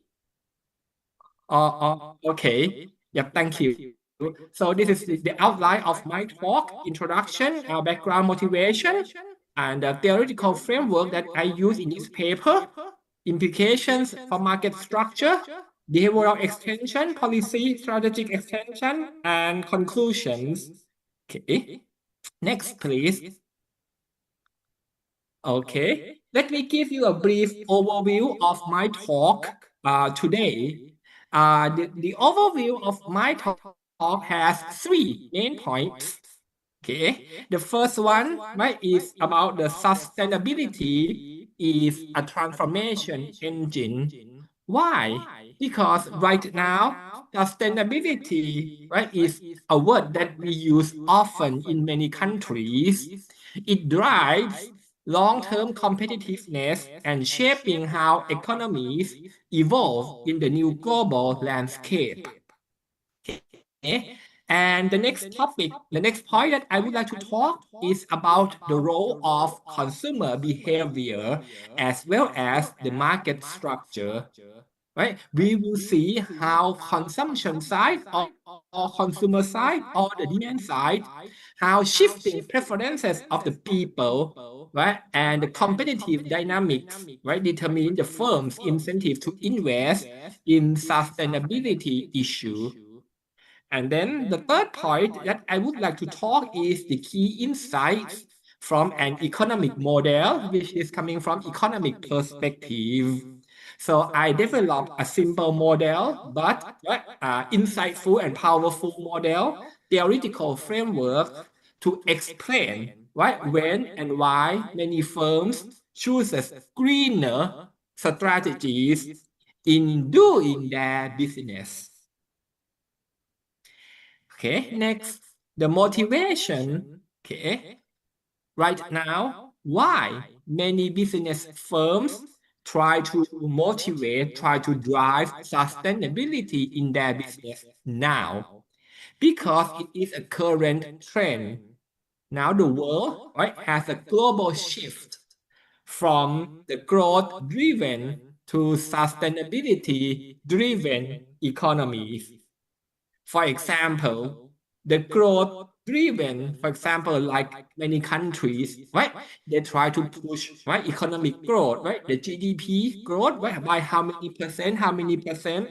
Okay. Yep, thank you. So this is the outline of my talk, introduction, background motivation, and the theoretical framework that I use in this paper, implications for market structure, behavioral extension, policy, strategic extension, and conclusions. Okay. Next, please. Okay. Let me give you a brief overview of my talk today. The overview of my talk has three main points. Okay. The first one, right, is about the sustainability is a transformation engine. Why? Because right now, sustainability, right, is a word that we use often in many countries. It drives long-term competitiveness and shaping how economies evolve in the new global landscape. Okay. And the next topic, the next point that I would like to talk is about the role of consumer behavior as well as the market structure. Right? We will see how consumption side or consumer side or the demand side, how shifting preferences of the people, right, and the competitive dynamics, right, determine the firm's incentive to invest in sustainability issue. And then the third point that I would like to talk is the key insights from an economic model, which is coming from economic perspective. So I developed a simple model, but insightful and powerful model, theoretical framework to explain when and why many firms chooses greener strategies in doing their business. Okay, next, the motivation. Okay, right now, why many business firms try to motivate, try to drive sustainability in their business now? Because it is a current trend. Now the world, right, has a global shift from the growth driven to sustainability driven economies. For example, the growth driven, for example, like many countries, right? They try to push, right, economic growth, right? The GDP growth, right? By how many percent,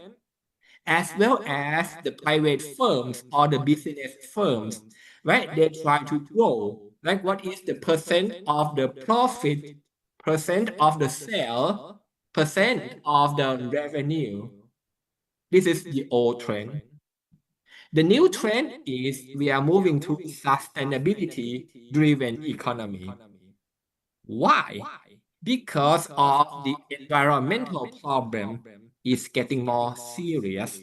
as well as the private firms or the business firms, right? They try to grow, like what is the percent of the profit, percent of the sale, percent of the revenue. This is the old trend. The new trend is we are moving to sustainability driven economy. Why? Because of the environmental problem is getting more serious.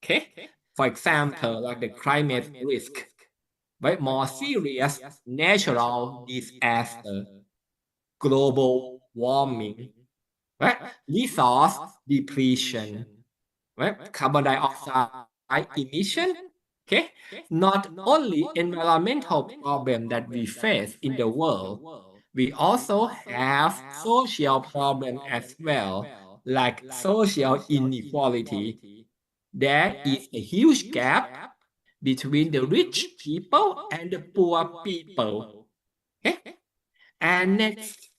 Okay? For example, like the climate risk, right? More serious natural disaster, global warming, right? Resource depletion, right? Carbon dioxide emission. Okay, not only environmental problem that we face in the world, we also have social problem as well, like social inequality. There is a huge gap between the rich people and the poor people. Okay, and next,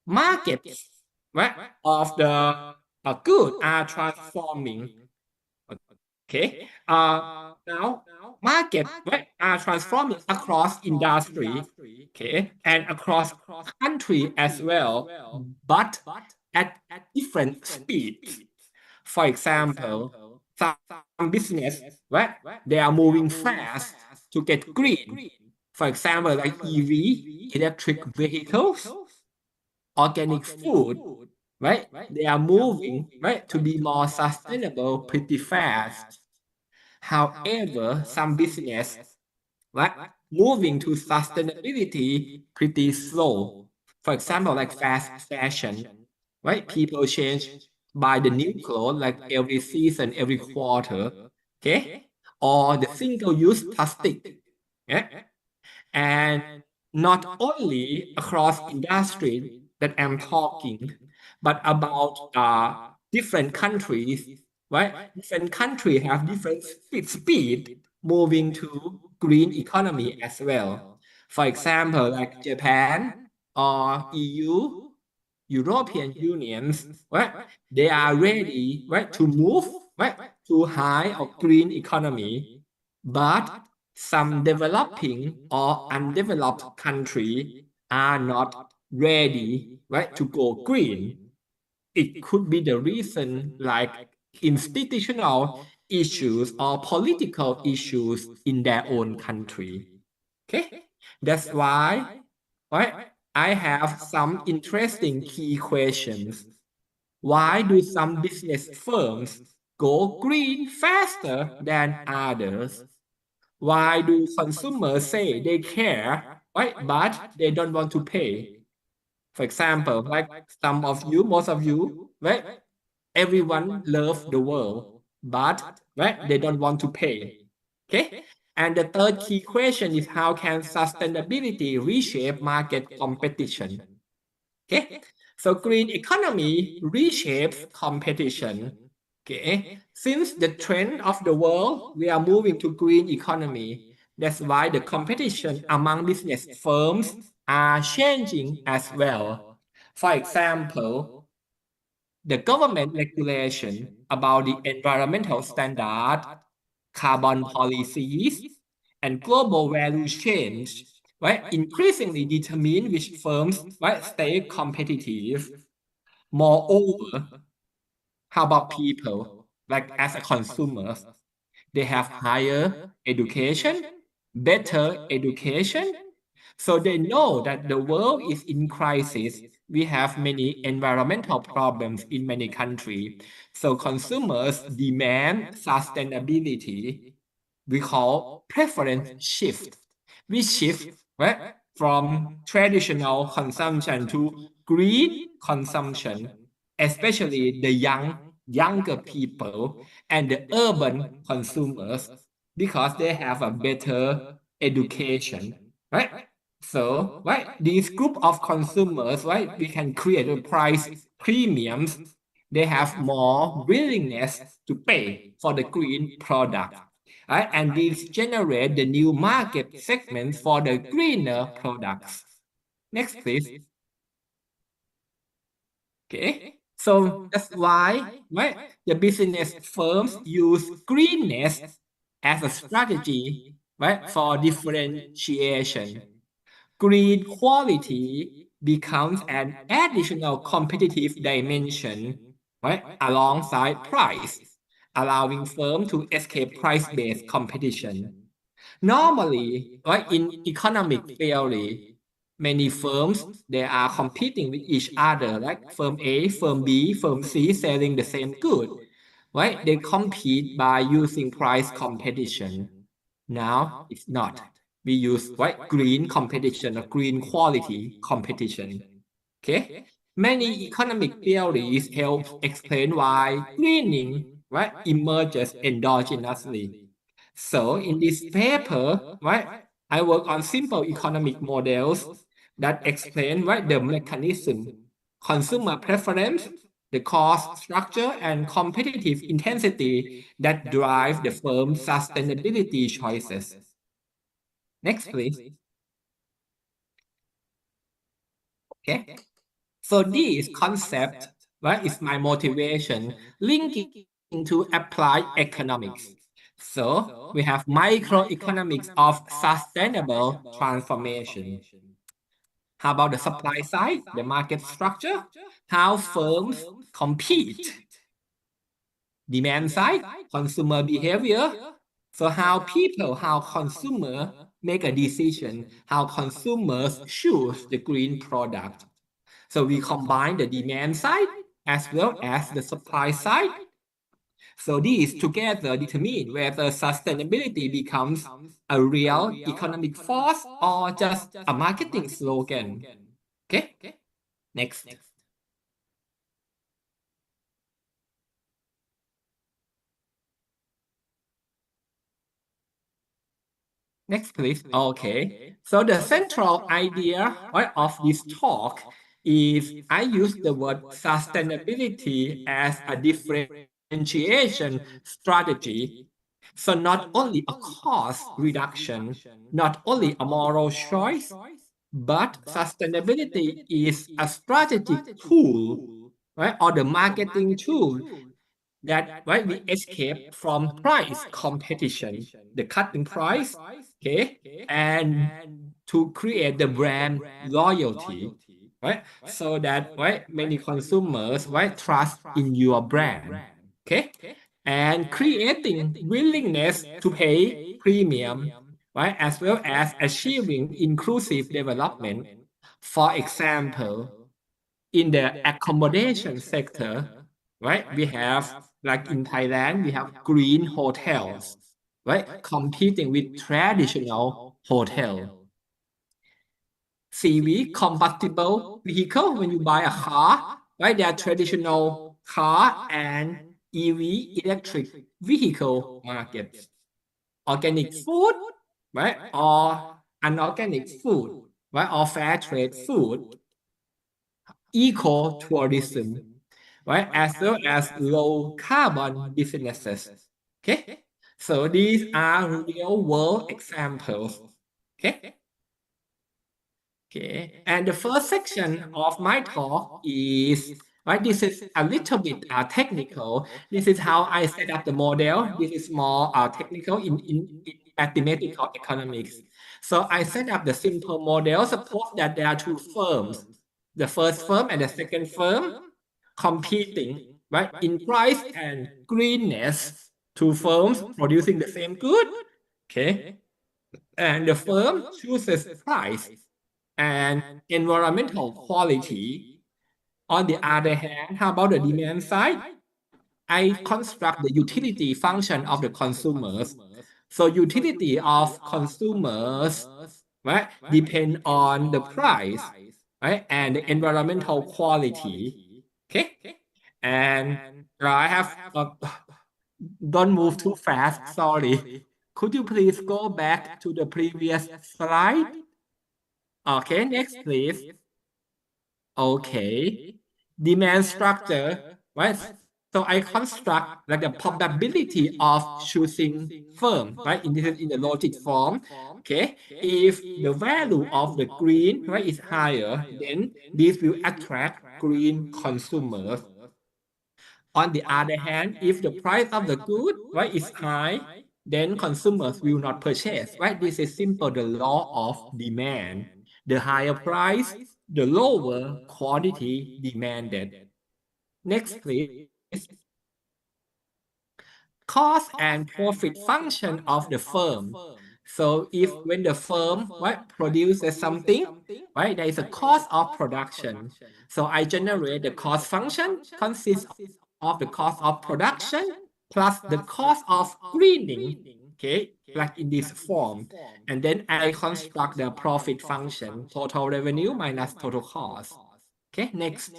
markets, right, of the good are transforming. Okay. Now market, right, are transforming across industry, okay, and across country as well, but at different speeds. For example, some business, right, they are moving fast to get green. For example, like EV, electric vehicles, organic food, right? They are moving, right, to be more sustainable pretty fast. However, some business, right, moving to sustainability pretty slow. For example, like fast fashion, right? People change buy the new clothes like every season, every quarter, okay? Or the single-use plastic, yeah? And not only across industry that I'm talking, but about different countries, right? Different countries have different speed moving to green economy as well. For example, like Japan or EU, European Unions, right? They are ready, right, to move, right, to high or green economy, but some developing or undeveloped country are not ready, right, to go green. It could be the reason like institutional issues or political issues in their own country. Okay, that's why, right, I have some interesting key questions. Why do some business firms go green faster than others? Why do consumers say they care, right, but they don't want to pay? For example, like some of you, most of you, right? Everyone loves the world, but right, they don't want to pay. Okay? And the third key question is how can sustainability reshape market competition? Okay? So green economy reshapes competition. Okay? Since the trend of the world, we are moving to green economy. That's why the competition among business firms are changing as well. For example, the government regulation about the environmental standard, carbon policies, and global value chains, right, increasingly determine which firms, right, stay competitive. Moreover, how about people, like as a consumers? They have higher education, better education, so they know that the world is in crisis. We have many environmental problems in many countries. So consumers demand sustainability. We call preference shift. We shift, right, from traditional consumption to green consumption, especially the younger people and the urban consumers because they have a better education, right? So, right, this group of consumers, right, we can create a price premiums. They have more willingness to pay for the green product, right? And these generate the new market segments for the greener products. Next, please. Okay. So that's why, right, the business firms use greenness as a strategy, right, for differentiation. Green quality becomes an additional competitive dimension, right, alongside price, allowing firms to escape price-based competition. Normally, right, in economic theory, many firms they are competing with each other, like firm A, firm B, firm C selling the same good, right? They compete by using price competition. Now it's not. We use right green competition or green quality competition. Okay. Many economic theories help explain why greening right emerges endogenously. So in this paper, right, I work on simple economic models that explain right the mechanism, consumer preference, the cost structure, and competitive intensity that drive the firm's sustainability choices. Next, please. Okay. So this concept, right, is my motivation linking to applied economics. So we have microeconomics of sustainable transformation. How about the supply side, the market structure? How firms compete. Demand side, consumer behavior. So how people, how consumer make a decision, how consumers choose the green product. So we combine the demand side as well as the supply side. So these together determine whether sustainability becomes a real economic force or just a marketing slogan. Okay, next. Next, please. Okay. So the central idea, right, of this talk is I use the word sustainability as a differentiation strategy. So not only a cost reduction, not only a moral choice, but sustainability is a strategic tool, right, or the marketing tool that right we escape from price competition, the cutting price, okay, and to create the brand loyalty, right? So that right many consumers right trust in your brand, okay, and creating willingness to pay premium, right, as well as achieving inclusive development. For example, in the accommodation sector, right? We have, like in Thailand, we have green hotels, right? Competing with traditional hotel. CV, compatible vehicle, when you buy a car, right? There are traditional car and EV, electric vehicle markets. Organic food, right? Or unorganic food, right? Or fair trade food. Eco-tourism, right? As well as low carbon businesses. Okay. So these are real world examples. Okay. Okay. And the first section of my talk is, right, this is a little bit technical. This is how I set up the model. This is more technical in mathematical economics. So I set up the simple model. Suppose that there are two firms, the first firm and the second firm competing, right, in price and greenness. Two firms producing the same good, okay, and the firm chooses price and environmental quality. On the other hand, how about the demand side? I construct the utility function of the consumers. So utility of consumers, right, depend on the price, right, and the environmental quality. Okay, and I have don't move too fast. Sorry. Could you please go back to the previous slide? Okay, next, please. Okay. Demand structure, right? So I construct like the probability of choosing firm, right? In the logic form. Okay. If the value of the green, right, is higher, then this will attract green consumers. On the other hand, if the price of the good, right, is high, then consumers will not purchase, right? This is simple the law of demand. The higher price, the lower quantity demanded. Next, please. Cost and profit function of the firm. So if when the firm, right, produces something, right, there is a cost of production. So I generate the cost function consists of the cost of production plus the cost of greening, okay, like in this form. And then I construct the profit function, total revenue minus total cost. Okay, next.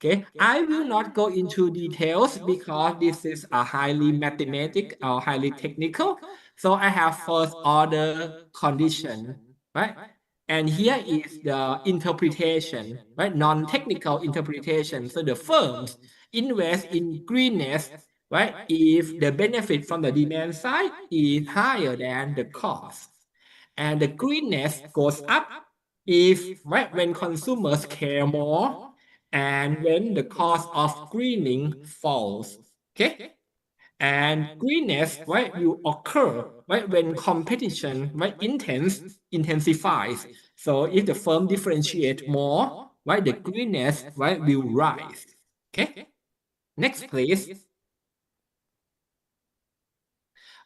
Okay, I will not go into details because this is a highly mathematic or highly technical. So I have first order condition, right? And here is the interpretation, right? Non-technical interpretation. So the firms invest in greenness, right? If the benefit from the demand side is higher than the cost. And the greenness goes up if, right, when consumers care more and when the cost of greening falls. Okay? And greenness, right, will occur, right, when competition, right, intensifies. So if the firm differentiate more, right, the greenness, right, will rise. Okay? Next, please.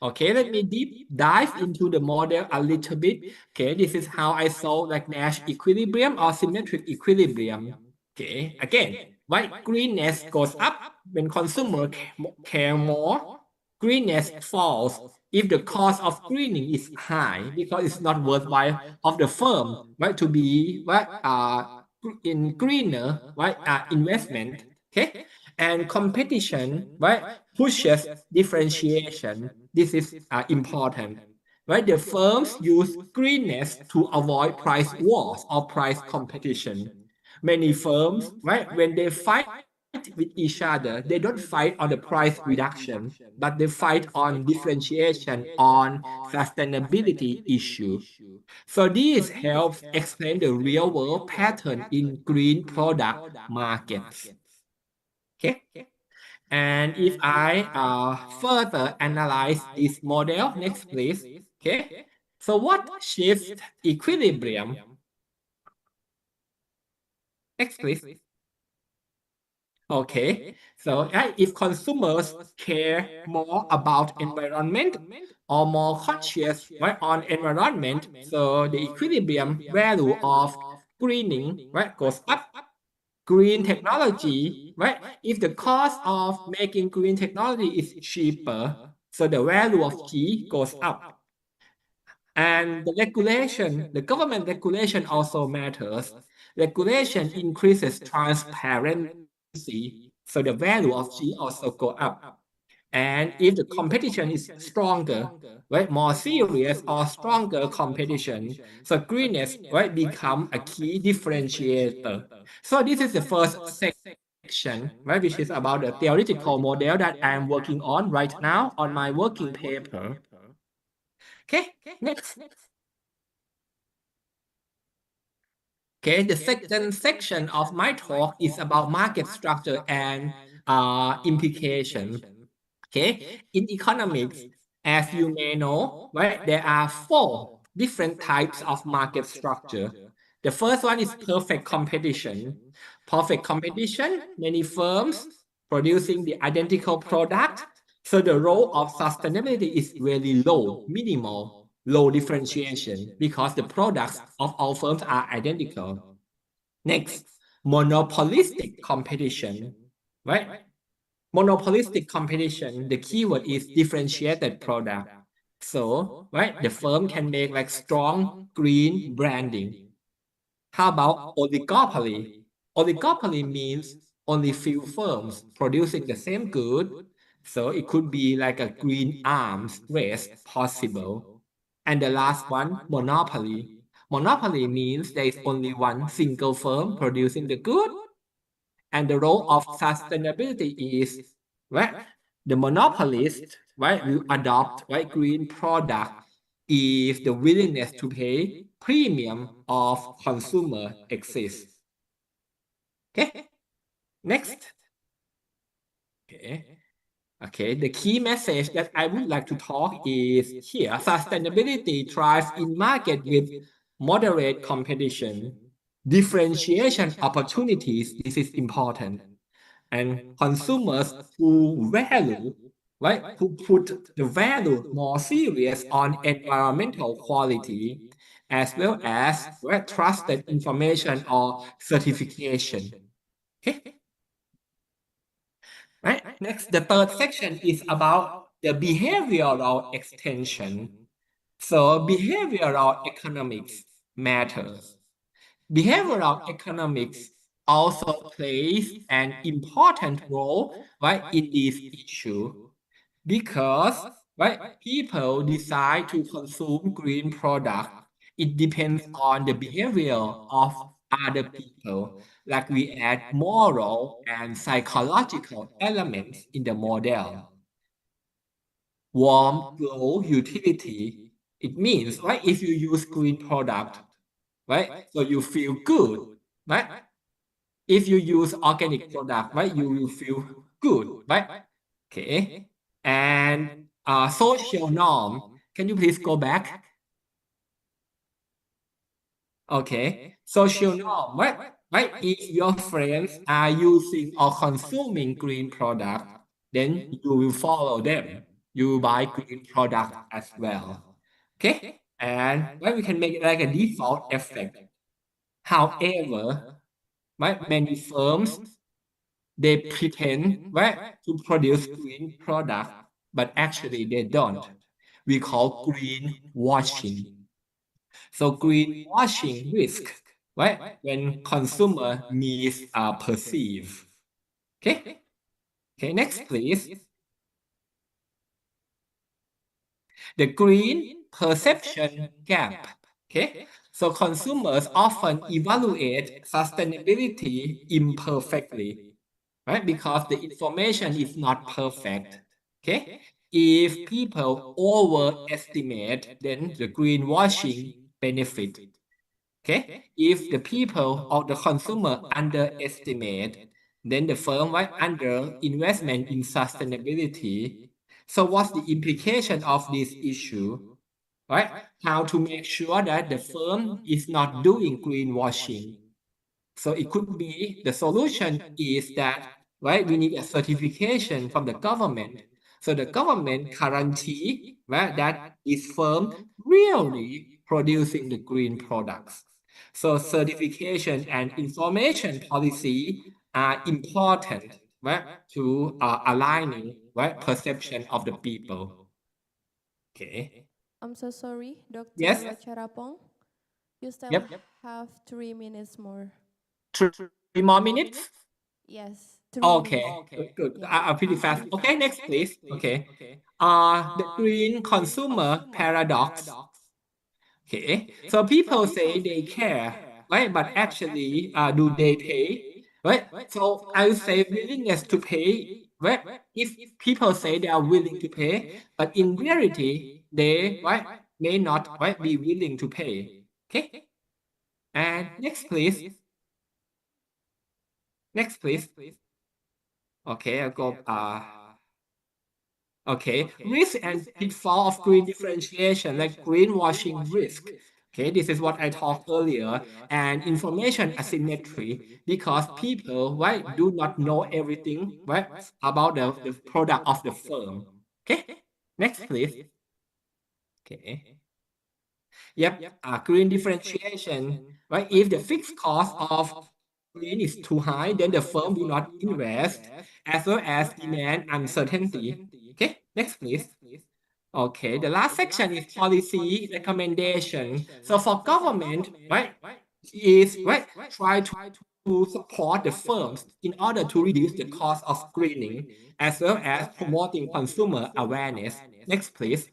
Okay, let me deep dive into the model a little bit. Okay, this is how I saw like Nash equilibrium or symmetric equilibrium. Okay, again, white greenness goes up when consumer care more. Greenness falls if the cost of greening is high because it's not worthwhile of the firm, right, to be right in greener right investment. Okay, and competition right pushes differentiation. This is important, right? The firms use greenness to avoid price wars or price competition. Many firms, right, when they fight with each other, they don't fight on the price reduction, but they fight on differentiation on sustainability issue. So this helps explain the real world pattern in green product markets. Okay. And if I further analyze this model, next please. Okay. So what shifts equilibrium? Next please. Okay. So if consumers care more about environment or more conscious right, on environment, so the equilibrium value of greening right goes up. Green technology, right? If the cost of making green technology is cheaper, so the value of G goes up. And the regulation, the government regulation also matters. Regulation increases transparency, so the value of G also go up. And if the competition is stronger, right, more serious or stronger competition, so greenness, right, become a key differentiator. So this is the first section, right, which is about the theoretical model that I am working on right now on my working paper. Okay, next. Okay, the second section of my talk is about market structure and implication. Okay, in economics, as you may know, right, there are four different types of market structure. The first one is perfect competition. Perfect competition, many firms producing the identical product. So the role of sustainability is really low, minimal, low differentiation because the products of all firms are identical. Next, monopolistic competition, right? Monopolistic competition, the keyword is differentiated product. So, right, the firm can make like strong green branding. How about oligopoly? Oligopoly means only few firms producing the same good. So it could be like a green arms race possible. And the last one, monopoly. Monopoly means there is only one single firm producing the good. And the role of sustainability is, right, the monopolist, right, will adopt, right, green product if the willingness to pay premium of consumer exists. Okay, next. Okay. Okay, the key message that I would like to talk is here. Sustainability thrives in market with moderate competition, differentiation opportunities. This is important. And consumers who value, right, who put the value more serious on environmental quality, as well as right, trusted information or certification. Okay. Right. Next, the third section is about the behavioral extension. So behavioral economics matters. Behavioral economics also plays an important role, right, in this issue because, right, people decide to consume green product. It depends on the behavior of other people, like we add moral and psychological elements in the model. Warm glow utility. It means, right, if you use green product, right, so you feel good, right? If you use organic product, right, you will feel good, right? Okay. And social norm. Can you please go back? Okay. Social norm, right? Right. If your friends are using or consuming green product, then you will follow them. You buy green product as well. Okay. And right, we can make it like a default effect. However, right, many firms they pretend, right, to produce green product, but actually they don't. We call green washing. So greenwashing risk, right, when consumer misperceive. Okay. Okay. Next, please. The green perception gap. Okay. So consumers often evaluate sustainability imperfectly, right? Because the information is not perfect. Okay. If people overestimate, then the greenwashing benefit. Okay. If the people or the consumer underestimate, then the firm might under investment in sustainability. So what's the implication of this issue? Right? How to make sure that the firm is not doing greenwashing. So it could be the solution is that, right, we need a certification from the government. So the government guarantee, right, that this firm really producing the green products. So certification and information policy are important, right, to aligning, right, perception of the people. Okay. I'm so sorry, Dr. Yes. Ratcharapong. You still Yep. have 3 minutes more. 3 more minutes? Yes, 3 Okay, minutes. good. Yeah. Pretty fast. Okay, next, please. Okay. The green consumer paradox. Okay. So people say they care, right? But actually, do they pay? Right? So I would say willingness to pay, right? If people say they are willing to pay, but in reality, they, right, may not, right, be willing to pay. Okay. And next, please. Next, please. Okay, I'll go. Okay, risk and pitfall of green differentiation, like greenwashing risk. Okay, this is what I talked earlier, and information asymmetry, because people, right, do not know everything, right, about the product of the firm. Okay, next, please. Okay. Yep, green differentiation, right? If the fixed cost of green is too high, then the firm will not invest, as well as demand uncertainty. Okay, next, please. Okay, the last section is policy recommendation. So for government, right, is, right, try to support the firms in order to reduce the cost of greening, as well as promoting consumer awareness. Next, please.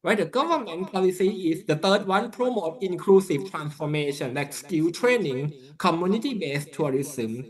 Right, the government policy is the third one, promote inclusive transformation like skill training, community-based tourism.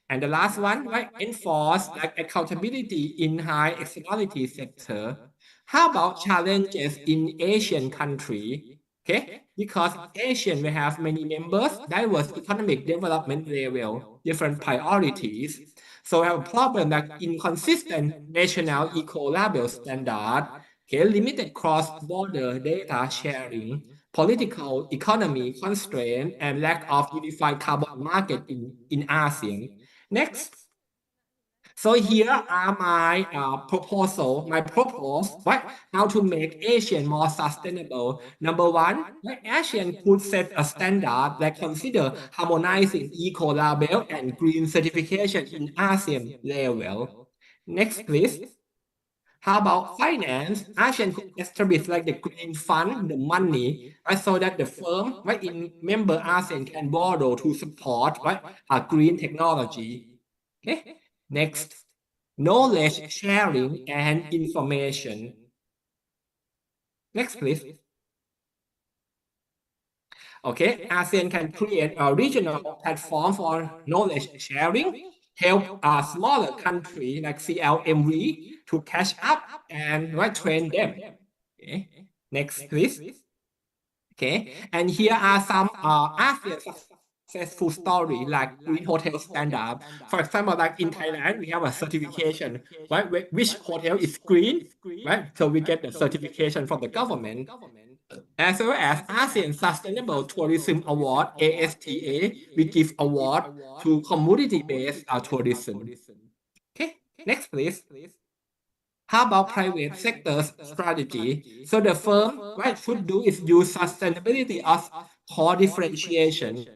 And the last one, right, enforce like accountability in high externality sector. How about challenges in Asian country? Okay, because Asian will have many members, diverse economic development level, different priorities. So we have a problem like inconsistent national eco-label standard, okay, limited cross-border data sharing, political economy constraint, and lack of unified carbon market in ASEAN. Next. So here are my proposal, right? How to make Asian more sustainable. Number one, right, Asian could set a standard that consider harmonizing eco-label and green certification in ASEAN level. Next, please. How about finance? ASEAN could establish like the green fund, the money, right, so that the firm, right, in member ASEAN can borrow to support, right, green technology. Okay. Next, knowledge sharing and information. Next, please. Okay, ASEAN can create a regional platform for knowledge sharing, help a smaller country like CLMV to catch up and right, train them. Okay, next please. Okay, and here are some ASEAN successful story like green hotel standard. For example, like in Thailand, we have a certification, right? Which hotel is green, right? So we get the certification from the government, as well as ASEAN Sustainable Tourism Award (ASTA). We give award to community-based tourism. Okay, next please. How about private sector's strategy? So the firm, right, should do is use sustainability as core differentiation,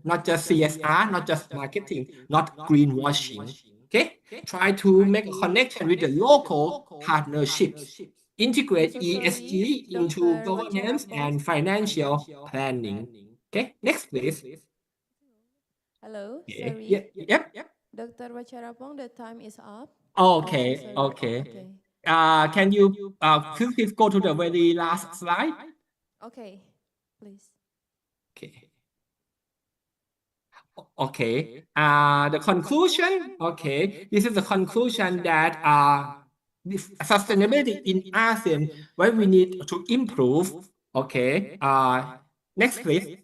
not just CSR, not just marketing, not greenwashing. Okay, try to make a connection with the local partnerships. Integrate So sorry, ESG into Dr. governance and financial planning. Okay, next please. Hello, Okay. sorry. Yep. Dr. Wacharapong, the time is up. Oh, so Okay, sorry. okay. Okay. Can you please go to the very last slide? Okay, please. Okay. Okay. The conclusion. Okay. This is the conclusion that sustainability in ASEAN, where we need to improve. Okay. Next, please.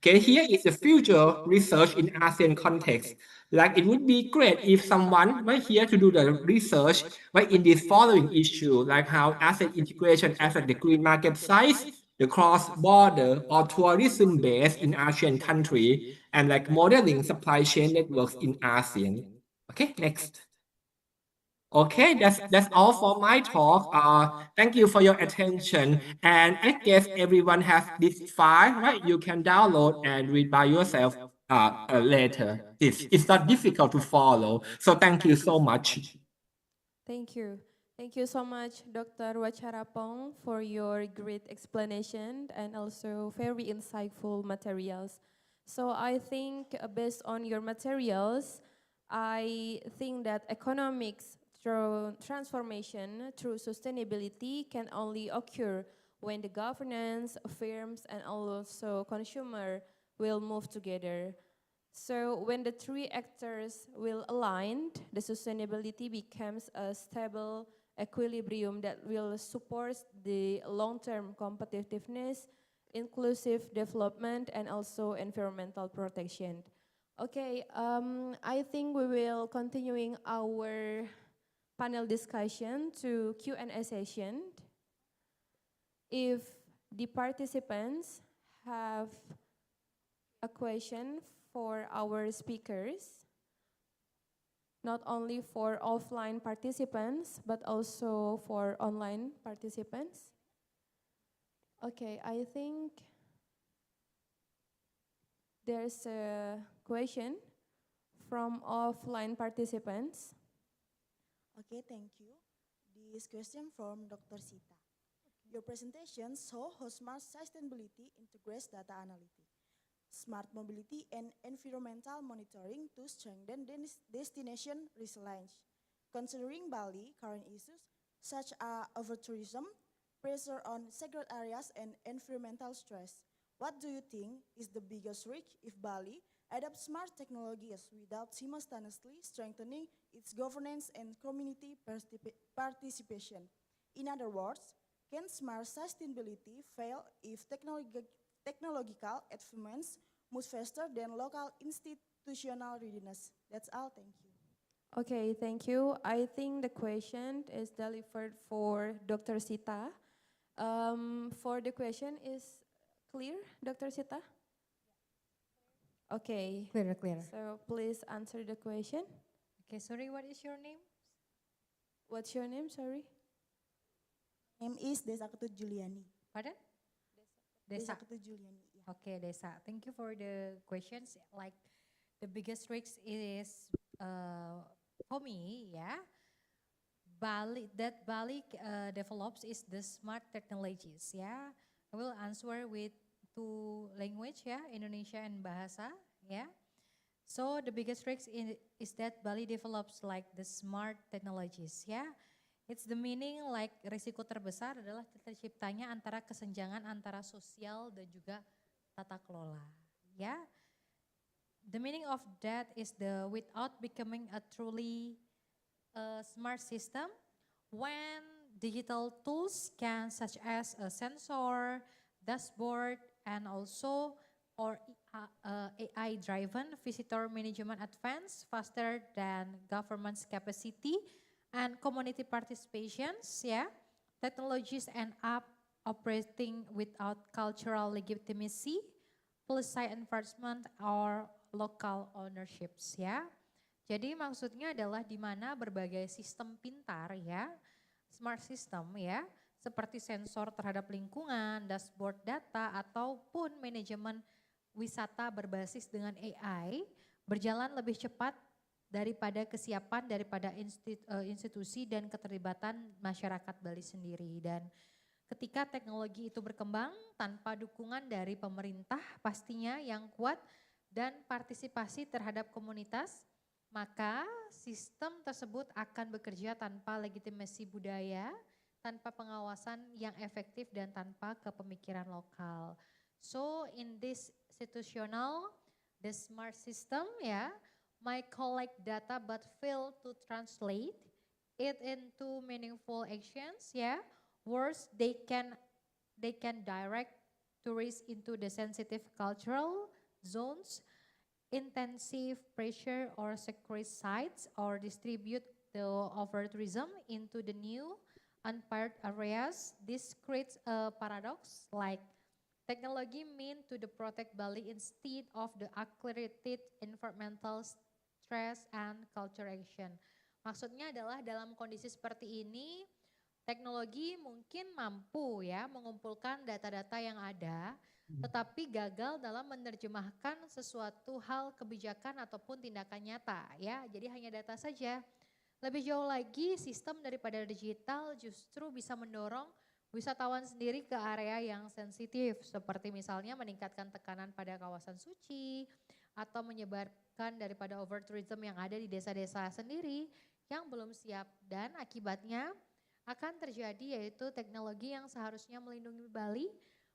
Okay, here is the future research in ASEAN context. Like it would be great if someone right here to do the research right in this following issue, like how asset integration affect the green market size, the cross-border or tourism base in ASEAN country, and like modeling supply chain networks in ASEAN. Okay, next. Okay, that's all for my talk. Thank you for your attention. And I guess everyone has this file, right? You can download and read by yourself later. It's not difficult to follow. So thank you so much. Thank you. Thank you so much, Dr. Wacharapong, for your great explanation and also very insightful materials. So I think based on your materials, I think that economics through transformation through sustainability can only occur when the governance, firms, and also consumer will move together. So when the three actors will align, the sustainability becomes a stable equilibrium that will support the long-term competitiveness, inclusive development, and also environmental protection. Okay, I think we will continuing our panel discussion to Q&A session. If the participants have a question for our speakers, not only for offline participants, but also for online participants. Okay, I think there's a question from offline participants. Okay, thank you. This question from Dr. Sita. Your presentation shows how smart sustainability integrates data analytics, smart mobility, and environmental monitoring to strengthen destination resilience. Considering Bali current issues such as over-tourism, pressure on sacred areas, and environmental stress, what do you think is the biggest risk if Bali adopts smart technologies without simultaneously strengthening its governance and community participation? In other words, can smart sustainability fail if technological advancements move faster than local institutional readiness? That's all, thank you. Okay, thank you. I think the question is delivered for Dr. Sita. For the question is clear, Dr. Sita? Okay. Clear. So please answer the question. Okay, sorry, what is your name? What's your name, sorry? Name is Desa Ketut Juliani. Pardon? Desa Ketut Juliani. Yeah. Okay, Desa. Thank you for the questions. Like the biggest risk is for me, yeah, Bali develops is the smart technologies. Yeah, I will answer with two language, yeah, Indonesia and Bahasa. Yeah. So the biggest risk is that Bali develops like the smart technologies, ya. It's the meaning like risiko terbesar adalah terciptanya antara kesenjangan antara sosial dan juga tata kelola, ya. The meaning of that is without becoming a truly smart system, when digital tools can such as a sensor, dashboard, and also AI-driven visitor management advance faster than government's capacity and community participations, yeah, technologies end up operating without cultural legitimacy, policy enforcement, or local ownerships, ya. Jadi maksudnya adalah di mana berbagai sistem pintar ya, smart system ya, seperti sensor terhadap lingkungan, dashboard data, ataupun manajemen wisata berbasis dengan AI berjalan lebih cepat daripada kesiapan daripada institusi dan keterlibatan masyarakat Bali sendiri. Dan ketika teknologi itu berkembang tanpa dukungan dari pemerintah pastinya yang kuat dan partisipasi terhadap komunitas, maka sistem tersebut akan bekerja tanpa legitimasi budaya, tanpa pengawasan yang efektif dan tanpa kepemikiran lokal. So in this situational, the smart system might collect data but fail to translate it into meaningful actions. Worse, they can direct tourists into the sensitive cultural zones, intensive pressure or secret sites, or distribute the over-tourism into the new unpaired areas. This creates a paradox, like technology meant to protect Bali instead of the accelerated environmental stress and culture action. Maksudnya adalah dalam kondisi seperti ini, teknologi mungkin mampu ya mengumpulkan data-data yang ada, tetapi gagal dalam menerjemahkan sesuatu hal kebijakan ataupun tindakan nyata ya. Jadi hanya data saja. Lebih jauh lagi, sistem daripada digital justru bisa mendorong wisatawan sendiri ke area yang sensitif, seperti misalnya meningkatkan tekanan pada kawasan suci atau menyebarkan daripada overtourism yang ada di desa-desa sendiri yang belum siap, dan akibatnya akan terjadi yaitu teknologi yang seharusnya melindungi Bali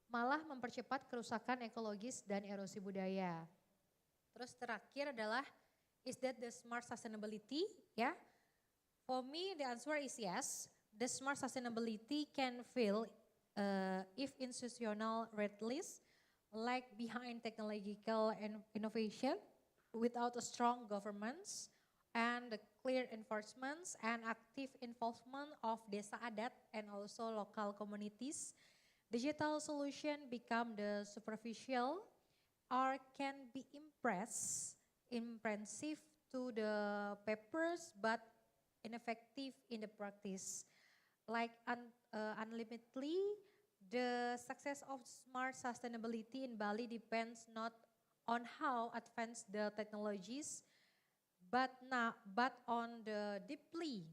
malah mempercepat kerusakan ekologis dan erosi budaya. Terus terakhir adalah, is that the smart sustainability? Ya, for me the answer is yes. The smart sustainability can fail if institutional red list lag behind technological innovation without a strong governance and the clear enforcements and active involvement of desa adat and also local communities. Digital solution become the superficial or can be impressive to the papers but ineffective in the practice. Like unlimitedly, the success of smart sustainability in Bali depends not on how advanced the technologies, but on the deeply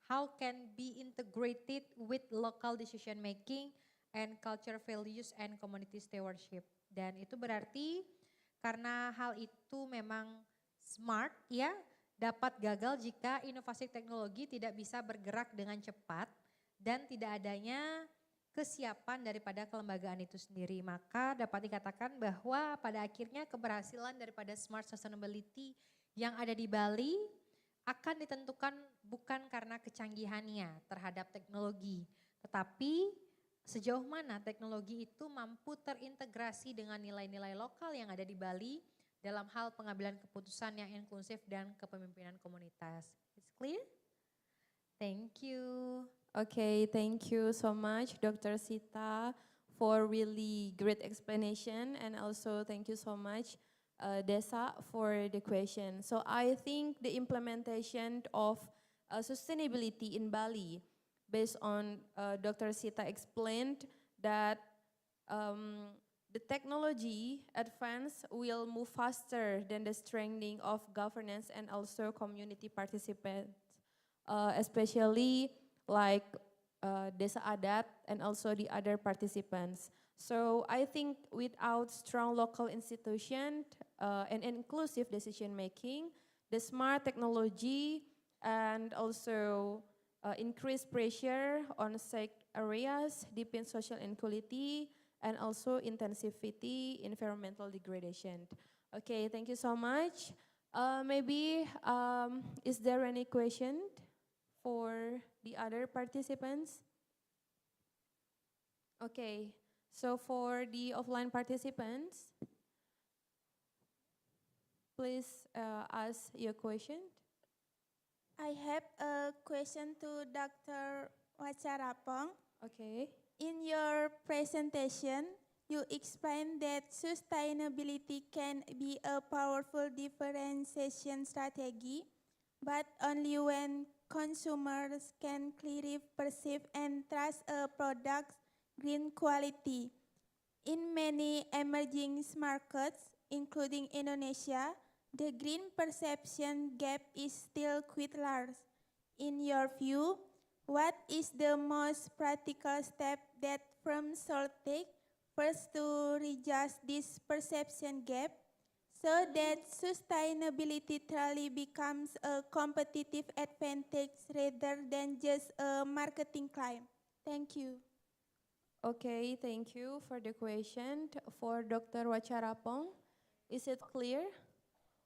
how can be integrated with local decision making and culture values and community stewardship. Dan itu berarti karena hal itu memang smart ya, dapat gagal jika inovasi teknologi tidak bisa bergerak dengan cepat dan tidak adanya kesiapan daripada kelembagaan itu sendiri. Maka dapat dikatakan bahwa pada akhirnya keberhasilan daripada smart sustainability yang ada di Bali akan ditentukan bukan karena kecanggihannya terhadap teknologi, tetapi sejauh mana teknologi itu mampu terintegrasi dengan nilai-nilai lokal yang ada di Bali dalam hal pengambilan keputusan yang inklusif dan kepemimpinan komunitas. It's clear? Thank you. Okay, thank you so much, Dr. Sita, for really great explanation, and also thank you so much, Desa, for the question. So I think the implementation of sustainability in Bali, based on Dr. Sita explained that the technology advance will move faster than the strengthening of governance and also community participants especially like Desa Adat and also the other participants. So I think without strong local institution and inclusive decision making, the smart technology and also increased pressure on sec areas, deepen social inequality, and also intensivity environmental degradation. Okay, thank you so much. Maybe is there any question for the other participants? Okay, so for the offline participants, please ask your question. I have a question to Dr. Wacharapong. Okay. In your presentation, you explained that sustainability can be a powerful differentiation strategy, but only when consumers can clearly perceive and trust a product's green quality. In many emerging markets, including Indonesia, the green perception gap is still quite large. In your view, what is the most practical step that firms should take first to reduce this perception gap so that sustainability truly becomes a competitive advantage rather than just a marketing claim? Thank you. Okay, thank you for the question. For Dr. Wacharapong, is it clear?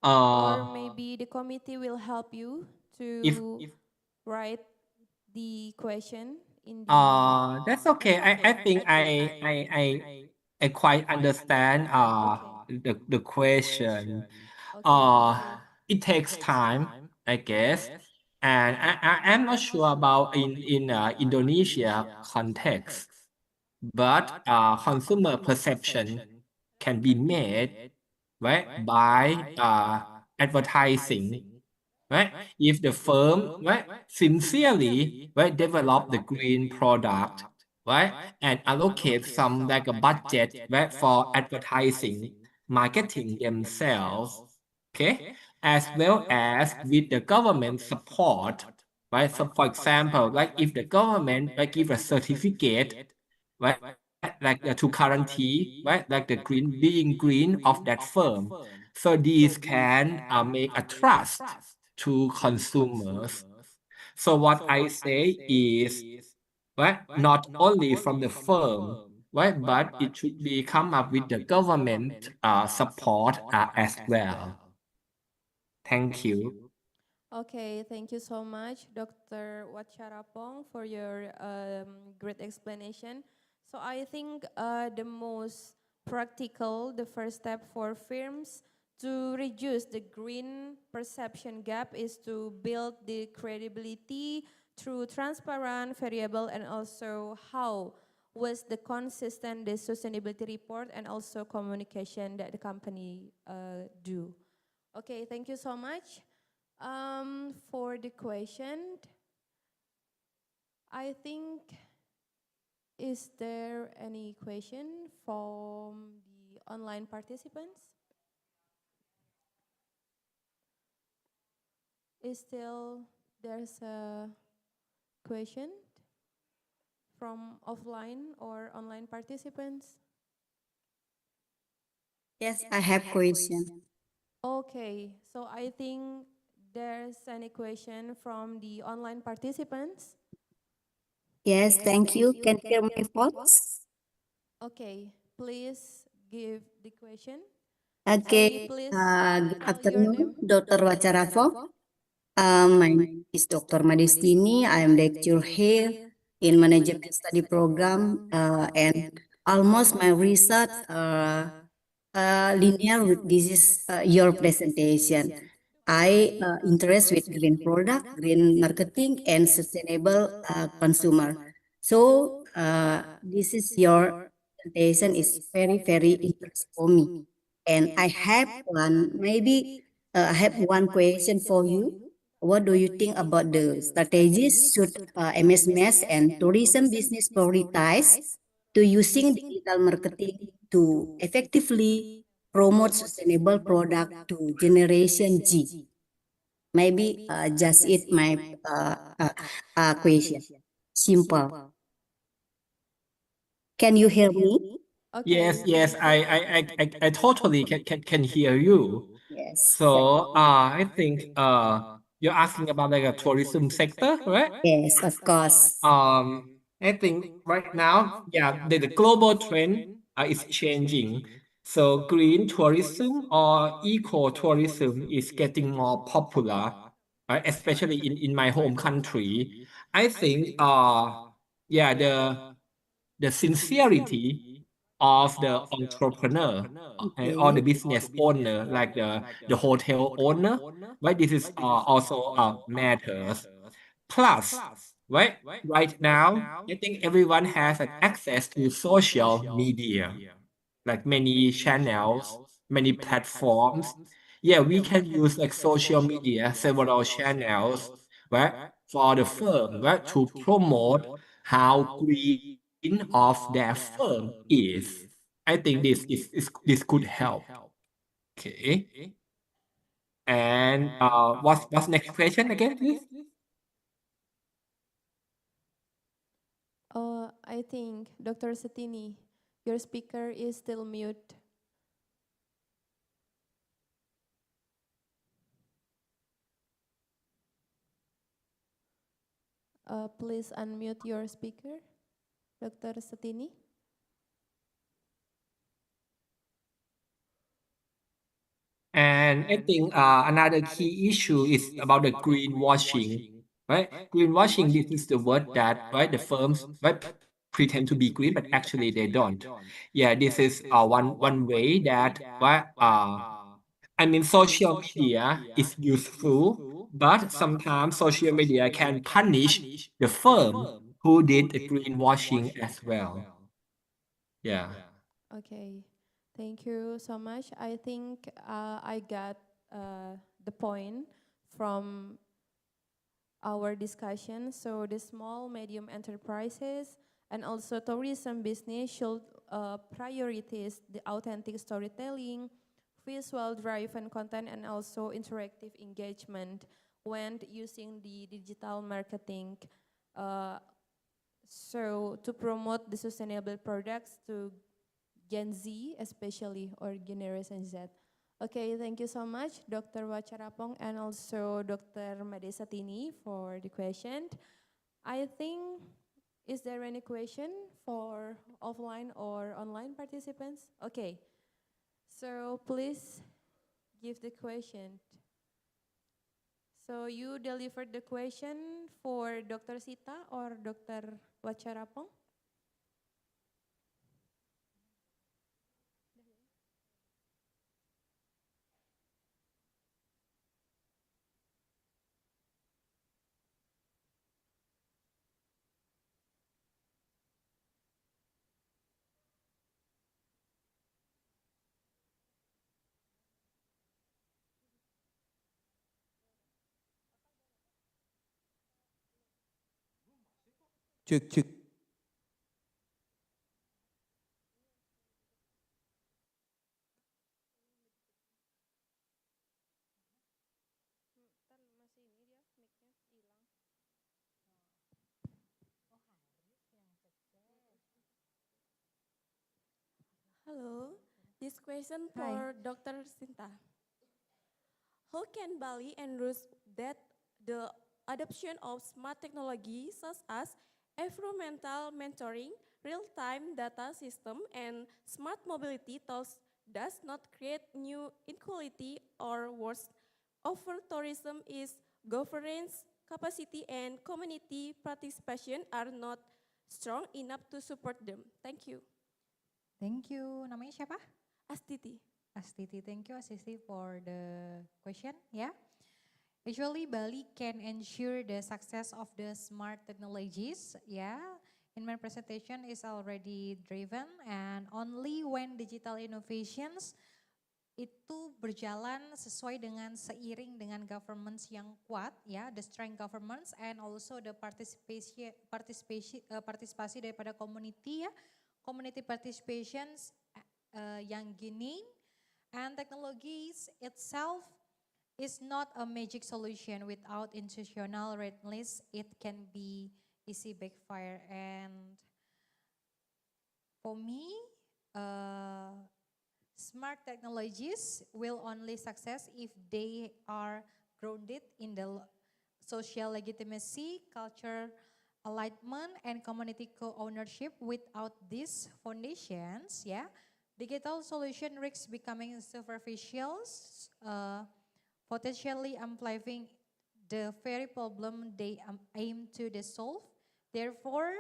Or maybe the committee will help you If to write the question in the. That's okay. I think I quite understand the question. Okay, thank you. It takes time, I guess, and I'm not sure about in Indonesia context, but consumer perception can be made right by advertising, right? If the firm, right, sincerely, right, develop the green product, right, and allocate some like a budget, right, for advertising, marketing themselves, okay, as well as with the government support, right? So for example, like if the government like give a certificate, right, like to guarantee, right, like the green being green of that firm. So these can make a trust to consumers. So what I say is, right, not only from the firm, right, but it should be come up with the government support as well. Thank you. Okay, thank you so much, Dr. Wacharapong, for your great explanation. So I think the most practical, the first step for firms to reduce the green perception gap is to build the credibility through transparent, variable, and also how was the consistent the sustainability report and also communication that the company do. Okay, thank you so much. For the question, I think, is there any question from the online participants? Is still there's a question from offline or online participants? Yes, I have question. Okay, so I think there's any question from the online participants. Yes, thank you. Can you hear my voice? Okay, please give the question. Okay, Please good tell your name. afternoon, Dr. Wacharafo. My name is Dr. Madestini. I am lecturer here in Management Study Program, and almost my research linear with this is your presentation. I interest with green product, green marketing, and sustainable consumer. So this is your presentation is very interesting for me. And I have one, maybe I have one question for you. What do you think about the strategies should MSMEs and tourism business prioritize to using digital marketing to effectively promote sustainable product to Generation G? Maybe just it my question. Simple. Can you hear me? Yes, yes, I totally can hear you. Yes. So, I think you're asking about like a tourism sector, right? Yes, of course. I think right now, yeah, the global trend is changing. So green tourism or eco tourism is getting more popular, right? Especially in my home country. I think yeah, the sincerity of the entrepreneur or the business owner, like the hotel owner, right? This is also matters. Plus, right? Right now, I think everyone has an access to social media, like many channels, many platforms. Yeah, we can use like social media, several channels, right? For the firm, right? To promote how green of their firm is. I think this could help. Okay. And what's next question again, please? I think Dr. Setini, your speaker is still mute. Please unmute your speaker, Dr. Setini. And I think another key issue is about the greenwashing, right? Greenwashing, this is the word that, right, the firms, right, pretend to be green, but actually they don't. Yeah, this is one way that, right, I mean, social media is useful, but sometimes social media can punish the firm who did the greenwashing as well. Yeah. Okay, thank you so much. I think I got the point from our discussion. So the small, medium enterprises and also tourism business should prioritize the authentic storytelling, visual driven content, and also interactive engagement when using the digital marketing. Uh, so to promote the sustainable products to Gen Z especially, or Generation Z. Okay, thank you so much, Dr. Wacharapong and also Dr. Madesatini for the question. I think, is there any question for offline or online participants? Okay, so please give the question. So you delivered the question for Dr. Sita or Dr. Wacharapong? Cek, cek. Hello, this question Hi. for Dr. Sinta. How can Bali ensure that the adoption of smart technology such as environmental mentoring, real-time data system, and smart mobility tools does not create new inequality or worse? Over tourism is governance capacity and community participation are not strong enough to support them. Thank you. Thank you. Namanya siapa? Astiti. Astiti. Thank you Astiti for the question. Yeah. Actually, Bali can ensure the success of the smart technologies. Yeah. In my presentation is already driven and only when digital innovations itu berjalan sesuai dengan seiring dengan governments yang kuat ya, the strong governments and also the partisipasi daripada community ya, community participations yang gini and technologies itself is not a magic solution without institutional red list. It can be easy backfire. And for me, uh, smart technologies will only success if they are grounded in the social legitimacy, culture alignment, and community co-ownership. Without these foundations, yeah, digital solution risks becoming superficial, uh, potentially amplifying the very problem they aim to solve. Therefore,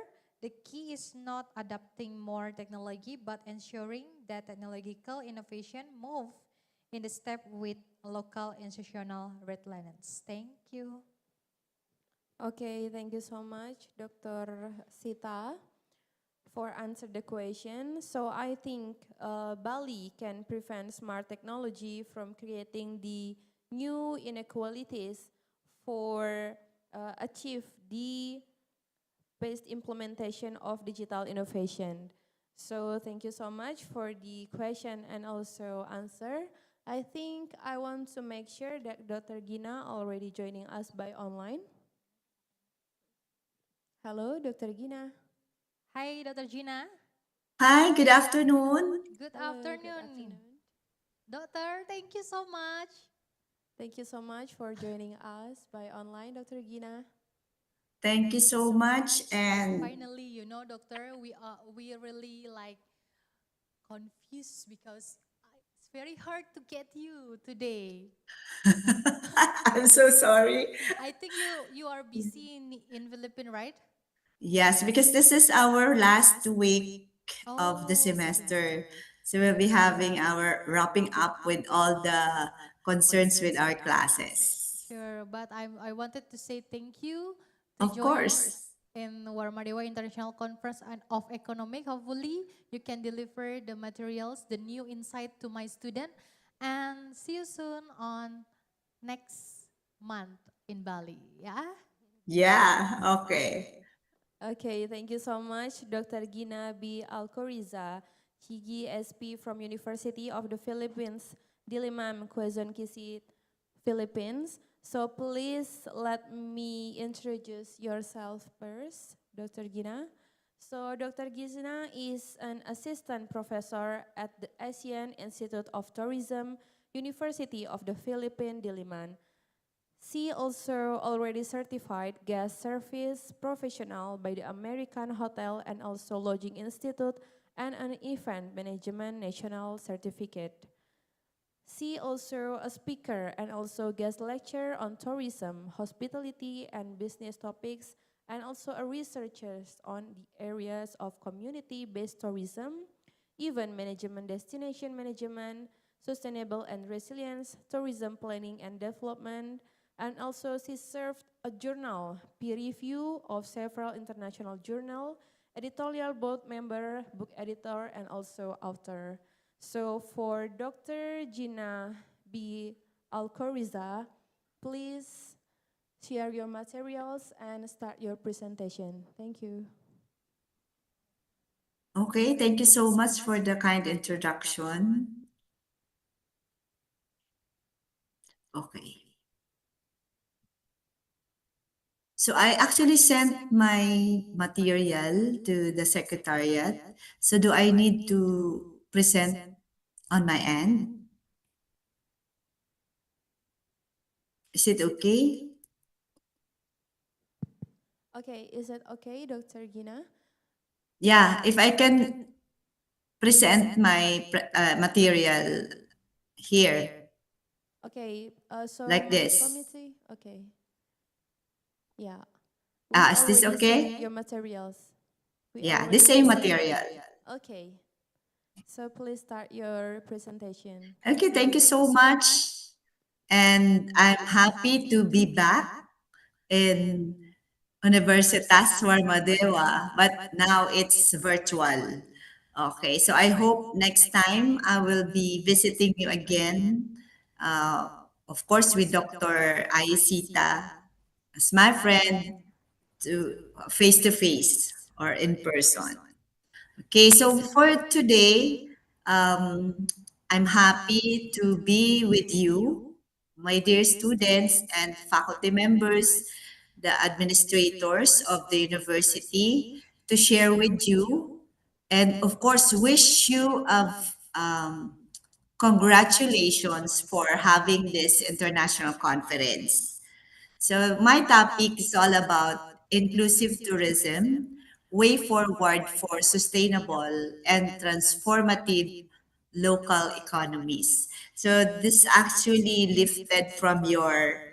the key is not adopting more technology, but ensuring that technological innovation move in the step with local institutional readiness. Thank you. Okay, thank you so much, Dr. Sita, for answer the question. So I think Bali can prevent smart technology from creating the new inequalities for achieve the best implementation of digital innovation. So thank you so much for the question and also answer. I think I want to make sure that Dr. Gina already joining us by online. Hello, Dr. Gina. Hi, Dr. Gina. Hi, good afternoon. Good Hello, afternoon. good afternoon. Doctor, thank you so much. Thank you so much for joining us by online, Dr. Gina. Thank you so much. And Finally, doctor, we really like confused because it's very hard to get you today. I'm so sorry. I think you are busy in Philippines, right? Yes, because this is our last week of the semester. So we'll be having our wrapping up with all the concerns with our classes. Sure, but I wanted to say thank you to Of join course. in Warmadewa International Conference of Economic. Hopefully, you can deliver the materials, the new insight to my student, and see you soon on next month in Bali. Yeah. Yeah, okay. Okay, thank you so much, Dr. Gina B. Alcoriza, Chigi SP from University of the Philippines, Diliman, Quezon Quezon, Philippines. So please let me introduce yourself first, Dr. Gina. So Dr. Gina is an assistant professor at the Asian Institute of Tourism, University of the Philippines, Diliman. She also already certified guest service professional by the American Hotel and also Lodging Institute and an event management national certificate. She also a speaker and also guest lecturer on tourism, hospitality and business topics and also a researcher on the areas of community-based tourism, event management, destination management, sustainable and resilience, tourism planning and development, and also she served a journal, peer review of several international journal, editorial board member, book editor, and also author. So for Dr. Gina B. Alcoriza, please share your materials and start your presentation. Thank you. Okay, thank you so much for the kind introduction. Okay. So I actually sent my material to the secretariat. So do I need to present on my end? Is it okay? Okay, is it okay, Dr. Gina? Yeah, if I can present my material here. Okay, so Like this. let me see. Okay. Yeah. We Is this already okay? sent your materials. We Yeah, the already same sent. material. Okay. So please start your presentation. Okay, thank you so much. And I'm happy to be back in Universitas Warmadewa, but now it's virtual. Okay, so I hope next time I will be visiting you again. Uh, of course, with Dr. Ayesita as my friend to face or in person. Okay, so for today, I'm happy to be with you my dear students and faculty members, the administrators of the university, to share with you and, of course, wish you of congratulations for having this international conference. So, my topic is all about inclusive tourism, way forward for sustainable and transformative local economies. So, this actually lifted from your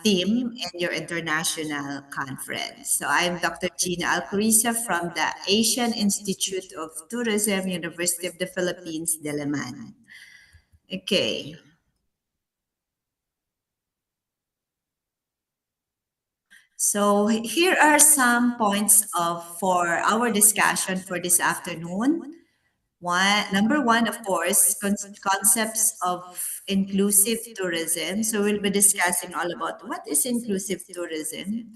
theme in your international conference. So, I'm Dr. Gina Alcoriza from the Asian Institute of Tourism, University of the Philippines, Diliman. Okay. So here are some points of for our discussion for this afternoon. Number one, of course, concepts of inclusive tourism. So we'll be discussing all about what is inclusive tourism,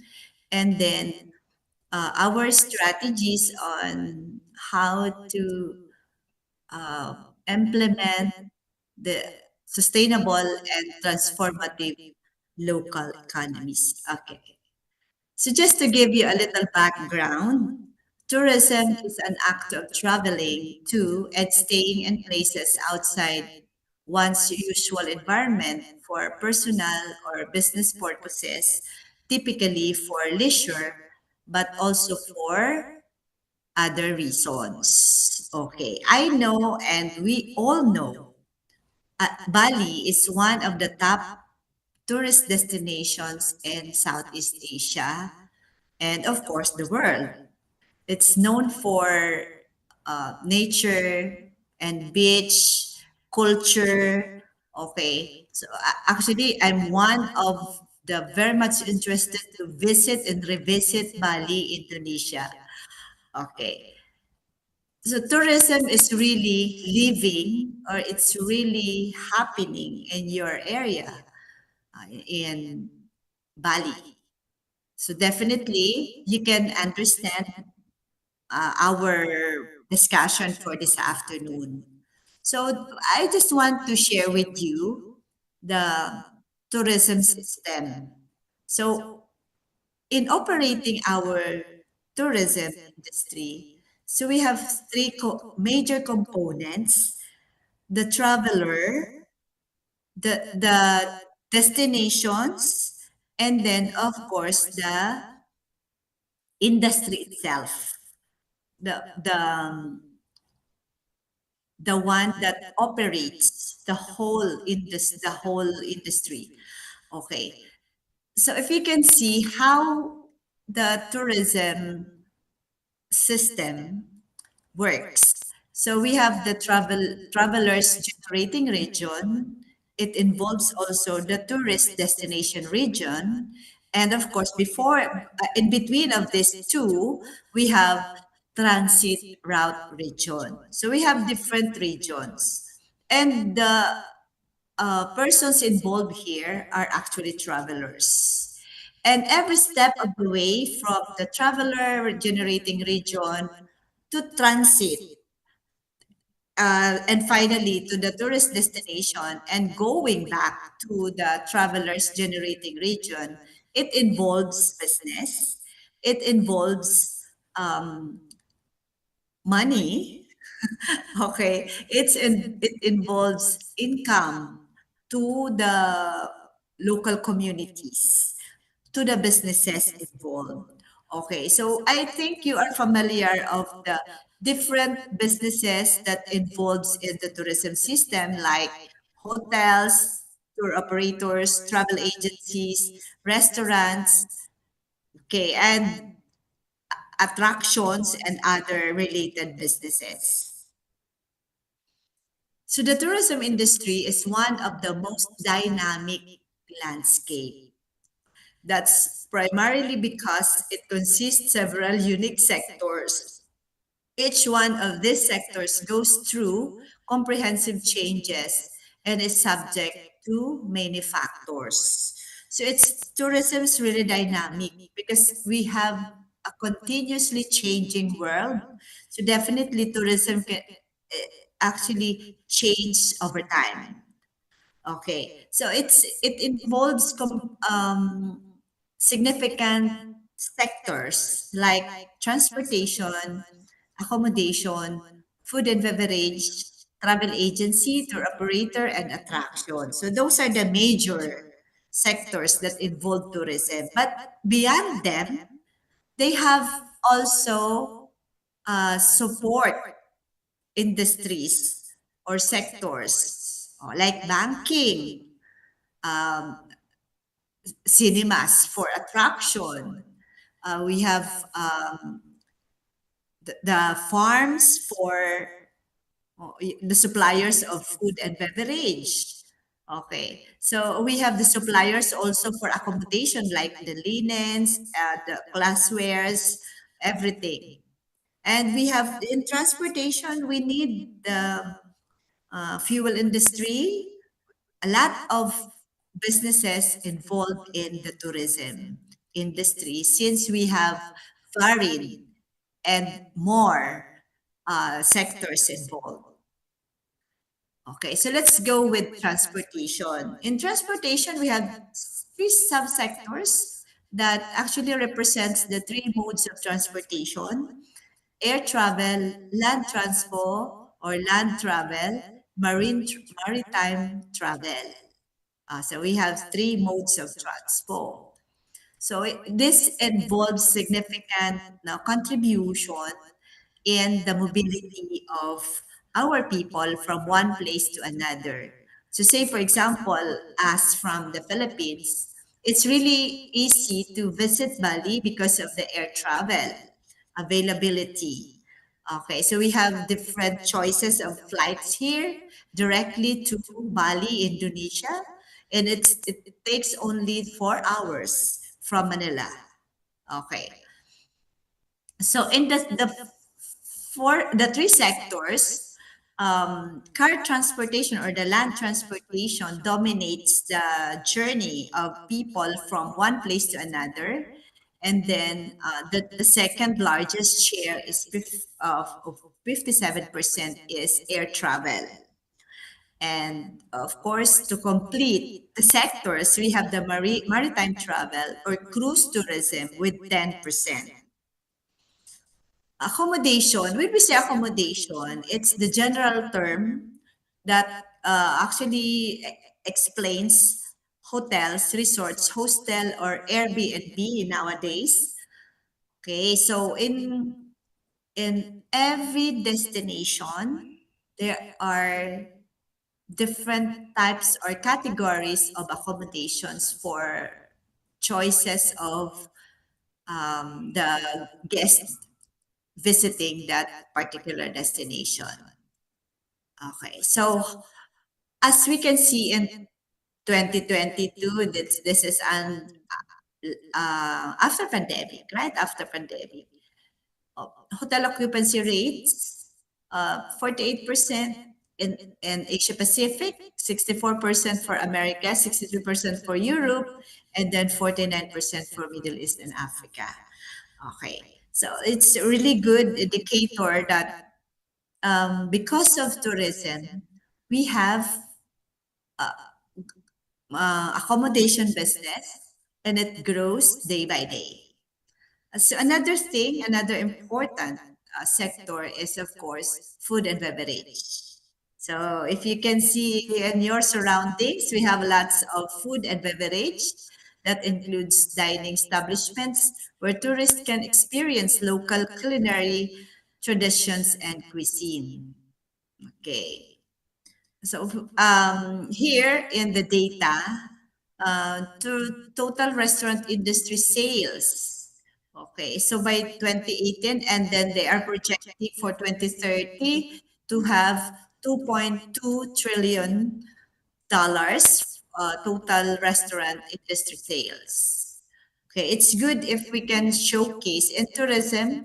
and then our strategies on how to uh, implement the sustainable and transformative local economies. Okay. So, just to give you a little background, tourism is an act of traveling to and staying in places outside one's usual environment for personal or business purposes, typically for leisure, but also for other reasons. Okay, I know, and we all know, Bali is one of the top tourist destinations in Southeast Asia and, of course, the world. It's known for nature and beach culture. Okay, so actually, I'm one of the very much interested to visit and revisit Bali, Indonesia. Okay, so tourism is really living, or it's really happening in your area in Bali. So definitely you can understand our discussion for this afternoon. So I just want to share with you the tourism system. So in operating our tourism industry, so we have three major components: the traveler, the destinations, and then of course the industry itself, the one that operates the whole industry. Okay, so if you can see how the tourism system works. So we have the travelers generating region. It involves also the tourist destination region. And of course, in between of these two, we have transit route region. So we have different regions. And the persons involved here are actually travelers. And every step of the way from the traveler generating region to transit, and finally to the tourist destination and going back to the travelers generating region, it involves business, it involves money. Okay, it involves income to the local communities, to the businesses involved. Okay, so I think you are familiar of the different businesses that involves in the tourism system, like hotels, tour operators, travel agencies, restaurants, okay, and attractions and other related businesses. So the tourism industry is one of the most dynamic landscape. That's primarily because it consists several unique sectors. Each one of these sectors goes through comprehensive changes and is subject to many factors. So tourism is really dynamic because we have a continuously changing world. So definitely tourism can actually change over time. Okay, so it involves significant sectors like transportation, accommodation, food and beverage, travel agency, tour operator, and attraction. So those are the major sectors that involve tourism. But beyond them, they have also support industries or sectors like banking, um, cinemas for attraction. We have the farms for the suppliers of food and beverage. Okay, so we have the suppliers also for accommodation like the linens, the glasswares, everything. And we have in transportation, we need the fuel industry, a lot of businesses involved in the tourism industry since we have varied and more sectors involved. Okay, so let's go with transportation. In transportation, we have three subsectors that actually represents the three modes of transportation: air travel, land transpo or land travel, maritime travel. So we have three modes of transpo. So this involves significant contribution in the mobility of our people from one place to another. So say for example, as from the Philippines, it's really easy to visit Bali because of the air travel availability. Okay, so we have different choices of flights here directly to Bali, Indonesia, and it takes only 4 hours from Manila. Okay. So in the for the three sectors, car transportation or the land transportation dominates the journey of people from one place to another. And then the second largest share is of 57% is air travel. And of course, to complete the sectors, we have the maritime travel or cruise tourism with 10%. Accommodation, when we say accommodation, it's the general term that actually explains hotels, resorts, hostel, or Airbnb nowadays. Okay, so in every destination, there are different types or categories of accommodations for choices of the guests visiting that particular destination. Okay, so as we can see in 2022, this is an after pandemic, right? After pandemic, hotel occupancy rates, 48% in Asia Pacific, 64% for America, 62% for Europe, and then 49% for Middle East and Africa. Okay, so it's a really good indicator that because of tourism, we have accommodation business and it grows day by day. So another thing, another important sector is of course food and beverage. So if you can see in your surroundings, we have lots of food and beverage that includes dining establishments where tourists can experience local culinary traditions and cuisine. Okay. So here in the data, to total restaurant industry sales. Okay, so by 2018, and then they are projecting for 2030 to have 2.2 trillion dollars total restaurant industry sales. Okay, it's good if we can showcase in tourism.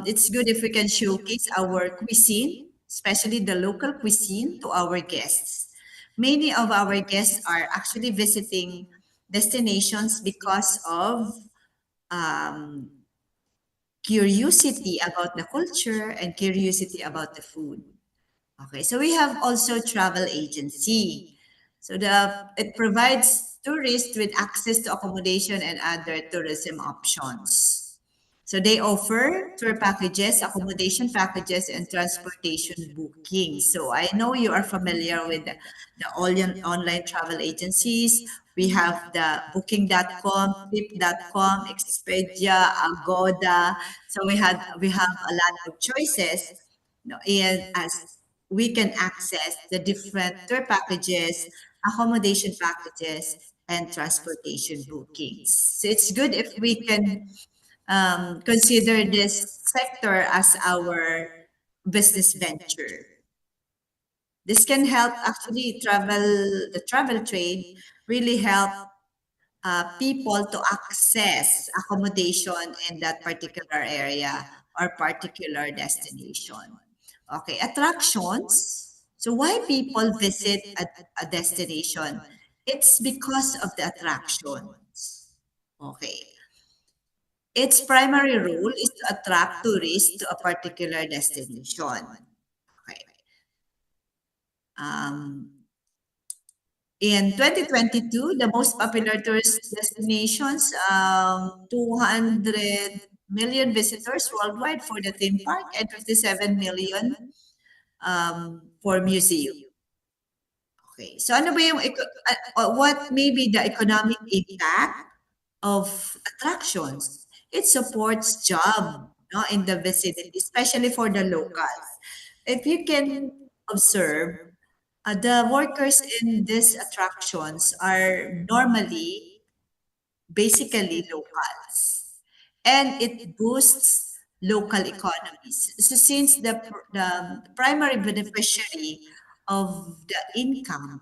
It's good if we can showcase our cuisine, especially the local cuisine, to our guests. Many of our guests are actually visiting destinations because of um, curiosity about the culture and curiosity about the food. Okay, so we have also travel agency. So it provides tourists with access to accommodation and other tourism options. So they offer tour packages, accommodation packages, and transportation bookings. So I know you are familiar with the online travel agencies. We have the booking.com, trip.com, Expedia, Agoda. So we have a lot of choices. And as we can access the different tour packages, accommodation packages, and transportation bookings. So it's good if we can consider this sector as our business venture. This can help actually the travel trade really help people to access accommodation in that particular area or particular destination. Okay, attractions. So why people visit a destination? It's because of the attractions. Okay. Its primary role is to attract tourists to a particular destination. Okay. Um, in 2022, the most popular tourist destinations, 200 million visitors worldwide for the theme park and 57 million for museum. Okay. So ano ba yung, what may be the economic impact of attractions? It supports job, no, in the vicinity, especially for the locals. If you can observe, the workers in these attractions are normally basically locals, and it boosts local economies. So since the primary beneficiary of the income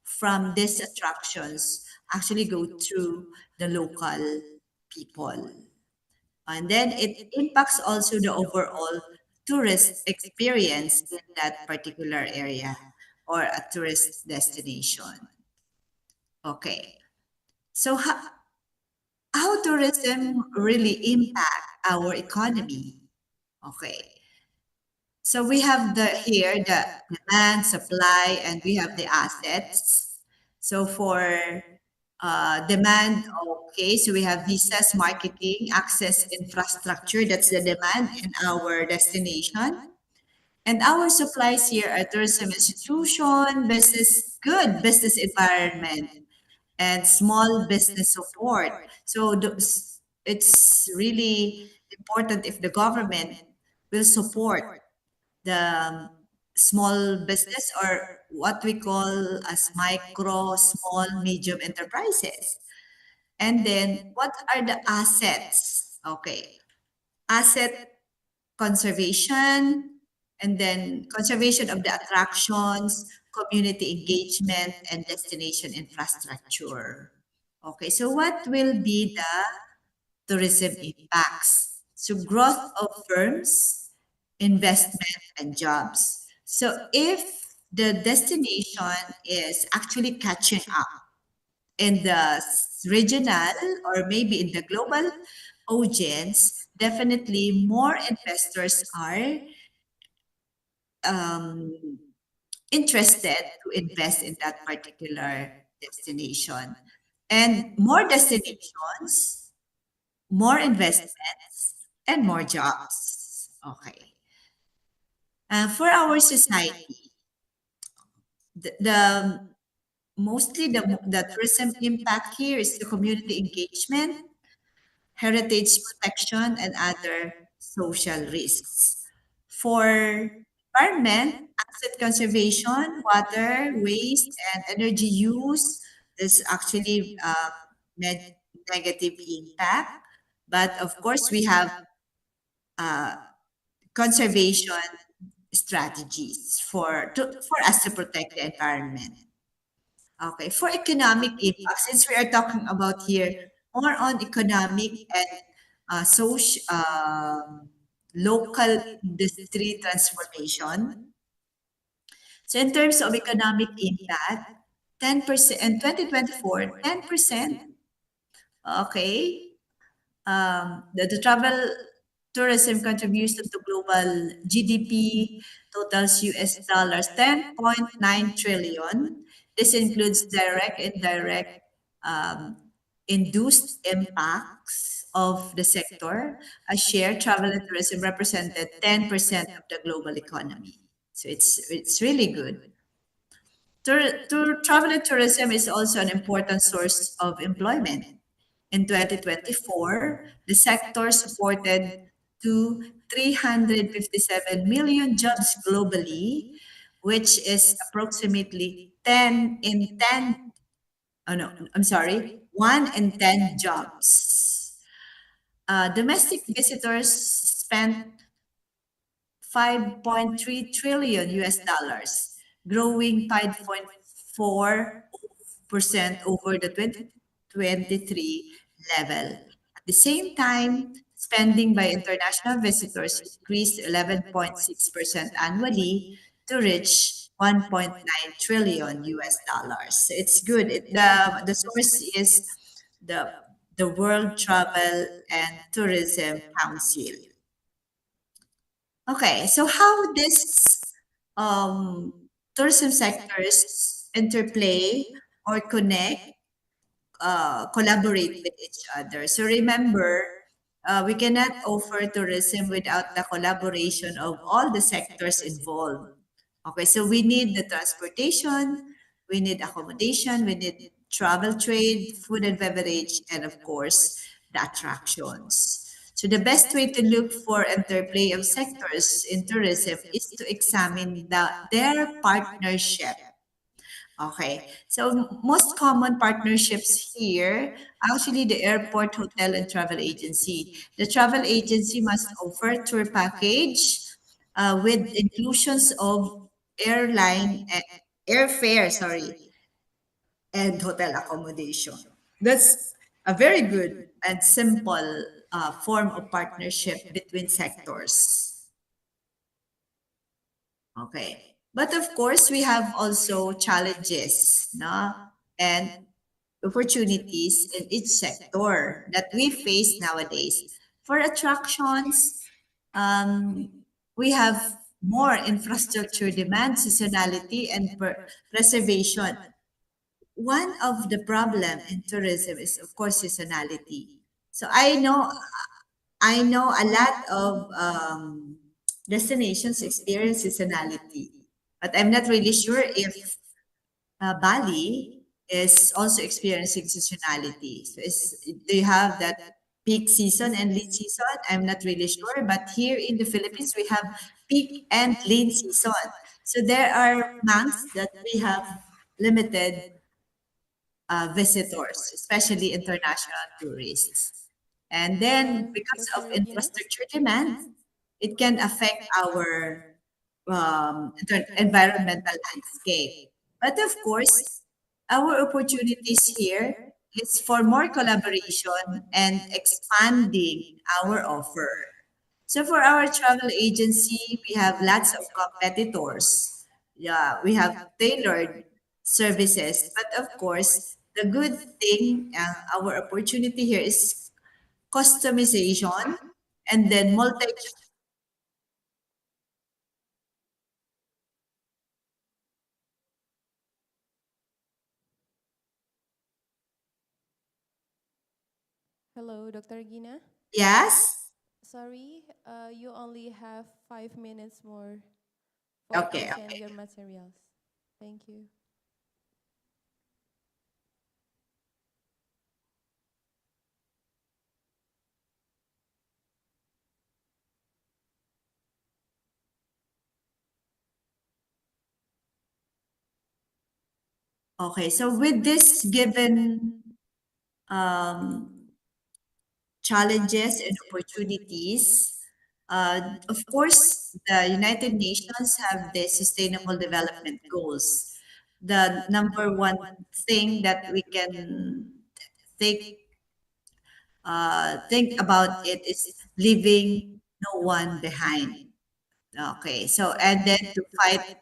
from these attractions actually go through the local people. And then it impacts also the overall tourist experience in that particular area or a tourist destination. Okay. So how tourism really impact our economy? Okay. So we have here the demand, supply, and we have the assets. So for demand, okay, so we have visas, marketing, access, infrastructure. That's the demand in our destination. And our supplies here are tourism institution, good business environment, and small business support. So it's really important if the government will support the small business or what we call as micro, small, medium enterprises. And then what are the assets? Okay. Asset conservation, and then conservation of the attractions, community engagement, and destination infrastructure. Okay, so what will be the tourism impacts? So growth of firms, investment, and jobs. So if the destination is actually catching up in the regional or maybe in the global audience, definitely more investors are um, interested to invest in that particular destination. And more destinations, more investments, and more jobs. Okay. For our society, the mostly the tourism impact here is the community engagement, heritage protection, and other social risks. For environment, asset conservation, water, waste, and energy use is actually negative impact. But of course, we have uh, conservation strategies for us to protect the environment. Okay, for economic impact, since we are talking about here more on economic and social, local industry transformation. So in terms of economic impact, 10% in 2024, 10%. Okay. The travel tourism contribution to global GDP totals US dollars 10.9 trillion, This includes direct and indirect um, induced impacts of the sector. A share, travel and tourism represented 10% of the global economy. So it's really good. Travel and tourism is also an important source of employment. In 2024, the sector supported to 357 million jobs globally, which is approximately 10 in 10, oh no, I'm sorry, 1 in 10 jobs. Domestic visitors spent 5.3 trillion US dollars, growing 5.4% over the 2023 level. At the same time, spending by international visitors increased 11.6% annually to reach 1.9 trillion US dollars. It's good. The source is the the World Travel and Tourism Council. Okay, so how this um, tourism sectors interplay or connect, collaborate with each other. So remember, we cannot offer tourism without the collaboration of all the sectors involved. Okay, so we need the transportation, we need accommodation, we need travel trade, food and beverage, and of course, the attractions. So the best way to look for interplay of sectors in tourism is to examine their partnership. Okay. So most common partnerships here, actually the airport, hotel, and travel agency. The travel agency must offer tour package with inclusions of airline, airfare, sorry, and hotel accommodation. That's a very good and simple form of partnership between sectors. Okay. But of course, we have also challenges, no? And opportunities in each sector that we face nowadays. For attractions, um, we have more infrastructure demand, seasonality, and preservation. One of the problem in tourism is, of course, seasonality. So I know a lot of destinations experience seasonality, but I'm not really sure if Bali is also experiencing seasonality. So do you have that peak season and lean season? I'm not really sure, but here in the Philippines, we have peak and lean season. So there are months that we have limited visitors, especially international tourists. And then because of Dr. Gina? infrastructure demand, it can affect our environmental landscape. But of course, our opportunities here is for more collaboration and expanding our offer. So for our travel agency, we have lots of competitors. Yeah, we have tailored services. But of course, the good thing, our opportunity here is customization and then multi. Hello, Dr. Gina. Yes? Sorry, you only have 5 minutes more for Okay, present okay. your materials. Thank you. Okay, so with this given um, challenges and opportunities, of course, the United Nations have the Sustainable Development Goals. The number one thing that we can think think about it is leaving no one behind. Okay, so and then to fight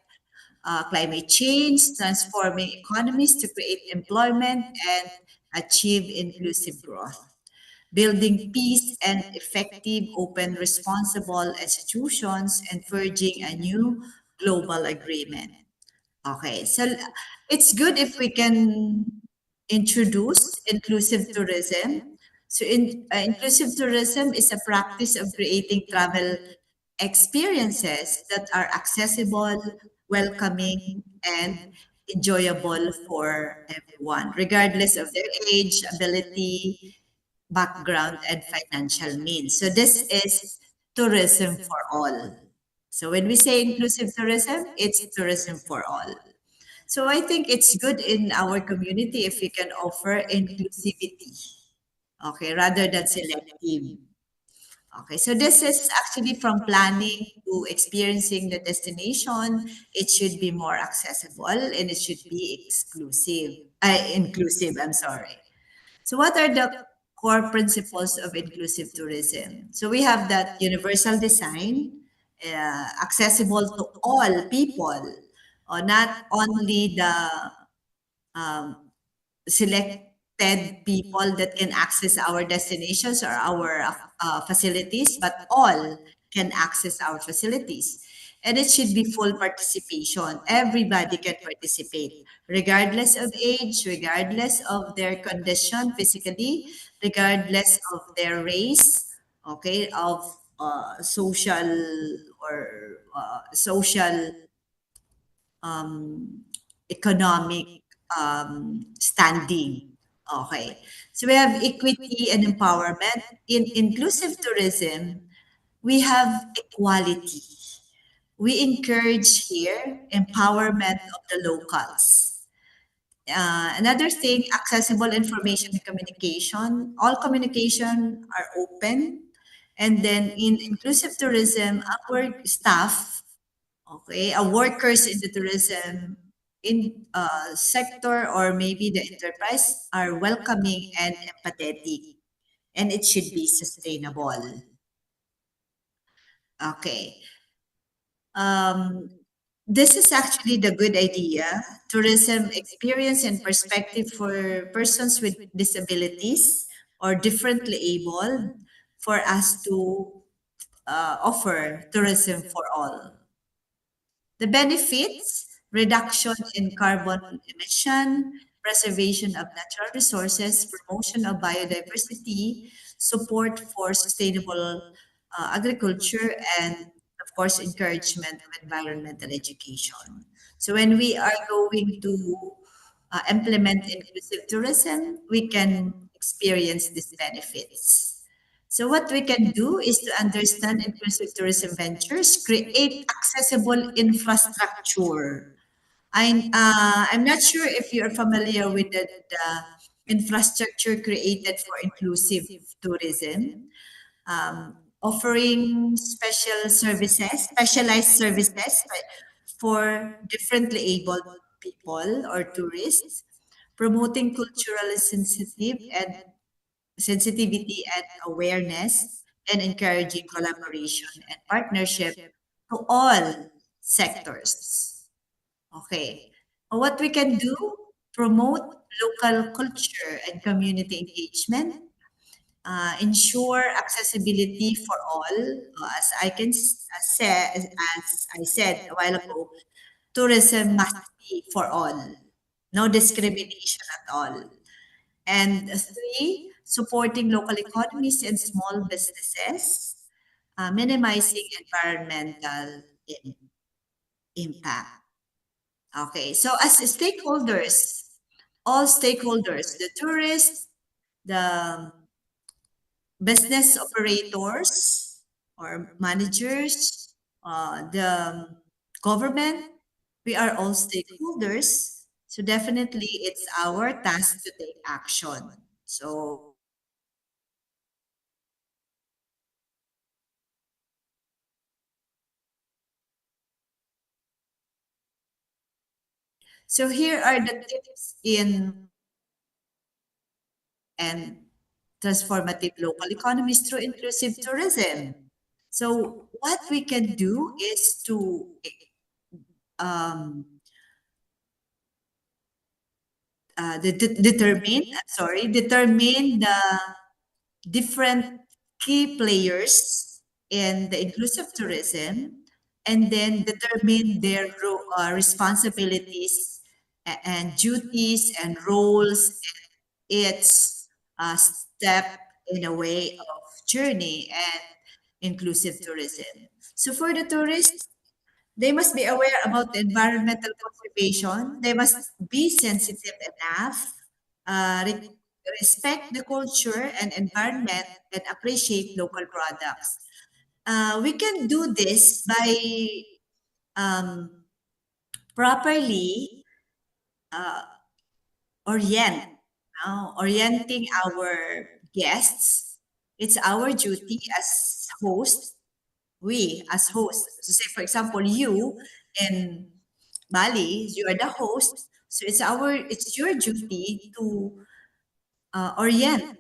climate change, transforming economies to create employment and achieve inclusive growth, building peace and effective, open, responsible institutions, and forging a new global agreement. Okay, so it's good if we can introduce inclusive tourism. So, inclusive tourism is a practice of creating travel experiences that are accessible, welcoming, and enjoyable for everyone, regardless of their age, ability, background, and financial means. So, this is tourism for all. So, when we say inclusive tourism, it's tourism for all. So I think it's good in our community if we can offer inclusivity, okay, rather than selective. Okay, so this is actually from planning to experiencing the destination. It should be more accessible and it should be inclusive. I'm sorry. So what are the core principles of inclusive tourism? So we have that universal design, accessible to all people, or not only the um, selected people that can access our destinations or our facilities, but all can access our facilities. And it should be full participation. Everybody can participate, regardless of age, regardless of their condition physically, regardless of their race, okay, of social or social um, economic standing. Okay. So we have equity and empowerment. In inclusive tourism, we have equality. We encourage here empowerment of the locals. Another thing, accessible information and communication. All communication are open. And then in inclusive tourism, our staff, okay, workers in the tourism in sector or maybe the enterprise are welcoming and empathetic, and it should be sustainable. Okay. Um, this is actually the good idea. Tourism experience and perspective for persons with disabilities or differently abled for us to offer tourism for all. The benefits, reduction in carbon emission, preservation of natural resources, promotion of biodiversity, support for sustainable agriculture, and of course, encouragement of environmental education. So when we are going to implement inclusive tourism, we can experience these benefits. So what we can do is to understand inclusive tourism ventures, create accessible infrastructure. I'm not sure if you're familiar with the infrastructure created for inclusive tourism, offering specialized services for differently abled people or tourists, promoting cultural sensitivity and awareness, and encouraging collaboration and partnership to all sectors. Okay. What we can do, promote local culture and community engagement, ensure accessibility for all. As I can say, as I said a while ago, tourism must be for all, no discrimination at all. And three, supporting local economies and small businesses, minimizing environmental impact. Okay, so as stakeholders, all stakeholders, the tourists, the business operators or managers, the government, we are all stakeholders. So definitely it's our task to take action. So here are the tips in and transformative local economies through inclusive tourism. So what we can do is to um, determine the different key players in the inclusive tourism, and then determine their responsibilities and duties and roles. It's a step in a way of journey and inclusive tourism. So for the tourists, they must be aware about the environmental conservation. They must be sensitive enough, respect the culture and environment, and appreciate local products. We can do this by um, properly uh, orient, orienting our guests. It's our duty as hosts, we as hosts. So say, for example, you in Bali, you are the host. So it's your duty to orient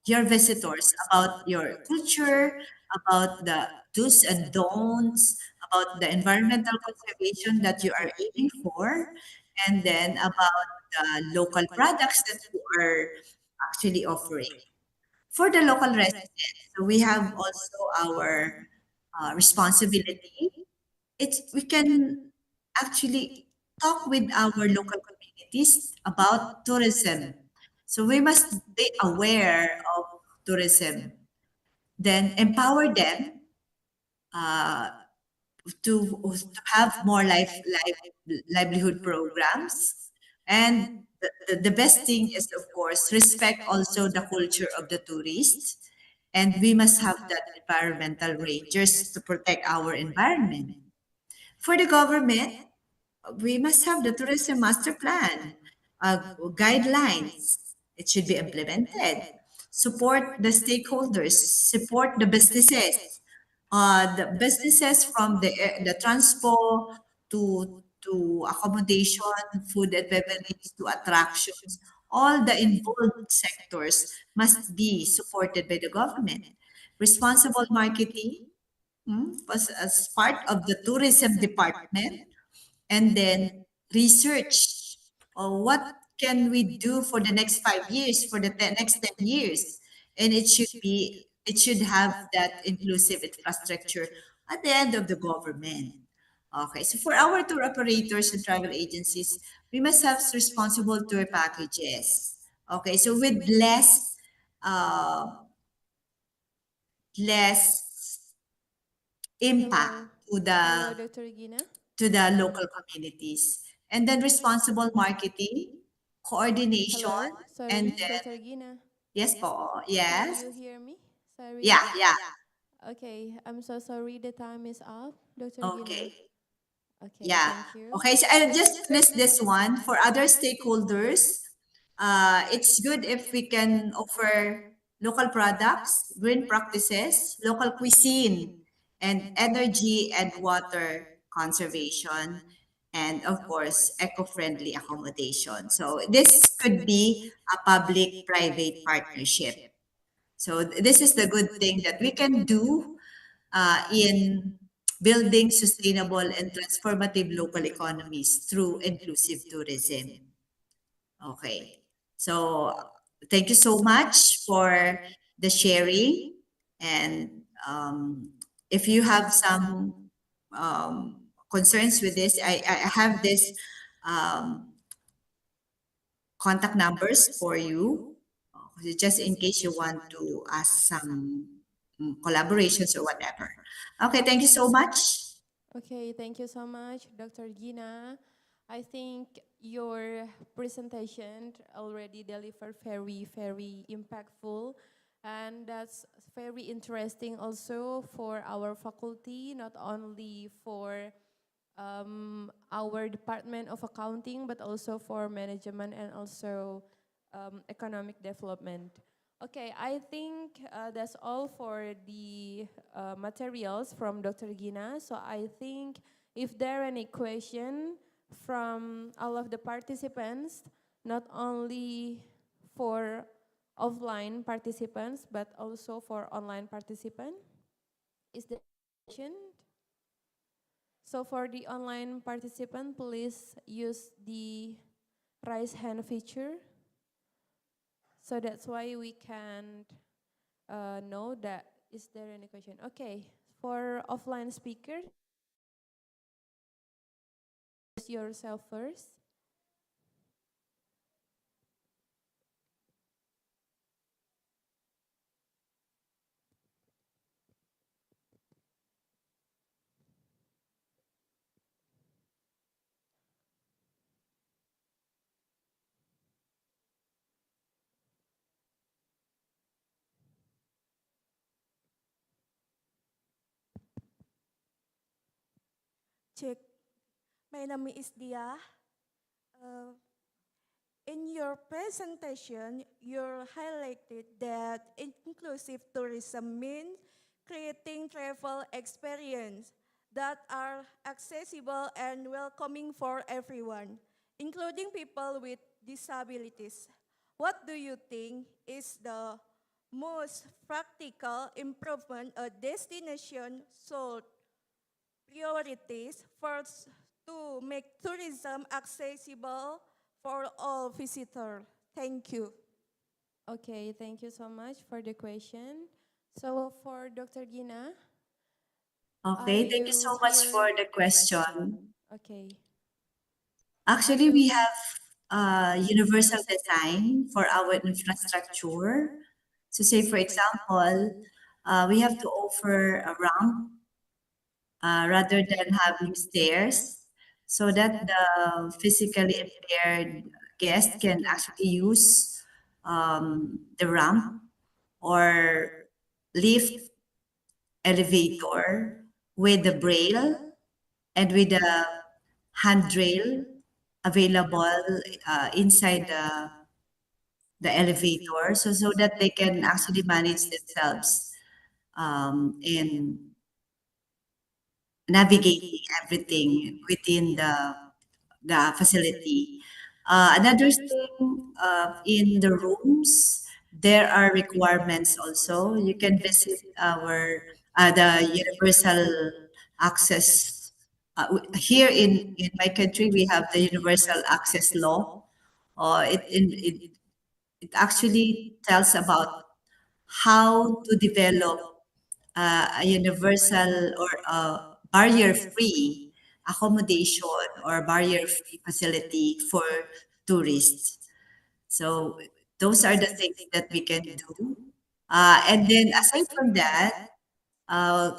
your visitors about your culture, about the do's and don'ts, about the environmental conservation that you are aiming for, and then about the local products that you are actually offering. For the local residents, so we have also our responsibility. We can actually talk with our local communities about tourism. So we must be aware of tourism, then empower them uh, to have more livelihood programs. And the best thing is, of course, respect also the culture of the tourists. And we must have that environmental rangers to protect our environment. For the government, we must have the tourism master plan, guidelines. It should be implemented. Support the stakeholders, support the businesses from the transport to accommodation, food and beverage to attractions. All the involved sectors must be supported by the government. Responsible marketing was as part of the tourism department, and then research what can we do for the next 5 years, for the next 10 years. And it should have that inclusive infrastructure at the end of the government. Okay, so for our tour operators and travel agencies, we must have responsible tour packages. Okay, so with uh, less impact Hello. to the Hello, Dr. Gina. local communities. And then responsible marketing, coordination, Hello. and Sorry, then, Dr. Gina. yes po, Can yes. you hear me? Sorry. Yeah, yeah. Okay, I'm so sorry the time is up, Dr. Gina. Okay. Okay, Yeah. thank you. Okay, so I'll just list this one for other stakeholders. It's good if we can offer local products, green practices, local cuisine, and energy and water conservation, and of course, eco-friendly accommodation. So this could be a public-private partnership. So this is the good thing that we can do in building sustainable and transformative local economies through inclusive tourism. Okay. So thank you so much for the sharing. And if you have some concerns with this, I have this um, contact numbers for you, just in case you want to ask some collaborations or whatever. Okay, thank you so much. Okay, thank you so much, Dr. Gina. I think your presentation already delivered very impactful, and that's very interesting also for our faculty, not only for our Department of Accounting, but also for management and also economic development. Okay, I think that's all for the materials from Dr. Gina. So I think if there are any question from all of the participants, not only for offline participants, but also for online participants, is there a question? So for the online participant, please use the raise hand feature. So that's why we can know that is there any question. Okay, for offline speaker, yourself first. Check. My name is Dia. Uh, in your presentation, you highlighted that inclusive tourism means creating travel experience that are accessible and welcoming for everyone, including people with disabilities. What do you think is the most practical improvement a destination should priorities first to make tourism accessible for all visitors? Thank you. Okay, thank you so much for the question. So for Dr. Gina, are Okay, thank you you so much here? for the question. Okay. Are Actually, we you? have universal design for our infrastructure. So say, for example, we have to offer a ramp rather than having stairs so that the physically impaired guest can actually use the ramp or lift elevator with the braille and with the handrail available inside the elevator so that they can actually manage themselves in navigating everything within the facility. Another thing, in the rooms, there are requirements also. You can visit our the universal access. Here in my country, we have the universal access law. It actually tells about how to develop a universal or a barrier-free accommodation or barrier-free facility for tourists. So those are the things that we can do. And then aside from that, uh,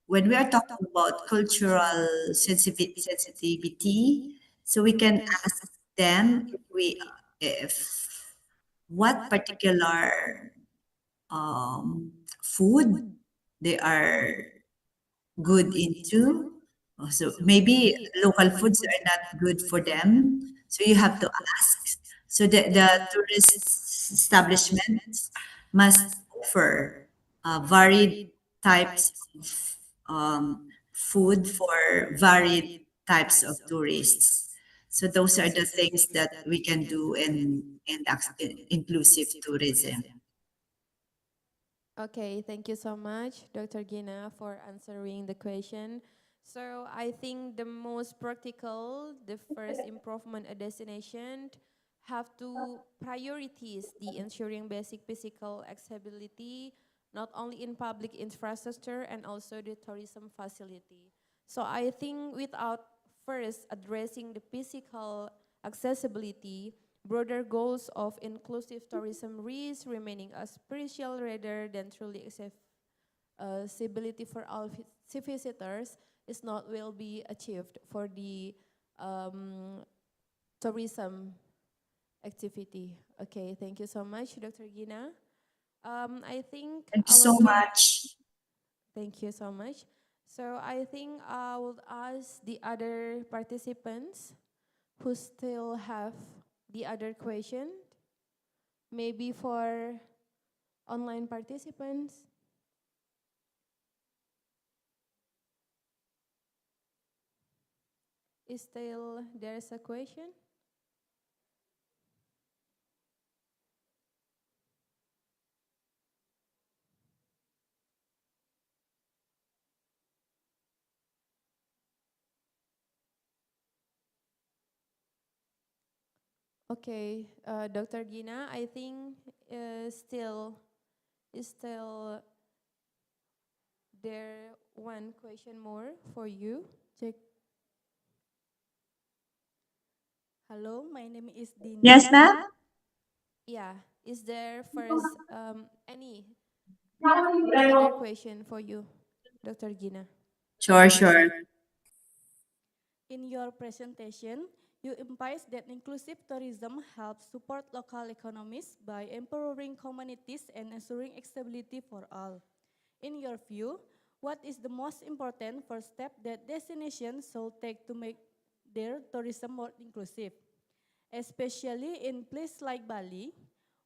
when we are talking about cultural sensitivity, so we can ask them if what particular food they are good into. So maybe local foods are not good for them. So you have to ask. So the tourist establishments must offer varied types of food for varied types of tourists. So those are the things that we can do in inclusive tourism. Okay, thank you so much, Dr. Gina, for answering the question. So I think the most practical, the first improvement a destination have to priorities the ensuring basic physical accessibility, not only in public infrastructure and also the tourism facility. So I think without first addressing the physical accessibility, broader goals of inclusive tourism risk remaining aspirational rather than truly accessibility for all visitors is not will be achieved for the tourism activity. Okay, thank you so much, Dr. Gina. I think Thank you I will so give. much. Thank you so much. So I think I will ask the other participants who still have the other question, maybe for online participants. Is still there's a question? Okay, Dr. Gina, I think still there one question more for you. Check. Hello, my name is Dini. Yes, ma'am? Yeah, is there first any the other question for you, Dr. Gina? Sure, sure. In your presentation, you emphasize that inclusive tourism helps support local economies by empowering communities and ensuring stability for all. In your view, What is the most important first step that destinations should take to make their tourism more inclusive, especially in places like Bali,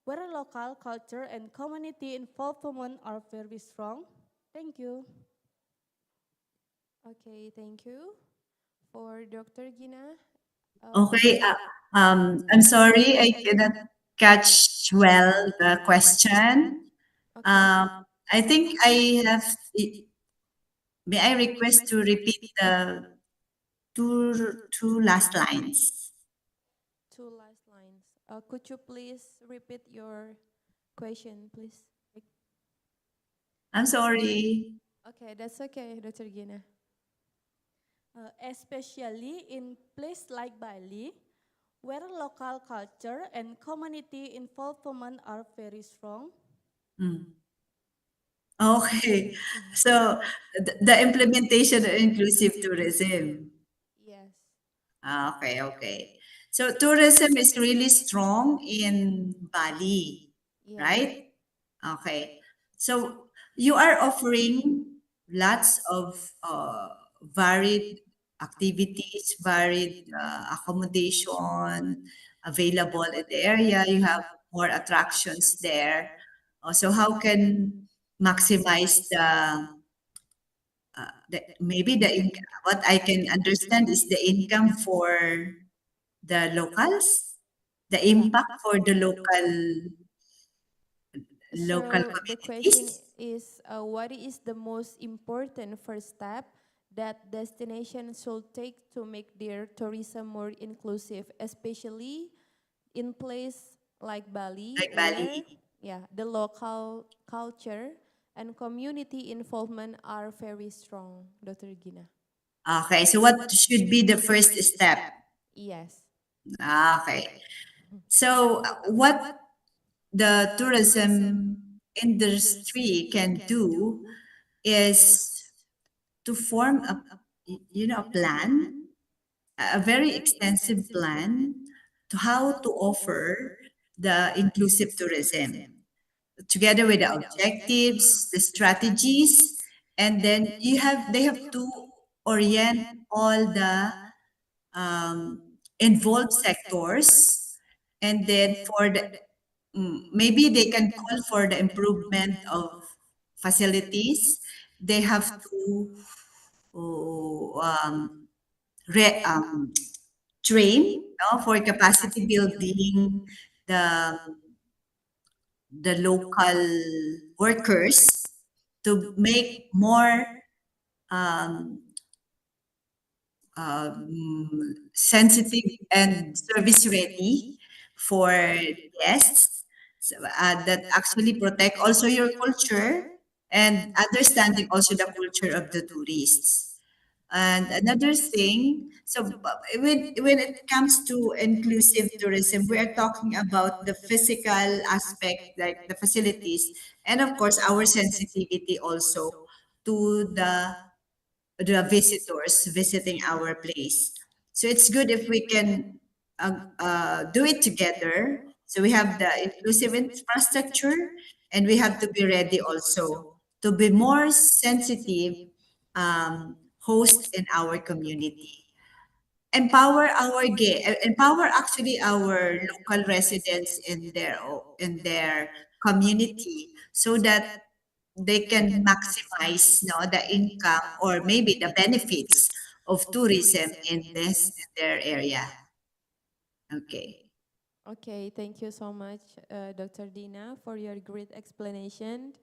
where local culture and community involvement are very strong? Thank you. Okay, thank you. For Dr. Gina. Okay. I'm sorry, I cannot catch well the question. Um, I think I have. May I request to repeat the two last lines? Two last lines. Could you please repeat your question, please? I'm sorry. Okay, that's okay, Dr. Gina. Especially in places like Bali, where local culture and community involvement are very strong. Okay, so the implementation of inclusive tourism. Yes. Okay, okay. So tourism is really strong in Bali, right? Okay. So you are offering lots of varied activities, varied accommodation available in the area. You have more attractions there. So how can maximize maybe the income? What I can understand is the income for the locals, the impact for the local So the question communities. is, what is the most important first step that destinations should take to make their tourism more inclusive, especially in place like Bali, Like where Bali. the local culture and community involvement are very strong, Dr. Gina. Okay, so what should be the first step? Yes. Okay. So what the tourism industry can do is to form a plan, a very extensive plan to how to offer the inclusive tourism together with the objectives, the strategies, and then they have to orient all the involved sectors, and then for the maybe they can call for the improvement of facilities. They have to re, um, train, for capacity building the the local workers to make more um, sensitive and service ready for guests, so, that actually protect also your culture and understanding also the culture of the tourists. And another thing, so when it comes to inclusive tourism, we are talking about the physical aspect, like the facilities, and of course our sensitivity also to the visitors visiting our place. So it's good if we can do it together. So we have the inclusive infrastructure, and we have to be ready also to be more sensitive host in our community. Empower actually our local residents in their community so that they can maximize the income or maybe the benefits of tourism in their area. Okay. Okay, thank you so much, Dr. Dina, for your great explanation.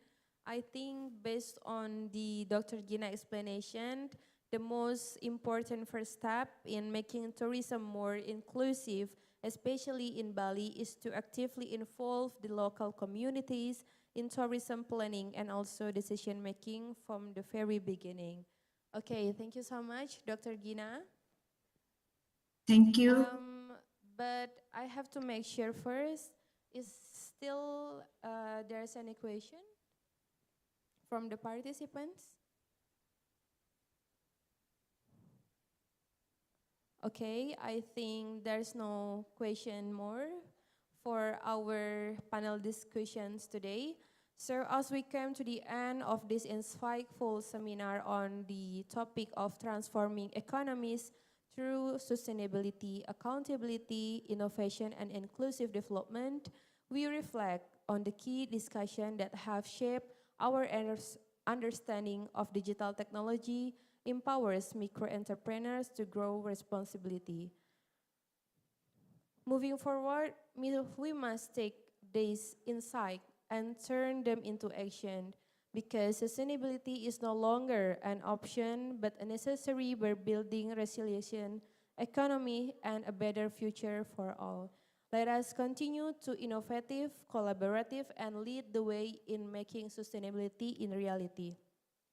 I think based on the Dr. Dina explanation, the most important first step in making tourism more inclusive, especially in Bali, is to actively involve the local communities in tourism planning and also decision making from the very beginning. Okay, thank you so much, Dr. Gina. Thank you. But I have to make sure first, is still there's any question from the participants? Okay, I think there's no question more for our panel discussions today. So as we come to the end of this insightful seminar on the topic of transforming economies through sustainability, accountability, innovation, and inclusive development, we reflect on the key discussions that have shaped our understanding of digital technology, empowers micro-entrepreneurs to grow responsibility. Moving forward, we must take these insights and turn them into action because sustainability is no longer an option but a necessary for building resilient economy and a better future for all. Let us continue to innovative, collaborative, and lead the way in making sustainability in reality.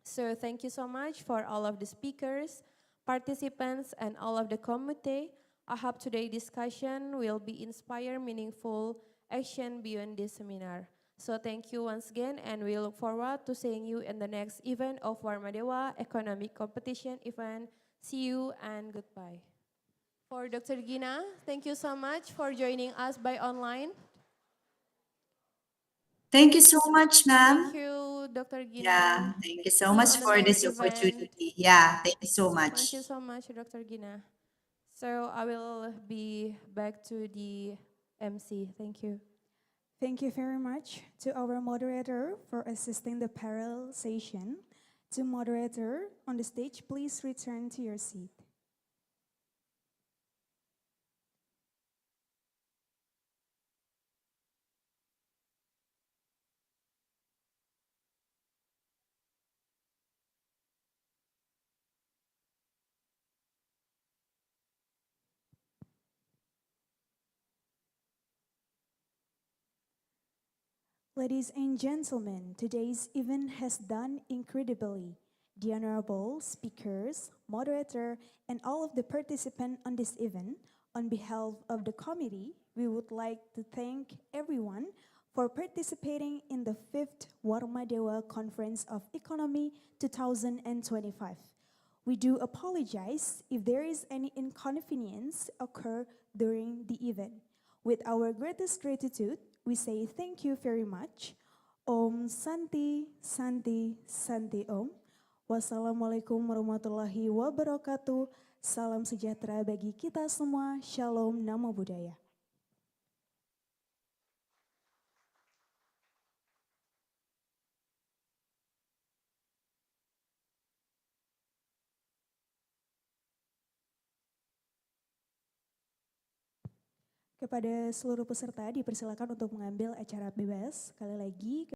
So thank you so much for all of the speakers, participants, and all of the committee. I hope today's discussion will be inspire meaningful action beyond this seminar. So thank you once again, and we look forward to seeing you in the next event of Warmadewa Economic Competition event. See you and goodbye. For Dr. Gina, thank you so much for joining us by online. Thank you so much, Thank ma'am. you, Dr. Gina. Yeah, thank you so See you much on the for next this event. opportunity. Yeah, thank you so Thank much. you so much, Dr. Gina. So I will be back to the MC. Thank you. Thank you very much to our moderator for assisting the parallel session. To moderator on the stage, please return to your seat. Ladies and gentlemen, today's event has done incredibly. The honorable speakers, moderator, and all of the participants on this event, on behalf of the committee, we would like to thank everyone for participating in the 5th Warmadewa Conference of Economy 2025. We do apologize if there is any inconvenience occur during the event. With our greatest gratitude, we say thank you very much. Om Santi, Santi, Santi Om. Wassalamualaikum warahmatullahi wabarakatuh. Salam sejahtera bagi kita semua. Shalom, Namo Buddhaya. Kepada seluruh peserta dipersilakan untuk mengambil acara bebas. Sekali lagi